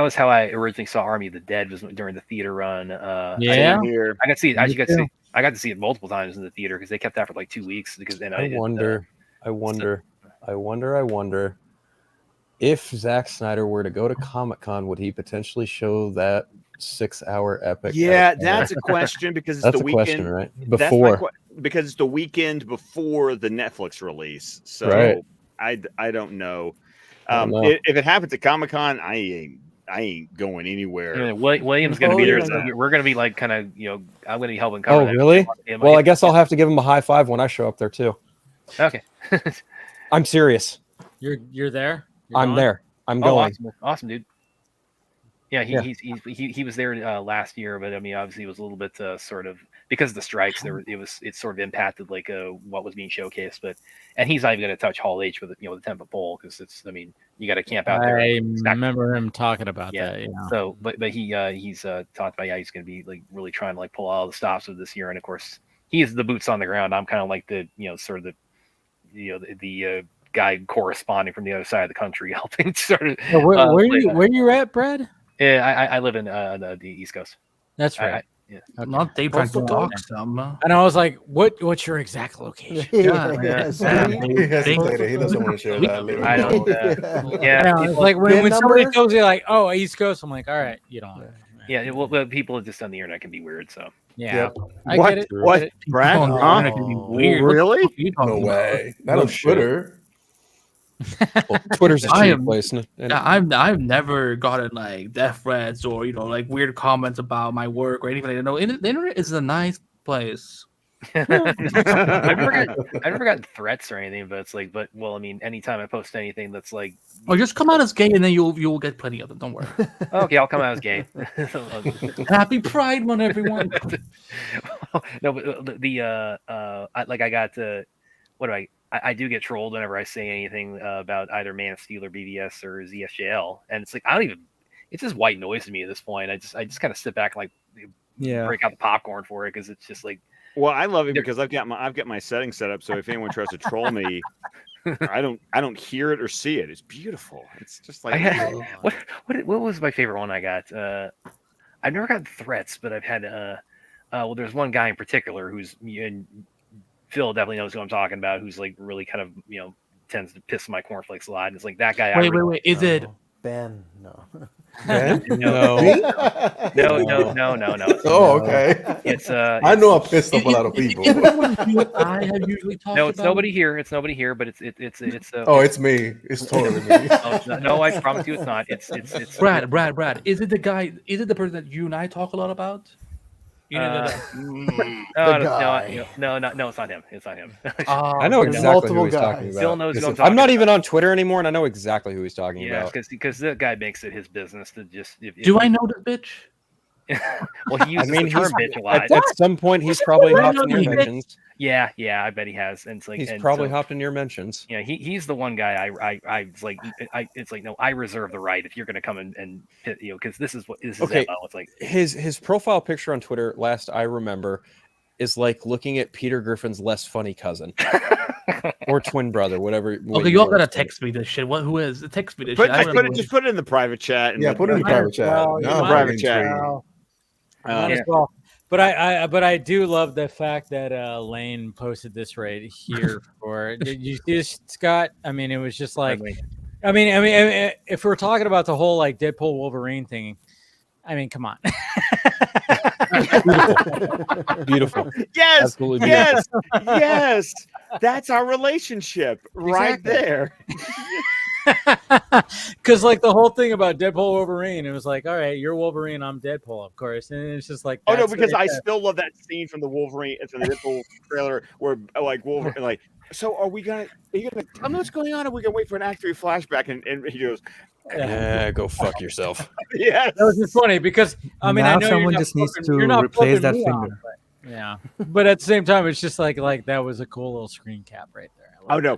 was how I originally saw Army of the Dead, was during the theater run. I got to see it. I got to see it multiple times in the theater, because they kept that for like 2 weeks. Because then I wonder if Zack Snyder were to go to Comic-Con, would he potentially show that 6-hour epic? Yeah, that's a question, because it's the weekend, question, right? Before, because it's the weekend before the Netflix release. So I don't know. If it happens at Comic-Con, I ain't going anywhere. William's going to be there. So we're going to be like, kind of, I'm going to be helping cover. Oh, really? Well, I guess I'll have to give him a high five when I show up there too. Okay. I'm serious. You're there? I'm there. I'm going. Awesome, dude. Yeah, he was there last year, but I mean, obviously, it was a little bit sort of because of the strikes. It sort of impacted like what was being showcased, and he's not even going to touch Hall H with the 10-foot pole because it's. I mean, you got to camp out there. I remember him talking about that. Yeah. So, but he's talked about he's going to be like really trying to like pull all the stops of this year, and of course he's the boots on the ground. I'm kind of like the sort of the guy corresponding from the other side of the country, helping sort of. Where you at, Brad? Yeah, I live in the East Coast. That's right. Yeah. Okay. Not they trying to talk some. And I was like, "What's your exact location?" He doesn't want to share that. I don't. It's like when somebody tells you like, "Oh, East Coast," I'm like, "All right, you don't." Yeah, well, people just on the internet can be weird, so. Yeah, I get it. What, Brad? Really? No way. Not on Twitter. Well, Twitter's a cheap place. I've never gotten like death threats or like weird comments about my work or anything like that. No, the internet is a nice place. I've never gotten threats or anything, but it's like, I mean, anytime I post anything that's like, just come out as gay and then you'll get plenty of them. Don't worry. Okay, I'll come out as gay. Happy Pride Month, everyone. No, but I got I do get trolled whenever I say anything about either Man of Steel or BVS or ZSJL, and it's like it's just white noise to me at this point. I just kind of sit back and break out the popcorn for it because it's just like. Well, I love it because I've got my settings set up so if anyone tries to troll me, I don't hear it or see it. It's beautiful. It's just like what was my favorite one I got? I've never gotten threats, but I've had there's one guy in particular who's Phil definitely knows who I'm talking about, who's like really kind of tends to piss my cornflakes a lot. And it's like that guy. Wait, is it Ben? No. Ben? No. Oh, okay. It's I know I pissed off a lot of people. I have usually talked. No, it's nobody here. It's nobody here, but it's. Oh, it's me. It's totally me. No, I promise you, it's not. It's Brad. Is it the guy? Is it the person that you and I talk a lot about? No, it's not him. It's not him. I know exactly who he's talking about. Phil knows who I'm talking I'm not even on Twitter anymore, and I know exactly who he's talking about. because that guy makes it his business to just. Do I know this bitch? Well, he uses the term bitch a lot. At some point, he's probably hopped in your mentions. Yeah, I bet he has. And it's like he's probably hopped in your mentions. Yeah, he's the one guy it's like no, I reserve the right if you're going to come and because this is okay. MO. It's like his profile picture on Twitter, last I remember, is like looking at Peter Griffin's less funny cousin or twin brother, whatever. Okay, y'all gotta text me this shit. Who is? Text me this shit. Just put it in the private chat. Put it in the private chat. Private chat. But I do love the fact that Lane posted this right here for. Did you see this, Scott? I mean, it was just like, I mean, if we're talking about the whole like Deadpool Wolverine thing, I mean, come on. Beautiful. Yes. Absolutely beautiful. Yes. That's our relationship right there. Because like the whole thing about Deadpool Wolverine, it was like, all right, you're Wolverine, I'm Deadpool, of course, and it's just like, oh no, because I still love that scene from the Wolverine, from the Deadpool trailer, where like Wolverine, like, so are you gonna tell me what's going on? Or are we gonna wait for an actor flashback? And he goes, yeah, go fuck yourself. Yeah, that was just funny because I mean, now I know someone just needs to replace that finger. Yeah, but at the same time, it's just like that was a cool little screen cap right there. Oh no,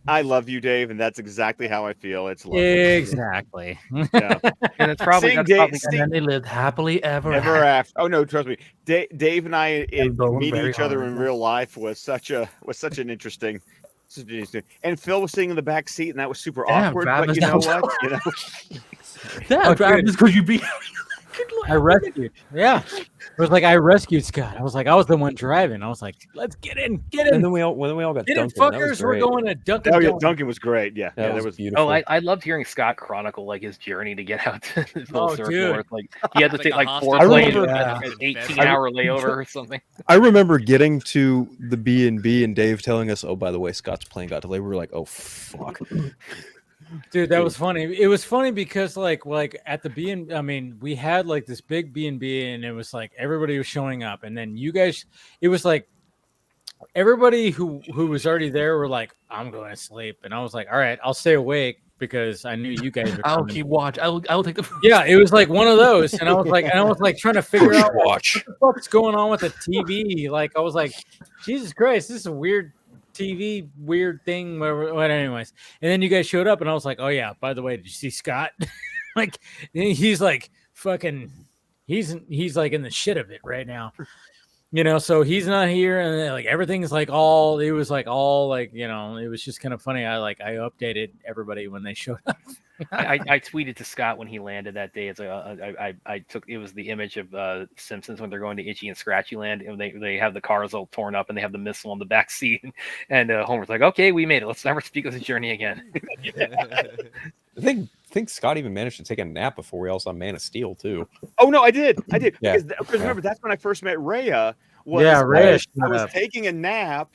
I love you, Dave, and that's exactly how I feel. It's lovely. Exactly. Yeah, and it's probably and then they lived happily ever after. Oh no, trust me, Dave and I meeting each other in real life was such an interesting. And Phil was sitting in the back seat, and that was super awkward. But you know what? Travis, because you be. I rescued. Yeah, it was like I rescued Scott. I was like, I was the one driving. I was like, let's get in. And then we all got get Duncan. in, fuckers. We're going to Duncan. Oh yeah, Duncan was great. Yeah, that was beautiful. Oh, I loved hearing Scott chronicle like his journey to get out to the full circle. Dude. Like he had to take like 4 planes, an 18-hour layover or something. I remember getting to the B&B and Dave telling us, "Oh, by the way, Scott's plane got delayed." We were like, "Oh fuck." Dude, that was funny. It was funny because like at the B&B, I mean, we had like this big B&B and it was like everybody was showing up, and then you guys, it was like everybody who was already there were like, I'm going to sleep, and I was like, all right, I'll stay awake. because I knew you guys were I'll coming. keep watch. I'll take the. Yeah, it was like one of those, and I was like trying to figure out what watch. the fuck's going on with the TV. Like I was like, Jesus Christ, this is a weird TV, weird thing. What, anyways, and then you guys showed up, and I was like, oh yeah, by the way, did you see Scott? Like he's like fucking, he's like in the shit of it right now. You know, so he's not here, and like everything's like all. It was like all like, you know, it was just kind of funny. I updated everybody when they showed up. I tweeted to Scott when he landed that day. It's like I took, it was the image of Simpsons when they're going to Itchy and Scratchy Land, and they have the cars all torn up and they have the missile on the back seat, and Homer's like, okay, we made it. Let's never speak of the journey again. I think Scott even managed to take a nap before we all saw Man of Steel too. Oh no, I did. Yeah. Because remember, that's when I first met Rhea. Rhea. I was taking a nap,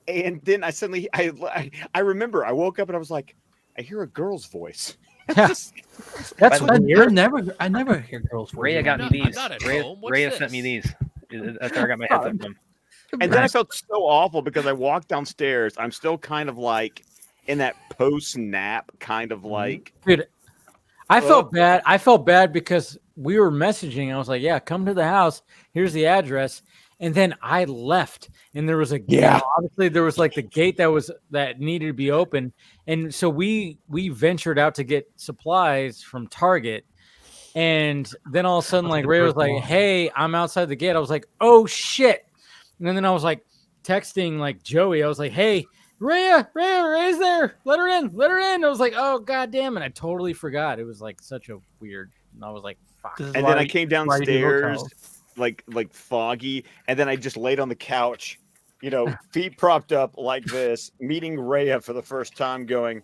and then I suddenly I remember I woke up and I was like, I hear a girl's voice. That's weird. I never hear girls' voices. Rhea got me these. Rhea sent me these. That's where I got my headset from. And then I felt so awful because I walked downstairs. I'm still kind of like in that post nap kind of like. Dude, I felt bad. I felt bad because we were messaging. I was like, yeah, come to the house. Here's the address. And then I left, and there was obviously there was like the gate that needed to be open, and so we ventured out to get supplies from Target, and then all of a sudden like Ray was like, "Hey, I'm outside the gate." I was like, "Oh shit!" And then I was like texting like Joey. I was like, "Hey, Ray's there. Let her in." I was like, "Oh god damn it!" I totally forgot. It was like such a weird. And I was like, "Fuck." And then I came downstairs. Like foggy, and then I just laid on the couch, you know, feet propped up like this, meeting Rhea for the first time, going,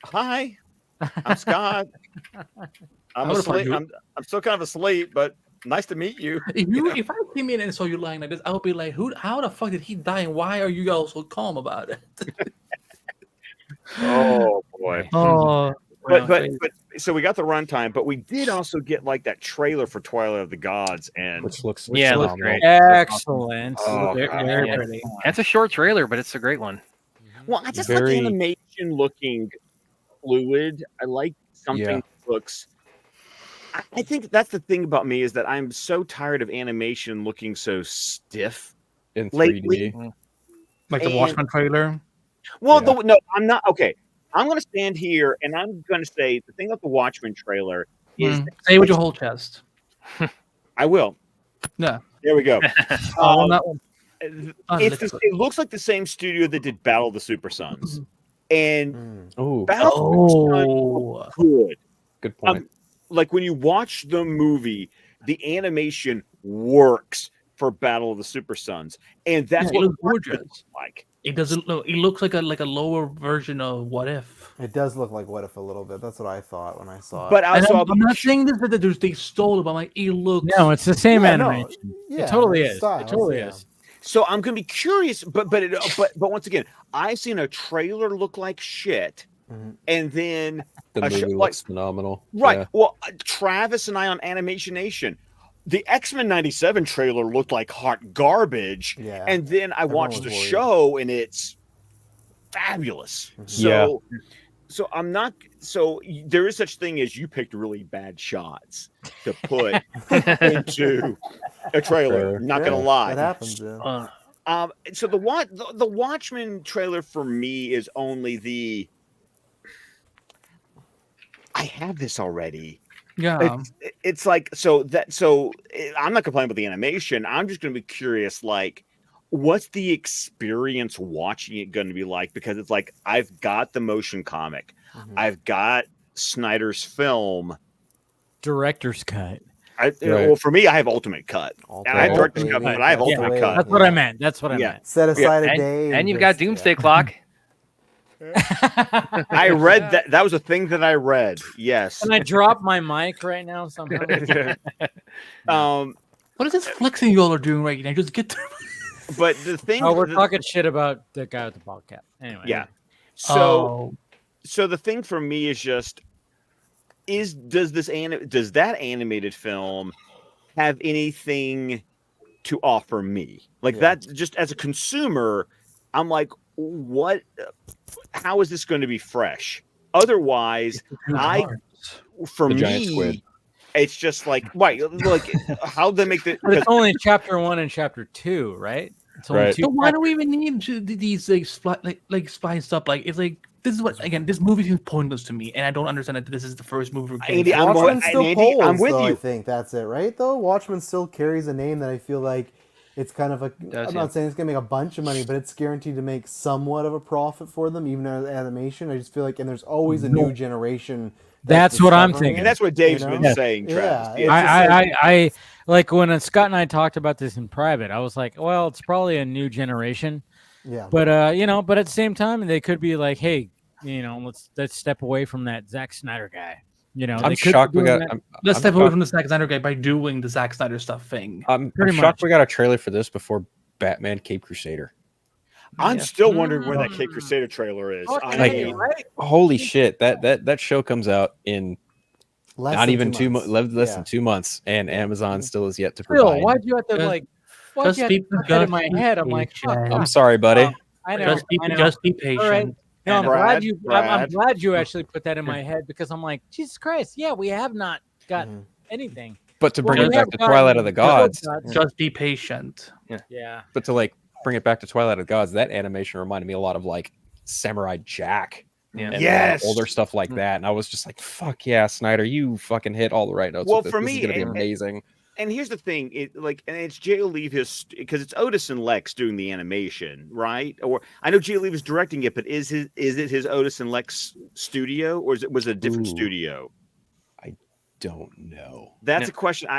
"Hi, I'm Scott. I'm asleep. I'm still kind of asleep, but nice to meet you." If I came in and saw you lying like this, I would be like, how the fuck did he die, and why are you all so calm about it? Oh boy. Oh. But so we got the runtime, but we did also get like that trailer for Twilight of the Gods, and which looks great. Excellent. Oh, very pretty. It's a short trailer, but it's a great one. Well, I just like animation looking fluid. I like something that looks. I think that's the thing about me is that I'm so tired of animation looking so stiff in 3D, lately. Like the Watchmen trailer. Well, no, I'm not. Okay. I'm going to stand here and I'm going to say the thing about the Watchmen trailer is say it with your whole chest. I will. No. There we go. It looks like the same studio that did Battle of the Super Sons. And Battle of the Super Sons good point. Like when you watch the movie, the animation works for Battle of the Super Sons. And that's what it looks like. It doesn't look. It looks like a lower version of What If. It does look like What If a little bit. That's what I thought when I saw it. But I'm not saying that they stole it, but I'm like, it looks. No, it's the same animation. Yeah, it totally is. Styles, it totally is. So I'm gonna be curious, but once again, I've seen a trailer look like shit, and then the movie looks phenomenal. Right. Yeah. Well, Travis and I on Animation Nation. The X-Men 97 trailer looked like hot garbage. Yeah. And then I watched the show and it's fabulous. So I'm not, so there is such thing as you picked really bad shots to put into a trailer. Not going to lie. That happens. Yeah. So the Watchmen trailer for me is only I have this already. Yeah, it's like I'm not complaining about the animation. I'm just going to be curious, like, what's the experience watching it going to be like? Because it's like I've got the motion comic, I've got Snyder's film, director's cut. Well, for me, I have Ultimate Cut. I have director's cut, but I have Ultimate Cut. That's what I meant. That's what I meant. Set aside a day, and you've got Doomsday Clock. I read that. That was a thing that I read. Yes. Can I drop my mic right now somehow? What is this flexing you all are doing right now? Just get through. But the thing. Oh, we're talking shit about the guy with the ball cap. Anyway. Yeah. So the thing for me is just does that animated film have anything to offer me? Like that, just as a consumer, I'm like, what? How is this going to be fresh? otherwise, for me, it's just like how they make the. But it's only chapter 1 and chapter 2, right? It's only 2. So why do we even need these like spy stuff? Like it's like this is what again. This movie seems pointless to me, and I don't understand that this is the first movie. Watchmen's still polls, I'm with though, you. I think that's it, right? Though Watchmen still carries a name that I feel like it's kind of a. I'm not saying it's gonna make a bunch of money, but it's guaranteed to make somewhat of a profit for them, even as animation. I just feel like, and there's always a new generation. That's what I'm thinking. And that's what Dave's been saying, Travis. I like when Scott and I talked about this in private, I was like, well, it's probably a new generation. Yeah. But but at the same time, they could be like, hey, let's step away from that Zack Snyder guy. I'm shocked we got. Let's step away from the Zack Snyder guy by doing the Zack Snyder stuff thing. I'm shocked we got a trailer for this before Batman Cape Crusader. I'm still wondering where that Cape Crusader trailer is. Holy shit! That show comes out in not even 2 months. Less than 2 months, and Amazon still is yet to provide. Why'd you have to Why'd you have to put that in my head? I'm like, I'm sorry, buddy. I know. Just be patient. Right. No, I'm glad you actually put that in my head because I'm like, Jesus Christ, yeah, we have not got anything. But to bring it back to Twilight of the Gods, just be patient. Yeah. But to bring it back to Twilight of the Gods, that animation reminded me a lot of Samurai Jack. Yeah. And older stuff like that. And I was just like, fuck yeah, Snyder, you fucking hit all the right notes. Well, with this. for This me, is gonna be amazing. And here's the thing, and it's Jay Oliva's because it's Otis and Lex doing the animation, right? Or I know Jay Oliva's directing it, but is it his Otis and Lex studio, or was it a different studio? I don't know. That's a question.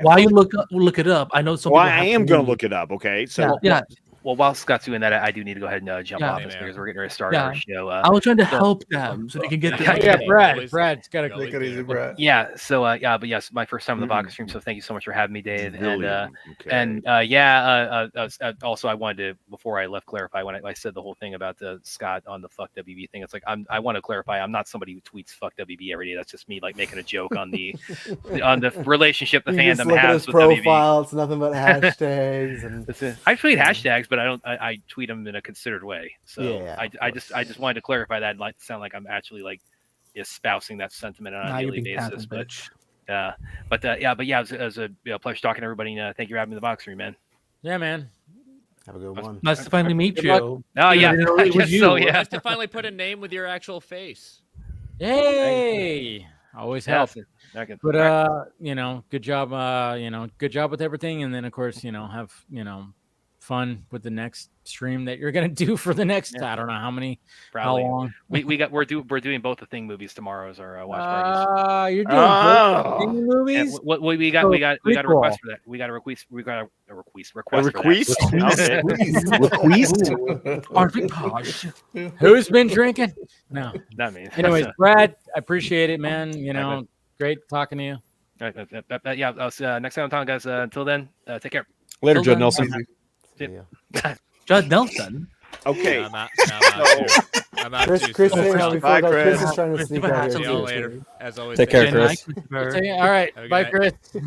While you look it up, I know some. Well, I am going to look it up. Okay, so yeah. Well, while Scott's doing that, I do need to go ahead and jump off this because we're getting ready to start our show. I was trying to help them so they can get Brad's got to take it easy, Brad. Yeah. So but yes, my first time on the Vodka stream. So thank you so much for having me, Dave. Also I wanted to before I left clarify when I said the whole thing about the Scott on the fuck WB thing. It's like I want to clarify. I'm not somebody who tweets fuck WB every day. That's just me making a joke on the relationship the fandom has with profile. WB. It's nothing but hashtags and I tweet hashtags, but I tweet them in a considered way. So yeah, I just wanted to clarify that and sound like I'm actually espousing that sentiment on a daily basis. But it was a pleasure talking to everybody. And thank you for having me in the box stream, man. Yeah, man. Have a good one. Nice to finally meet you. Oh yeah, Nice to finally put a name with your actual face. Yay! Always helps. But good job. Good job with everything, and then of course, have fun with the next stream that you're gonna do for the next I don't know how many Probably. how long we're doing both the Thing movies tomorrow as our watch parties. You're doing both Thing movies. We got a request for that. We got a request for that. Who's been drinking? No, not me. Anyways, Brad, I appreciate it, man. Great talking to you. Next time I'm talking, guys. Until then, take care. Later, Judd Nelson. Judd Nelson. Okay. I'm out Chris, too. Chris, Bye, Chris is trying to sneak out See here. y'all later. As always, Take care, Chris. All right. Bye, Chris. He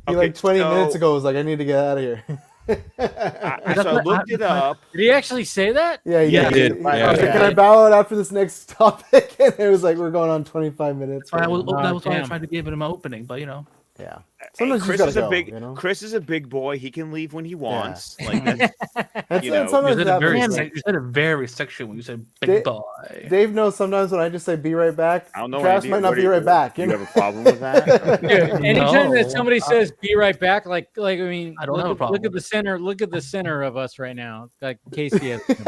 20 minutes ago was like, I need to get out of here. So I looked it up. Did he actually say that? Yeah, he did. Yeah. Can I bow out after this next topic? And it was like, we're going on 25 minutes. That was why I tried to give him an opening, but Yeah. Sometimes Chris is a big Chris is a big boy. He can leave when he wants. Like that's, you said a very sexual when you said big boy. Dave knows sometimes when I just say be right back. I don't know. Travis might not be right back. You have a problem with that? Anytime that somebody says be right back, I mean, I don't have a problem. Look at the center of us right now. Like Casey has. By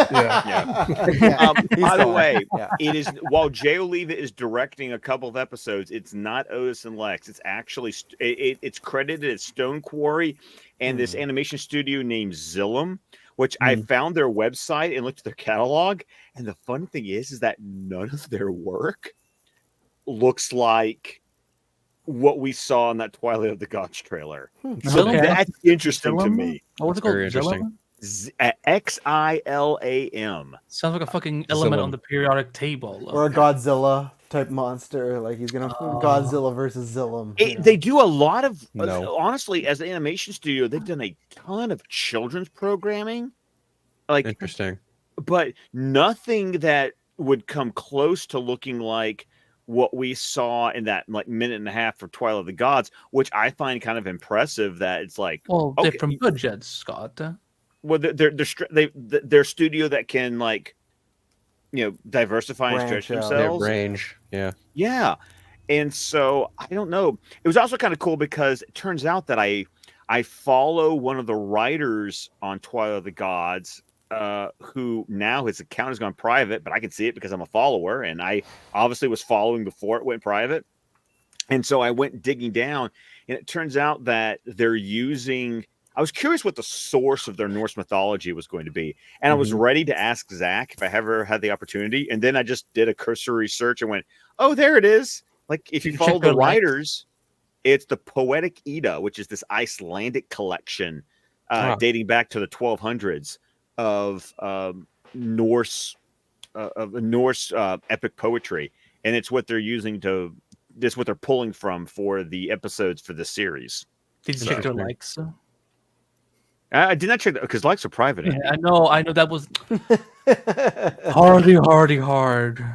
the way, it is while Jay Oliva is directing a couple of episodes, it's not Otis and Lex. It's actually it's credited as Stone Quarry and this animation studio named Zillam, which I found their website and looked at their catalog. And the fun thing is that none of their work looks like what we saw in that Twilight of the Gods trailer. So that's interesting to me. What was it called? Very interesting. XILAM. Sounds like a fucking element on the periodic table. Or a Godzilla type monster. Like he's going to Godzilla versus Zillam. They do a lot of, honestly, as an animation studio, they've done a ton of children's programming. Like Interesting. But nothing that would come close to looking like what we saw in that like minute and a half for Twilight of the Gods, which I find kind of impressive. That it's like, well, different budgets, Scott. Well, they're studio that can like, diversify and stretch themselves. Range, yeah. And so I don't know. It was also kind of cool because it turns out that I follow one of the writers on Twilight of the Gods, who now his account has gone private, but I can see it because I'm a follower, and I obviously was following before it went private. And so I went digging down, and it turns out that they're using. I was curious what the source of their Norse mythology was going to be, and I was ready to ask Zach if I ever had the opportunity, and then I just did a cursory search and went, "Oh, there it is!" Like if you follow the writers, it's the Poetic Edda, which is this Icelandic collection dating back to the 1200s of Norse epic poetry, and it's what they're using to. This what they're pulling from for the episodes for the series. Did you check their likes? I did not check that because likes are private. Yeah, I know that was hard.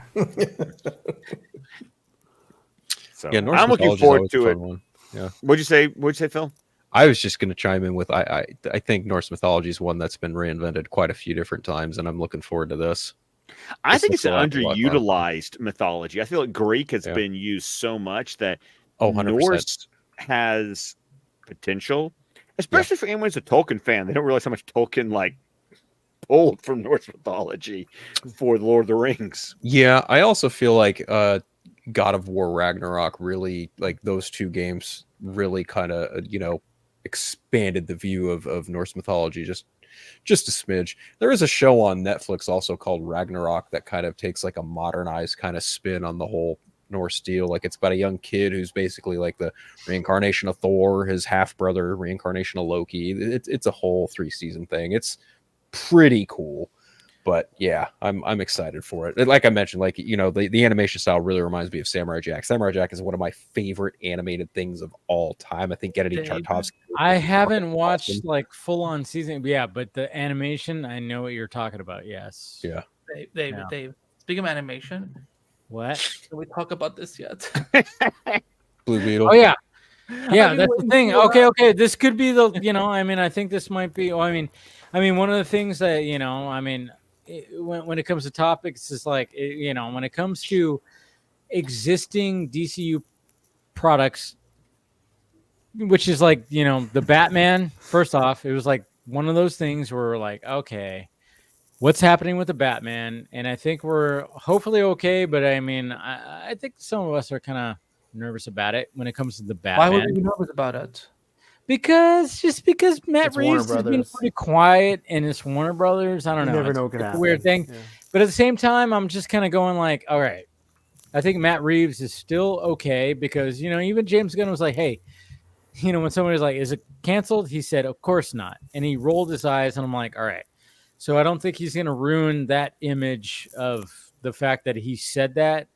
So yeah, Norse I'm looking forward to it. One. Yeah. What'd you say, Phil? I was just going to chime in with I think Norse mythology is one that's been reinvented quite a few different times, and I'm looking forward to this. I think it's an underutilized mythology. I feel like Greek has been used so much that 100%. Norse has potential, especially for anyone who's a Tolkien fan. They don't realize how much Tolkien like pulled from Norse mythology for the Lord of the Rings. Yeah, I also feel like God of War Ragnarok really, like those two games really kind of expanded the view of Norse mythology just a smidge. There is a show on Netflix also called Ragnarok that kind of takes like a modernized kind of spin on the whole Norse deal. Like it's about a young kid who's basically like the reincarnation of Thor, his half brother, reincarnation of Loki. It's a whole 3-season thing. It's pretty cool. But yeah, I'm excited for it. Like I mentioned, like the animation style really reminds me of Samurai Jack. Samurai Jack is one of my favorite animated things of all time. I think Gennady Tartakovsky. I haven't watched like full on season, but the animation, I know what you're talking about. Yes. Yeah. Dave. Speaking of animation, what? Can we talk about this yet? Blue Beetle. Oh yeah. Yeah, that's the thing. Okay. This could be the. I think this might be. I mean, one of the things that when it comes to topics, is like when it comes to existing DCU products, which is like the Batman. First off, it was like one of those things where we're like, okay, what's happening with the Batman? And I think we're hopefully okay, but I think some of us are kind of nervous about it when it comes to the Batman. Why would we be nervous about it? Because Matt Reeves has been pretty quiet, and it's Warner Brothers. I don't know. You never know what could happen. It's a weird thing. Yeah. But at the same time, I'm just kind of going like, all right, I think Matt Reeves is still okay because, even James Gunn was like, hey, when somebody was like, is it canceled? He said, of course not. And he rolled his eyes, and I'm like, all right. So I don't think he's going to ruin that image of the fact that he said that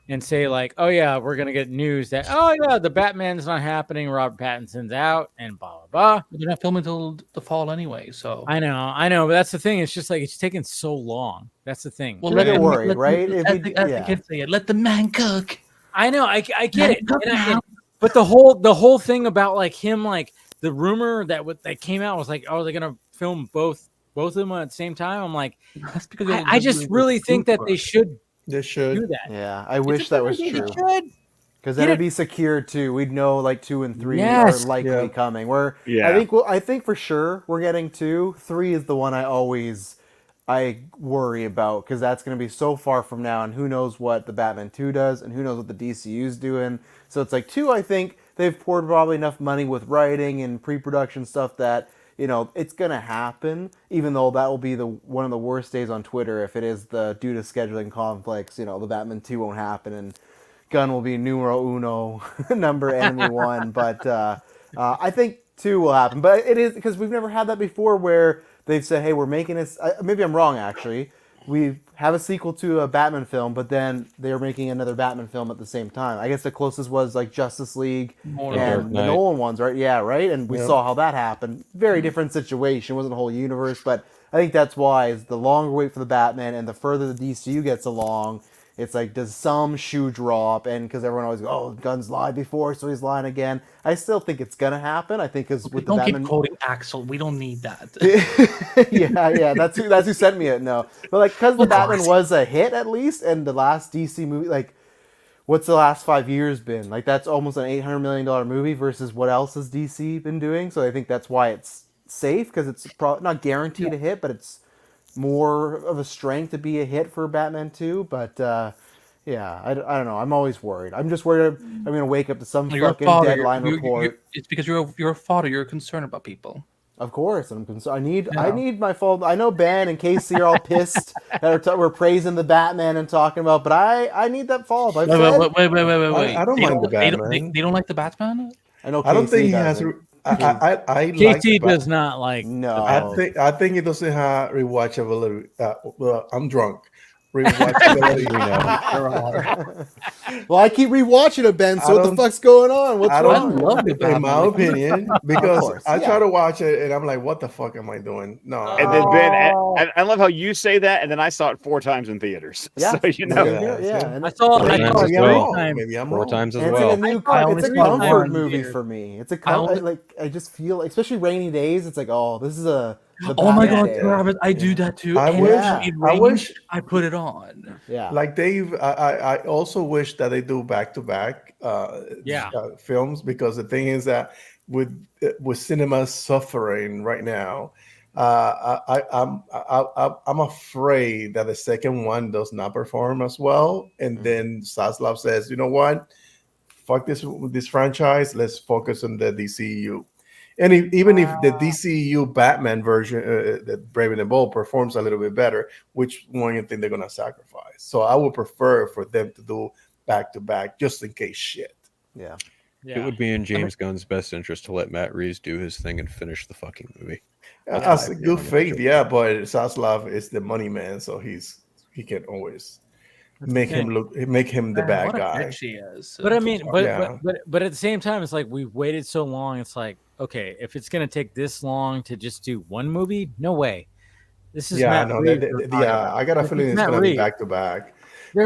and say like, oh yeah, we're going to get news that, oh yeah, the Batman's not happening. Robert Pattinson's out and blah, blah, blah. They're not filming until the fall anyway. So I know. But that's the thing. It's just like, it's taking so long. That's the thing. Well, let it worry, right? As the kids say it, let the man cook. I know. I get it. But the whole thing about like him, like the rumor that came out was like, oh, they're going to film both of them at the same time. I'm like, that's because I just really think that they should do that. Yeah, I wish that was true. Because then it'd be secure too. We'd know like 2 and 3 are likely coming. I think for sure we're getting 2. 3 is the one I worry about because that's going to be so far from now, and who knows what the Batman 2 does, and who knows what the DCU's doing. So it's like 2. I think they've poured probably enough money with writing and pre-production stuff that it's going to happen, even though that will be one of the worst days on Twitter if it is due to scheduling conflicts. The Batman 2 won't happen, and Gunn will be numero uno, number enemy 1. But I think 2 will happen. But it is because we've never had that before where they've said, hey, we're making this. Maybe I'm wrong, actually. We've have a sequel to a Batman film, but then they were making another Batman film at the same time. I guess the closest was like Justice League and the Nolan ones, right? Yeah, right. And we saw how that happened. Very different situation. It wasn't a whole universe, but I think that's why is the longer wait for the Batman and the further the DCU gets along, it's like, does some shoe drop? And because everyone always goes, oh, Gunn's lied before, so he's lying again. I still think it's gonna happen. I think because with the Batman, don't keep quoting Axel. We don't need that. yeah, that's who sent me it. No, but like because the Batman was a hit at least, and the last DC movie, like, what's the last 5 years been? Like that's almost an $800 million movie versus what else has DC been doing? So I think that's why it's safe because it's not guaranteed a hit, but it's more of a strength to be a hit for Batman 2, but I don't know. I'm always worried. I'm just worried I'm going to wake up to some fucking deadline report. It's because you're a father. You're concerned about people. Of course, I'm concerned. I need my phone. I know Ben and Casey are all pissed that we're praising the Batman and talking about, but I need that follow-up. Wait. I don't mind the Batman. They don't like the Batman? I know. I don't think he has. I KT does not like. No, I think it doesn't have rewatchability. Well, I'm drunk. Rewatchability. Well, I keep rewatching it, Ben. So what the fuck's going on? What's wrong? I love the Batman. In my opinion, because I try to watch it and I'm like, what the fuck am I doing? No. And then Ben, I love how you say that, and then I saw it 4 times in theaters. Yeah. So you know. And I saw it 3 times. Maybe I'm 4 wrong. times as it's well. It's a comfort movie theater. for me. It's a like I just feel like, especially rainy days. It's like, oh, this is a. Oh my God, Travis, I do that too. I wish I put it on. Yeah. Like Dave, I also wish that they do back-to-back films, because the thing is that with cinema suffering right now, I'm afraid that the second one does not perform as well, and then Zaslav says, you know what, fuck this franchise, let's focus on the DCU. And even if the DCU Batman version, the Brave and the Bold, performs a little bit better, which one you think they're going to sacrifice? So I would prefer for them to do back-to-back, just in case shit. Yeah. It would be in James Gunn's best interest to let Matt Reeves do his thing and finish the fucking movie. That's a good faith, yeah, but Zaslav is the money man, so he can always make him the bad guy. She is. But I mean, but at the same time, it's like we've waited so long. It's like, okay, if it's gonna take this long to just do one movie, no way. This is Matt Reeves. I got a feeling it's gonna be back to back. I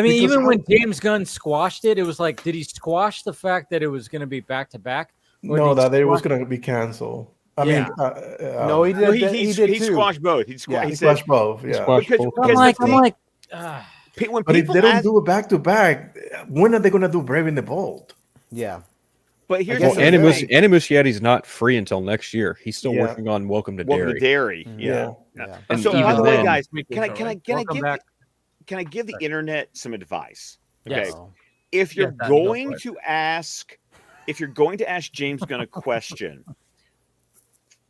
mean, even when James Gunn squashed it, it was like, did he squash the fact that it was going to be back to back? No, that it was going to be canceled. I mean, no, he did. He squashed both. He squashed both. Yeah, But if they don't do it back to back, when are they going to do Brave and the Bold? Yeah. But here's Andy Muschietti's not free until next year. He's still working on Welcome to Derry. Yeah. And so, by the way, guys, can I give the Sorry. internet some advice? Okay. Yes. If you're going to ask James Gunn a question,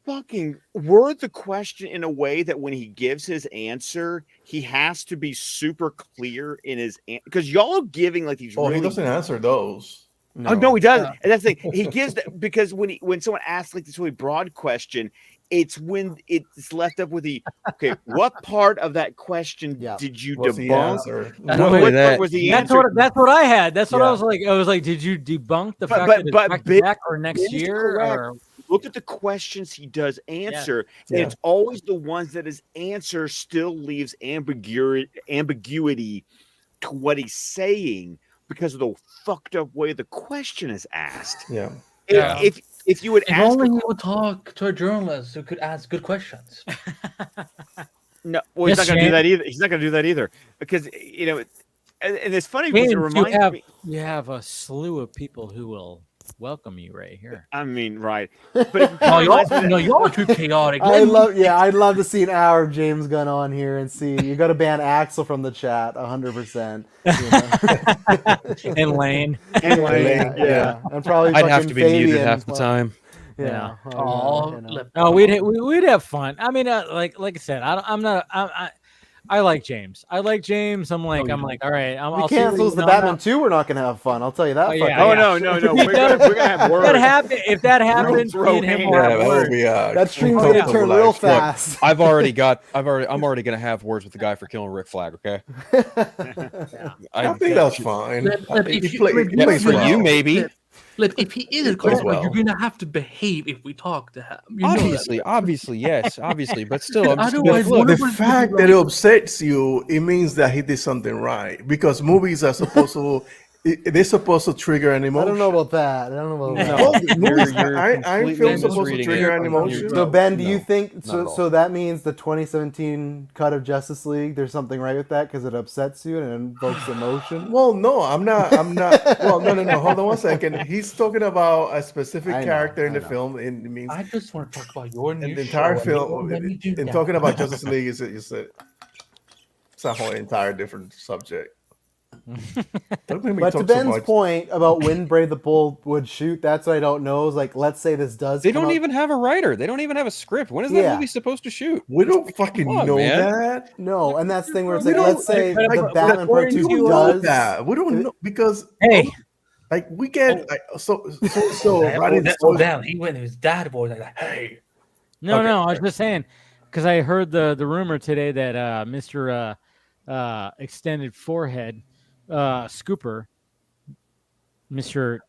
fucking word the question in a way that when he gives his answer, he has to be super clear in his because y'all are giving like these. Oh, he doesn't answer those. No. Oh no, he doesn't. And that's the thing. He gives that because when someone asks like this really broad question, it's when it's left up with the what part of that question did you debunk? What part was the answer? That's what I had. That's what I was like. I was like, did you debunk the fact that it's back to back or next year? Or... Look at the questions he does answer. And it's always the ones that his answer still leaves ambiguity to what he's saying because of the fucked up way the question is asked. Yeah. If you would ask, only he would talk to a journalist who could ask good questions. No, well, he's not going to do that either. He's not going to do that either because and it's funny because it reminds me. You have a slew of people who will welcome you right here. I mean, right? But y'all are too chaotic. I'd love to see an hour of James Gunn on here and see. You got to ban Axel from the chat, 100%. And Lane, yeah. And probably I'd have to be Fabian, muted half the time. Yeah. No, we'd have fun. I mean, like I said, I like James. I'm like, all right. If he cancels the Batman 2, we're not gonna have fun. I'll tell you that. No. We're gonna have words. If that happens, me and him will have words. That stream's gonna turn real fast. I'm already gonna have words with the guy for killing Rick Flag. Okay. I think that's fine. For you, maybe. Like, if he is a cosplay, you're gonna have to behave if we talk to him. Obviously, yes, but still, the fact that it upsets you, it means that he did something right. Because movies are supposed to, they're supposed to trigger an emotion. I don't know about that. Aren't films supposed to trigger an emotion? So Ben, do you think so? That means the 2017 cut of Justice League. There's something right with that because it upsets you and it invokes emotion. Well, no, I'm not. Well, no. Hold on one second. He's talking about a specific character in the film, and it means I just want to talk about your new the entire film. And talking about Justice League is a whole entire different subject. But to Ben's point about when Brave the Bull would shoot, that's what I don't know. Is like, let's say this does. They don't even have a writer. They don't even have a script. When is that movie supposed to shoot? We don't fucking know that. No, and that's the thing where it's like, let's say the Batman Part 2 does that. We don't know because like we get so down. He went to his dad boy like, hey. No, I was just saying because I heard the rumor today that Mr. Extended Forehead Scooper, Mr.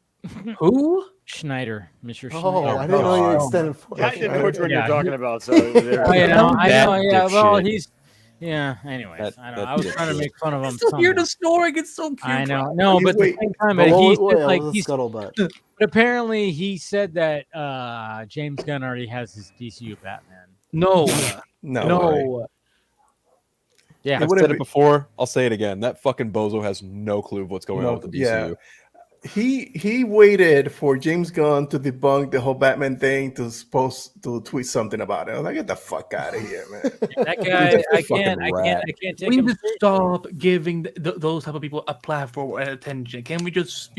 Who? Schneider, Mr. Schneider. Oh, I didn't know you extended forehead. I didn't know which one you're talking about. So I know. Yeah, well, he's. Yeah. Anyways, I know. I was trying to make fun of him. Still hear the story. It's so cute. I know. No, but at the same time, but apparently he said that James Gunn already has his DCU Batman. No. Yeah, I've said it before. I'll say it again. That fucking bozo has no clue of what's going on with the DCU. Yeah. He waited for James Gunn to debunk the whole Batman thing to tweet something about it. I was like, get the fuck out of here, man. That guy, I can't take him. We need to stop giving those type of people a platform and attention. Can we just,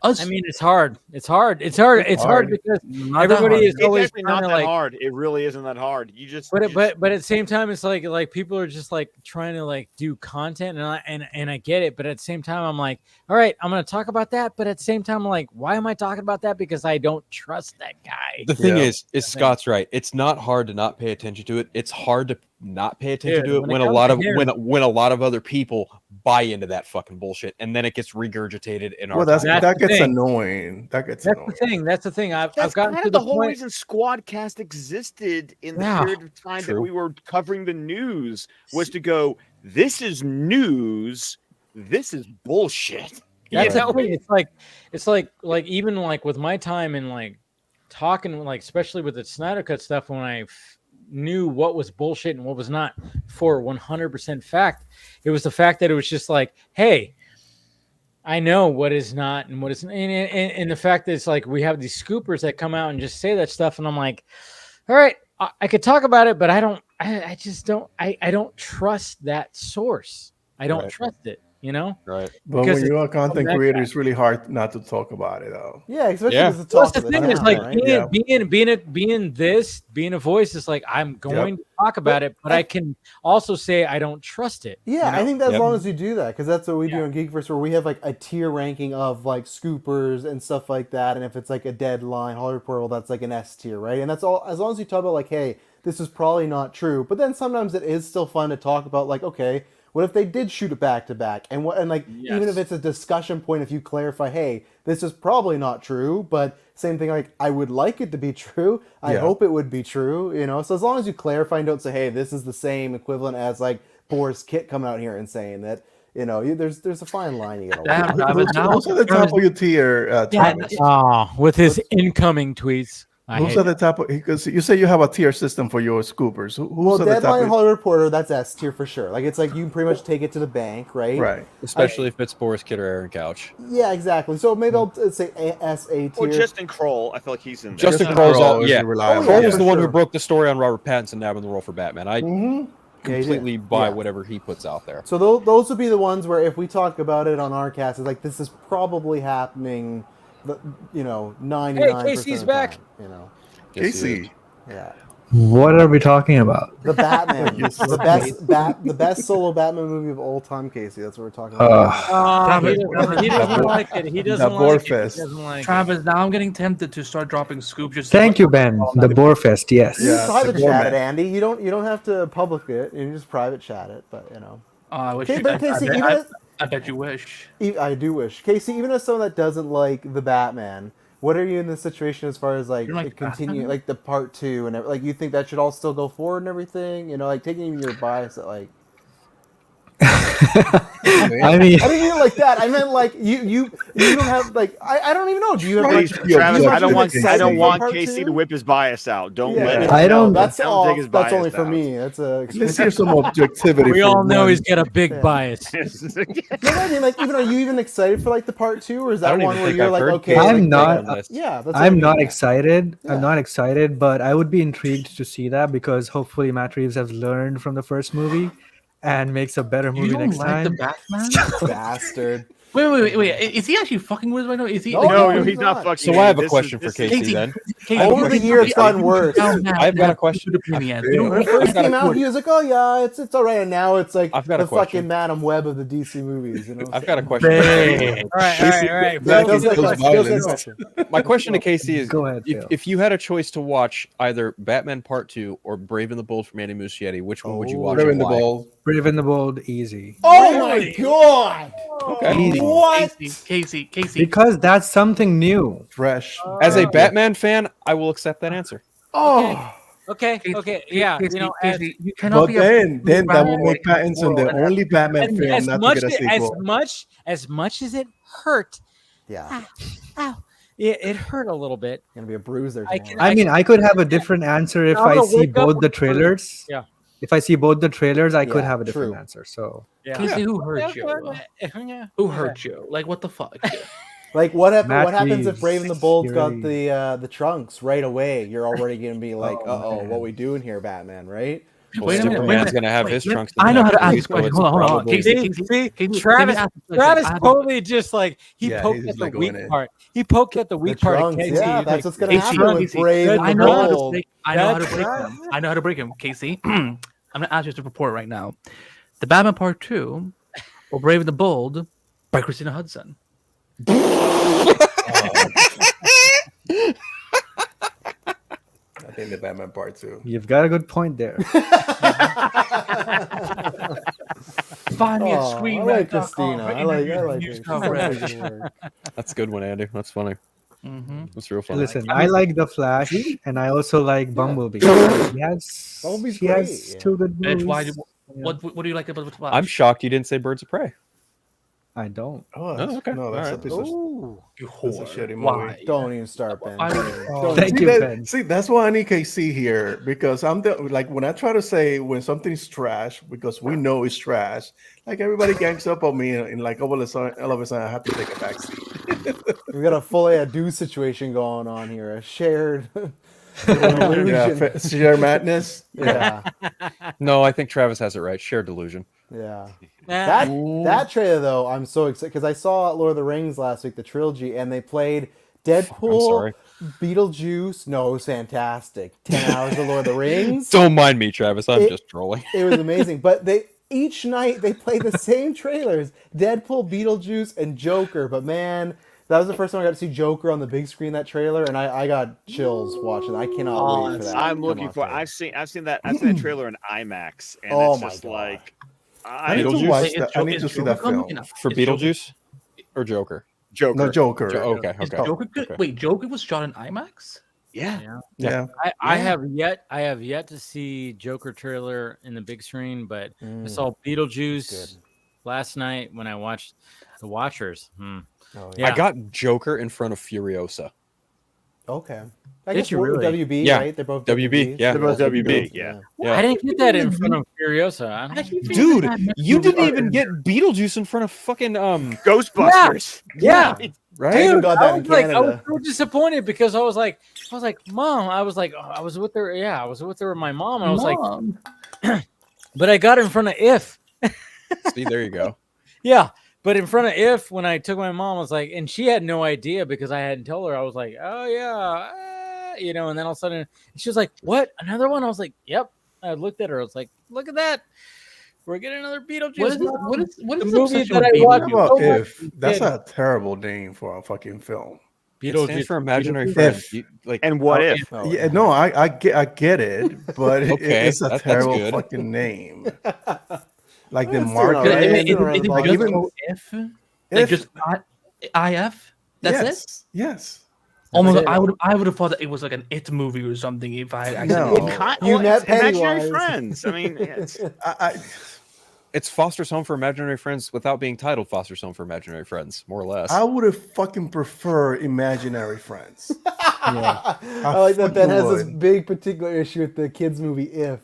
I mean, it's hard. It's hard because everybody is always not that hard. It really isn't that hard. You just, but at the same time, it's like people are just like trying to like do content, and I get it. But at the same time, I'm like, all right, I'm going to talk about that. But at the same time, I'm like, why am I talking about that? Because I don't trust that guy. The thing is Scott's right. It's not hard to not pay attention to it. It's hard to not pay attention to it when a lot of other people buy into that fucking bullshit, and then it gets regurgitated in our. Well, that gets annoying. That's the thing. I've gotten kind to of the whole point. reason Squadcast existed in the period of time that we were covering the news was to go. This is news. This is bullshit. That's it's like even like with my time and like talking like especially with the Snyder Cut stuff when I knew what was bullshit and what was not for 100% fact. It was the fact that it was just like, hey, I know what is not and what is, and the fact that it's like we have these scoopers that come out and just say that stuff, and I'm like, all right, I could talk about it, but I don't trust that source. I don't trust it. Right. But when you're a content creator, it's really hard not to talk about it, though. Yeah, especially because it's talk. The thing is, like, being a voice is like I'm going to talk about it, but I can also say I don't trust it. Yeah, I think that as long as you do that, because that's what we do in Geekverse, where we have like a tier ranking of like scoopers and stuff like that, and if it's like a Deadline, Hollywood Reporter, that's like an S tier, right? And that's all. As long as you talk about like, hey, this is probably not true, but then sometimes it is still fun to talk about, like, okay. What if they did shoot it back to back? And even if it's a discussion point, if you clarify, hey, this is probably not true, but same thing, like, I would like it to be true. I hope it would be true, So as long as you clarify and don't say, hey, this is the same equivalent as like Boris Kit coming out here and saying that, there's a fine line you gotta walk. Who's at the top of your tier, Thomas? With his incoming tweets. Who's at the top? Because you say you have a tier system for your scoopers. Who's at the top? Deadline, Hollywood Reporter, that's S tier for sure. Like, it's like you pretty much take it to the bank, right? Right. Especially if it's Boris Kid or Aaron Couch. Yeah, exactly. So maybe I'll say SA tier. Or Justin Kroll. I feel like he's in there. Justin Kroll's all, Kroll was the one who sure. broke the story on Robert Pattinson nabbing the role for Batman. I completely buy whatever he puts out there. So those would be the ones where if we talk about it on our cast, it's like this is probably happening. 99%. Hey, Casey's back. Time, Casey. Yeah. What are we talking about? The Batman, the best solo Batman movie of all time, Casey. That's what we're talking about. He doesn't like it. He doesn't like it. He doesn't like Travis, now I'm getting tempted to start dropping scoop. Just Thank you, Ben. The Borefest, yes. You can private chat it, Andy. You don't have to public it. You can just private chat it. But you know. I wish. Casey, I bet you wish. I do wish, Casey. Even as someone that doesn't like the Batman, what are you in this situation as far as like continue, like the part 2 and like you think that should all still go forward and everything? You know, like taking your bias at like. I mean, I didn't mean it like that. I meant like you don't have like I don't even know. Do you have like, Travis? I don't want Casey to whip his bias out. Don't let it. I don't. That's only for me. That's a. Let's hear some objectivity. We all know he's got a big bias. No, I mean, like, even are you even excited for like the part 2, or is that one where you're like, okay? I'm not. Yeah, I'm not excited. Yeah. I'm not excited, but I would be intrigued to see that because hopefully Matt Reeves has learned from the first movie and makes a better movie next time. The Batman? Bastard. Wait. Is he actually fucking with us right now? Is he? No, he's not fucking. So I have a question for Casey then. Over the year, it's gotten worse. I've got a question. When it first came out, he was like, "Oh yeah, it's all right," and now it's like the fucking Madam Web of the DC movies. You know? I've got a question. All right. My question to Casey is: Go ahead, if you had a choice to watch either Batman Part 2 or Brave and the Bold from Andy Muschietti, which one would you watch? Brave and the Bold. Brave and the Bold, easy. Oh my god! Okay. Easy. What? Casey. Because that's something new, fresh. As a Batman fan, I will accept that answer. Oh. Okay. Yeah. Casey, You know, you cannot But then that will make Pattinson the only Batman film not to get a sequel. As much as it hurt. Yeah. Ow. It hurt a little bit. Gonna be a bruise there. I mean, I could have a different answer if I see both the trailers. Yeah. If I see both the trailers, I could have a different answer. So, Casey, who hurt you? Who hurt you? Like, what the fuck? Like, what happens if Brave and the Bold got the trunks right away? You're already gonna be like, what we doing here, Batman? Right? Well, Superman's gonna have his trunks. I know how to ask this question. Hold on. Casey, Travis totally just like he poked at the weak part. He poked at the weak part of Casey. Yeah, that's what's gonna happen with Brave and the Bold. I know how to break them. I know how to break them, Casey. I'm gonna ask you to report right now. The Batman Part 2 or Brave and the Bold by Christina Hudson. I think the Batman Part 2. You've got a good point there. Find me a screen. I like Christina. I like her. That's a good one, Andy. That's funny. That's real funny. Listen, I like The Flash, and I also like Bumblebee. He has 2 good movies. What do you like about The Flash? I'm shocked you didn't say Birds of Prey. I don't. Okay. No, that's a piece of shitty movie. Why? Don't even start, Ben. Thank you, Ben. See, that's why I need KC here because I'm when I try to say when something's trash because we know it's trash, like everybody gangs up on me and like all of a sudden I have to take a backseat. We got a full ado situation going on here. A shared shared madness. Yeah. No, I think Travis has it right. Shared delusion. Yeah. That trailer though, I'm so excited because I saw Lord of the Rings last week, the trilogy, and they played Deadpool, Beetlejuice. No, it was fantastic. 10 hours of Lord of the Rings. Don't mind me, Travis. I'm just trolling. It was amazing. But each night they play the same trailers: Deadpool, Beetlejuice, and Joker. But man, that was the first time I got to see Joker on the big screen. That trailer, and I got chills watching. I cannot wait for that. I'm looking for. I've seen that trailer in IMAX, and it's just like. I need to watch that. I need to see that film. For Beetlejuice or Joker? Joker. No, Joker. Okay. Joker wait, Joker was shot in IMAX? Yeah. I have yet to see Joker trailer in the big screen, but I saw Beetlejuice last night when I watched The Watchers. I got Joker in front of Furiosa. Okay. I guess you're really WB, right? They're both WB. Yeah, they're both WB. Yeah. I didn't get that in front of Furiosa. Dude, you didn't even get Beetlejuice in front of fucking Ghostbusters. Yeah. Right? Dude, got that in Canada. I was so disappointed because I was like, Mom, I was with her. Yeah, I was with her and my mom. And I was like, but I got in front of If. See, there you go. Yeah. But in front of If, when I took my mom, I was like, and she had no idea because I hadn't told her. I was like, oh yeah, you know, and then all of a sudden she was like, "What? Another one?" I was like, "Yep." I looked at her. I was like, "Look at that. We're getting another Beetlejuice." What is the this movie obsession that I with watched Beetlejuice? Well, so much if as a that's kid. a terrible name for a fucking film. It stands for imaginary Beetlejuice? friends. If. Like, And what if? Oh, Yeah, no, I get it, but Okay, it's a that's terrible good. fucking name. Like the It's doing market. alright. Is It's it doing alright at the just box office. called if? Like If- just IF? That's it? Yes. Oh my That's god, it. I would have thought that it was like an It movie or something if I actually No. You met it's imaginary Pennywise. friends. I mean, it's, it's Foster's Home for Imaginary Friends without being titled Foster's Home for Imaginary Friends, more or less. I would have fucking prefer Imaginary Friends. I like that Ben fucking has this would. big particular issue with the kids movie If.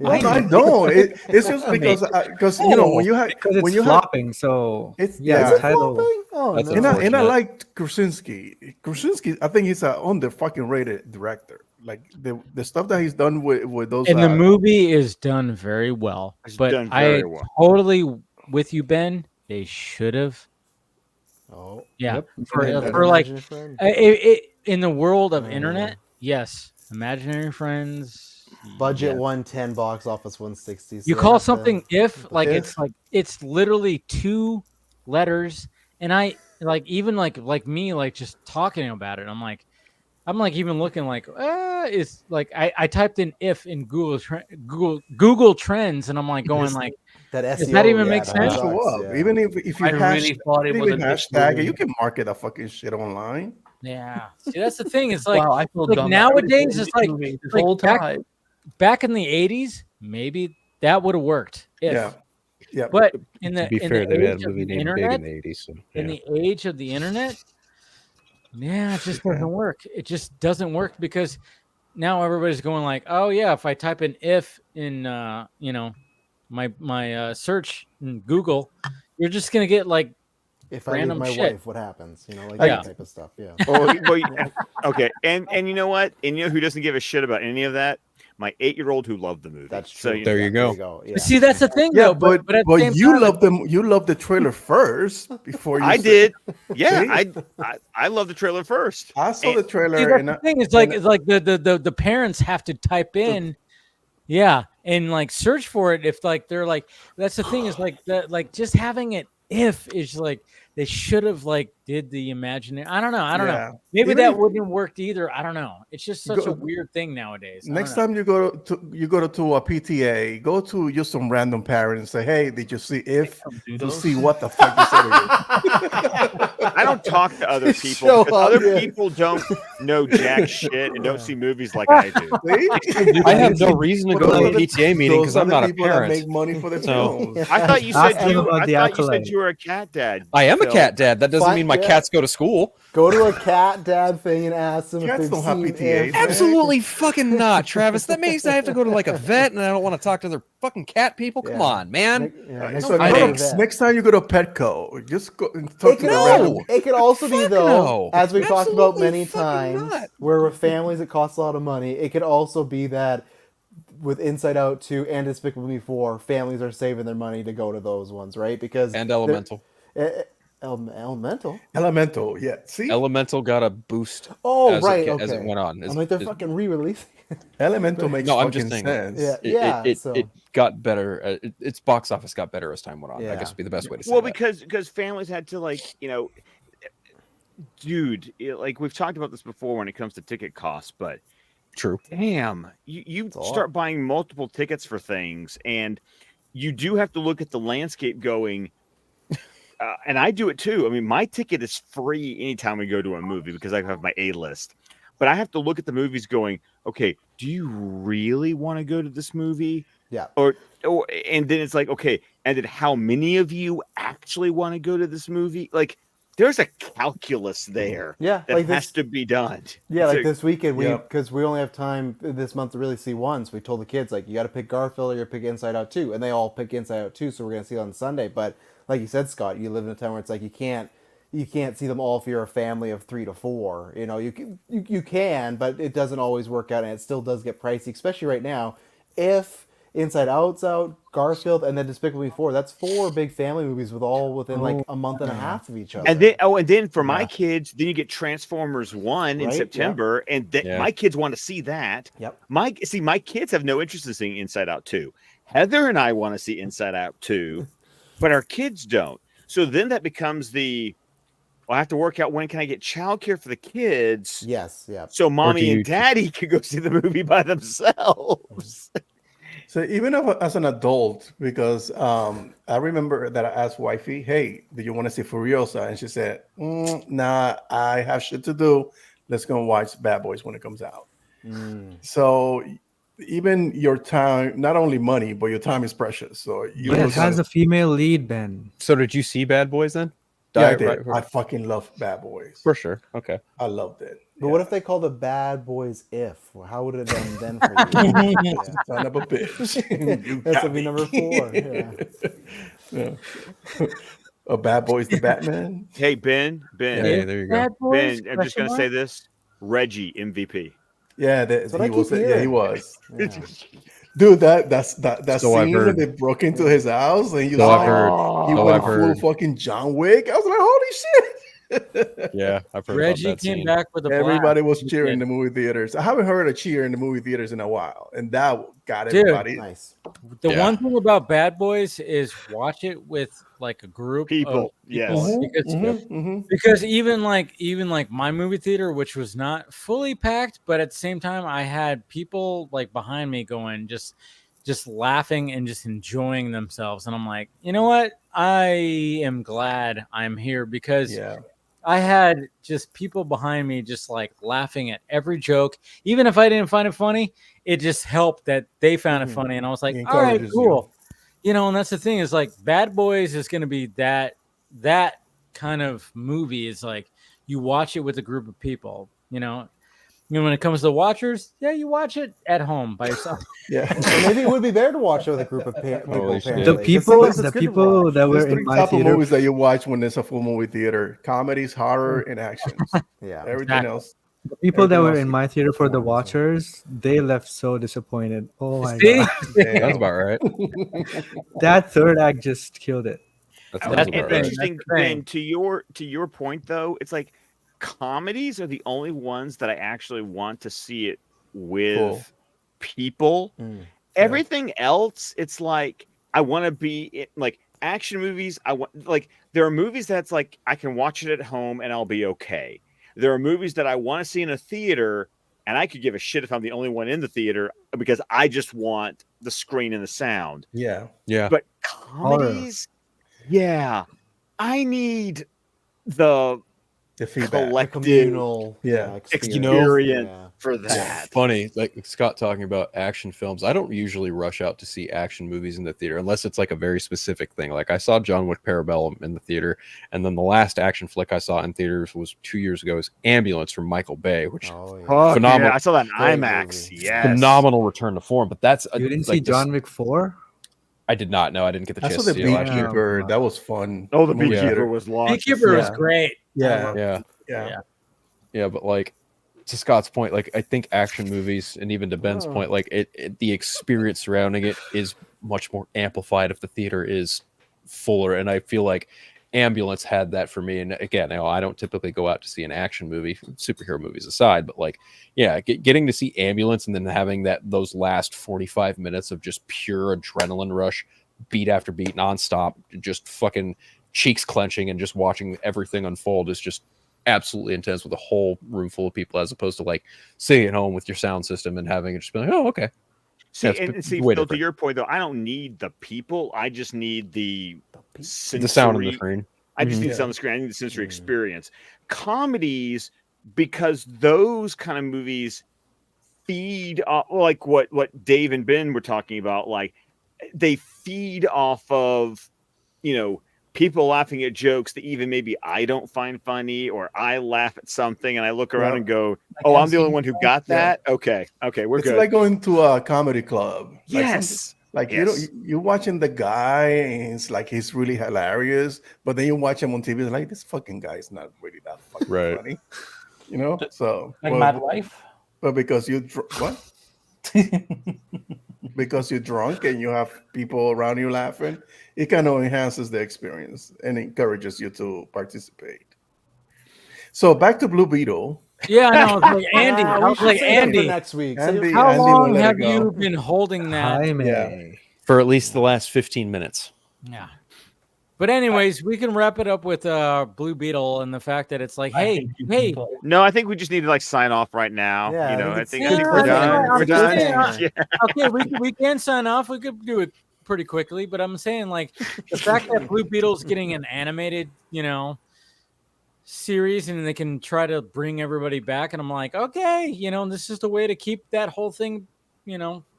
No, I don't. It's just because you know when you have because it's when you flopping. So it's yeah, yeah. the title. Flopping? Oh, That's no. And I unfortunate. like Krasinski. I think he's a under fucking rated director. Like the stuff that he's done with those. And the movie is done very well. It's But done I very well. totally with you, Ben. They should have. Oh, Yeah, Yep. for like Imaginary friend. in the world of internet, yes, imaginary friends. Budget yeah. 110, box office 160. You so call that's something if like If? it's literally 2 letters, and I like even like me like just talking about it. I'm like even looking like it's like I typed in if in Google Trends, and I'm like going like. that SEO. Does that even make sense? sucks, show up. yeah. Even if you I really thought it was an If hashtag it, movie. you can market that fucking shit online. Yeah, see that's the thing. It's like Wow, I feel like dumb. nowadays I it's like, movie this like whole time. back in the 80s, maybe that would have worked. If. Yeah. Yeah. But in the to be in fair, the they had age a of movie the named Big internet, in the 80s. So, in yeah. the age of the internet, yeah, it just doesn't work. It just doesn't work because now everybody's going like, oh yeah, if I type in if in you know my search in Google, you're just gonna get like If I leave random my shit. wife, what happens? You know, like Yeah. that type of stuff. Yeah. Okay, and you know what? And you know who doesn't give a shit about any of that? My 8-year-old who loved the movie. That's So true. There you go. Yeah. See, that's the thing Yeah, though. but at the same you time, love them. You love the trailer first before you. I said- did. Yeah, See? I love the trailer first. I saw And- the trailer, See, that's and the thing. It's like the parents have to type in, yeah, and like search for it. If like they're like, that's the thing. Is like that like just having it if is like they should have like did the imaginary. I don't know. I don't Yeah. know. Maybe Even that if- wouldn't have worked either. I don't know. It's just such Go- a weird thing nowadays. I next don't know. time you go to a PTA, go to just some random parent and say, "Hey, did you see if?" To see what the fuck you said. I don't talk to other people Show because up, other yeah. people don't know jack shit and don't see movies like I do. See? I have no reason to Well, go to those a are the- PTA meeting because those are I'm the not a people that parent. make money for the So- films. I thought you Ask said them about the accolade. you were a cat dad. I am a Phil. cat dad. That doesn't Fine, mean my yeah. cats go to school. Go to a cat dad thing and ask them if Cats they've don't have seen PTAs. If. Absolutely fucking not, Travis. That means I have to go to like a vet and I don't want to talk to their fucking cat people. Come Yeah. on, man. Next So time you go to a vet. next time you go to Petco, just go and talk It to could, the No. random. it could also be Fuck though, no. as we've talked about Absolutely many fucking times, not. where with families it costs a lot of money. It could also be that with Inside Out 2 and Despicable Me 4, families are saving their money to go to those ones, right? Because And Elemental. Elemental. Elemental, yeah. See, Elemental got a boost Oh, as right. as it okay. went on. I'm like, they're It's- fucking re-releasing. Elemental makes No, I'm fucking just saying. sense. Yeah. it got better. Its box office got better as time went on. I Yeah. guess would be the best way to say Well, that. because families had to like dude, like we've talked about this before when it comes to ticket costs, but True. damn, you a lot. start buying multiple tickets for things, and you do have to look at the landscape going. And I do it too. I mean, my ticket is free anytime we go to a movie because I have my A list. But I have to look at the movies going, okay, do you really want to go to this movie? Yeah. Or and then it's like, okay, and then how many of you actually want to go to this movie? Like, there's a calculus there Yeah, that like has this. to be done. Yeah, like So- this weekend, Yeah. because we only have time this month to really see one, so we told the kids like you got to pick Garfield or you pick Inside Out 2, and they all pick Inside Out 2, so we're gonna see it on Sunday. But like you said, Scott, you live in a town where it's like you can't see them all if you're a family of 3 to 4. You know, you can, but it doesn't always work out, and it still does get pricey, especially right now. If Inside Out's out, Garfield, and then Despicable Me 4. That's 4 big family movies with all within like a month and a half of each other. And then for my kids, then you get Transformers 1 in September, and my kids want to see that. Yep. My kids have no interest in seeing Inside Out 2. Heather and I want to see Inside Out 2, but our kids don't. So then that becomes I have to work out when can I get childcare for the kids. Yes, yeah. So mommy and daddy could go see the movie by themselves. So even as an adult, because I remember that I asked wifey, "Hey, do you want to see Furiosa?" And she said, "Nah, I have shit to do. Let's go and watch Bad Boys when it comes out." So even your time, not only money, but your time is precious. So it has a female lead, Ben. So did you see Bad Boys then? Yeah, I did. I fucking love Bad Boys. For sure. Okay. I loved it. But what if they called it Bad Boys If? How would it have been then for you? Son of a bitch. That's would be number 4. A Bad Boys the Batman. Hey, Ben. Hey, there you go. Ben, I'm just going to say this. Reggie, MVP. Yeah, he was. Yeah, he was. Yeah. Dude, that So scene where they broke into his house and he I've went full fucking John Wick. I was like, holy shit. Yeah, I've heard Reggie about that came scene. back with a Everybody blast. was cheering in the movie theaters. I haven't heard a cheer in the movie theaters in a while, and that got everybody. Nice. The one thing about Bad Boys is watch it with like a group People. of people. Because even like my movie theater, which was not fully packed, but at the same time I had people like behind me going just laughing and just enjoying themselves, and I'm like, you know what, I am glad I'm here because I had just people behind me just like laughing at every joke. Even if I didn't find it funny, it just helped that they found it funny. And I was like, all right, cool. You know, and that's the thing is like Bad Boys is going to be that kind of movie is like you watch it with a group of people, you know, when it comes to watchers, you watch it at home by yourself. Maybe it would be better to watch it with a group of people. The people that were in my type theater. of movies that you watch when there's a full movie theater: comedies, horror, and actions. Everything else. The people that were in my theater for the watchers, they left so disappointed. Oh my god, That's about right. That third act just killed it. That's interesting. Ben, to your point though, it's like comedies are the only ones that I actually want to see it with people. Everything else, it's like I want to be like action movies. I want like there are movies that's like I can watch it at home and I'll be okay. There are movies that I want to see in a theater and I could give a shit if I'm the only one in the theater because I just want the screen and the sound. Yeah. But comedies, I need the feedback, collective communal experience for that. Funny, like Scott talking about action films. I don't usually rush out to see action movies in the theater unless it's like a very specific thing. Like I saw John Wick Parabellum in the theater, and then the last action flick I saw in theaters was 2 years ago. Is Ambulance from Michael Bay, which phenomenal. Yeah, I saw that in IMAX. Yes, phenomenal return to form. But that's you didn't like see John Wick 4? I did not know. I didn't get the chance to the see it last year. Beekeeper. That was fun. Oh, the Beekeeper was long. Beekeeper was great. Yeah. But like to Scott's point, like I think action movies, and even to Ben's point, like the experience surrounding it is much more amplified if the theater is fuller. And I feel like Ambulance had that for me. And again, I don't typically go out to see an action movie, superhero movies aside, but like, getting to see Ambulance and then having those last 45 minutes of just pure adrenaline rush, beat after beat, nonstop, just fucking cheeks clenching and just watching everything unfold is just absolutely intense with a whole room full of people, as opposed to like sitting at home with your sound system and having it just be like, oh, okay. See, Phil, to your point though, I don't need the people. I just need the sound on the screen. I just need the sound on the screen. I need the sensory experience. Comedies, because those kind of movies feed off, like what Dave and Ben were talking about. Like they feed off of, people laughing at jokes that even maybe I don't find funny, or I laugh at something and I look around and go, "Oh, I'm the only one who got that." Okay, we're good. It's like going to a comedy club. Yes. You're watching the guy and it's like he's really hilarious, but then you watch him on TV, it's like this fucking guy is not really that fucking funny. So like Mad Life. But because you what? because you're drunk and you have people around you laughing, it kind of enhances the experience and encourages you to participate. So back to Blue Beetle. Yeah, I know. Like Andy, I was like Andy Andy. next week. How long have you been holding that? For at least the last 15 minutes. Yeah. But anyways, we can wrap it up with Blue Beetle and the fact that it's like, hey. No, I think we just need to like sign off right now. Yeah, you know, I I think think we're done. We're done. Yeah. Okay, we can sign off. We could do it pretty quickly, but I'm saying like the fact that Blue Beetle's getting an animated, series and they can try to bring everybody back, and I'm like, okay, this is the way to keep that whole thing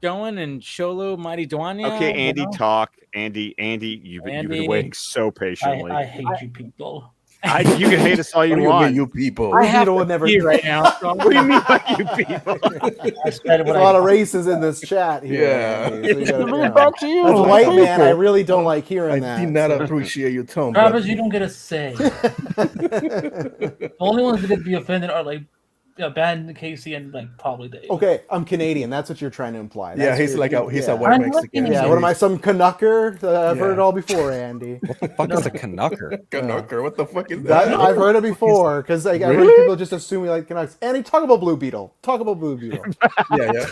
going, and Sholo Mighty Dwanya. Okay, Andy, talk. Andy, you've been waiting so patiently. I hate you people. You can hate us all you want. You people. I have to pee right now. So what do you mean by you people? There's a lot of races in this chat here. Yeah. Andy, so Back to you. As a white man, I really don't like hearing I that. do not appreciate your tone. Travis, you don't get a say. The only ones that get to be offended are like Ben, Casey, and like probably Dave. Okay, I'm Canadian. That's what you're trying to imply. Yeah, he's like a white Mexican. Yeah, what am I, some Canucker? I've heard it all before, Andy. What the fuck is a Canucker? Canucker, what the fuck is that? I've heard it before because like I've heard people just assume we like Canucks. Andy, talk about Blue Beetle. Talk about Blue Beetle. Yeah.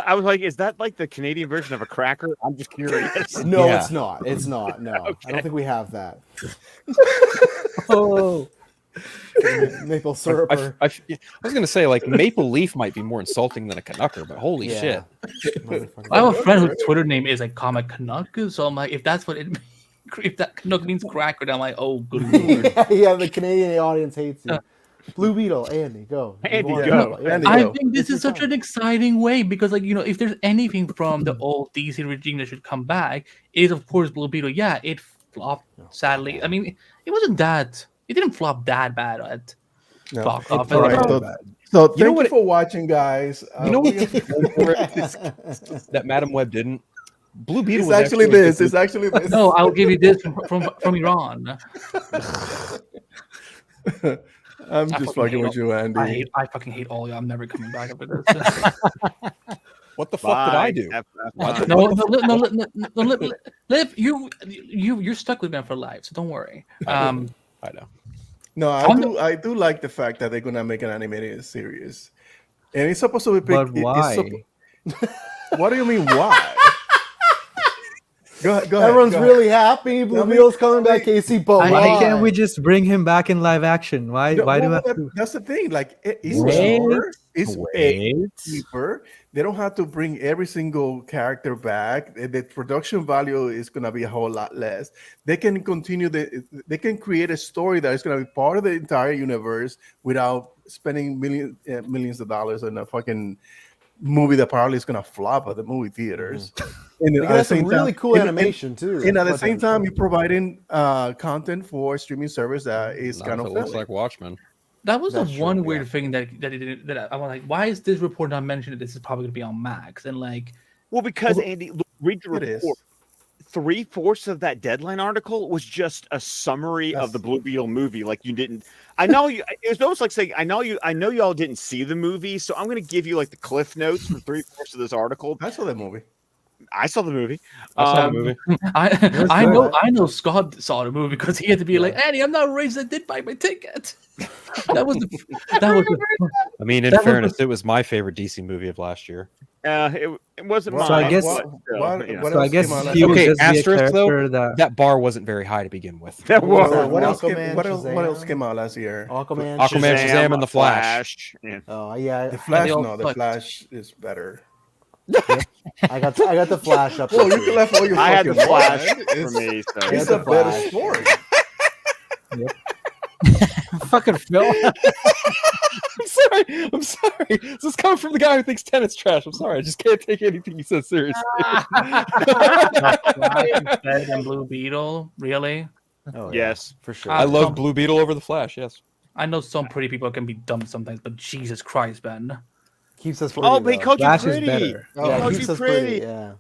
I was like, is that like the Canadian version of a cracker? I'm just curious. No, it's not. It's not. No, Okay. I don't think we have that. Oh. Maple syrup. I was gonna say like maple leaf might be more insulting than a Canucker, but holy shit! I have a friend whose Twitter name is like Comic Canuck, so I'm like, if that's what it means, if that Canuck means cracker, then I'm like, oh, good lord. Yeah, the Canadian audience hates you. Blue Beetle, Andy, go. Andy, go. I think this is such an exciting way because, like, if there's anything from the old DC regime that should come back, it is of course Blue Beetle. Yeah, it flopped sadly. I mean, it wasn't that. It didn't flop that bad at box office. So thank you for watching, guys. You know what? That Madam Web didn't. Blue Beetle. It's actually this. It's actually this. No, I'll give you this from Iran. I'm just fucking with you, Andy. I fucking hate all y'all. I'm never coming back after this. What the fuck did I do? No, you're stuck with them for life, so don't worry. I know. No, I do like the fact that they're gonna make an animated series, and it's supposed to be. But why? What do you mean? Why? Go ahead. Everyone's really happy. Blue Beetle's coming back. Casey, but why can't we just bring him back in live action? Why do we have to? That's the thing. Like it's cheaper. It's cheaper. They don't have to bring every single character back. The production value is gonna be a whole lot less. They can continue they can create a story that is gonna be part of the entire universe without spending millions of dollars on a fucking movie that probably is gonna flop at the movie theaters. And they got some really cool animation too. And at the same time, you're providing content for streaming service that is kind of looks like Watchmen. That was the one weird thing that it didn't. That I was like, why is this report not mentioned? That this is probably going to be on Max and like. Well, because Andy, read the report. 3/4 of that Deadline article was just a summary of the Blue Beetle movie. Like you didn't. I know you. It was almost like saying, I know y'all didn't see the movie, so I'm going to give you like the cliff notes for 3/4 of this article. I saw that movie. I saw the movie. I know Scott saw the movie because he had to be like, Andy, I'm not racist. I did buy my ticket. That was. I mean, in fairness, it was my favorite DC movie of last year. It wasn't mine. So I guess. I guess he was okay. just Asterisk though, that... that bar wasn't very high to begin with. What else came out last year? Aquaman, Shazam, and the Flash. Yeah. Oh yeah, the Flash. No, the Flash is better. I got the Flash up. Oh, you can laugh all your I had the Flash for me. So. It's a better story. Fucking Phil. I'm sorry. This is coming from the guy who thinks Tenet's trash. I'm sorry. I just can't take anything he says seriously. Better than Blue Beetle, really? Oh, yes, for sure. I love Blue Beetle over the Flash. Yes. I know some pretty people can be dumb sometimes, but Jesus Christ, Ben. Keeps us pretty. Oh, but he called you Flash pretty. Is better. Yeah, keeps us pretty. Yeah.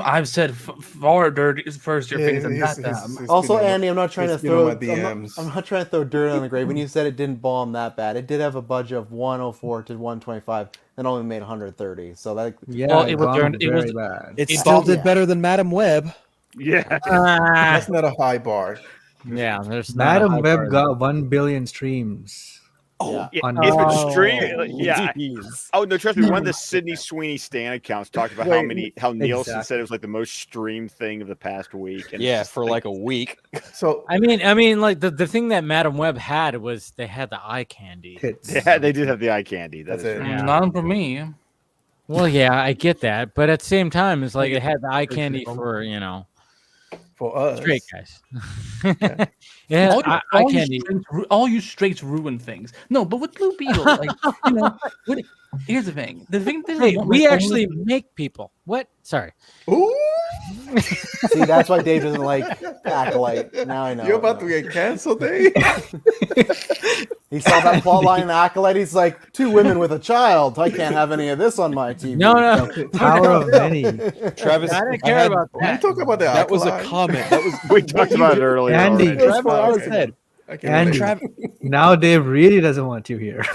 I've said far dirty first year things than that. Also, Andy, I'm not trying to throw. I'm not trying to throw dirt on the grave. When you said it didn't bomb that bad, it did have a budget of 104 to 125. and only made 130. So that Yeah, it was very bad. It still did better than Madam Web. Yeah, That's not a high bar. Yeah, there's not a Madam high Web bar got 1 billion streams. yeah. On it's been Netflix. streamed. Yeah. Jeez. Oh no, trust me. One of the Sydney Sweeney Stan accounts talked about how Nielsen exactly. said it was like the most streamed thing of the past week. And Yeah, for like a week. So I mean, like the thing that Madam Web had was they had the eye candy. Hits. yeah, they did have the eye candy. That's That's it. Yeah. Not for me. Well, yeah, I get that, but at the same time, it's like it had the eye candy for for us, straight guys. Yeah, all you straights ruin things. No, but with Blue Beetle, like here's the thing. Hey, we actually make people. What? Sorry. Ooh, See, that's why Dave doesn't like Acolyte. Now I know. you're about to get canceled, Dave. He saw that plot line in Acolyte. He's like, 2 women with a child. I can't have any of this on my TV. No. Power of many. Travis, I didn't care about You that. talk about that. that was a comment. That was we talked about it earlier. Andy. already. Travis already said. And now Dave really doesn't want you here.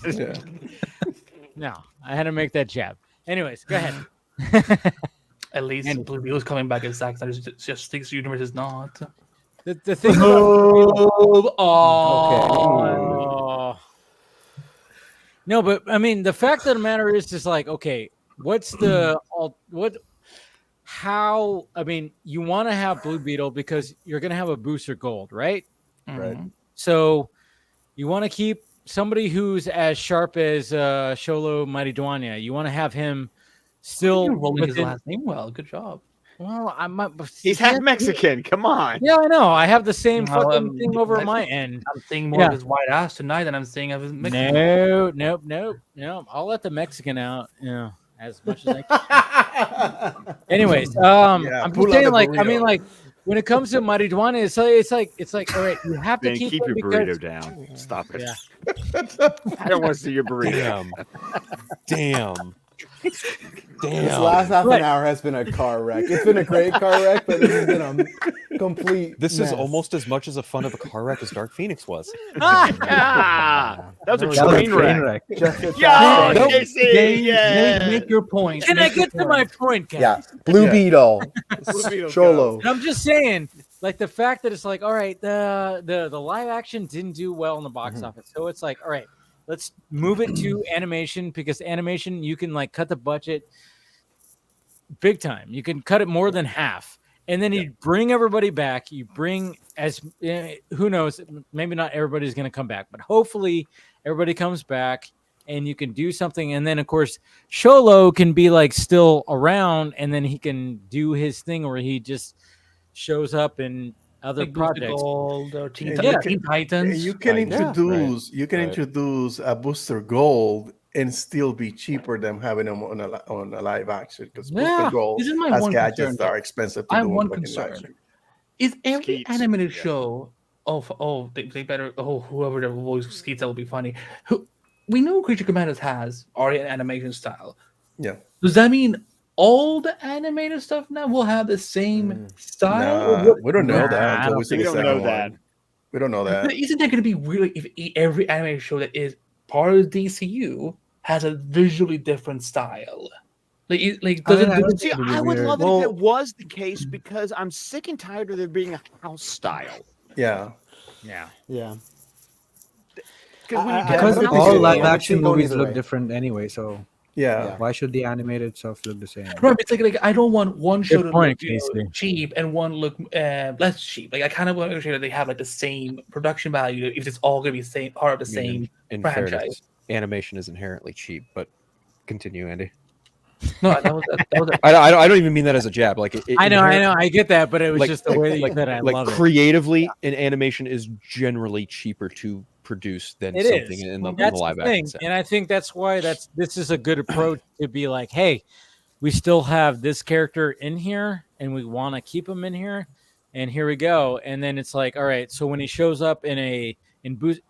Yeah. No, I had to make that jab. Anyways, go ahead. At least Blue Beetle's coming back as Zack Snyder's Justice Universe is not. The thing. No, but I mean, the fact of the matter is, just like, okay, what's the how? I mean, you want to have Blue Beetle because you're going to have a booster gold, right? Right. So you want to keep somebody who's as sharp as Sholo Mariduana. You want to have him still You're rolling his within- last name well. Good job. Well, He's half Mexican. Come on. Yeah, I know. I have the same Well, fucking thing over my end. I'm seeing more of his white ass tonight than I'm seeing of his Mexican. No. I'll let the Mexican out, as much as I can. Anyways, I'm just pull out saying, the like, I burrito. mean, like, when it comes to Mariduana, it's like, all right, you have to Ben, keep keep him your because burrito down. Stop it. Yeah. I don't want to see your burrito. Damn. This last half an hour has been a car wreck. It's been a great car wreck, but this has been a complete This mess. is almost as much as a fun of a car wreck as Dark Phoenix was. That was a That was a train train wreck. wreck. Just a Yeah, time. Casey, Dave, yeah. make your point. Can I get to my point, guys? Yeah, Blue Beetle, Beetle's Cholo. And I'm just saying, like, the fact that it's like, all right, the live action didn't do well in the box office, so it's like, all right, let's move it to animation, because animation, you can like cut the budget big time. You can cut it more than half, and then you bring everybody back. You bring who knows? Maybe not everybody's going to come back, but hopefully everybody comes back, and you can do something. And then of course, Sholo can be like still around, and then he can do his thing where he just shows up in other projects. Gold or Teen And Titans. You can Right. introduce Right. introduce a booster gold and still be cheaper than having them on a live action, because booster gold this is my has one gadgets concern, that are expensive to I have do on one fucking concern. live stream. Is every Skeets, animated yeah. show they better whoever the voice Skeets, that will be funny. We know Creature Commandos has already an animation style. Yeah. Does that mean all the animated stuff now will have the same style? Nah, we don't know Nah, that until we see we the don't second know that. one. We don't know that. But isn't that going to be really if every animated show that is part of the DCU has a visually different style? Does it? See, I would love it if it was the case, because I'm sick and tired of there being a house style. Yeah. Yeah. Because I all don't live think action it's going movies either look way. different anyway, so Yeah. why should the animated stuff look the same? Right, it's like I don't want one show Good to point, look Casey. cheap and one look less cheap. Like I kind of want to make sure that they have like the same production value if it's all going to be same part of the same In franchise. fairness, animation is inherently cheap, but continue, Andy. No, that was I don't even mean that as a jab. Like I know, I get that, but it was like- just the way that you like, said I like love it. creatively, an animation is generally cheaper to produce than It something is. in the That's live the thing, action. and I think that's why this is a good approach to be like, hey, we still have this character in here, and we want to keep him in here, and here we go. And then it's like, all right, so when he shows up in Boost,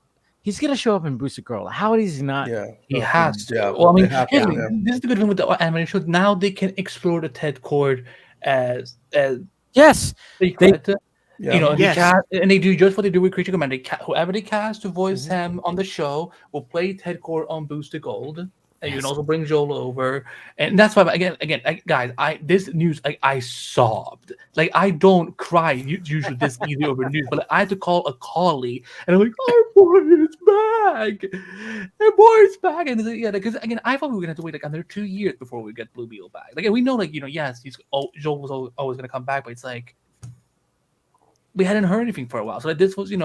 he's gonna show up in Boosted Girl. How is he not? Yeah. he has to. Yeah, Well, I mean, they have here's to, the- yeah. this is the good thing with the animated show. Now they can explore the Ted Cord as Yes, secret. Yeah. You know, Yes. and they do just what they do with Creature Command. Whoever they cast to voice him on the show will play Ted Cord on Booster Gold, And you can also bring Joel over, and that's why again, guys, this news, I sobbed. Like I don't cry usually this easy over news, but I had to call a colleague, and I'm like, "Our boy is back! Our boy is back!" And yeah, because again, I thought we were gonna have to wait like another 2 years before we get Blue Beetle back. Like we know, like yes, Joel was always gonna come back, but it's like we hadn't heard anything for a while. So like this was, You're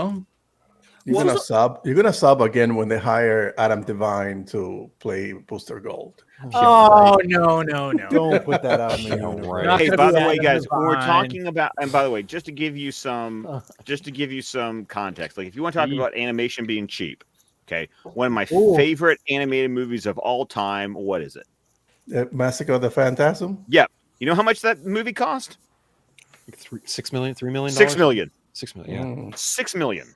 gonna sub. You're gonna sub again when they hire Adam Devine to play Booster Gold. Oh no! Don't put that out in the universe. Right. Hey, by the way, guys, when we're talking about, and by the way, just to give you some context, like if you want to talk about animation being cheap, okay, one of my favorite animated movies of all time, what is it? Massacre of the Phantasm. Yeah, you know how much that movie cost? $6 million, $3 million. $6 million. $6 million. Yeah. $6 million.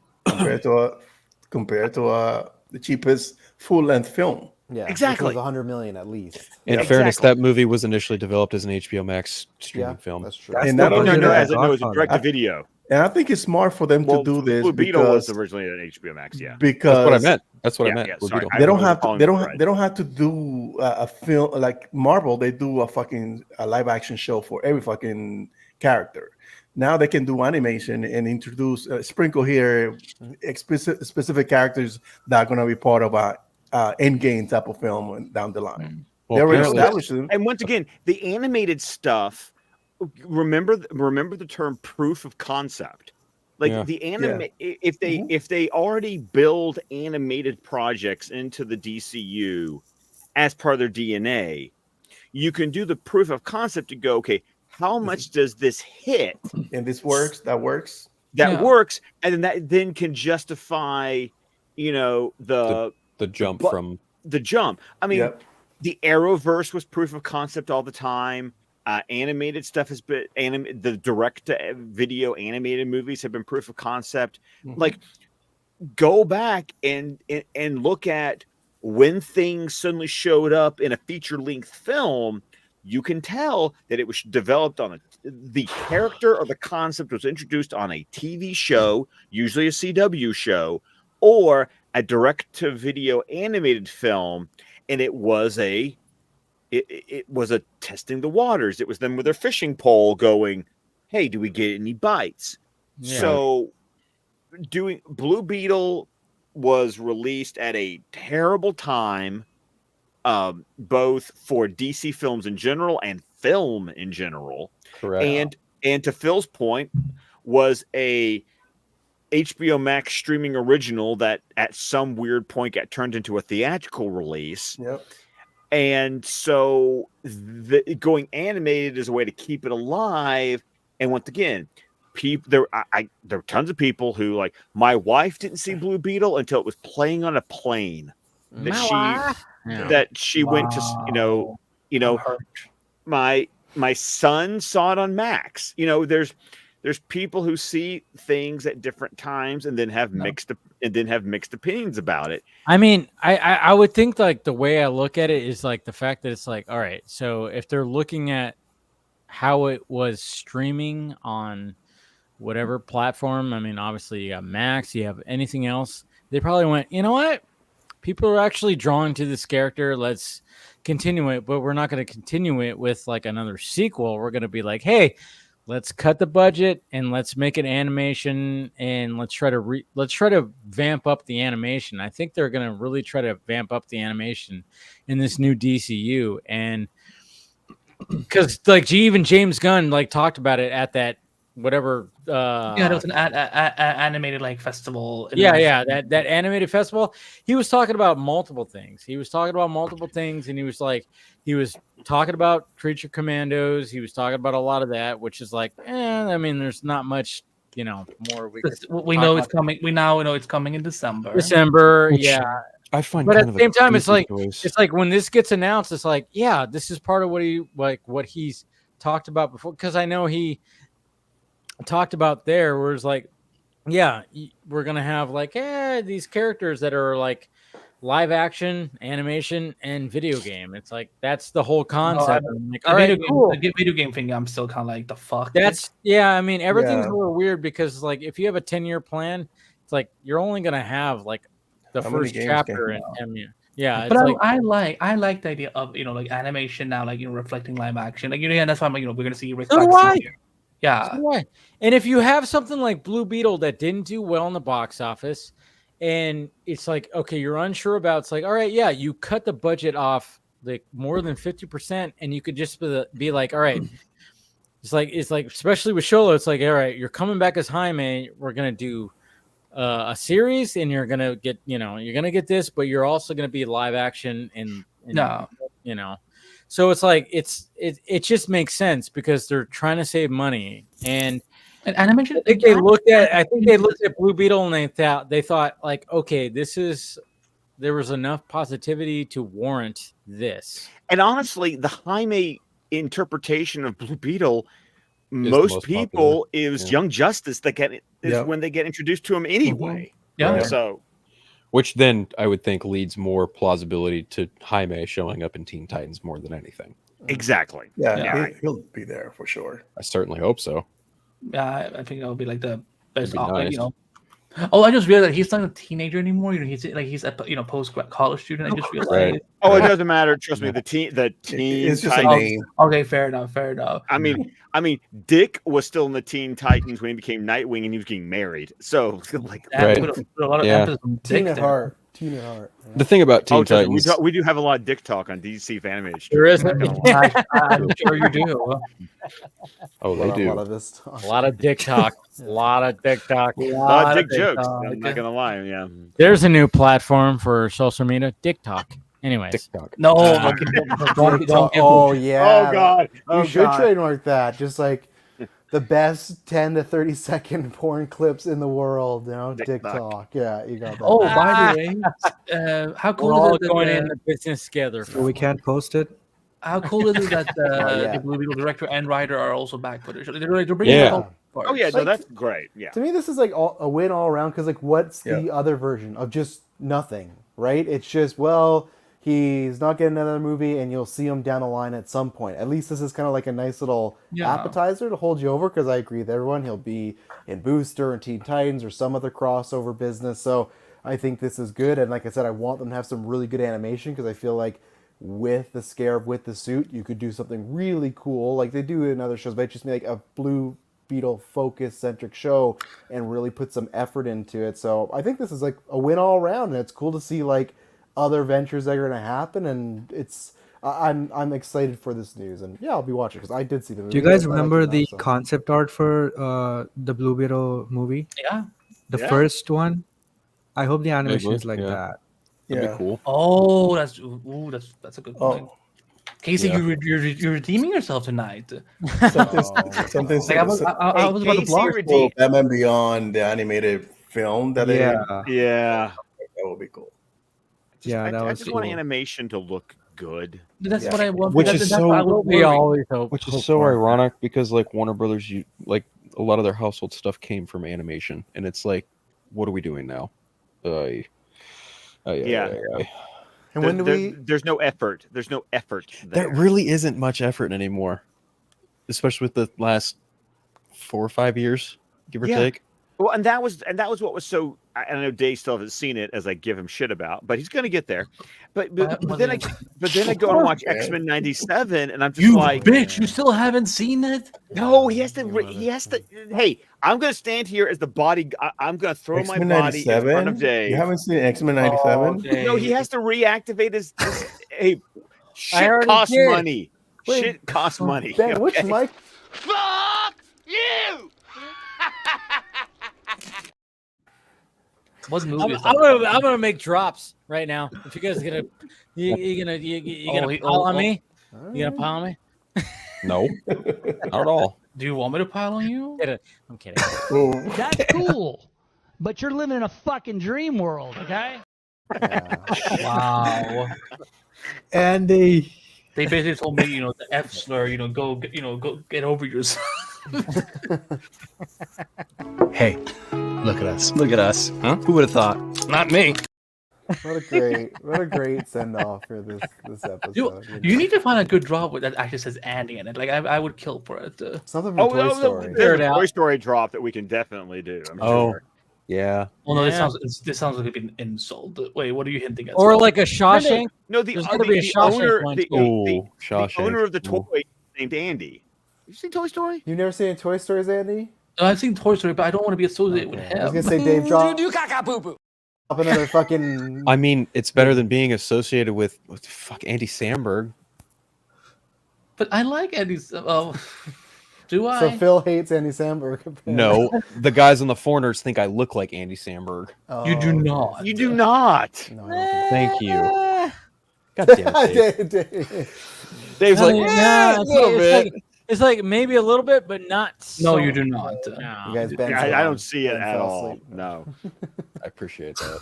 compared to the cheapest full-length film. Yeah, exactly. It was $100 million at least. In fairness, that movie was initially developed as an HBO Max streaming film. That's true. And no, as it was a direct-to-video. And I think it's smart for them to do this. Blue Beetle was originally an HBO Max, yeah. Because that's what I meant. That's what I meant. Yeah, sorry, they don't have to do a film like Marvel. They do a live action show for every fucking character. Now they can do animation and introduce sprinkle here specific characters that are going to be part of a Endgame type of film down the line. Well, they already established them. And once again, the animated stuff. Remember the term proof of concept. Like the anime, if they already build animated projects into the DCU as part of their DNA, you can do the proof of concept to go, okay, how much does this hit? And this works, that works. Works, and then that then can justify, the jump from the jump. I mean, the Arrowverse was proof of concept all the time. Animated stuff has been the direct to video animated movies have been proof of concept. Like, go back and look at when things suddenly showed up in a feature length film. You can tell that it was developed on the character or the concept was introduced on a TV show, usually a CW show, or a direct-to-video animated film, and it was a testing the waters. It was them with their fishing pole going, hey, do we get any bites? Yeah. So doing Blue Beetle was released at a terrible time. Both for DC films in general and film in general. Correct. And to Phil's point, was a HBO Max streaming original that at some weird point got turned into a theatrical release. Yep. And so going animated is a way to keep it alive. And once again, there are tons of people who, like, my wife didn't see Blue Beetle until it was playing on a plane. That she went to, my son saw it on Max. There's people who see things at different times and then have mixed opinions about it. I mean, I would think, like, the way I look at it is like the fact that it's like, all right, so if they're looking at how it was streaming on whatever platform, I mean, obviously you got Max, you have anything else, they probably went, you know what? People are actually drawn to this character. Let's continue it, but we're not going to continue it with like another sequel. We're going to be like, hey, let's cut the budget and let's make an animation and let's try to vamp up the animation. I think they're going to really try to vamp up the animation in this new DCU, and because like even James Gunn like talked about it at that whatever there was an animated like festival. That animated festival. He was talking about multiple things. And he was talking about Creature Commandos. He was talking about a lot of that, which is like, I mean, there's not much, more we know it's coming. We now know it's coming in December. Yeah. I find, but at the same time, it's like when this gets announced, it's like, yeah, this is part of what he's talked about before, because I know he talked about there where it's like, yeah, we're gonna have like these characters that are like live action, animation, and video game. It's like that's the whole concept. The video game thing, I'm still kind of like, the fuck. I mean, everything's a little weird because like if you have a 10-year plan, it's like you're only gonna have like the first chapter, and Yeah, but it's I like the idea of like animation now, like reflecting live action. Like and that's why I'm like we're gonna see Rick So do Flag I. here. Yeah. So do I. And if you have something like Blue Beetle that didn't do well in the box office, and it's like, okay, you're unsure about, it's like, all right, yeah, you cut the budget off like more than 50%, and you could just be like, all right, it's like especially with Sholo, it's like, all right, you're coming back as Jaime, we're gonna do a series, and you're gonna get this, but you're also gonna be live action and so it's like it just makes sense because they're trying to save money. And animation, I think they looked at Blue Beetle and they thought like, okay, there was enough positivity to warrant this. And honestly, the Jaime interpretation of Blue Beetle, most people is Young Justice when they get introduced to him anyway. Yeah. Right. So, which then I would think leads more plausibility to Jaime showing up in Teen Titans more than anything. Exactly. Yeah. He'll be there for sure. I certainly hope so. Yeah, I think that'll be like the best. Nice. Oh, I just realized that he's not a teenager anymore. He's a post college student. I just realized. Right. Oh, it doesn't matter. Trust me. The teen. It's just a name. Okay, fair enough. I mean, Dick was still in the Teen Titans when he became Nightwing, and he was getting married. So, like, put a lot of emphasis on Dick there. Teen at Heart. The thing about Teen Titans, we do have a lot of Dick talk on DC animated. There is. I'm sure you do. Oh, they do. A lot of Dick talk. A lot of Dick talk. A lot of Dick jokes. I'm not gonna lie. Yeah. There's a new platform for social media, Dick Talk. Anyways, TikTok. No. Oh yeah. Oh god. You should trademark that. Just like the best 10 to 30 second porn clips in the world. TikTok. Yeah, you got that. Oh, by the way, how cool we're is it all going in the business together? So we can't post it. How cool is it that the Blue Beetle director and writer are also back for the show? They're bringing it all. Oh yeah, no, that's great. Yeah. To me, this is like a win all around because what's the other version of just nothing, right? It's just he's not getting another movie, and you'll see him down the line at some point. At least this is kind of like a nice little appetizer to hold you over, because I agree with everyone. He'll be in Booster and Teen Titans or some other crossover business. So I think this is good. And like I said, I want them to have some really good animation, because I feel like with the Scarab, with the suit, you could do something really cool like they do in other shows, but just make a Blue Beetle focus-centric show and really put some effort into it. So I think this is like a win all around, and it's cool to see like other ventures that are going to happen, and I'm excited for this news, and I'll be watching because I did see the movie. Do you guys remember the concept art for the Blue Beetle movie? Yeah, the first one. I hope the animation is like that. That'd be cool. Oh, that's a good point. Casey, you're redeeming yourself tonight. Something. Like I was about to block. Batman Beyond, the animated film that that would be cool. I just want animation to look good. That's what I want. Which is so ironic, because like Warner Brothers, like a lot of their household stuff came from animation, and it's like, what are we doing now? And when there's no effort. There's no effort there. There really isn't much effort anymore, especially with the last 4 or 5 years, give or take. Well, and that was what was so. I know Dave still hasn't seen it, as I give him shit about, but he's going to get there. But then I go and watch X-Men '97, and I'm just like, bitch, you still haven't seen it? No, he has to. Hey, I'm going to stand here as the body. I'm going to throw X-Men my body 97? in front of Dave. You haven't seen X-Men '97? No, he has to reactivate his hey, shit costs money. Shit costs money. Ben, which mic? Fuck you! What movie I'm gonna make drops right now. If you guys are gonna pile on me? You gonna pile on me? No, not at all. Do you want me to pile on you? I'm kidding. That's cool, but you're living in a fucking dream world, okay? Wow. And they basically told me, the F slur, go get over yourself. Hey, look at us. Look at us. Huh? Who would have thought? Not me. What a great send off for this episode. You need to find a good drop that actually says Andy in it. Like I would kill for it. Something from Toy Story. There's a Toy Story drop that we can definitely do. I'm sure. Yeah. Oh no, this sounds like an insult. Wait, what are you hinting at? Or like a Shawshank. No, There's gotta be a the Shawshank owner, one, the too. owner of the Ooh. toy named Andy. You seen Toy Story? You've never seen Toy Stories, Andy? I've seen Toy Story, but I don't want to be associated with him. I was gonna say Dave drop another fucking. I mean, it's better than being associated with fuck Andy Samberg. But I like Andy's. Do I? So Phil hates Andy Samberg. apparently. No, the guys on the Foreigners think I look like Andy Samberg. You do not. You do not. No, I don't Thank you. God damn it, Dave. Dave's like, Nah, a little bit. It's like maybe a little bit, but not. No, so- you do not. You guys, I don't see it at all. No. I appreciate that.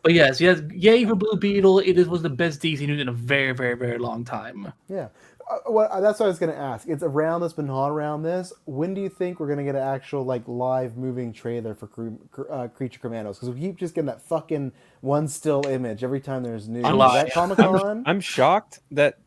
But yes, yay for Blue Beetle. It was the best DC news in a very, very, very long time. Yeah. That's what I was going to ask. It's around this, but not around this. When do you think we're going to get an actual like live moving trailer for Creature Commandos? Because we keep just getting that fucking one still image every time there's news. Is that Comic-Con? I'm shocked that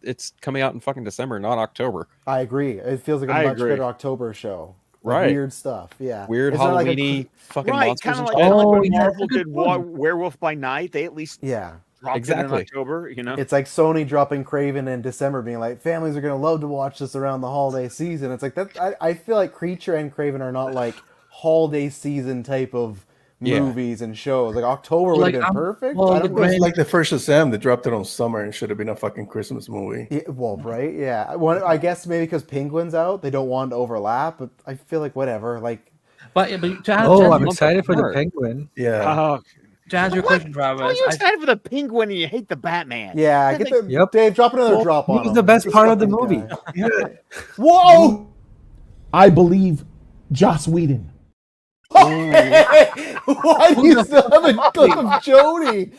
it's coming out in fucking December, not October. I agree. It feels like a much better October show. Like Right. Weird stuff. Yeah. Weird It's not like Halloween-y fucking monsters. Kind of and like, shit. when Marvel did Werewolf by Night. They at least dropped it in October. You know, It's like Sony dropping Craven in December, being like, families are going to love to watch this around the holiday season. It's like that. I feel like Creature and Craven are not like holiday season type of movies and shows. Like October would have been perfect. Well, it was like the first Shazam. They dropped it on summer and should have been a fucking Christmas movie. Yeah, well, right? Yeah. I guess maybe because Penguin's out, they don't want to overlap. But I feel like whatever. Like, I'm excited for the Penguin. Yeah. To answer your question, Travis, Why are you excited for the Penguin and you hate the Batman? Yeah, Dave, drop another drop on He's him. the best part of the movie. Whoa! I believe Joss Whedon. Why do you still have a clip of Jody? Who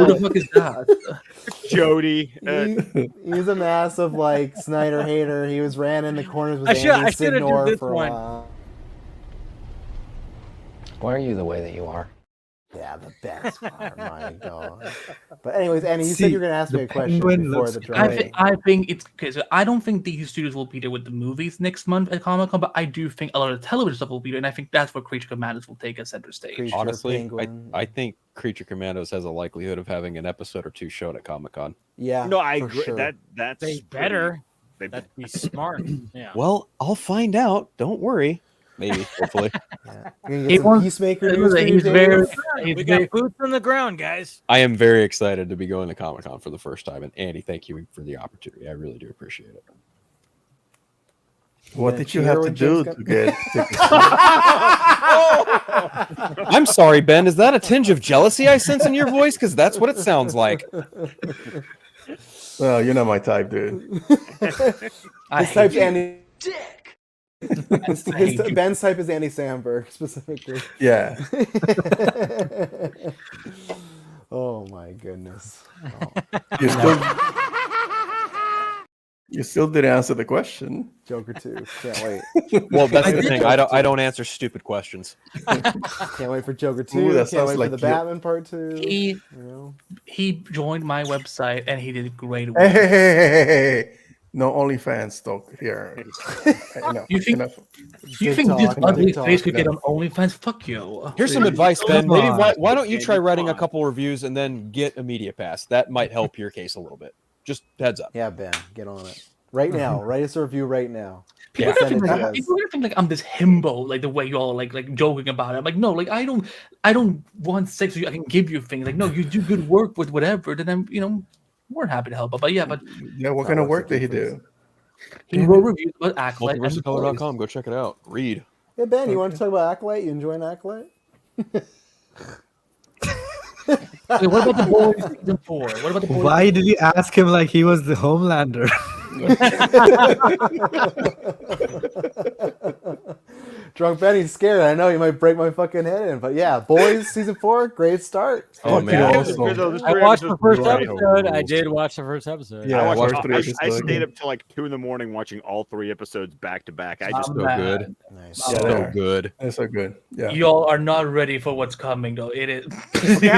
the fuck is that? Jody. He's a massive like Snyder hater. He ran in the corners with I Andy should've do Sidnor this for a one. while. Why are you the way that you are? Yeah, the best part. My God. But anyways, Annie, you said you were going to ask me a question Penguin before looks the drive. I think it's okay. So I don't think DC Studios will be there with the movies next month at Comic-Con, but I do think a lot of the television stuff will be there, and I think that's where Creature Commandos will take a center stage. Honestly, I think Creature Commandos has a likelihood of having an episode or two shown at Comic-Con. Yeah. No, I agree. Sure. That's They better. That'd be smart. Yeah. Well, I'll find out. Don't worry. Maybe, hopefully. Get some Peacemaker news for you, He's very. Dave? We got boots on the ground, guys. I am very excited to be going to Comic-Con for the first time. And Andy, thank you for the opportunity. I really do appreciate it. What did you have to do to get tickets? I'm sorry, Ben. Is that a tinge of jealousy I sense in your voice? Because that's what it sounds like. Well, you're not my type, dude. His type's Andy. Ben's type is Andy Samberg specifically. Yeah. Oh my goodness. You still didn't answer the question. Joker 2. Can't wait. Well, that's the thing. I don't answer stupid questions. Can't wait for Joker 2. Ooh, that Can't sounds wait like for the Batman Part 2. He joined my website and he did great work. Hey. No OnlyFans talk here. You think this ugly face could get on OnlyFans? Fuck you. Here's some advice, Ben. Maybe why don't you try writing a couple reviews and then get a media pass? That might help your case a little bit. Just heads up. Yeah, Ben, get on it right now. Write us a review right now. People are gonna think like I'm this himbo, like the way y'all like joking about it. I'm like, no, like I don't want sex with you. I can give you things. Like, no, you do good work with whatever. Then I'm more than happy to help. But yeah, what kind of work did he do? He wrote reviews about Acolyte. Multiversecolor.com. Go check it out. Read. Yeah, Ben, you want to talk about Acolyte? You enjoying Acolyte? Wait, what about the boys season 4? What about the boys? Why did you ask him like he was the Homelander? Drunk Benny's scared. I know he might break my fucking head in, but yeah, Boys season 4, great start. Oh man, I watched the first episode. I did watch the first episode. Yeah, I stayed up till like 2 a.m. watching all 3 episodes back to back. I just so good. Nice. So good. It's so good. Yeah. Y'all are not ready for what's coming, though. It is. we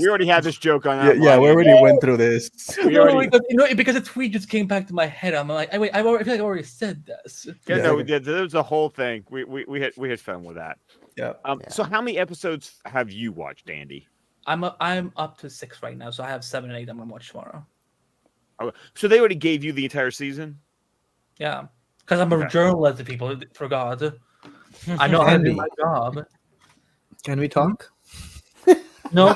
already had this joke on. Yeah, we already went through this. Because a tweet just came back to my head. I'm like, wait, I feel like I already said this. Yeah, no, we did. There was a whole thing. We had fun with that. Yeah. So how many episodes have you watched, Andy? I'm up to 6 right now, so I have 7 and 8 I'm gonna watch tomorrow. Oh, so they already gave you the entire season? Yeah, because I'm a journalist. People forgot. I know how to do my job. Can we talk? No,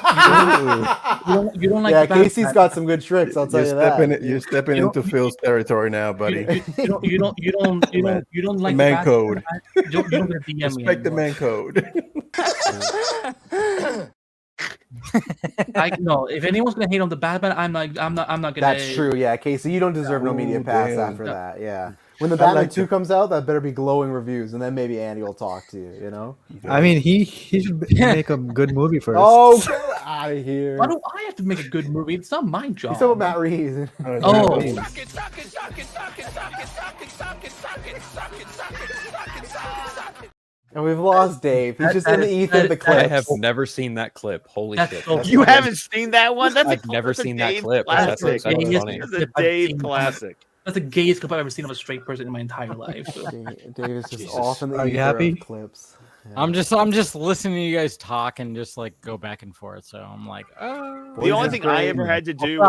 you don't like. Yeah, Casey's got some good tricks. I'll tell you that. You're stepping into Phil's territory now, buddy. You don't like man code. You don't get DM Respect the man code. No, if anyone's gonna hate on the Batman, I'm not gonna. That's true. Yeah, Casey, you don't deserve no media pass after that. Yeah. When the Batman 2 comes out, that better be glowing reviews, and then maybe Andy will talk to you, you know? I mean, he should make a good movie first. Oh, get out of here. Why do I have to make a good movie? It's not my job. He's talking about Matt Reeves. Oh. And we've lost Dave. He's just in the ether of the clip. I have never seen that clip. Holy shit. You haven't seen that one? I've never seen that clip. That's funny. It's a Dave classic. That's the gayest clip I've ever seen of a straight person in my entire life. So. Dave is just off in the ether happy? of clips. Yeah. I'm just listening to you guys talk and just like go back and forth. So I'm like, oh. The only thing I ever had to do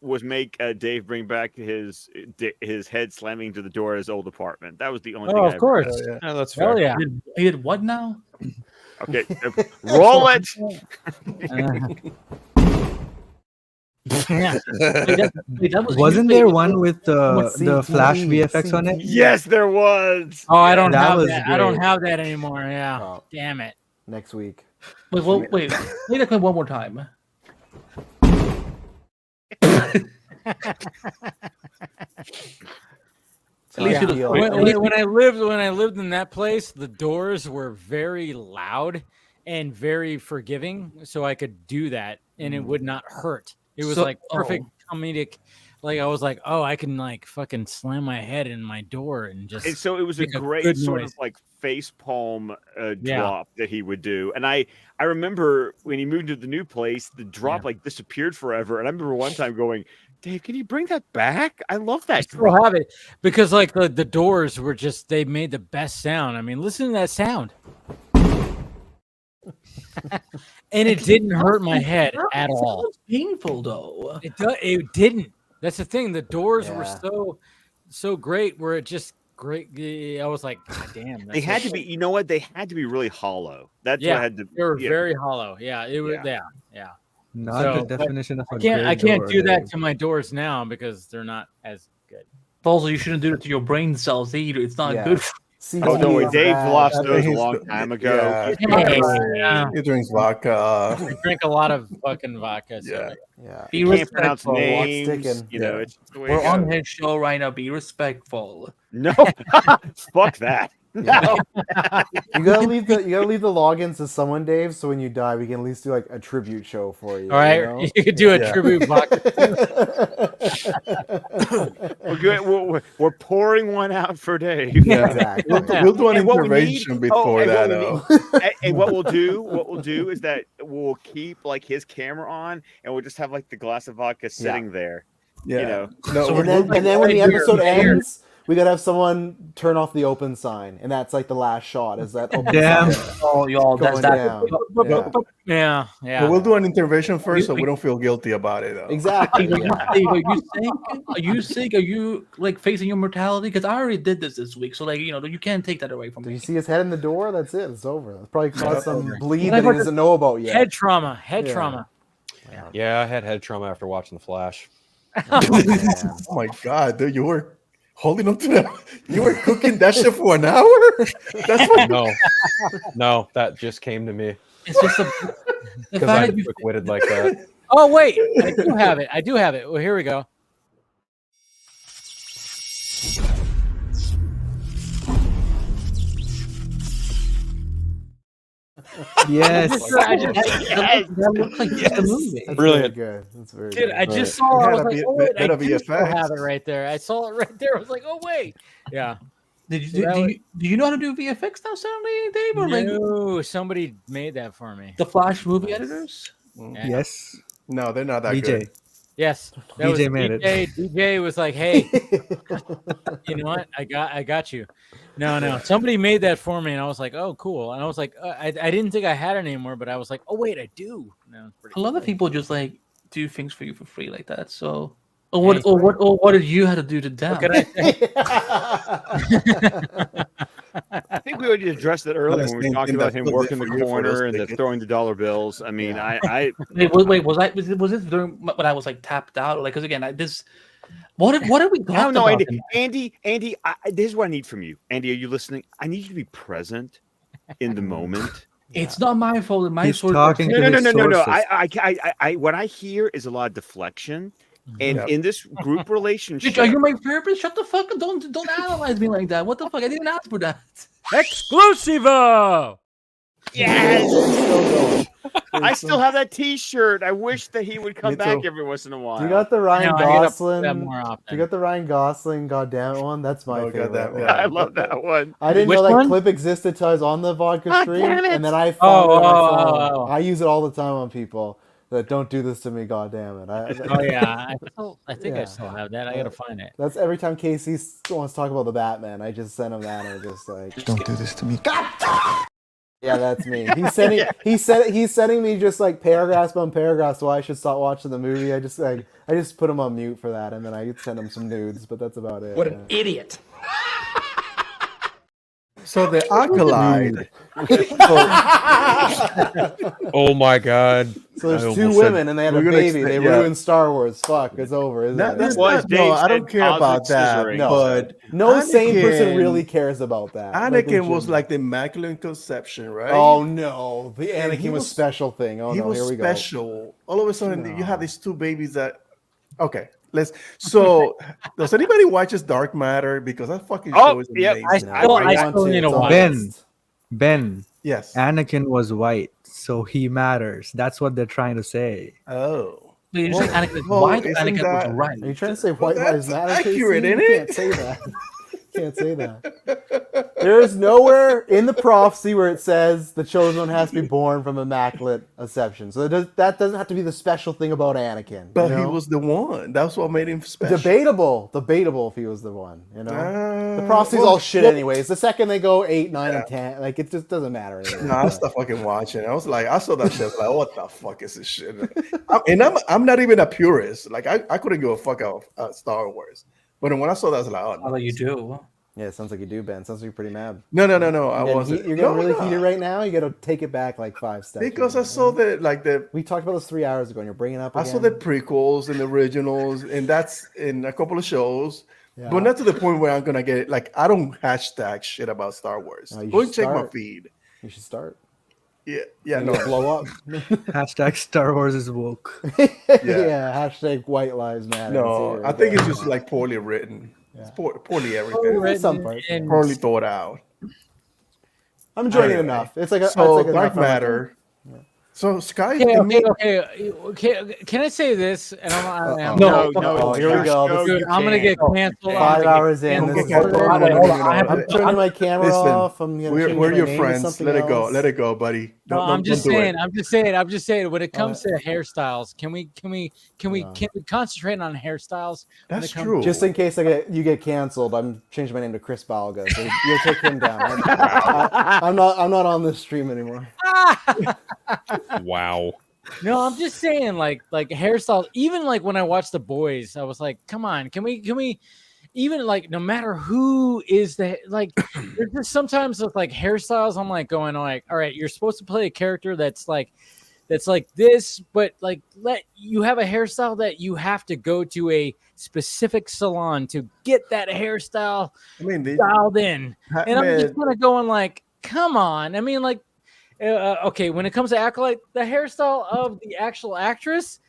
was make Dave bring back his head slamming to the door of his old apartment. That was the only thing. Of course. Yeah, that's fair. Hell yeah. He did what now? Okay, roll it. Wasn't there one with the Flash VFX on it? Yes, there was. Oh, I don't have that. I don't have that anymore. Yeah. Oh. Damn it. Next week. Wait. Play that clip one more time. When I lived in that place, the doors were very loud and very forgiving, so I could do that and it would not hurt. It was like perfect comedic. Like I was like, oh, I can like fucking slam my head in my door and just. And so it was a great sort of like face palm drop that he would do. And I remember when he moved to the new place, the drop like disappeared forever. And I remember one time going, Dave, can you bring that back? I love that. I still have it because like the doors were just, they made the best sound. I mean, listen to that sound. And it didn't hurt my head at all. It was painful though. It didn't. That's the thing. The doors were so great where it just great. I was like, God damn. They had to be, you know what? They had to be really hollow. That's what I had to. They were very hollow. Yeah. It was. Yeah. Not the definition of a I can't do that to my doors now because they're not as good. Also, you shouldn't do it to your brain cells either. It's not good. Oh, don't worry. Dave lost those a long time ago. He drinks vodka. I drink a lot of fucking vodka. So. Yeah. He can't pronounce names. You know, it's we're on his show right now. Be respectful. No, fuck that. No. you gotta leave the logins to someone, Dave. So when you die, we can at least do like a tribute show for you. All right, you could do a tribute vodka. We're good. We're pouring one out for Dave. Yeah, exactly. We'll do an intervention before that. And what we'll do is that we'll keep like his camera on, and we'll just have like the glass of vodka sitting there. Yeah. You know. No, and then when the episode ends, we gotta have someone turn off the open sign, and that's like the last shot. Is that open damn? Sign Oh, y'all, that's that. Yeah. But we'll do an intervention first, so we don't feel guilty about it. Though. Exactly. Are you sick? Are you like facing your mortality? Because I already did this week, so like you can't take that away from me. Did you see his head in the door? That's it. It's over. It's probably caused some bleed that he doesn't know about yet. Head trauma. Trauma. Yeah, I had head trauma after watching The Flash. Oh my god, dude, you were holding up to that. You were cooking that shit for an hour? That's what... No, that just came to me. It's just because I'm quick-witted like that. Oh wait, I do have it. Well, here we go. Yes. That looks like just a movie. That's Brilliant. Very good. That's very Dude, good. I just saw. I was like, oh wait, I better be do still VFX. have it right there. I saw it right there. I was like, oh wait, yeah. Do you know how to do VFX now, Saturday, Dave? Or No, somebody made that for me. the Flash movie editors? Yeah. Yes. No, they're not that DJ. good. Yes, that was DJ made it. DJ was like, hey, you know what? I got you. No, somebody made that for me, and I was like, oh, cool. And I was like, I didn't think I had it anymore, but I was like, oh wait, I do. No, A lot of people just like do things for you for free like that. So, what did you have to do to them? What can I say? I think we already addressed that earlier when we talked about him working the for you for corner those and the tickets. throwing the dollar bills. I mean, I Wait, was this during when I was like tapped out? Like, because again, what did we talk no, about? Andy, this is what I need from you. Andy, are you listening? I need you to be present in the moment. It's not my fault. My He's source. talking to No. his sources. I what I hear is a lot of deflection, and in this group relationship, Are you my therapist? Shut the fuck up! Don't analyze me like that. What the fuck? I didn't ask for that. Exclusivo. Yes. I still have that T-shirt. I wish that he would come Me back too. every once in a while. You got the Ryan I gotta Gosling. put that more often. You got the Ryan Gosling goddamn one. That's my Oh, favorite. goddamn, one. yeah. I love that one. I didn't Which know that one? clip existed till I was on the vodka God stream, damn it. and then I found it on my phone. Oh. I use it all the time on people that don't do this to me. God damn it! Oh yeah, I think I Yeah. still have that. I gotta find it. That's every time Casey wants to talk about the Batman, I just send him that, and I just like, Don't do this to me. yeah, that's me. He's sending me just like paragraphs upon paragraphs, so I should stop watching the movie. I just put him on mute for that, and then I send him some nudes, but that's about it. What an idiot. So the acolyte. Oh my god. So there's I two almost said- women, and they had a We're gonna baby. extend- They yeah. ruined Star Wars. Fuck, it's over, isn't it? That's Well, as not, no, Dave I don't said, care about positive that. scissoring. No. But No sane person Anakin- really cares about that. Like, Anakin was legit. like the Immaculate Conception, right? Oh no, the And he Anakin was was- special thing. Oh he no, was here we go. special. All of a sudden, you have these two babies that. Okay, let's. So, does anybody watches Dark Matter? Because that fucking show is yep. amazing. I still need to watch. Ben. Yes. Anakin was white, so he matters. That's what they're trying to say. Oh. You're saying Anakin is well, white. isn't Anakin that- was right. Are you trying to say white lives that's matter? accurate, Casey? isn't You it? can't say that. Can't say that. There is nowhere in the prophecy where it says the chosen one has to be born from immaculate conception. So that doesn't have to be the special thing about Anakin. But you know? he was the one. That's what made him special. debatable if he was the one. You know, the prophecy's all shit anyways. The second they go 8, 9, and 10, like it just doesn't matter anymore. No, I stopped fucking watching. I was like, I saw that shit. I was like, what the fuck is this shit? I'm not even a purist. Like I couldn't give a fuck out Star Wars. But when I saw that, I was like, oh, no. Although you do. Yeah, it sounds like you do, Ben. Sounds like you're pretty mad. No. I wasn't. You're getting really heated right now. You got to take it back like 5 steps. Because I saw the We talked about this 3 hours ago, and you're bringing it up. I Again. saw the prequels and the originals, and that's in a couple of shows. Yeah. But not to the point where I'm gonna get like I don't hashtag shit about Star Wars. No, you Go and should check my start. feed. You should start. Yeah, no. Blow up. Hashtag Star Wars is woke. Yeah. Hashtag White Lives Matter. No, I think it's just like poorly written. It's poorly everything. Some parts. Poorly thought out. I'm enjoying it Anyway, enough. It's like a so it's like Dark enough. Matter. So Sky. Okay. Can I say this? And I'm No. no. Here we go. Dude, I'm gonna get canceled. 5 hours in. This is I'm turning my camera off. I'm gonna change we're my your name to friends. something Let it go. else. Let it go, buddy. No, I'm just saying. When it comes to hairstyles, can we concentrate on hairstyles? That's true. Just in case you get canceled, I'm changing my name to Chris Balga. So you'll take him down. I'm not on this stream anymore. Wow. No, I'm just saying, like hairstyles. Even like when I watched The Boys, I was like, come on, can we? Even like no matter who is the like, there's just sometimes with like hairstyles, I'm like going like, all right, you're supposed to play a character that's like this, but like let you have a hairstyle that you have to go to a specific salon to get that hairstyle dialed in, and I'm just kind of going like, come on. I mean, like. Okay, when it comes to Acolyte, the hairstyle of the actual actress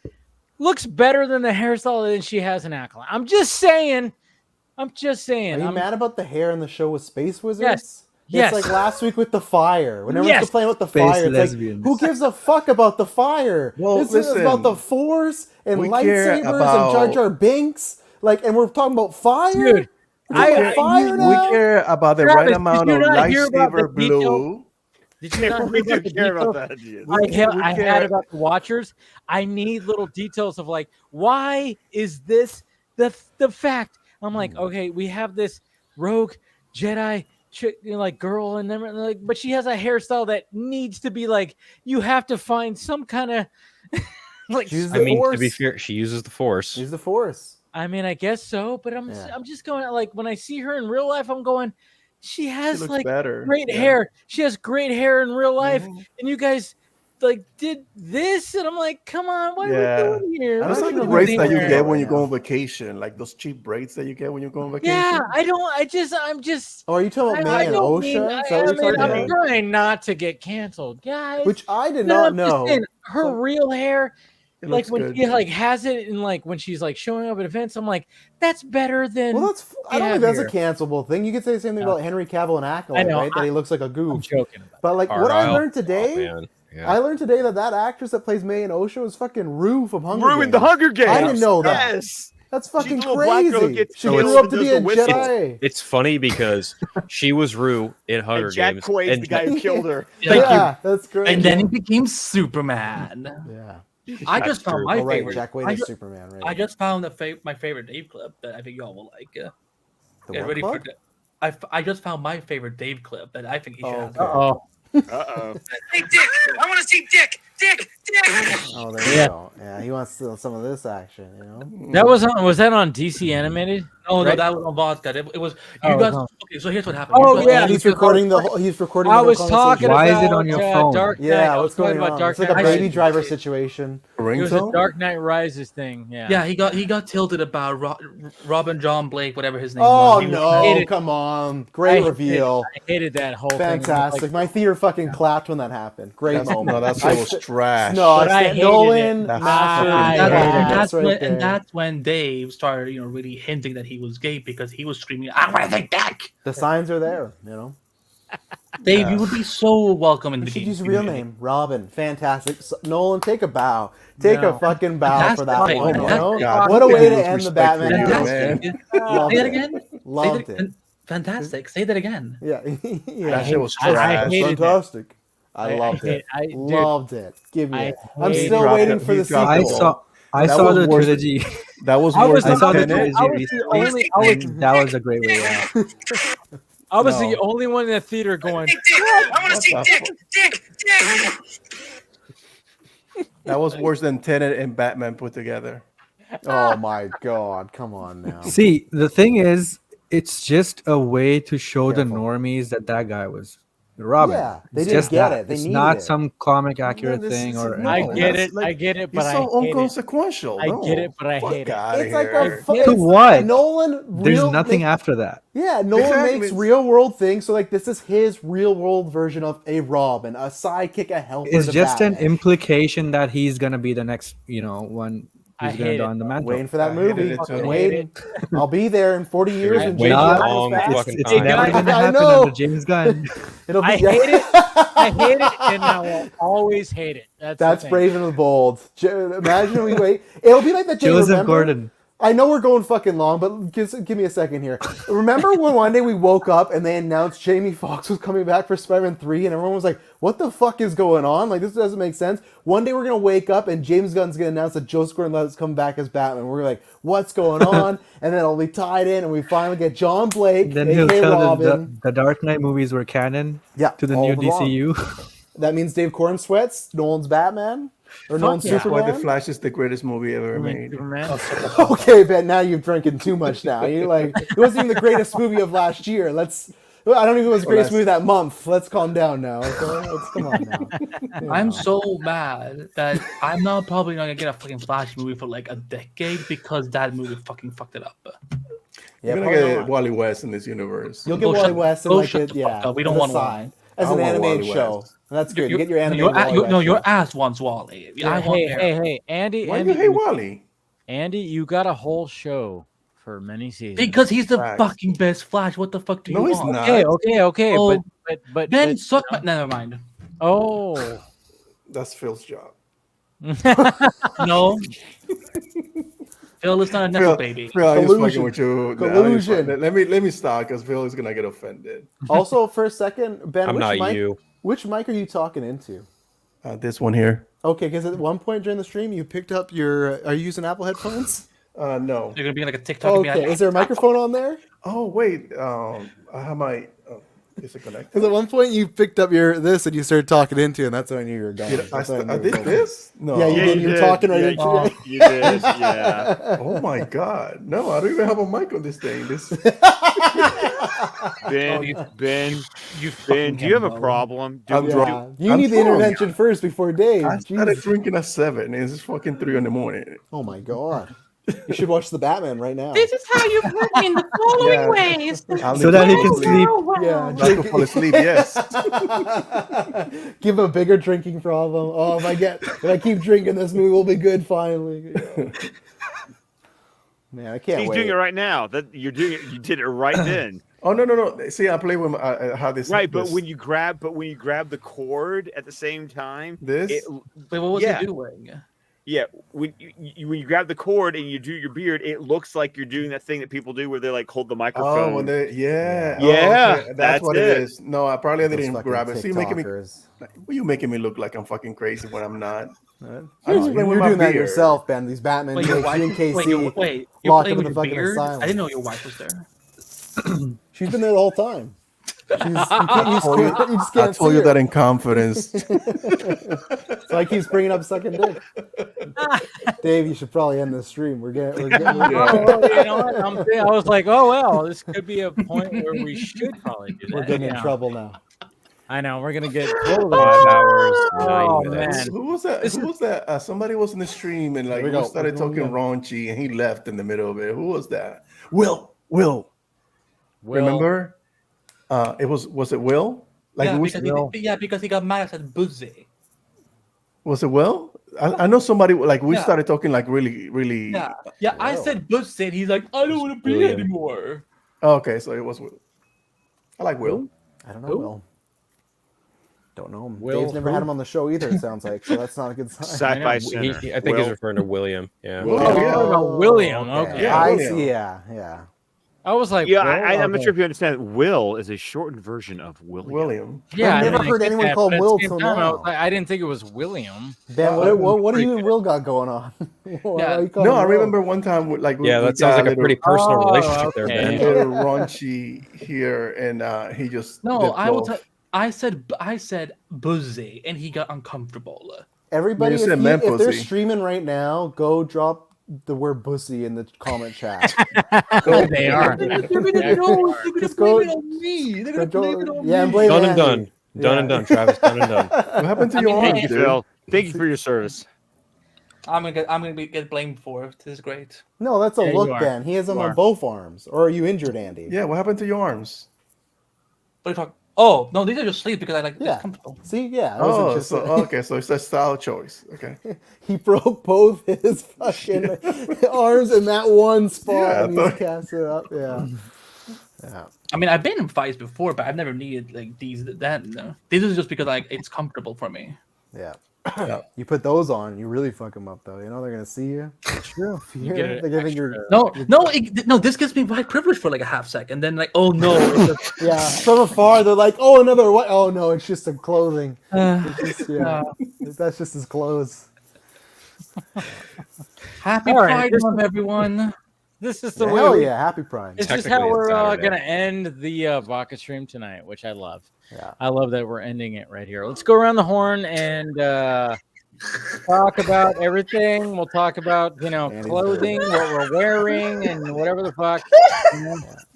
looks better than the hairstyle that she has in Acolyte. I'm just saying. Are you mad about the hair in the show with Space Wizards? Yes. Yes. It's like last week with the fire. When everyone's Yes. complaining about the Space fire, it's lesbians. like, who gives a fuck about the fire? Well, This is about the Force and we care lightsabers and Jar about- Jar Binks. Like, and we're talking about fire? Dude, We're talking about fire we now? care about the Travis, right did amount you of not hear about the lightsaber blue. Did you not We hear about do the care about details that. I had about the Watchers? I need little details of like, why is this the fact? I'm like, okay, we have this rogue Jedi chick, like girl, and then like, but she has a hairstyle that needs to be like, you have to find some kind of like. I mean, to be fair, she uses the Force. She's the Force. I mean, I guess so, but I'm just going like when I see her in real life, I'm going. She has looks like better. great Yeah. hair. She has great hair in real life, and you guys like did this, and I'm like, come on, what are we doing here? And it's like the braids that you get when you go on vacation, like those cheap braids that you get when you go on vacation. Yeah, I'm just. Oh, are you talking about I May and don't OSHA? mean- Is that what you're talking I'm about? trying not to get canceled, guys. Which I did No, not I'm just know. saying, her real hair, It like looks when good. she like has it, and like when she's like showing up at events, I'm like, that's better than. Well, that's. I don't think that's a cancelable thing. You could say the same thing about Henry Cavill and Acolyte, I know, right? That he looks like a goof. I'm joking about But like what I Carlisle. learned today, I learned today that actress that plays May and OSHA was fucking Rue from Hunger Games. Ruined the Hunger Games. I didn't know that. Yes. That's fucking the little black girl who crazy. gets She killed grew up and to does be the a whistle. Jedi. It's funny because she was Rue in Hunger And Jack Games. Quaid's and the guy who killed her. Yeah, that's great. And then he became Superman. Yeah. I just found my Oh, right, favorite. Jack Quaid I is ju- Superman, right? I just found my favorite Dave clip that I think y'all will like. The Get what ready club? for that. I just found my favorite Dave clip that I think he should have. okay. Oh, Hey, Dick! I want to see Dick! Dick! Oh, there you go. Yeah, he wants some of this action, you know? that was that on DC Animated? Oh no, Right? that was on Vodka. It was Oh, you guys. no. Okay, so here's what happened. Oh, Here's what- yeah. And he's recording the whole. He's recording. I the whole was talking conversation. Why about is it on your phone? Dark Knight. Yeah, I was what's going talking about on? Dark It's like a Knight baby Rises. driver situation. It was a Ringtone? Dark Knight Rises thing. Yeah. Yeah, he got tilted about Robin John Blake, whatever his name Oh was. He was- no! hated- Come on, great reveal. I hated that whole thing. Fantastic. Like, My theater fucking clapped when that happened. Great moment. No, that shit was trash. No, But I hated Nolan, it. That's master. fucking of bad. class that's right when, there. and that's when Dave started, really hinting that he was gay because he was screaming, "I want to think Dick." The signs are there, you know. Dave, you would be so welcome in You the should game. use a real name, Robin. Fantastic. Nolan, take a bow. Take a fucking bow That's for that right. one. Oh You my know? God. What a way to Lose end the respect for Batman. you, universe. man. Loved Say that it. again. Loved it. Fantastic. Say that again. Yeah, yeah. That shit was I trash. hated Fantastic. I loved hate- it. dude, Loved it. Give me I it. I'm hated still it. waiting for He the dropped sequel. it. I That saw was the worse- trilogy. That was I worse was I saw the than Tenet. trilogy recently, and that was a great way out. I was the No. only one in the theater going. I want to see the Dick! Dick! Dick! That was worse than Tenet and Batman put together. Oh my god! Come on now. See, the thing is, it's just a way to show the Careful. normies that guy was Robin. Yeah, they It's didn't just get that. it. They it's needed not it. some comic accurate this thing is- or. no, I anything. get that's it. like- I get it, but It's I so hate it. inconsequential. I No. get it, but I Fuck hate it. outta It's like here. a To what? Nolan. There's Real, nothing after that. Yeah, Nolan Exactly. makes real world things. So like, this is his real world version of a Robin, a sidekick, a helper. It's to just an Batman. implication that he's gonna be the next, one I who's gonna hate don the mantle. Waiting for that I hated movie. it too. I'm waiting. I'll be there in 40 years when Wait James not- Gunn long comes back. fucking It's time. never gonna I happen know. under James Gunn. It'll be. I hate it. I hate it, and I will always hate it. That's That's the thing. brave and bold. Imagine we wait. It'll be like that. Jay, Joseph remember? Gordon. I know we're going fucking long, but give me a second here. Remember when one day we woke up and they announced Jamie Foxx was coming back for Spider-Man 3 and everyone was like, what the fuck is going on? Like, this doesn't make sense. One day we're going to wake up and James Gunn's going to announce that Joseph Gordon-Levitt's coming back as Batman. We're like, what's going on? And then it'll be tied in and we finally get John Blake, Then he'll a.k.a. tell Robin. the Dark Knight movies were canon to the all new of them wrong. DCU. That means Dave Corn sweats Nolan's Batman? Or Nolan's That's why Superman? The Flash is the greatest movie ever made. Okay, Ben, now you've drinking too much now. You're like, it wasn't even the greatest movie of last year. I don't even know if it was the greatest movie that month. Let's calm down now. Okay? Let's come on now. Yeah. I'm so mad that I'm not probably not gonna get a fucking Flash movie for like a decade because that movie fucking fucked it up. Yeah, You're gonna probably get not. Wally West in this universe. You'll get Wally West and go like shut it, the fuck yeah. up. We don't on the want side. Wally. As I an want animated Wally show. West. That's good. You get your animated Wally your, West no, your show. ass wants Wally. I want Hey, Mary. hey, hey, Andy. Why Andy, you hate Wally? Andy, you got a whole show for many seasons. Because he's the Facts. fucking best Flash. What the fuck do you No, he's want? not. Okay. Oh, But then suck my. Never mind. Oh. That's Phil's job. No. Phil is not a nepo baby. Phil, I'm just fucking Collusion. with you. Collusion. Let me stop because Phil is gonna get offended. Also, for a second, Ben, I'm which not mic? you. Which mic are you talking into? This one here. Okay, because at one point during the stream, you picked up your. Are you using Apple headphones? No. You're gonna be like a TikTok. Okay, is there a microphone on there? Oh wait. I have my. Is it connected? Because at one point you picked up your this and you started talking into, it, and that's when I knew you were going. I did this? No. Yeah, you did. You were talking right into it. You did. Yeah. Oh my god. No, I don't even have a mic on this thing. This. Ben, do you have a problem? You need the intervention first before Dave. I started drinking at 7. It's fucking 3 in the morning. Oh my god. You should watch the Batman right now. This is how you work in the following ways. So that he can sleep. Yeah, I can fall asleep. Yes. Give him a bigger drinking problem. Oh, if I keep drinking, this movie will be good finally. Man, I can't He's wait. doing it right now. That you're doing it. You did it right then. Oh no! See, I play with how this. Right, but this, when you grab the cord at the same time, this. Wait, what was he doing? Yeah, when you grab the cord and you do your beard, it looks like you're doing that thing that people do where they like hold the microphone. Oh, when they yeah, okay. That's what it is. No, I probably didn't grab it. See, you're making me look like I'm fucking crazy when I'm not. You're doing that yourself, Ben. These Batman Wait, takes, you and KC wait, locked up in the fucking asylum. I didn't know your wife was there. She's been there the whole time. I told you that in confidence. So I keep bringing up sucking dick. Dave, you should probably end this stream. We're getting You know what? I was like, oh well, this could be a point where we should probably do that. We're getting in trouble now. I know we're gonna get 5 hours. Oh man, who was that? Who was that? Somebody was in the stream and we started talking raunchy, and he left in the middle of it. Who was that? Will. Remember? It was it Will? Because he got mad. I said Boozy. Was it Will? I know somebody we started talking like really. Yeah. I said Boozy, and he's like, I don't want to be here anymore. Okay, so it was Will. I like Will. I don't know Will. Don't know him. Dave's never had him on the show either. It sounds like, so that's not a good sign. I think he's referring to William. Yeah. William. Okay. Yeah, I see. Yeah. I was like, I'm not sure if you understand. Will is a shortened version of William. Yeah, I've never heard anyone call him Will till now. I didn't think it was William. Ben, what do you and Will got going on? I remember one time that sounds like a pretty personal relationship there, Ben. A little raunchy here, and he just I said Boozy, and he got uncomfortable. Everybody, if they're streaming right now, go drop the word "bussy" in the comment chat. They are. They're gonna blame it on me. They're gonna blame it on me. Yeah, and blame Done and done. Done and done, Travis. Done and done. What happened to your arm, Phil? Thank you for your service. I'm gonna get blamed for it. This is great. No, that's a look, Ben. He has them on both arms. Or are you injured, Andy? Yeah. What happened to your arms? What are you talking? Oh no, these are just sleep because I like it's comfortable. See, yeah. Okay, so it's a style choice. Okay. He broke both his fucking arms in that one spot, and he's cast it up. Yeah. I mean, I've been in fights before, but I've never needed like that. No. This is just because it's comfortable for me. Yeah. You put those on, you really fuck them up, though. You know they're gonna see you. True. No. This gives me white privilege for like a half second, then like, oh no. From afar, they're like, oh, another what? Oh no, it's just some clothing. That's just his clothes. Happy Pride Month, everyone. This is the way. Happy Pride. This is how we're gonna end the Vodka stream tonight, which I love. Yeah, I love that we're ending it right here. Let's go around the horn and talk about everything. We'll talk about clothing, what we're wearing, and whatever the fuck.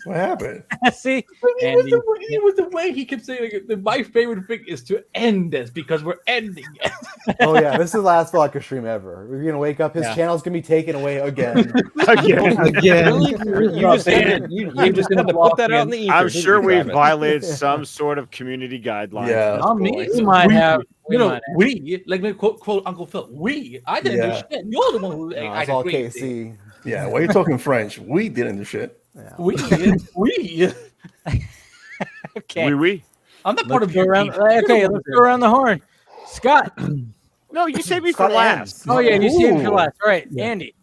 What happened? See, it was the way he kept saying my favorite thing is to end this because we're ending it. Oh yeah, this is the last Vodka stream ever. We're gonna wake up. His channel's gonna be taken away again. Again. You just had to put that out in the ether. I'm sure we violated some sort of community guidelines. Yeah, not me. We might have. We like quote Uncle Phil. I didn't do shit. You're the one who. It's all KC. Yeah, why are you talking French? We didn't do shit. Yeah. We. Okay. Oui. I'm not part of Go around. Okay, let's go around the horn. Scott. No, you saved me for Scott last. Oh yeah, you saved for Ooh. last. All right, Yeah. Andy.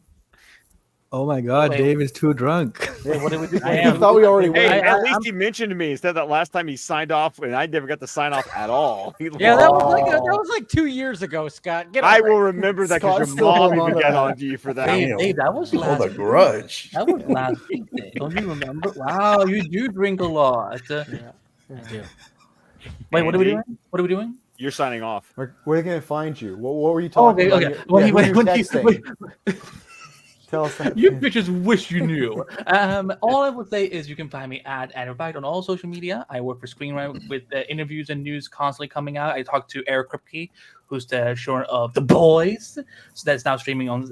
Oh my God, Wait. Dave is too drunk. Yeah, what did we do? I I am. thought we already Hey, went. at least he mentioned me instead of that last time he signed off, and I never got to sign off at all. Yeah, that was like 2 years ago, Scott. Get I over will it. remember that because Scott's your still mom holding even on to got that. on to you for that. Dave, that was Hold last a grudge. That was last week. Dave. Don't you remember? Wow, you do drink a lot. Yeah. I do. Wait, what are we Andy? doing? What are we doing? You're signing off. Where are you gonna find you? What were you Oh, talking okay, about? okay. Who you're When texting? Tell us that. You bitches wish you knew. All I would say is you can find me at Advite on all social media. I work for Screenwrite with interviews and news constantly coming out. I talked to Eric Kripke, who's the showrunner of The Boys. So that's now streaming on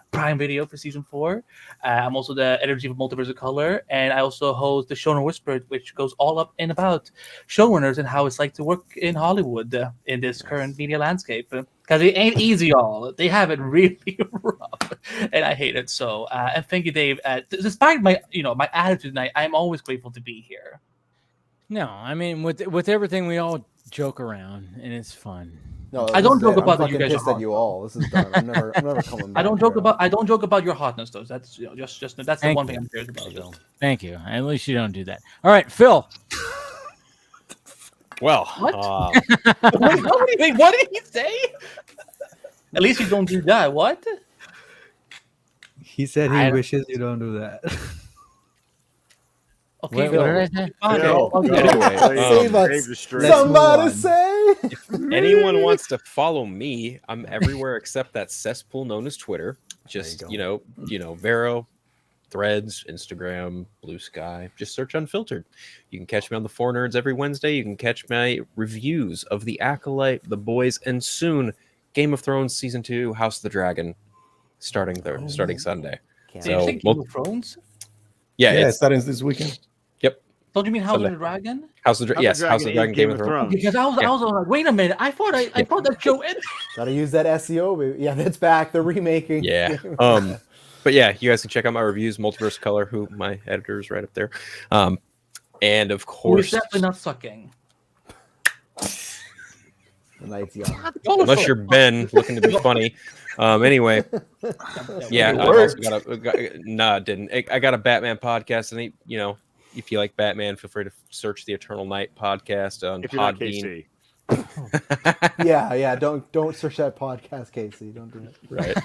Prime Video for season 4. I'm also the editor of Multiverse of Color, and I also host the Showrunner Whispered, which goes all up and about showrunners and how it's like to work in Hollywood in this current media landscape. Because it ain't easy, y'all. They have it really rough, and I hate it. So, and thank you, Dave. Despite my, my attitude tonight, I'm always grateful to be here. No, I mean with everything we all joke around and it's fun. No, I don't joke about I'm that you fucking guys are pissed at hot. you all. This is done. I'm never coming back. I don't joke about your hotness, though. That's just that's the Thank one you. thing I'm curious about. Though. Thank you. At least you don't do that. All right, Phil. Well, What? Wait, what did he say? At least you don't do that. What? He said he wishes you don't do that. Okay, What did I say? Anyway, Save us. Somebody say. If anyone wants to follow me, I'm everywhere except that cesspool known as Twitter. Just Vero, Threads, Instagram, Blue Sky. Just search Unfiltered. You can catch me on the Four Nerds every Wednesday. You can catch my reviews of The Acolyte, The Boys, and soon Game of Thrones season 2, House of the Dragon, starting Sunday. Did you say Game of Thrones? Yeah, it's starting this weekend. Yep. Don't you mean House Sunday. of the Dragon? House of the Dragon, Game of Thrones. Because I was like, wait a minute, I thought that show ended. Gotta use that SEO, baby. Yeah, that's back. They're remaking. Yeah. But yeah, you guys can check out my reviews, Multiverse Color, who my editor is right up there. And of course, We're definitely not sucking. The night's young. Unless you're Ben looking to be funny. Anyway, yeah, I also it didn't. I got a Batman podcast, and if you like Batman, feel free to search the Eternal Night podcast on Podbean. Yeah. Don't search that podcast, Casey. Don't do it. Right.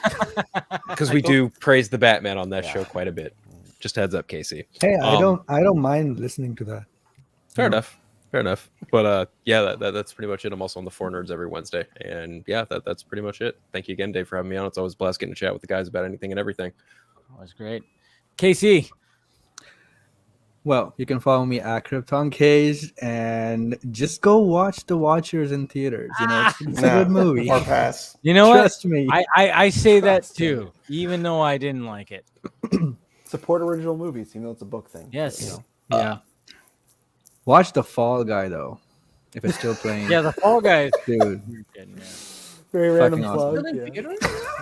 Because we do praise the Batman on that show quite a bit. Just heads up, Casey. Hey, I don't mind listening to that. Fair enough. But yeah, that's pretty much it. I'm also on the Four Nerds every Wednesday, and yeah, that's pretty much it. Thank you again, Dave, for having me on. It's always a blast getting to chat with the guys about anything and everything. That was great. KC. Well, you can follow me at Krypton Cage and just go watch The Watchers in theaters. It's a good movie. Or pass. You know Trust what? me. I say that too, even though I didn't like it. Support original movies, it's a book thing. Yes. Yeah. Watch The Fall Guy though, if it's still playing. Yeah, The Fall Guy, dude. Very random Fucking plug.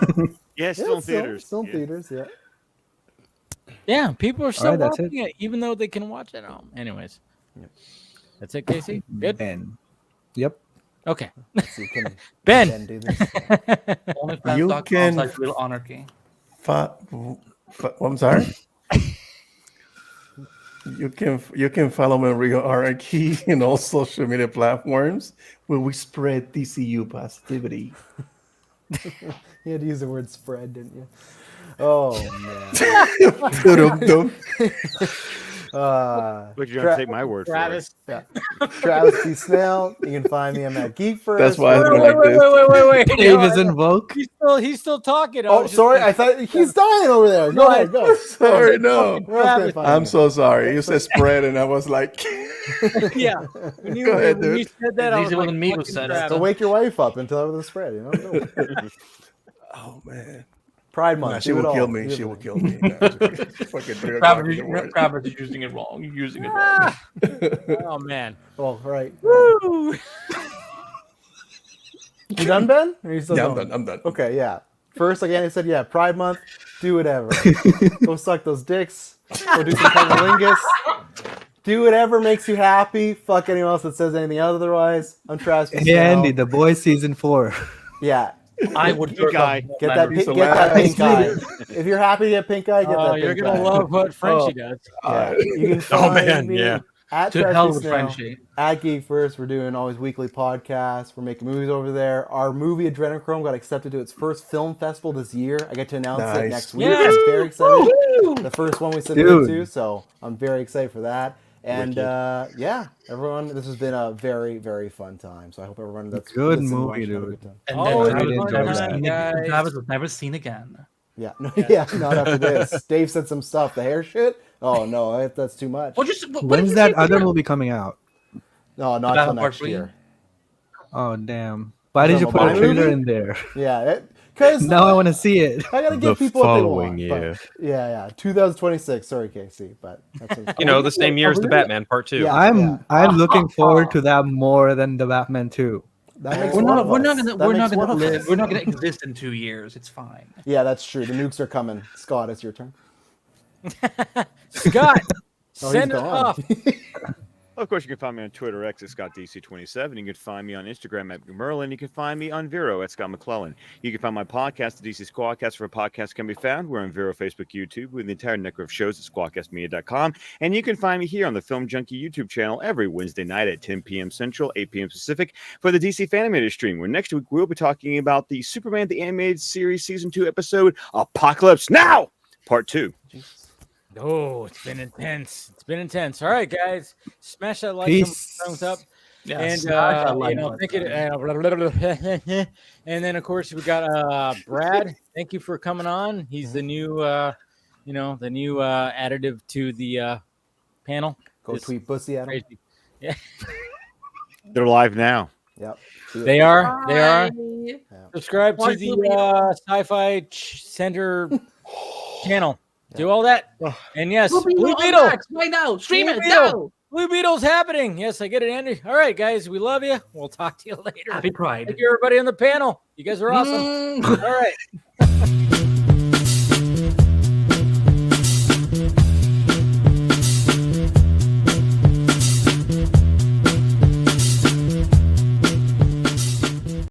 awesome. Yeah, still in theaters. Still in theaters, yeah. Yeah, people are still All right, that's watching it, even though they can watch it at home. Anyways, that's it, Casey. Good. Ben. Yep. Okay. Ben. Ben. Do this. You can Real Anarchy. I'm sorry. You can follow me on Real Anarchy in all social media platforms where we spread DCU positivity. You had to use the word spread, didn't you? Oh man. But you're gonna take my word Travis. For it. Yeah. Travis B. Snell. You can find me. I'm at Geek First. That's why I like this. Wait. Dave is invoked. He's still talking. Oh, sorry. I thought he's dying over there. Go ahead. Go. Sorry, no. I'm so sorry. You Okay. said spread, and I was like, Yeah. Go ahead, dude. You said that. At I least was it wasn't like, me who fucking said it. Travis. So wake your wife up and tell her the spread. Go. oh man. Pride Month. Nah, she do it will all. kill me. Do She it. will kill me. Nah, fucking 3 o'clock in the morning. Travis is using it wrong. You're using it wrong. Oh man. Oh, right. Woo. You done, Ben? Or you still Yeah, I'm going? done. I'm done. Okay, yeah. First, again, I said, Pride Month. Do whatever. Go suck those dicks. Go do some cunnilingus. Do whatever makes you happy. Fuck anyone else that says anything otherwise. I'm Travis. Hey, Andy, The Boys season 4. Yeah. I would get that pink eye. If you're happy to get pink eye, get that pink eye. You're gonna love what Frenchie does. Yeah. You can find me at To hell with Snell, Frenchie. at Geek First. We're doing always weekly podcasts. We're making movies over there. Our movie Adrenochrome got accepted to its first film festival this year. I get to announce it next week. Yes. I'm very excited. The first one we submitted Dude. to, so I'm very excited for that. And yeah, everyone, this has been a very, very fun time. So I hope everyone that's Good listening movie, watching had a dude. good time. And Oh, then it Travis was never fun, seen guys. it. Travis was never seen again. Yeah, no, yeah, not after this. Dave said some stuff. The hair shit. Oh no, that's too much. Well, just When's that other movie coming out? No, not Battle till Part next 3? year. Oh, damn. Why did you put a Movie? trailer in there? Yeah, because Now I want to see it. I gotta give people what they following want. year. But, yeah, 2026. Sorry, Casey, but that's The same year as the Batman Part 2. Yeah. I'm looking forward to that more than the Batman 2. That makes We're one not. of We're us. not gonna. That We're makes not gonna one of live. us. We're not gonna exist in 2 years. It's fine. Yeah, that's true. The nukes are coming. Scott, it's your turn. Scott, Oh, send he's it gone. off. Well, of course, you can find me on Twitter, X at ScottDC27. You can find me on Instagram at Merlin. You can find me on Vero at Scott McClellan. You can find my podcast, the DC Squadcast, where podcasts can be found. We're on Vero, Facebook, YouTube, with the entire network of shows at squadcastmedia.com. And you can find me here on the Film Junkie YouTube channel every Wednesday night at 10 p.m. Central, 8 p.m. Pacific for the DC Fanimated stream, where next week we'll be talking about the Superman the Animated Series Season 2 episode, Apocalypse Now, Part 2. Oh, it's been intense. It's been intense. All right, guys, smash that like, Peace. thumbs up, Yeah, and smash that like thank you. And then of course we got Brad. Thank you for coming on. He's the new, the new additive to the panel. Go It's tweet pussy at him. crazy. Yeah, They're live now. Yep. they are. They are. Yeah. Subscribe to the Sci-Fi Center channel. Do all that. And yes, Blue Beetle. Right now, stream it. Beetle. Go. Blue Beetle's happening. Yes, I get it, Andy. All right, guys, we love you. We'll talk to you later. Happy Pride. Thank you, everybody on the panel. You guys are awesome. All right.